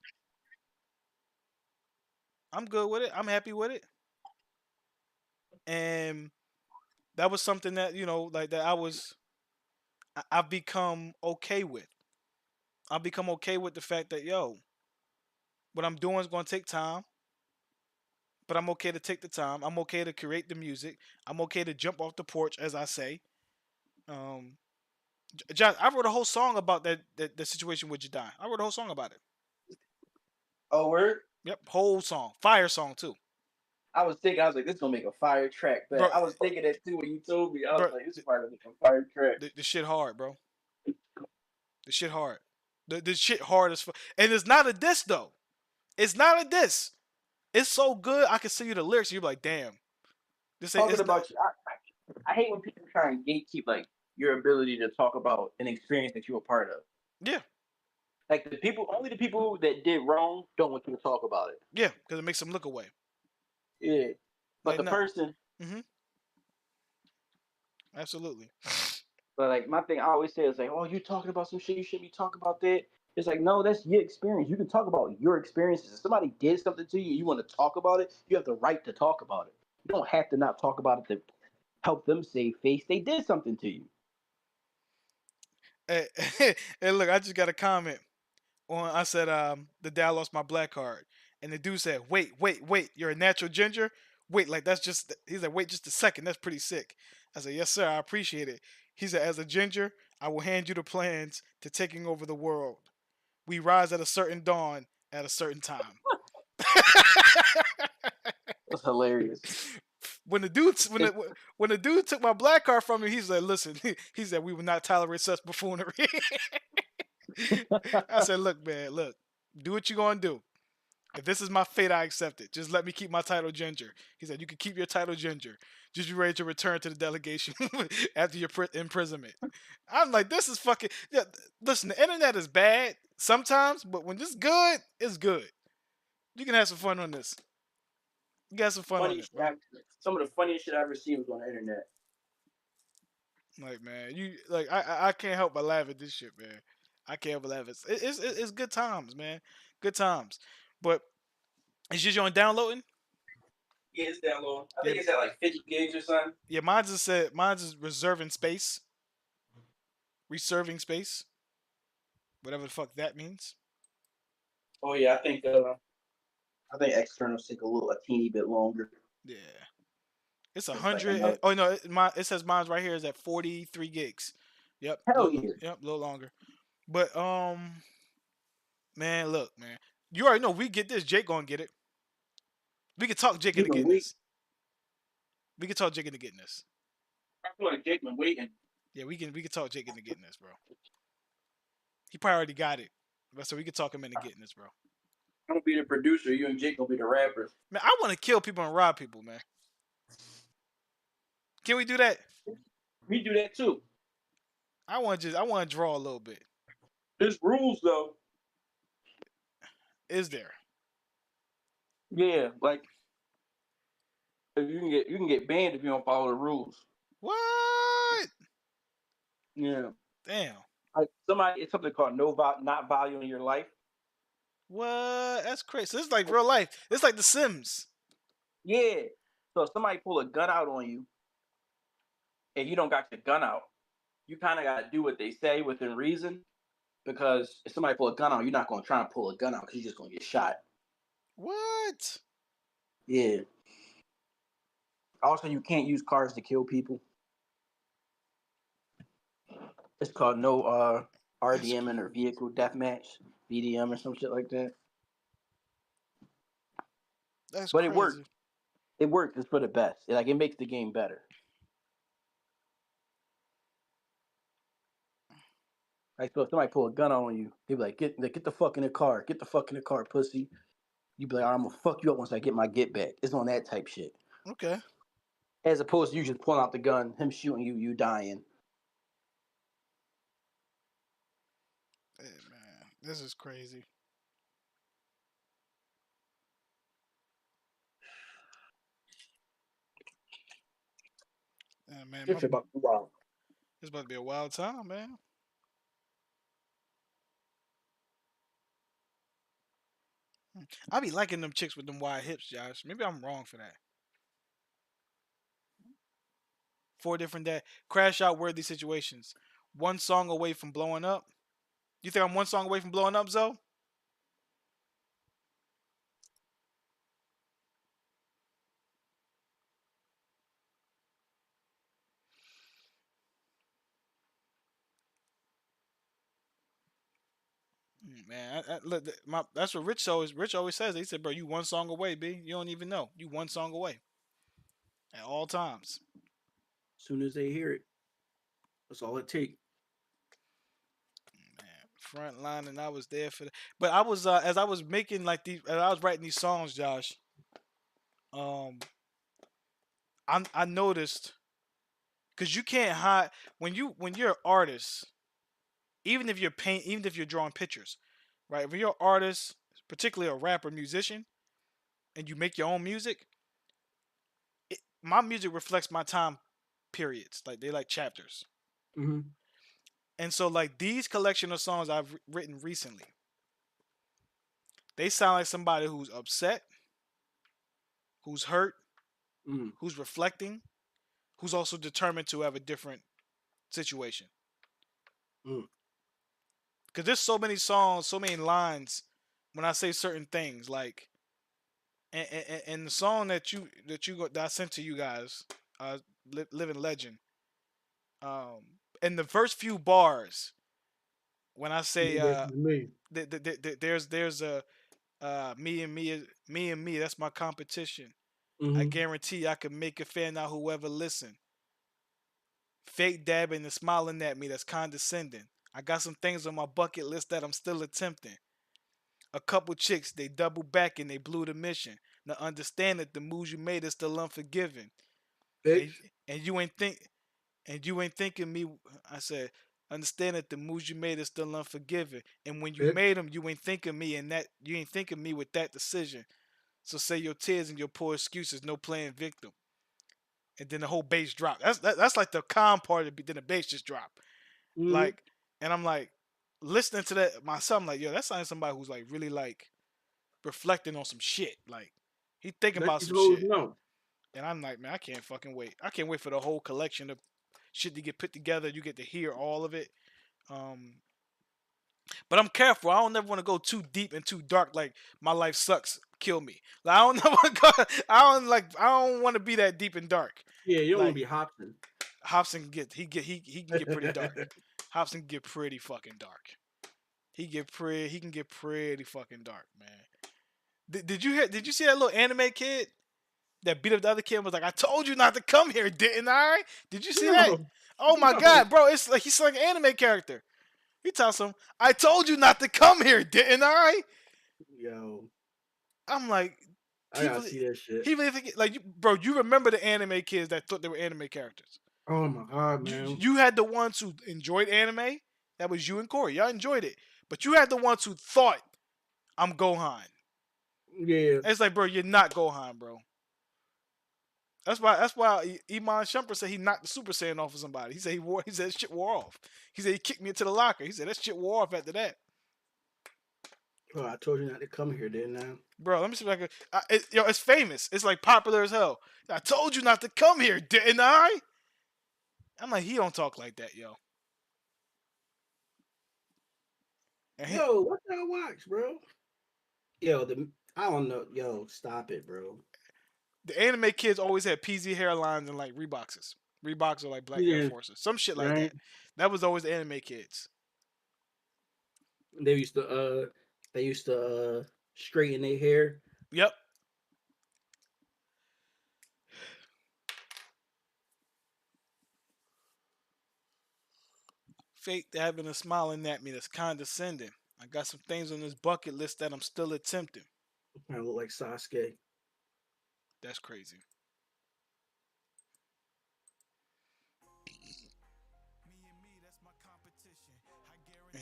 I'm good with it. I'm happy with it. And that was something that like that I've become okay with. I've become okay with the fact that what I'm doing is going to take time, but I'm okay to take the time. I'm okay to create the music. I'm okay to jump off the porch, as I say. John, I wrote a whole song about that situation with Jadai. I wrote a whole song about it. Oh, word? Yep, whole song, fire song too. I was like, this gonna make a fire track. But Bro, I was thinking that too when you told me. I was bro, like, this is probably gonna make a fire track. the shit hard, bro. The shit hard. The shit hard as fuck. And it's not a diss though. It's not a diss. It's so good. I can send you the lyrics. And you're like, damn. This ain't. Talking about you, I hate when people try and gatekeep like your ability to talk about an experience that you were part of. Yeah. Like only the people that did wrong don't want you to talk about it. Yeah, because it makes them look away. Yeah, but Like, the no. person. Absolutely. But like my thing, I always say is like, oh, you talking about some shit, you should be talking about that. It's like, no, that's your experience. You can talk about your experiences. If somebody did something to you, and you want to talk about it. You have the right to talk about it. You don't have to not talk about it to help them save face. They did something to you. Hey, hey, look, I just got a comment on. I said, the day I lost my black card, and the dude said, wait, you're a natural ginger. Wait, like that's just. He's like, wait, just a second. That's pretty sick. I said, yes, sir. I appreciate it. He said, as a ginger, I will hand you the plans to taking over the world. We rise at a certain dawn at a certain time. That's hilarious. When the dude took my black card from me, he's like, listen, he said we will not tolerate such buffoonery. I said, look, man, look, do what you gonna do. If this is my fate, I accept it. Just let me keep my title ginger. He said, you can keep your title ginger. Just be ready to return to the delegation after your imprisonment. I'm like, this is fucking. Yeah, listen, the internet is bad sometimes, but when it's good, it's good. You can have some fun on this. You got some fun on it. Some of the funniest shit I ever seen was on the internet. Like, man, I can't help but laugh at this shit, man. I can't help but laugh. It's good times, man. Good times. But is just on downloading? Yeah, it's downloading. I think it's at like 50 gigs or something. Yeah, mine's is reserving space. Reserving space. Whatever the fuck that means. Oh yeah, I think externals take a teeny bit longer. Yeah. It's 100. Oh no, it says mine's right here is at 43 gigs. Yep. Hell yeah. Yep, a little longer. But man, look, man. You already know we get this. Jake gonna get it. We can talk Jake into getting this. We can talk Jake into getting this. I feel like Jake been waiting. Yeah, we can talk Jake into getting this, bro. He probably already got it. So we can talk him into getting this, bro. I'm gonna be the producer, you and Jake gonna be the rappers. Man, I wanna kill people and rob people, man. Can we do that? We do that too. I wanna draw a little bit. There's rules though. Is there? Yeah, like you can get banned if you don't follow the rules. What? Yeah. Damn. Like it's something called not valuing your life. What? That's crazy. So this is like real life. It's like The Sims. Yeah. So if somebody pull a gun out on you, and you don't got your gun out, you kind of got to do what they say within reason. Because if somebody pull a gun out, you're not going to try and pull a gun out because you're just going to get shot. What? Yeah. Also, you can't use cars to kill people. It's called no RDM or vehicle deathmatch, VDM or some shit like that. That's But crazy. it worked. It worked. It's for the best. Like, it makes the game better. Like, so if somebody pull a gun on you, they be like, get the fuck in the car. Get the fuck in the car, pussy. You be like, I'm gonna fuck you up once I get my get back. It's on that type shit. Okay. As opposed to you just pulling out the gun, him shooting you, you dying. Hey, man, this is crazy. Yeah, man, It's about wow. It's about to be a wild time, man. I be liking them chicks with them wide hips, Josh. Maybe I'm wrong for that. 4 different crash out worthy situations. 1 song away from blowing up. You think I'm 1 song away from blowing up, Zoe? Man, look, that's what Rich always says. He said, "Bro, you 1 song away, B. You don't even know. You 1 song away at all times." As soon as they hear it, that's all it takes. Man, front line, and I was there for that. But I was as I was making like as I was writing these songs, Josh. I noticed because you can't hide when you're an artist, even if you're drawing pictures, right? When you're an artist, particularly a rapper, musician, and you make your own music, my music reflects my time periods. Like they like chapters. Mm-hmm. And so like these collection of songs I've written recently, they sound like somebody who's upset, who's hurt, who's reflecting, who's also determined to have a different situation. Because there's so many songs, so many lines when I say certain things, like and the song that I sent to you guys, Living Legend. In the first few bars, when I say there's a me and me, that's my competition. I guarantee I can make a fan out whoever listen. Fake dabbing and smiling at me, that's condescending. I got some things on my bucket list that I'm still attempting. A couple chicks, they double back and they blew the mission. Now understand that the moves you made is still unforgiving. And you ain't thinking me. I said, understand that the moves you made is still unforgiving. And when you made them, you ain't thinking me, and that you ain't thinking me with that decision. So say your tears and your poor excuses, no playing victim. And then the whole bass drop. That's like the calm part of it. Then the bass just drop. Like, and I'm like listening to that myself. I'm like, yo, that sounds like somebody who's like really like reflecting on some shit. Like he thinking about some shit. And I'm like, man, I can't fucking wait. I can't wait for the whole collection of shit to get put together. You get to hear all of it. But I'm careful. I don't never want to go too deep and too dark. Like my life sucks, kill me. Like, I don't never go. I don't want to be that deep and dark. Yeah, you don't like, want to be Hobson. Hobson can get pretty dark. Hobson can get pretty fucking dark. He can get pretty fucking dark, man. Did you see that little anime kid that beat up the other kid and was like, I told you not to come here, didn't I? Did you see that? Oh my god, bro, it's like he's like an anime character. He tells him, I told you not to come here, didn't I? Yo. I'm like, I gotta see that shit. He really think like, bro, you remember the anime kids that thought they were anime characters? Oh my god, man. You had the ones who enjoyed anime. That was you and Corey. Y'all enjoyed it. But you had the ones who thought, I'm Gohan. Yeah. It's like, bro, you're not Gohan, bro. That's why Iman Shumpert said he knocked the Super Saiyan off of somebody. He said that shit wore off. He said he kicked me into the locker. He said that shit wore off after that. Oh, I told you not to come here, didn't I? Bro, let me see if I can. It's famous. It's like popular as hell. I told you not to come here, didn't I? I'm like, he don't talk like that, yo. Yo, what did I watch, bro? Yo, I don't know. Yo, stop it, bro. The anime kids always had PZ hairlines and like Reeboks. Reeboks are like black Air Yeah, Forces, some shit like right. that. That was always the anime kids. They used to straighten their hair. Yep. Fate having a smiling at me that's condescending. I got some things on this bucket list that I'm still attempting. I look like Sasuke. That's crazy.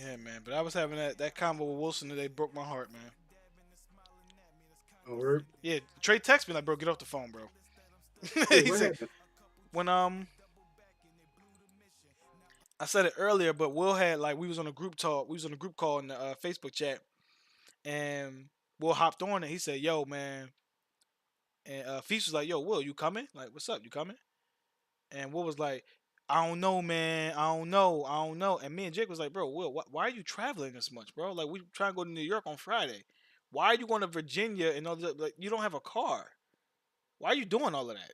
Yeah, man. But I was having that convo with Wilson today, broke my heart, man. All right. Yeah, Trey texted me like, bro, get off the phone, bro. Wait, He what said, happened? when I said it earlier, but Will had like we was on a group talk, we was on a group call in the Facebook chat, and Will hopped on and he said, "Yo, man," and Feast was like, "Yo, Will, you coming? Like, what's up? You coming?" And Will was like, "I don't know, man. I don't know." And me and Jake was like, "Bro, Will, why are you traveling this much, bro? Like, we trying to go to New York on Friday. Why are you going to Virginia and all that? Like, you don't have a car. Why are you doing all of that?"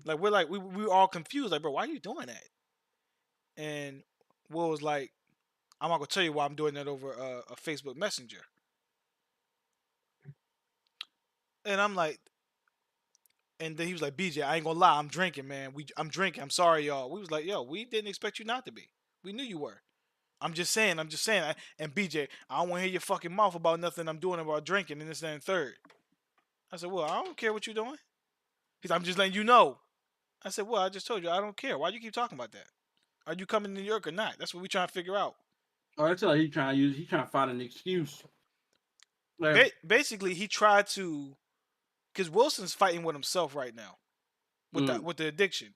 Like, we were all confused. Like, bro, why are you doing that? And Will was like, "I'm not gonna tell you why I'm doing that over a Facebook Messenger." And I'm like, and then he was like, "BJ, I ain't gonna lie, I'm drinking, man. I'm drinking. I'm sorry, y'all." We was like, "Yo, we didn't expect you not to be. We knew you were. I'm just saying. And BJ, I don't want to hear your fucking mouth about nothing I'm doing about drinking and this and that, third." I said, "Well, I don't care what you're doing." He's like, "I'm just letting you know." I said, "Well, I just told you I don't care. Why do you keep talking about that? Are you coming to New York or not? That's what we trying to figure out." Oh, that's all he's trying to find an excuse. Like, Basically, he tried to, because Wilson's fighting with himself right now, with the addiction.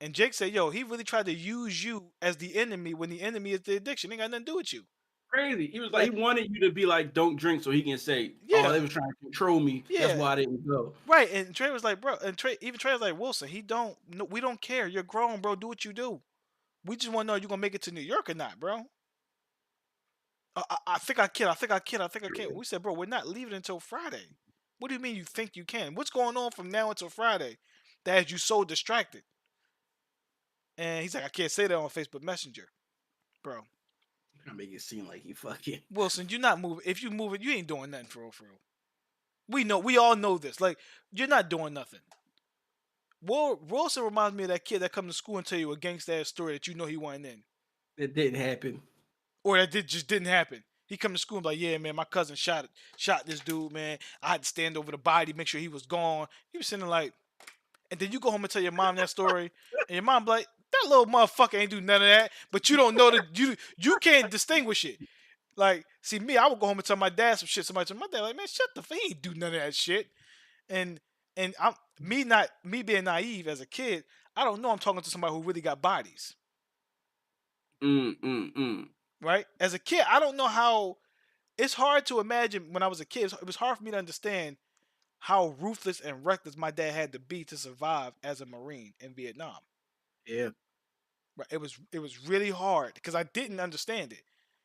And Jake said, "Yo, he really tried to use you as the enemy when the enemy is the addiction. Ain't got nothing to do with you." crazy. He was like, he wanted you to be like, don't drink, so he can say, Yeah. "Oh, they were trying to control me. Yeah. That's why I didn't go." Right. And Trey was like, "Bro," and Trey was like, "Wilson, we don't care. You're grown, bro. Do what you do. We just want to know you gonna make it to New York or not, bro." I think I can. We said, "Bro, we're not leaving until Friday." What do you mean you think you can? What's going on from now until Friday that has you so distracted? And he's like, "I can't say that on Facebook Messenger, bro." I make it seem like he fucking Wilson, you're not moving. If you move it, you ain't doing nothing for real, for real. We all know this. Like, you're not doing nothing. Wilson reminds me of that kid that come to school and tell you a gangsta ass story that you know he wasn't in. It didn't happen. Or that just didn't happen. He come to school and be like, "Yeah, man, my cousin shot this dude, man. I had to stand over the body, make sure he was gone." He was sitting there like, and then you go home and tell your mom that story, and your mom be like, "That little motherfucker ain't do none of that." But you don't know that you can't distinguish it. Like, see me, I would go home and tell my dad some shit. Somebody tell my dad, like, "Man, shut the fuck, he ain't do none of that shit." And I'm me being naive as a kid, I don't know I'm talking to somebody who really got bodies. Right? As a kid, I don't know how. It's hard to imagine when I was a kid. It was hard for me to understand how ruthless and reckless my dad had to be to survive as a Marine in Vietnam. Yeah. Right? It was really hard because I didn't understand it.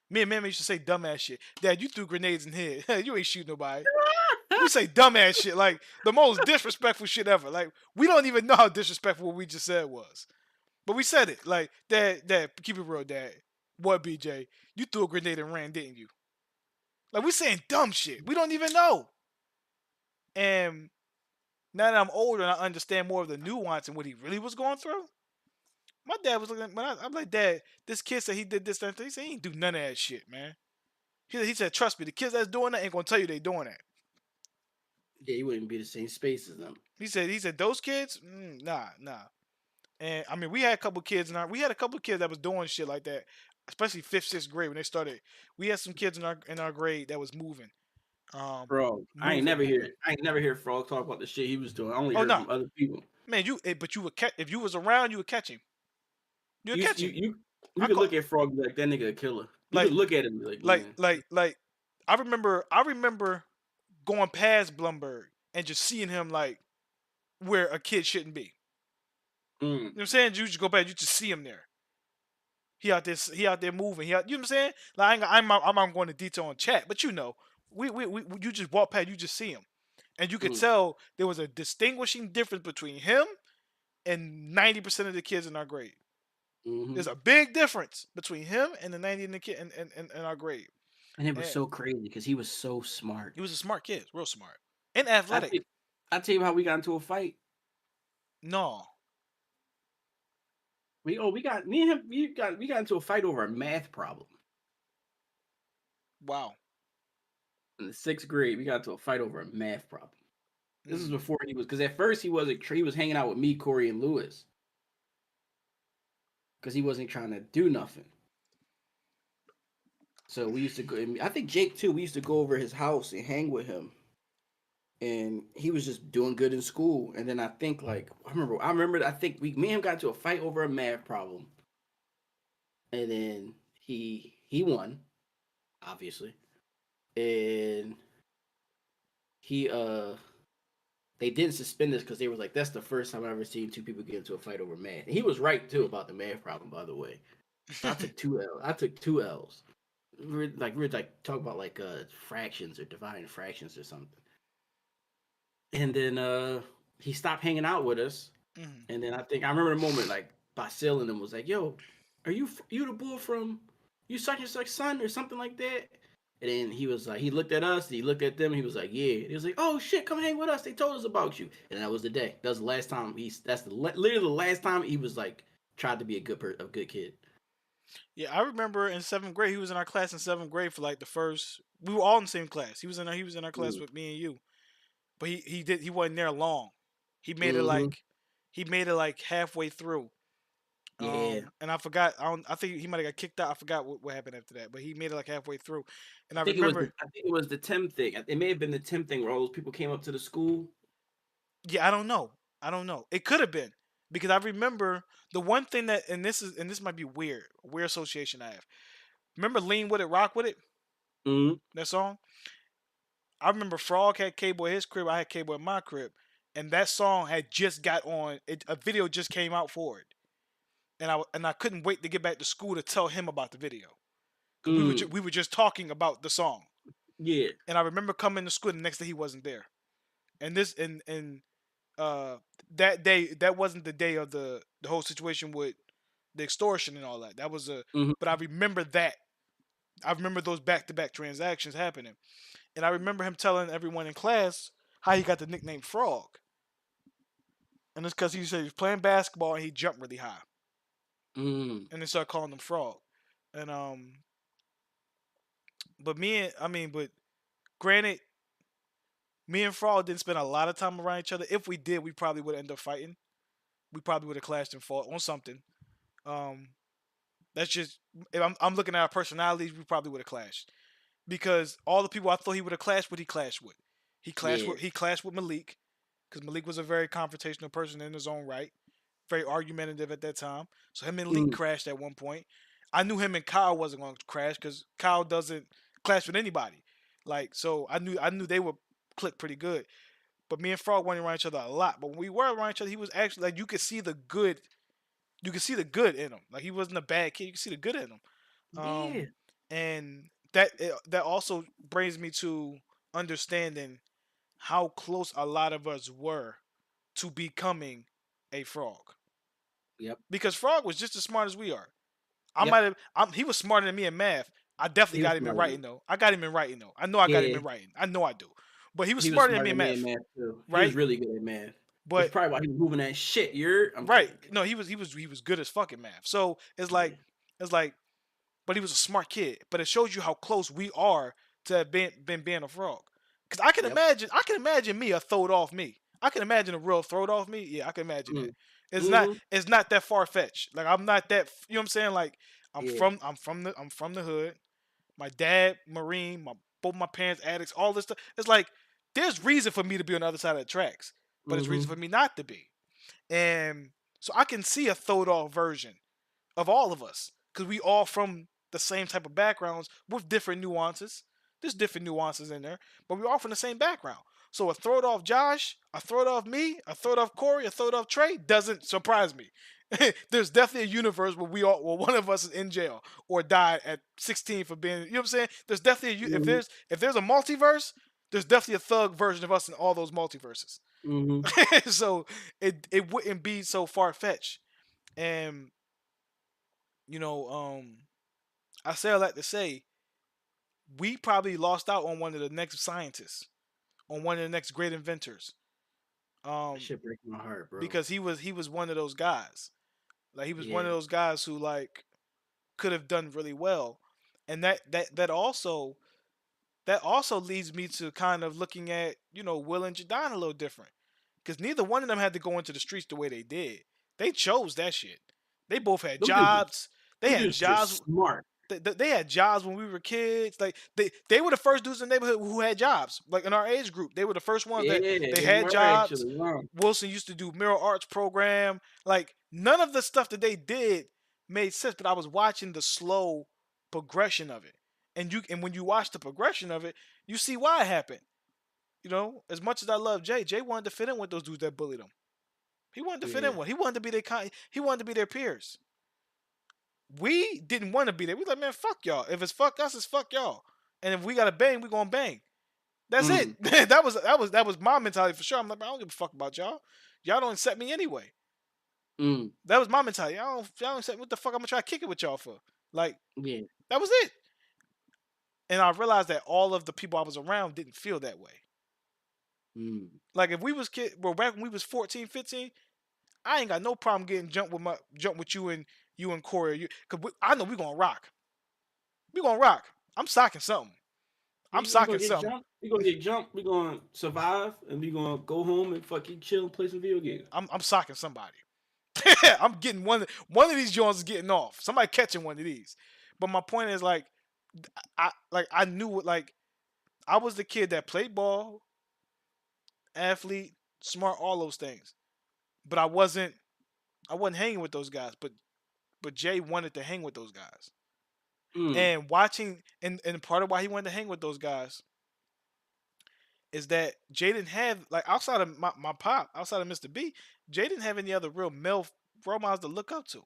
Me and Mama used to say dumbass shit. "Dad, you threw grenades in here. You ain't shooting nobody." We say dumbass shit, like the most disrespectful shit ever. Like, we don't even know how disrespectful what we just said was. But we said it. Like, Dad, keep it real, Dad. What, BJ? You threw a grenade and ran, didn't you? Like, we saying dumb shit. We don't even know. And now that I'm older and I understand more of the nuance and what he really was going through, my dad was looking at I'm like, "Dad, this kid said he did this, that, and he said he ain't do none of that shit, man." He said, "Trust me, the kids that's doing that ain't gonna tell you they doing that." Yeah, you wouldn't be the same space as them. He said those kids, nah. And I mean, we had a couple kids that was doing shit like that, especially 5th, 6th grade when they started. We had some kids in our grade that was moving. Bro, I ain't never hear Frog talk about the shit he was doing. I only heard from other people. Man, but you would catch if you was around, you would catch him. You would catch him. You could look at Frog like that nigga a killer. You could look at him like I remember going past Blumberg and just seeing him like where a kid shouldn't be. You know what I'm saying? You just go back, you just see him there. He out there moving. You know what I'm saying? Like, I'm not going to detail on chat, but you know, you just walk past, you just see him, and you could tell there was a distinguishing difference between him and 90% of the kids in our grade. Mhm. There's a big difference between him and the 90 in the kid in our grade. And it was And so crazy because he was so smart. he was a smart kid, real smart, and I athletic. tell you how we got into a fight. No, We got me and him. We got into a fight over a math problem wow. in the 6th grade. We got into a fight over a math problem. This is Mm. before he was, because at first he was hanging out with me, Corey, and Lewis, because he wasn't trying to do nothing. So we used to go. I think Jake too. We used to go over his house and hang with him, and he was just doing good in school. And then I think like I remember. I think me and him got into a fight over a math problem, and then he won, obviously, and he they didn't suspend us because they were like, that's the first time I've ever seen 2 people get into a fight over math. And he was right too about the math problem, by the way. I took 2 L's. I took 2 L's. We were talking about like fractions or divine fractions or something. And then he stopped hanging out with us. Mhm. And then I remember the moment like Basil and them was like, yo, are you the boy from you such and such son or something like that? And then he was like, he looked at us, he looked at them, he was like, yeah. And he was like, oh shit, come hang with us. They told us about you. And that was the day. That was the last time literally the last time he was like tried to be a good kid. Yeah, I remember in 7th grade, he was in our class in 7th grade for like the first. We were all in the same class. He was in our class with me and you, but he wasn't there long. He made it like halfway through. Yeah. And I forgot. I think he might have got kicked out. I forgot what happened after that, but he made it like halfway through. And I think remember. I think it was the Tim thing. It may have been the Tim thing where all those people came up to the school. Yeah, I don't know. It could have been because I remember the one thing that, and this might be weird association I have. Remember "Lean With It, Rock With It"? Mm-hmm. That song. I remember Frog had K-Boy at his crib. I had K-Boy at my crib, and that song had just got on. A video just came out for it, and I couldn't wait to get back to school to tell him about the video. We were just talking about the song. Yeah. And I remember coming to school the next day he wasn't there, and that day, that wasn't the day of the whole situation with the extortion and all that. That was but I remember that. I remember those back-to-back transactions happening, and I remember him telling everyone in class how he got the nickname Frog, and it's because he said he was playing basketball and he jumped really high, and they started calling him Frog, and but granted, me and Frog didn't spend a lot of time around each other. If we did, we probably would end up fighting. We probably would have clashed and fought on something. That's just if I'm looking at our personalities, we probably would have clashed because all the people I thought he would have clashed with, he clashed with. He clashed with Malik because Malik was a very confrontational person in his own right, very argumentative at that time. So him and Malik crashed at one point. I knew him and Kyle wasn't going to crash because Kyle doesn't clash with anybody. Like so, I knew they would click pretty good. But me and Frog weren't around each other a lot. But when we were around each other, he was actually like you could see the good. You could see the good in him. Like he wasn't a bad kid. You could see the good in him. And that also brings me to understanding how close a lot of us were to becoming a Frog. Yep. Because Frog was just as smart as we are. He was smarter than me in math. I definitely got him in writing though. I got him in writing though. I know I got him in writing. I know I do. But he was smarter than me in math. Too. Right? He was really good at math. But that's probably why he was moving that shit. Right. No, he was good as fucking math. So it's like, but he was a smart kid. But it shows you how close we are to been being a Frog. Because I can imagine me a throwed off me. I can imagine a real throwed off me. Yeah, I can imagine that. It's not that far fetched. Like I'm not that. You know what I'm saying? Like I'm from the hood. My dad Marine. Both my parents addicts. All this stuff. It's like there's reason for me to be on the other side of the tracks, but there's reason for me not to be. And so I can see a throwed off version of all of us because we all from the same type of backgrounds with different nuances. There's different nuances in there, but we're all from the same background. So a throwed off Josh, a throwed off me, a throwed off Corey, a throwed off Trey doesn't surprise me. There's definitely a universe where one of us is in jail or died at 16 for being. You know what I'm saying? There's definitely if there's a multiverse, there's definitely a thug version of us in all those multiverses. Mm-hmm. So it wouldn't be so far fetched. And I say all that to say we probably lost out on one of the next scientists, on one of the next great inventors. That shit breaks my heart, bro. Because he was one of those guys. Like he was one of Yeah. those guys who like could have done really well. And that also leads me to kind of looking at, Will and Jadon a little different. Because neither one of them had to go into the streets the way they did. They chose that shit. They both had Them dudes are- jobs. They them had dudes are jobs. smart. They had jobs when we were kids. Like they were the first dudes in the neighborhood who had jobs. Like in our age group, they were the first ones Yeah, that they they had were jobs. actually. Wow. Wilson used to do mirror arts program. Like none of the stuff that they did made sense, but I was watching the slow progression of it. And when you watch the progression of it, you see why it happened. As much as I love Jay wanted to fit in with those dudes that bullied him. He wanted to fit in with. He wanted to be he wanted to be their peers. We didn't want to be there. We like, man, fuck y'all. If it's fuck us, it's fuck y'all. And if we gotta bang, we gonna bang. That's it. that was my mentality for sure. I'm like, I don't give a fuck about y'all. Y'all don't accept me anyway. That was my mentality. Y'all don't accept me. What the fuck I'm gonna try to kick it with y'all for? Like, yeah, that was it. And I realized that all of the people I was around didn't feel that way. Like if we was back when we was 14, 15, I ain't got no problem getting jump with you and Corey. Cause I know we gonna rock. We gonna rock. I'm socking something. I'm socking something. We gonna get jumped. We gonna survive, and we gonna go home and fucking chill and play some video games. I'm socking somebody. I'm getting one of these joints is getting off. Somebody catching one of these. But my point is like, I knew it. Like, I was the kid that played ball, athlete, smart, all those things. But I wasn't hanging with those guys. But Jay wanted to hang with those guys. And watching, and part of why he wanted to hang with those guys is that Jay didn't have, like, outside of my pop, outside of Mr. B, Jay didn't have any other real male role models to look up to.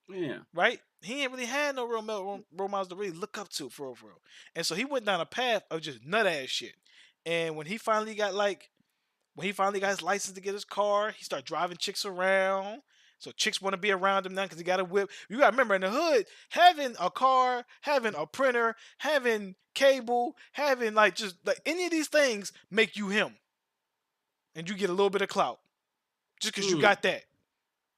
Yeah. Right? He ain't really had no real male role models to really look up to, for real. And so he went down a path of just nut ass shit. And when he finally got his license to get his car, he started driving chicks around. So chicks want to be around him now because he got a whip. You got to remember, in the hood, having a car, having a printer, having cable, having like just like any of these things make you him. And you get a little bit of clout. Just because you got that.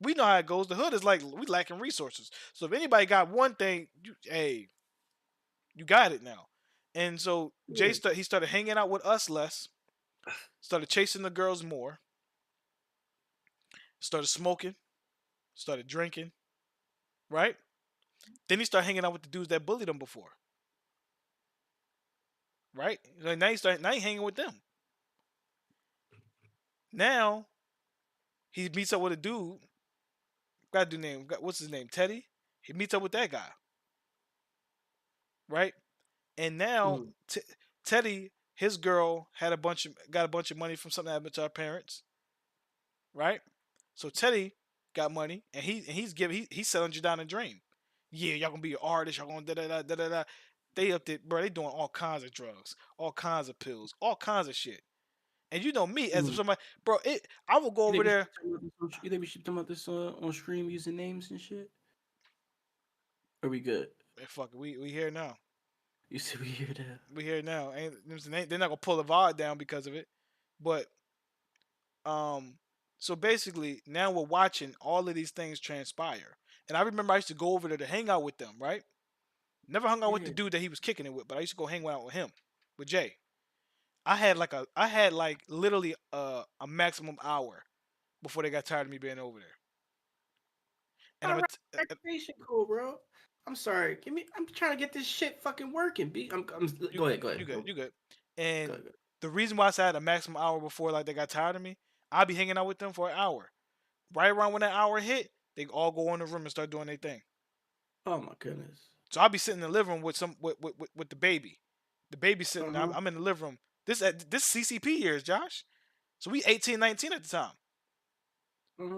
We know how it goes. The hood is like, we lacking resources. So if anybody got one thing, you got it now. And so Jay he started hanging out with us less. Started chasing the girls more. Started smoking. Started drinking. Right? Then he started hanging out with the dudes that bullied him before. Right? Now he hanging with them. Now he meets up with a dude. Got a dude name. What's his name? Teddy. He meets up with that guy. Right? And now Teddy, his girl got a bunch of money from something that happened to our parents. Right? So Teddy got money, and he's selling you down a dream. Yeah, y'all gonna be an artist. Y'all gonna da da da da da da. They up there, bro. They doing all kinds of drugs, all kinds of pills, all kinds of shit. And you know me as somebody, bro. I will go over there. You think we should talk about this on stream using names and shit? Are we good? Hey, fuck it, we here now. You said we here now. We here now. They're not gonna pull the VOD down because of it, but so basically now we're watching all of these things transpire. And I remember I used to go over there to hang out with them, right? Never hung out with the dude that he was kicking it with, but I used to go hang out with him, with Jay. I had like literally a maximum hour before they got tired of me being over there. And recreation cool, bro. I'm sorry. I'm trying to get this shit fucking working. Go ahead. You good. And the reason why I said a maximum hour before like they got tired of me, I'd be hanging out with them for an hour. Right around when that hour hit, they all go in the room and start doing their thing. Oh my goodness. So I'll be sitting in the living room with the baby. The baby sitting there. I'm in the living room. This CCP years, Josh. So we 18, 19 at the time.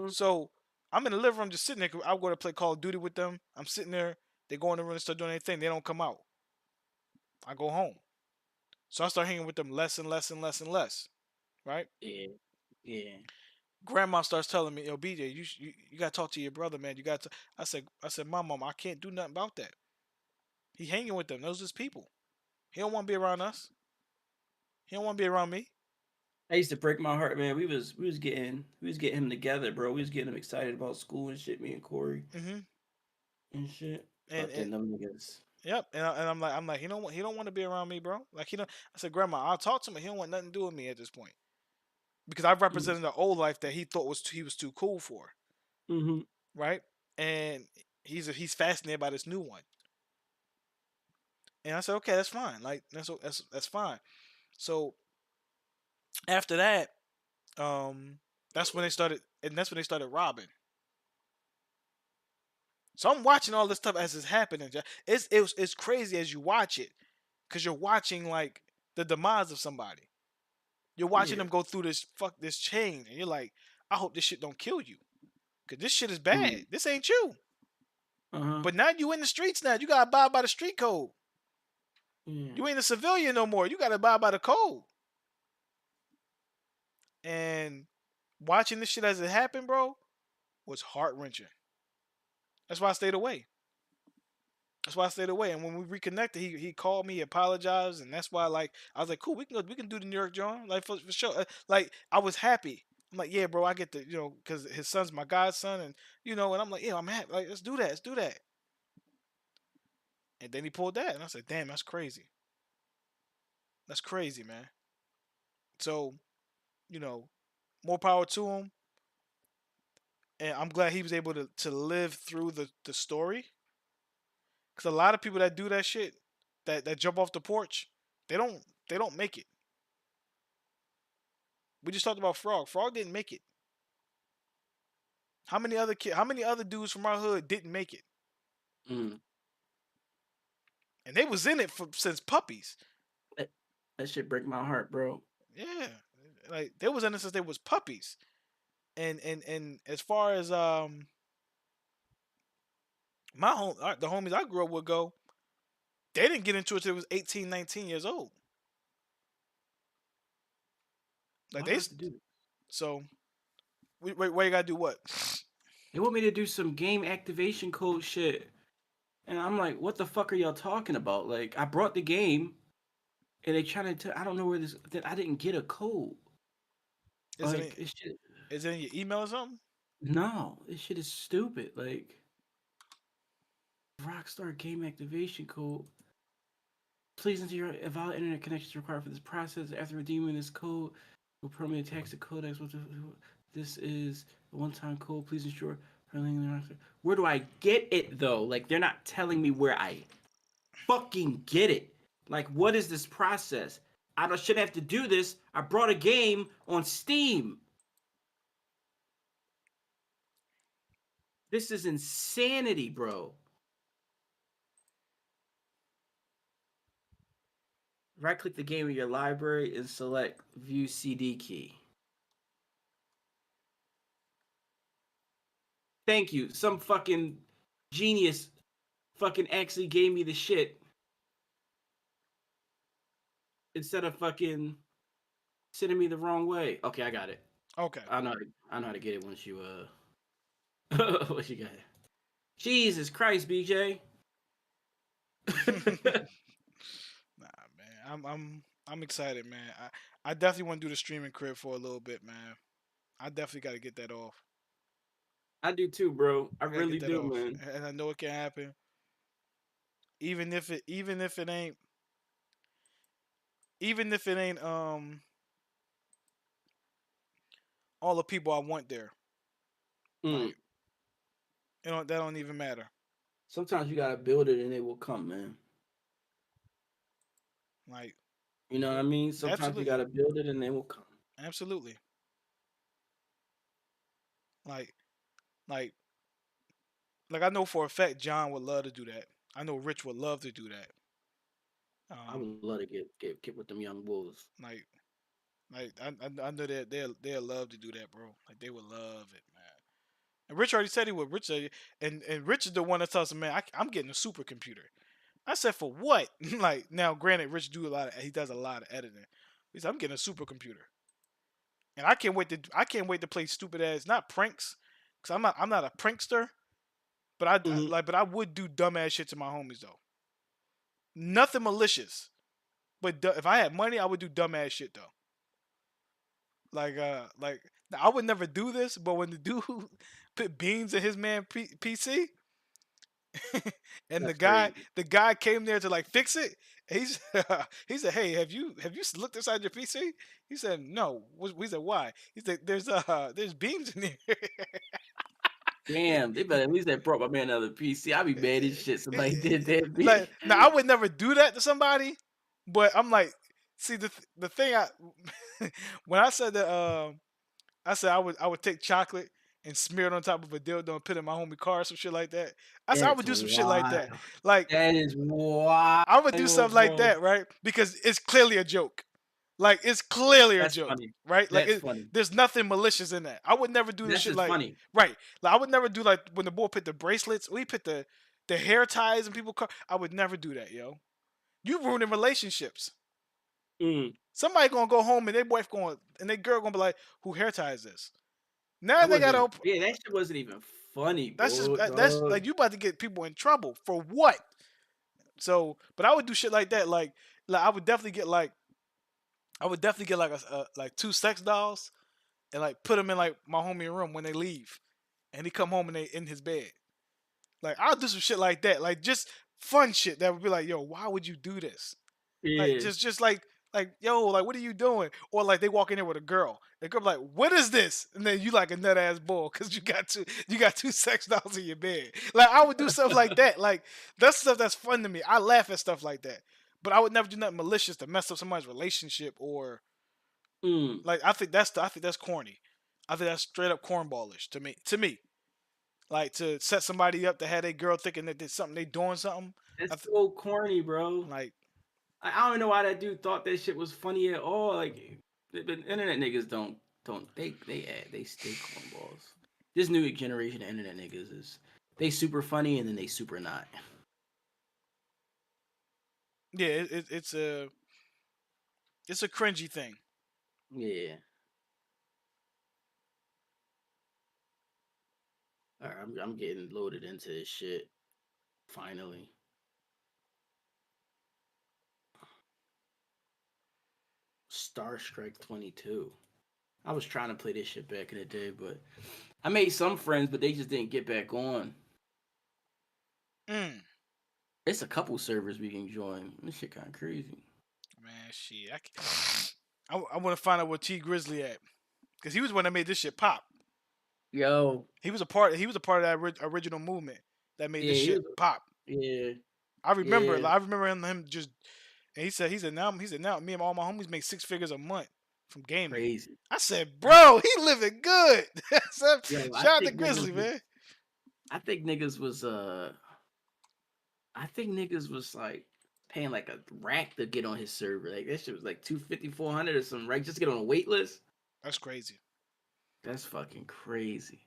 So I'm in the living room just sitting there. I'll go to play Call of Duty with them. I'm sitting there. They go in the room and start doing their thing. They don't come out. I go home. So I start hanging with them less and less and less and less. right? Yeah. Grandma starts telling me, "Yo, BJ, you gotta talk to your brother, man. You got to." I said, Mom, I can't do nothing about that. He hanging with them. Those is people. He don't want to be around us. He don't want to be around me. I used to break my heart, man. We was getting him together, bro. We was getting him excited about school and shit. Me and Corey Mm-hmm. and shit. And Fucking them niggas. yep. And I'm like, he don't want to be around me, bro. Like he don't. I said, Grandma, I'll talk to him. He don't want nothing to do with me at this point because I represented the old life that he thought he was too cool for, Mm-hmm. right? And he's fascinated by this new one. And I said, okay, that's fine. Like that's fine. So after that, that's when they started, and that's when they started robbing. So I'm watching all this stuff as it's happening. It's crazy as you watch it, because you're watching like the demise of somebody. You're watching them go through this chain, and you're like, I hope this shit don't kill you, cause this shit is bad. This ain't you. But now you in the streets now. You gotta abide by the street code. You ain't a civilian no more. You gotta abide by the code. And watching this shit as it happened, bro, was heart wrenching. That's why I stayed away. And when we reconnected, he called me, he apologized, and that's why like I was like, cool, we can do the New York John, like for sure. Like I was happy. I'm like, yeah, bro, I get the because his son's my godson, and and I'm like, yeah, I'm happy. Like let's do that. And then he pulled that, and I said, damn, that's crazy. That's crazy, man. So, more power to him. And I'm glad he was able to live through the story. Because a lot of people that do that shit, that jump off the porch, they don't make it. We just talked about Frog. Frog didn't make it. How many other dudes from our hood didn't make it? Mm. And they was in it since puppies. That shit break my heart, bro. Yeah, like they was in it since they was puppies. And as far as the homies I grew up with go, they didn't get into it till they was 18, 19 years old. Like Why not do it? So why you gotta do what? They want me to do some game activation code shit. And I'm like, what the fuck are y'all talking about? Like, I brought the game, and they trying to I don't know where this. That I didn't get a code. Is Like, it in your email or something? No, this shit is stupid. Like, Rockstar game activation code. Please enter your valid internet connection is required for this process. After redeeming this code, will permanently attach the codex. This is a one-time code. Please ensure. Where do I get it though? Like they're not telling me where I fucking get it. Like what is this process? I shouldn't have to do this. I brought a game on Steam. This is insanity, bro. Right-click the game in your library and select View CD key. Thank you. Some fucking genius fucking actually gave me the shit. Instead of fucking sending me the wrong way. Okay, I got it. Okay. I know how to get it once you what you got? Jesus Christ, BJ. Nah, man. I'm excited, man. I definitely want to do the streaming crib for a little bit, man. I definitely got to get that off. I do too, bro. I gotta really get that do, off. man. And I know it can happen. Even if it ain't all the people I want there. Like, that don't even matter. Sometimes you gotta build it and it will come, man. Like, you know what I mean? Sometimes you gotta build it and it will come. Absolutely. Like I know for a fact John would love to do that. I know Rich would love to do that. I would love to get with them young bulls. Like I know that they'll love to do that, bro. Like they would love it, man. And Rich already said he would. Rich said, and Rich is the one that tells him, man, I'm getting a supercomputer. I said, for what? Like now, granted, Rich he does a lot of editing. He said, I'm getting a supercomputer. and I can't wait to play stupid ass not pranks, cause I'm not a prankster, but I would do dumb ass shit to my homies though. Nothing malicious, but if I had money, I would do dumb ass shit though. Like now, I would never do this, but when the dude put beans in his man PC, and That's the guy came there to like fix it, he's he said, "Hey, have you looked inside your PC?" He said, "No." We said, "Why?" He said, there's beans in there." Damn, they better at least have brought my man another PC. I'd be mad as shit. Somebody did that. Bitch. Like, now I would never do that to somebody, but I'm like, see the thing when I said that I said I would take chocolate and smear it on top of a dildo and put it in my homie car or some shit like that. I said I would do some shit like that. Like that is wild. I would do something like that, right? Because it's clearly a joke. Like it's clearly That's a joke, funny. right? Like That's funny. there's nothing malicious in that. I would never do this That's shit just like funny. right. Like I would never do like when the boy put the bracelets, we put the hair ties in people's car. I would never do that, yo. You ruining relationships. Mm. Somebody gonna go home and their wife and their girl gonna be like, "Who hair ties this?" Now That they gotta. wasn't- Yeah, that shit wasn't even funny. That's just bro, that's dog. like you about to get people in trouble for what? So, but I would do shit like that. Like I would definitely get like a like 2 sex dolls and like put them in like my homie room when they leave, and he come home and they in his bed. Like I'll do some shit like that, like just fun shit that would be like, yo, why would you do this? Yeah. Like just like yo, like what are you doing? Or like they walk in there with a girl, the girl be like, what is this? And then you like a nut ass bull because you got 2 sex dolls in your bed. Like I would do stuff like that. Like that's stuff that's fun to me. I laugh at stuff like that. But I would never do nothing malicious to mess up somebody's relationship or like I think that's corny. I think that's straight up cornballish to me. Like to set somebody up to have a girl thinking that there's something they doing something. That's so corny, bro. Like I don't know why that dude thought that shit was funny at all. Like the internet niggas don't they stay cornballs. This new generation of internet niggas is they super funny and then they super not. Yeah, it's a cringy thing. Yeah. All right, I'm getting loaded into this shit. Finally. Starstrike 22. I was trying to play this shit back in the day, but I made some friends, but they just didn't get back on. It's a couple servers we can join. This shit kind of crazy. Man, shit. I want to find out where T Grizzly at, because he was the one that made this shit pop. Yo, he was a part of that original movement that made this shit pop. Yeah, I remember. Yeah. I remember him just. And he said now me and all my homies make 6 figures a month from gaming. Crazy. I said, bro, he living good. Shout out to Grizzly, man. I think niggas was like paying like a rack to get on his server. Like that shit was like $250, $400 or something, right? Just to get on a wait list. That's crazy. That's fucking crazy.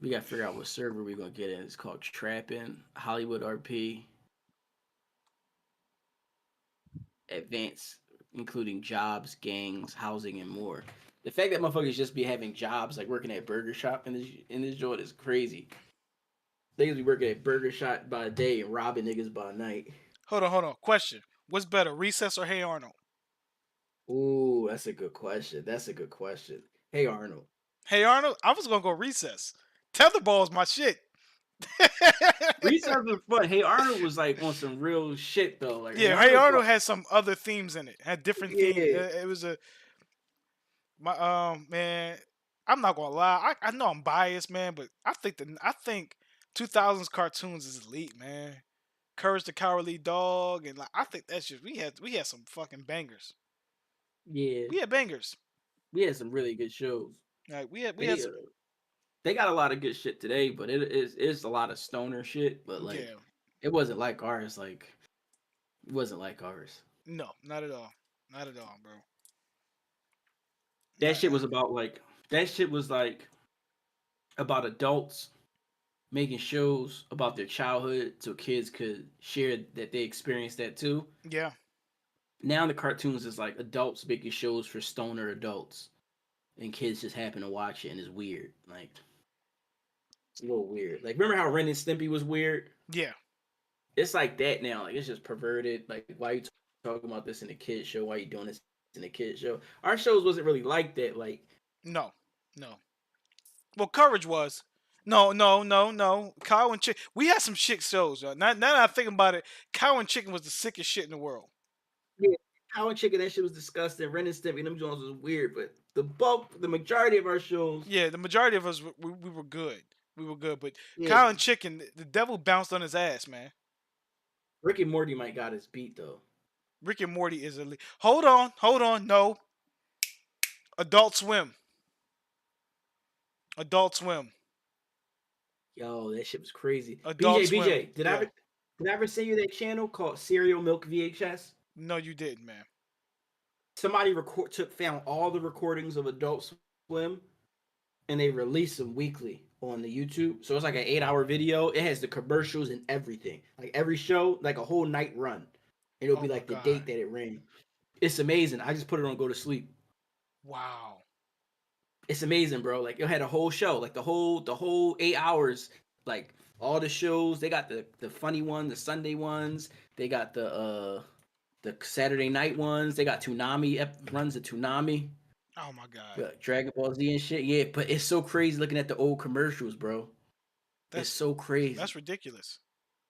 We gotta figure out what server we're gonna get in. It's called Trappin', Hollywood RP, Advanced, including jobs, gangs, housing, and more. The fact that motherfuckers just be having jobs, like working at Burger Shop in this joint, is crazy. Niggas be working at Burger Shop by day and robbing niggas by night. Hold on. Question: what's better, Recess or Hey Arnold? Ooh, that's a good question. Hey Arnold. Hey Arnold. I was gonna go Recess. Tetherball's my shit. Recess was fun. Hey Arnold was like on some real shit though. Like yeah, Hey Arnold had some other themes in it. Had different themes. It was man. I'm not gonna lie. I know I'm biased, man, but I think 2000s cartoons is elite, man. Courage the Cowardly Dog, and like I think that's just we had some fucking bangers. Yeah, we had bangers. We had some really good shows. Like we had some. They got a lot of good shit today, but it's a lot of stoner shit. But like, it wasn't like ours. Like, it wasn't like ours. No, not at all. Not at all, bro. That shit was about like about adults making shows about their childhood so kids could share that they experienced that too. Yeah. now the cartoons is like adults making shows for stoner adults, and kids just happen to watch it, and it's weird. Like, it's a little weird. Like, remember how Ren and Stimpy was weird? Yeah. It's like that now. Like, it's just perverted. Like, why you talking about this in a kid show? Why you doing this in a kid show? Our shows wasn't really like that. Like, No. Well, Courage was. No. Cow and Chicken. We had some shit shows. Now that I think about it, Cow and Chicken was the sickest shit in the world. yeah, Cow and Chicken, that shit was disgusting. Ren and Stimpy, them Jones was weird. But the majority of our shows, Yeah, the majority of us, we were good. We were good. But yeah, Cow and Chicken, the devil bounced on his ass, man. Rick and Morty might got his beat though. Rick and Morty is elite. Hold on. No. Adult Swim. Yo, that shit was crazy. Adult Swim. BJ, did I ever send you that channel called Cereal Milk VHS? No, you didn't, man. Somebody found all the recordings of Adult Swim, and they release them weekly on the YouTube. So it's like an 8-hour video. It has the commercials and everything. Like every show, like a whole night run. And it'll be like the date that it ran. It's amazing. I just put it on Go to Sleep. Wow. It's amazing, bro. Like it had a whole show, like the whole 8 hours, like all the shows. They got the funny ones, the Sunday ones. They got the Saturday night ones. They got Toonami runs of Toonami. Oh my god. Dragon Ball Z and shit. Yeah, but it's so crazy looking at the old commercials, bro. That's it's so crazy. That's ridiculous.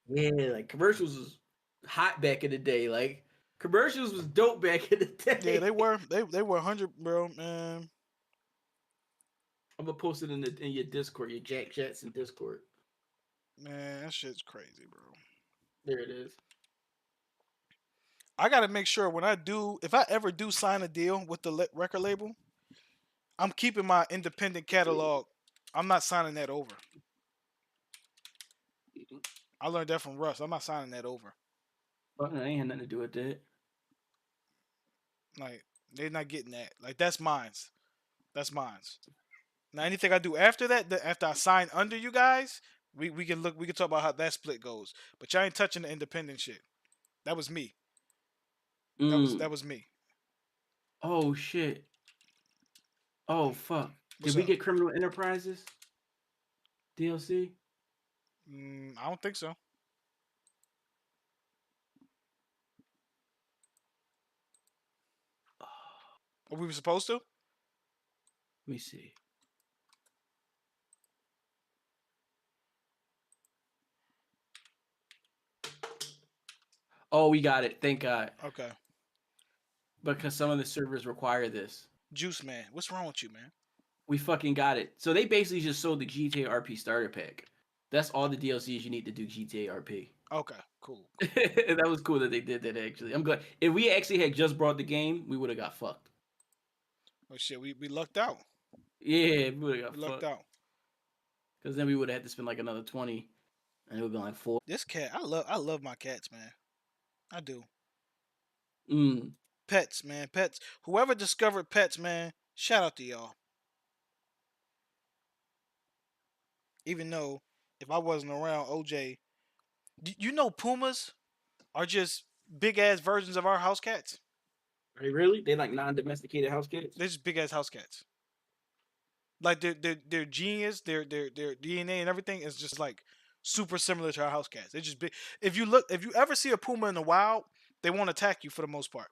Yeah, like commercials was hot back in the day. Like commercials was dope back in the day. Yeah, they were. They were 100, bro, man. I'm gonna post it in your Discord, your Jack Jackson Discord. Man, that shit's crazy, bro. There it is. I gotta make sure if I ever do sign a deal with the record label, I'm keeping my independent catalog. I'm not signing that over. I learned that from Russ. I'm not signing that over. But I ain't had nothing to do with that. Like, they're not getting that. Like, that's mine's. Now, anything I do after that, after I sign under you guys, we can talk about how that split goes. But y'all ain't touching the independent shit. That was me. That was me. Oh shit. Oh fuck. What's Did we up? get Criminal Enterprises DLC? I don't think so. Are we supposed to? Let me see. Oh, we got it. Thank God. Okay. Because some of the servers require this. Juice Man, what's wrong with you, man? We fucking got it. So they basically just sold the GTA RP starter pack. That's all the DLCs you need to do GTA RP. Okay, cool. That was cool that they did that, actually. I'm glad. If we actually had just brought the game, we would have got fucked. Oh shit, we lucked out. Yeah, we would have got We lucked out. Because then we would have had to spend like another 20, and it would be like 4. This cat, I love my cats, man. I do. Mm. Pets, man, pets. Whoever discovered pets, man, shout out to y'all. Even though if I wasn't around, OJ, you know pumas are just big ass versions of our house cats. Are they really? They like non-domesticated house cats? They're just big ass house cats. Like their genius, their DNA and everything is just like super similar to our house cats. They're just big. If you ever see a puma in the wild, they won't attack you for the most part.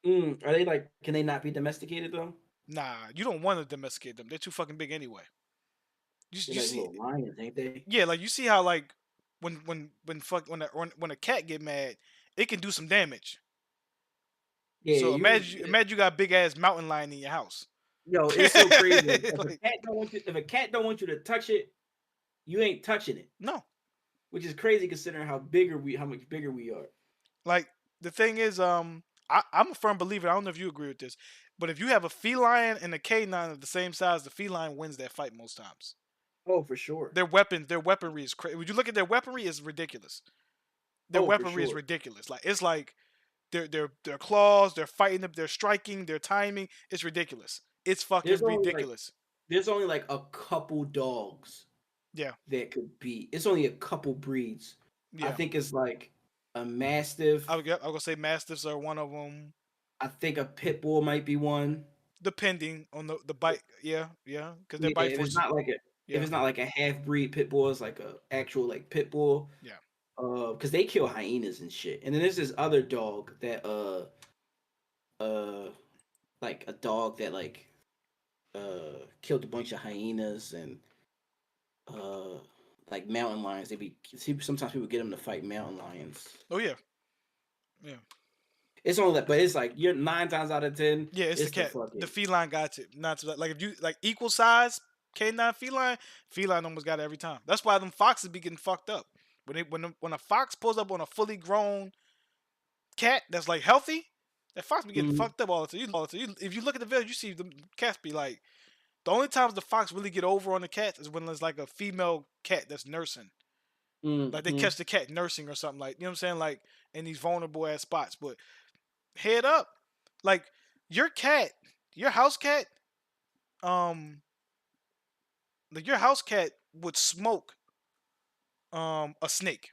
Are they like? Can they not be domesticated though? Nah, you don't want to domesticate them. They're too fucking big anyway. You They're like see, little lions, ain't they? yeah, like you see how like when a cat get mad, it can do some damage. Yeah. So imagine you got a big ass mountain lion in your house. Yo, it's so crazy. If Like- a cat don't want you to touch it, you ain't touching it. No, Which is crazy considering how much bigger we are. like the thing is, I'm a firm believer. I don't know if you agree with this, but if you have a feline and a canine of the same size, the feline wins that fight most times. Oh, for sure. Their weaponry is crazy. When you look at their weaponry, it's ridiculous. Their Oh, for weaponry is sure. ridiculous. Like it's like their claws, they're fighting them, they're striking, their timing. It's ridiculous. It's fucking There's only, like- ridiculous. There's only like a couple dogs. Yeah. That could be. It's only a couple breeds. Yeah. I think it's like a mastiff. I'm gonna say mastiffs are one of them. I think a pit bull might be one. Depending on the bite, yeah, because their Yeah, bite if force. it's not like a Yeah. if it's not like a half breed pit bull, it's like a actual like pit bull. Yeah. Because they kill hyenas and shit. And then there's this other dog that like a dog that like killed a bunch of hyenas and like mountain lions. Sometimes people get them to fight mountain lions. Oh yeah. Yeah. It's only that, but it's like you're 9 times out of 10. Yeah, it's the cat. fucking- The feline got it. Not to like if you like equal size canine feline almost got it every time. That's why them foxes be getting fucked up. When a fox pulls up on a fully grown cat that's like healthy, that fox be getting Mhm. fucked up all the time. If you look at the video, you see the cats be like. The only times the fox really get over on the cats is when there's like a female cat that's nursing. Like they Mhm. catch the cat nursing or something like, you know what I'm saying? Like in these vulnerable ass spots. But head up. Like your house cat, like your house cat would smoke a snake.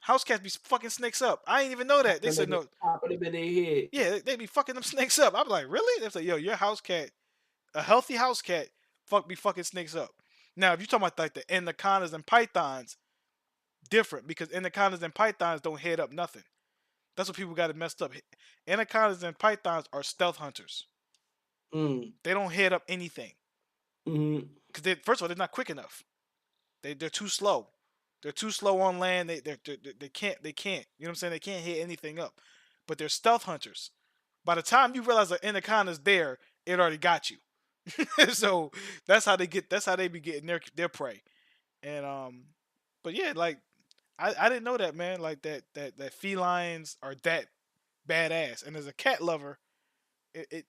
House cats be fucking snakes up. I ain't even know that. They said no. Put them in their head. Yeah, they be fucking them snakes up. I'm like, really? They say, yo, your house cat, a healthy house cat, be fucking snakes up. Now, if you talking about like the anacondas and pythons, different because anacondas and pythons don't head up nothing. That's what people got it messed up. Anacondas and pythons are stealth hunters. Mm. They don't head up anything Mhm. because first of all they're not quick enough. They're too slow. They're too slow on land. They can't. You know what I'm saying? They can't hit anything up. But they're stealth hunters. By the time you realize the anaconda's there, it already got you. So that's how they be getting their prey. And but yeah, like I didn't know that, man. Like that felines are that badass. And as a cat lover, it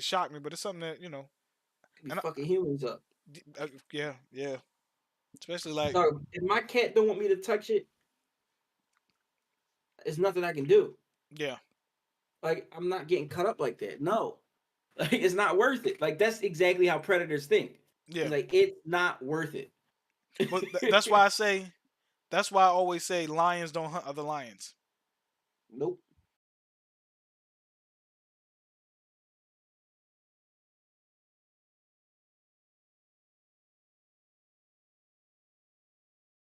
shocked me, but it's something that Be fucking humans up. Yeah. Especially like So if my cat don't want me to touch it, there's nothing I can do. yeah. Like I'm not getting cut up like that. No, like it's not worth it. Like that's exactly how predators think. Yeah. It's like it's not worth it. But that's why I always say lions don't hunt other lions. Nope.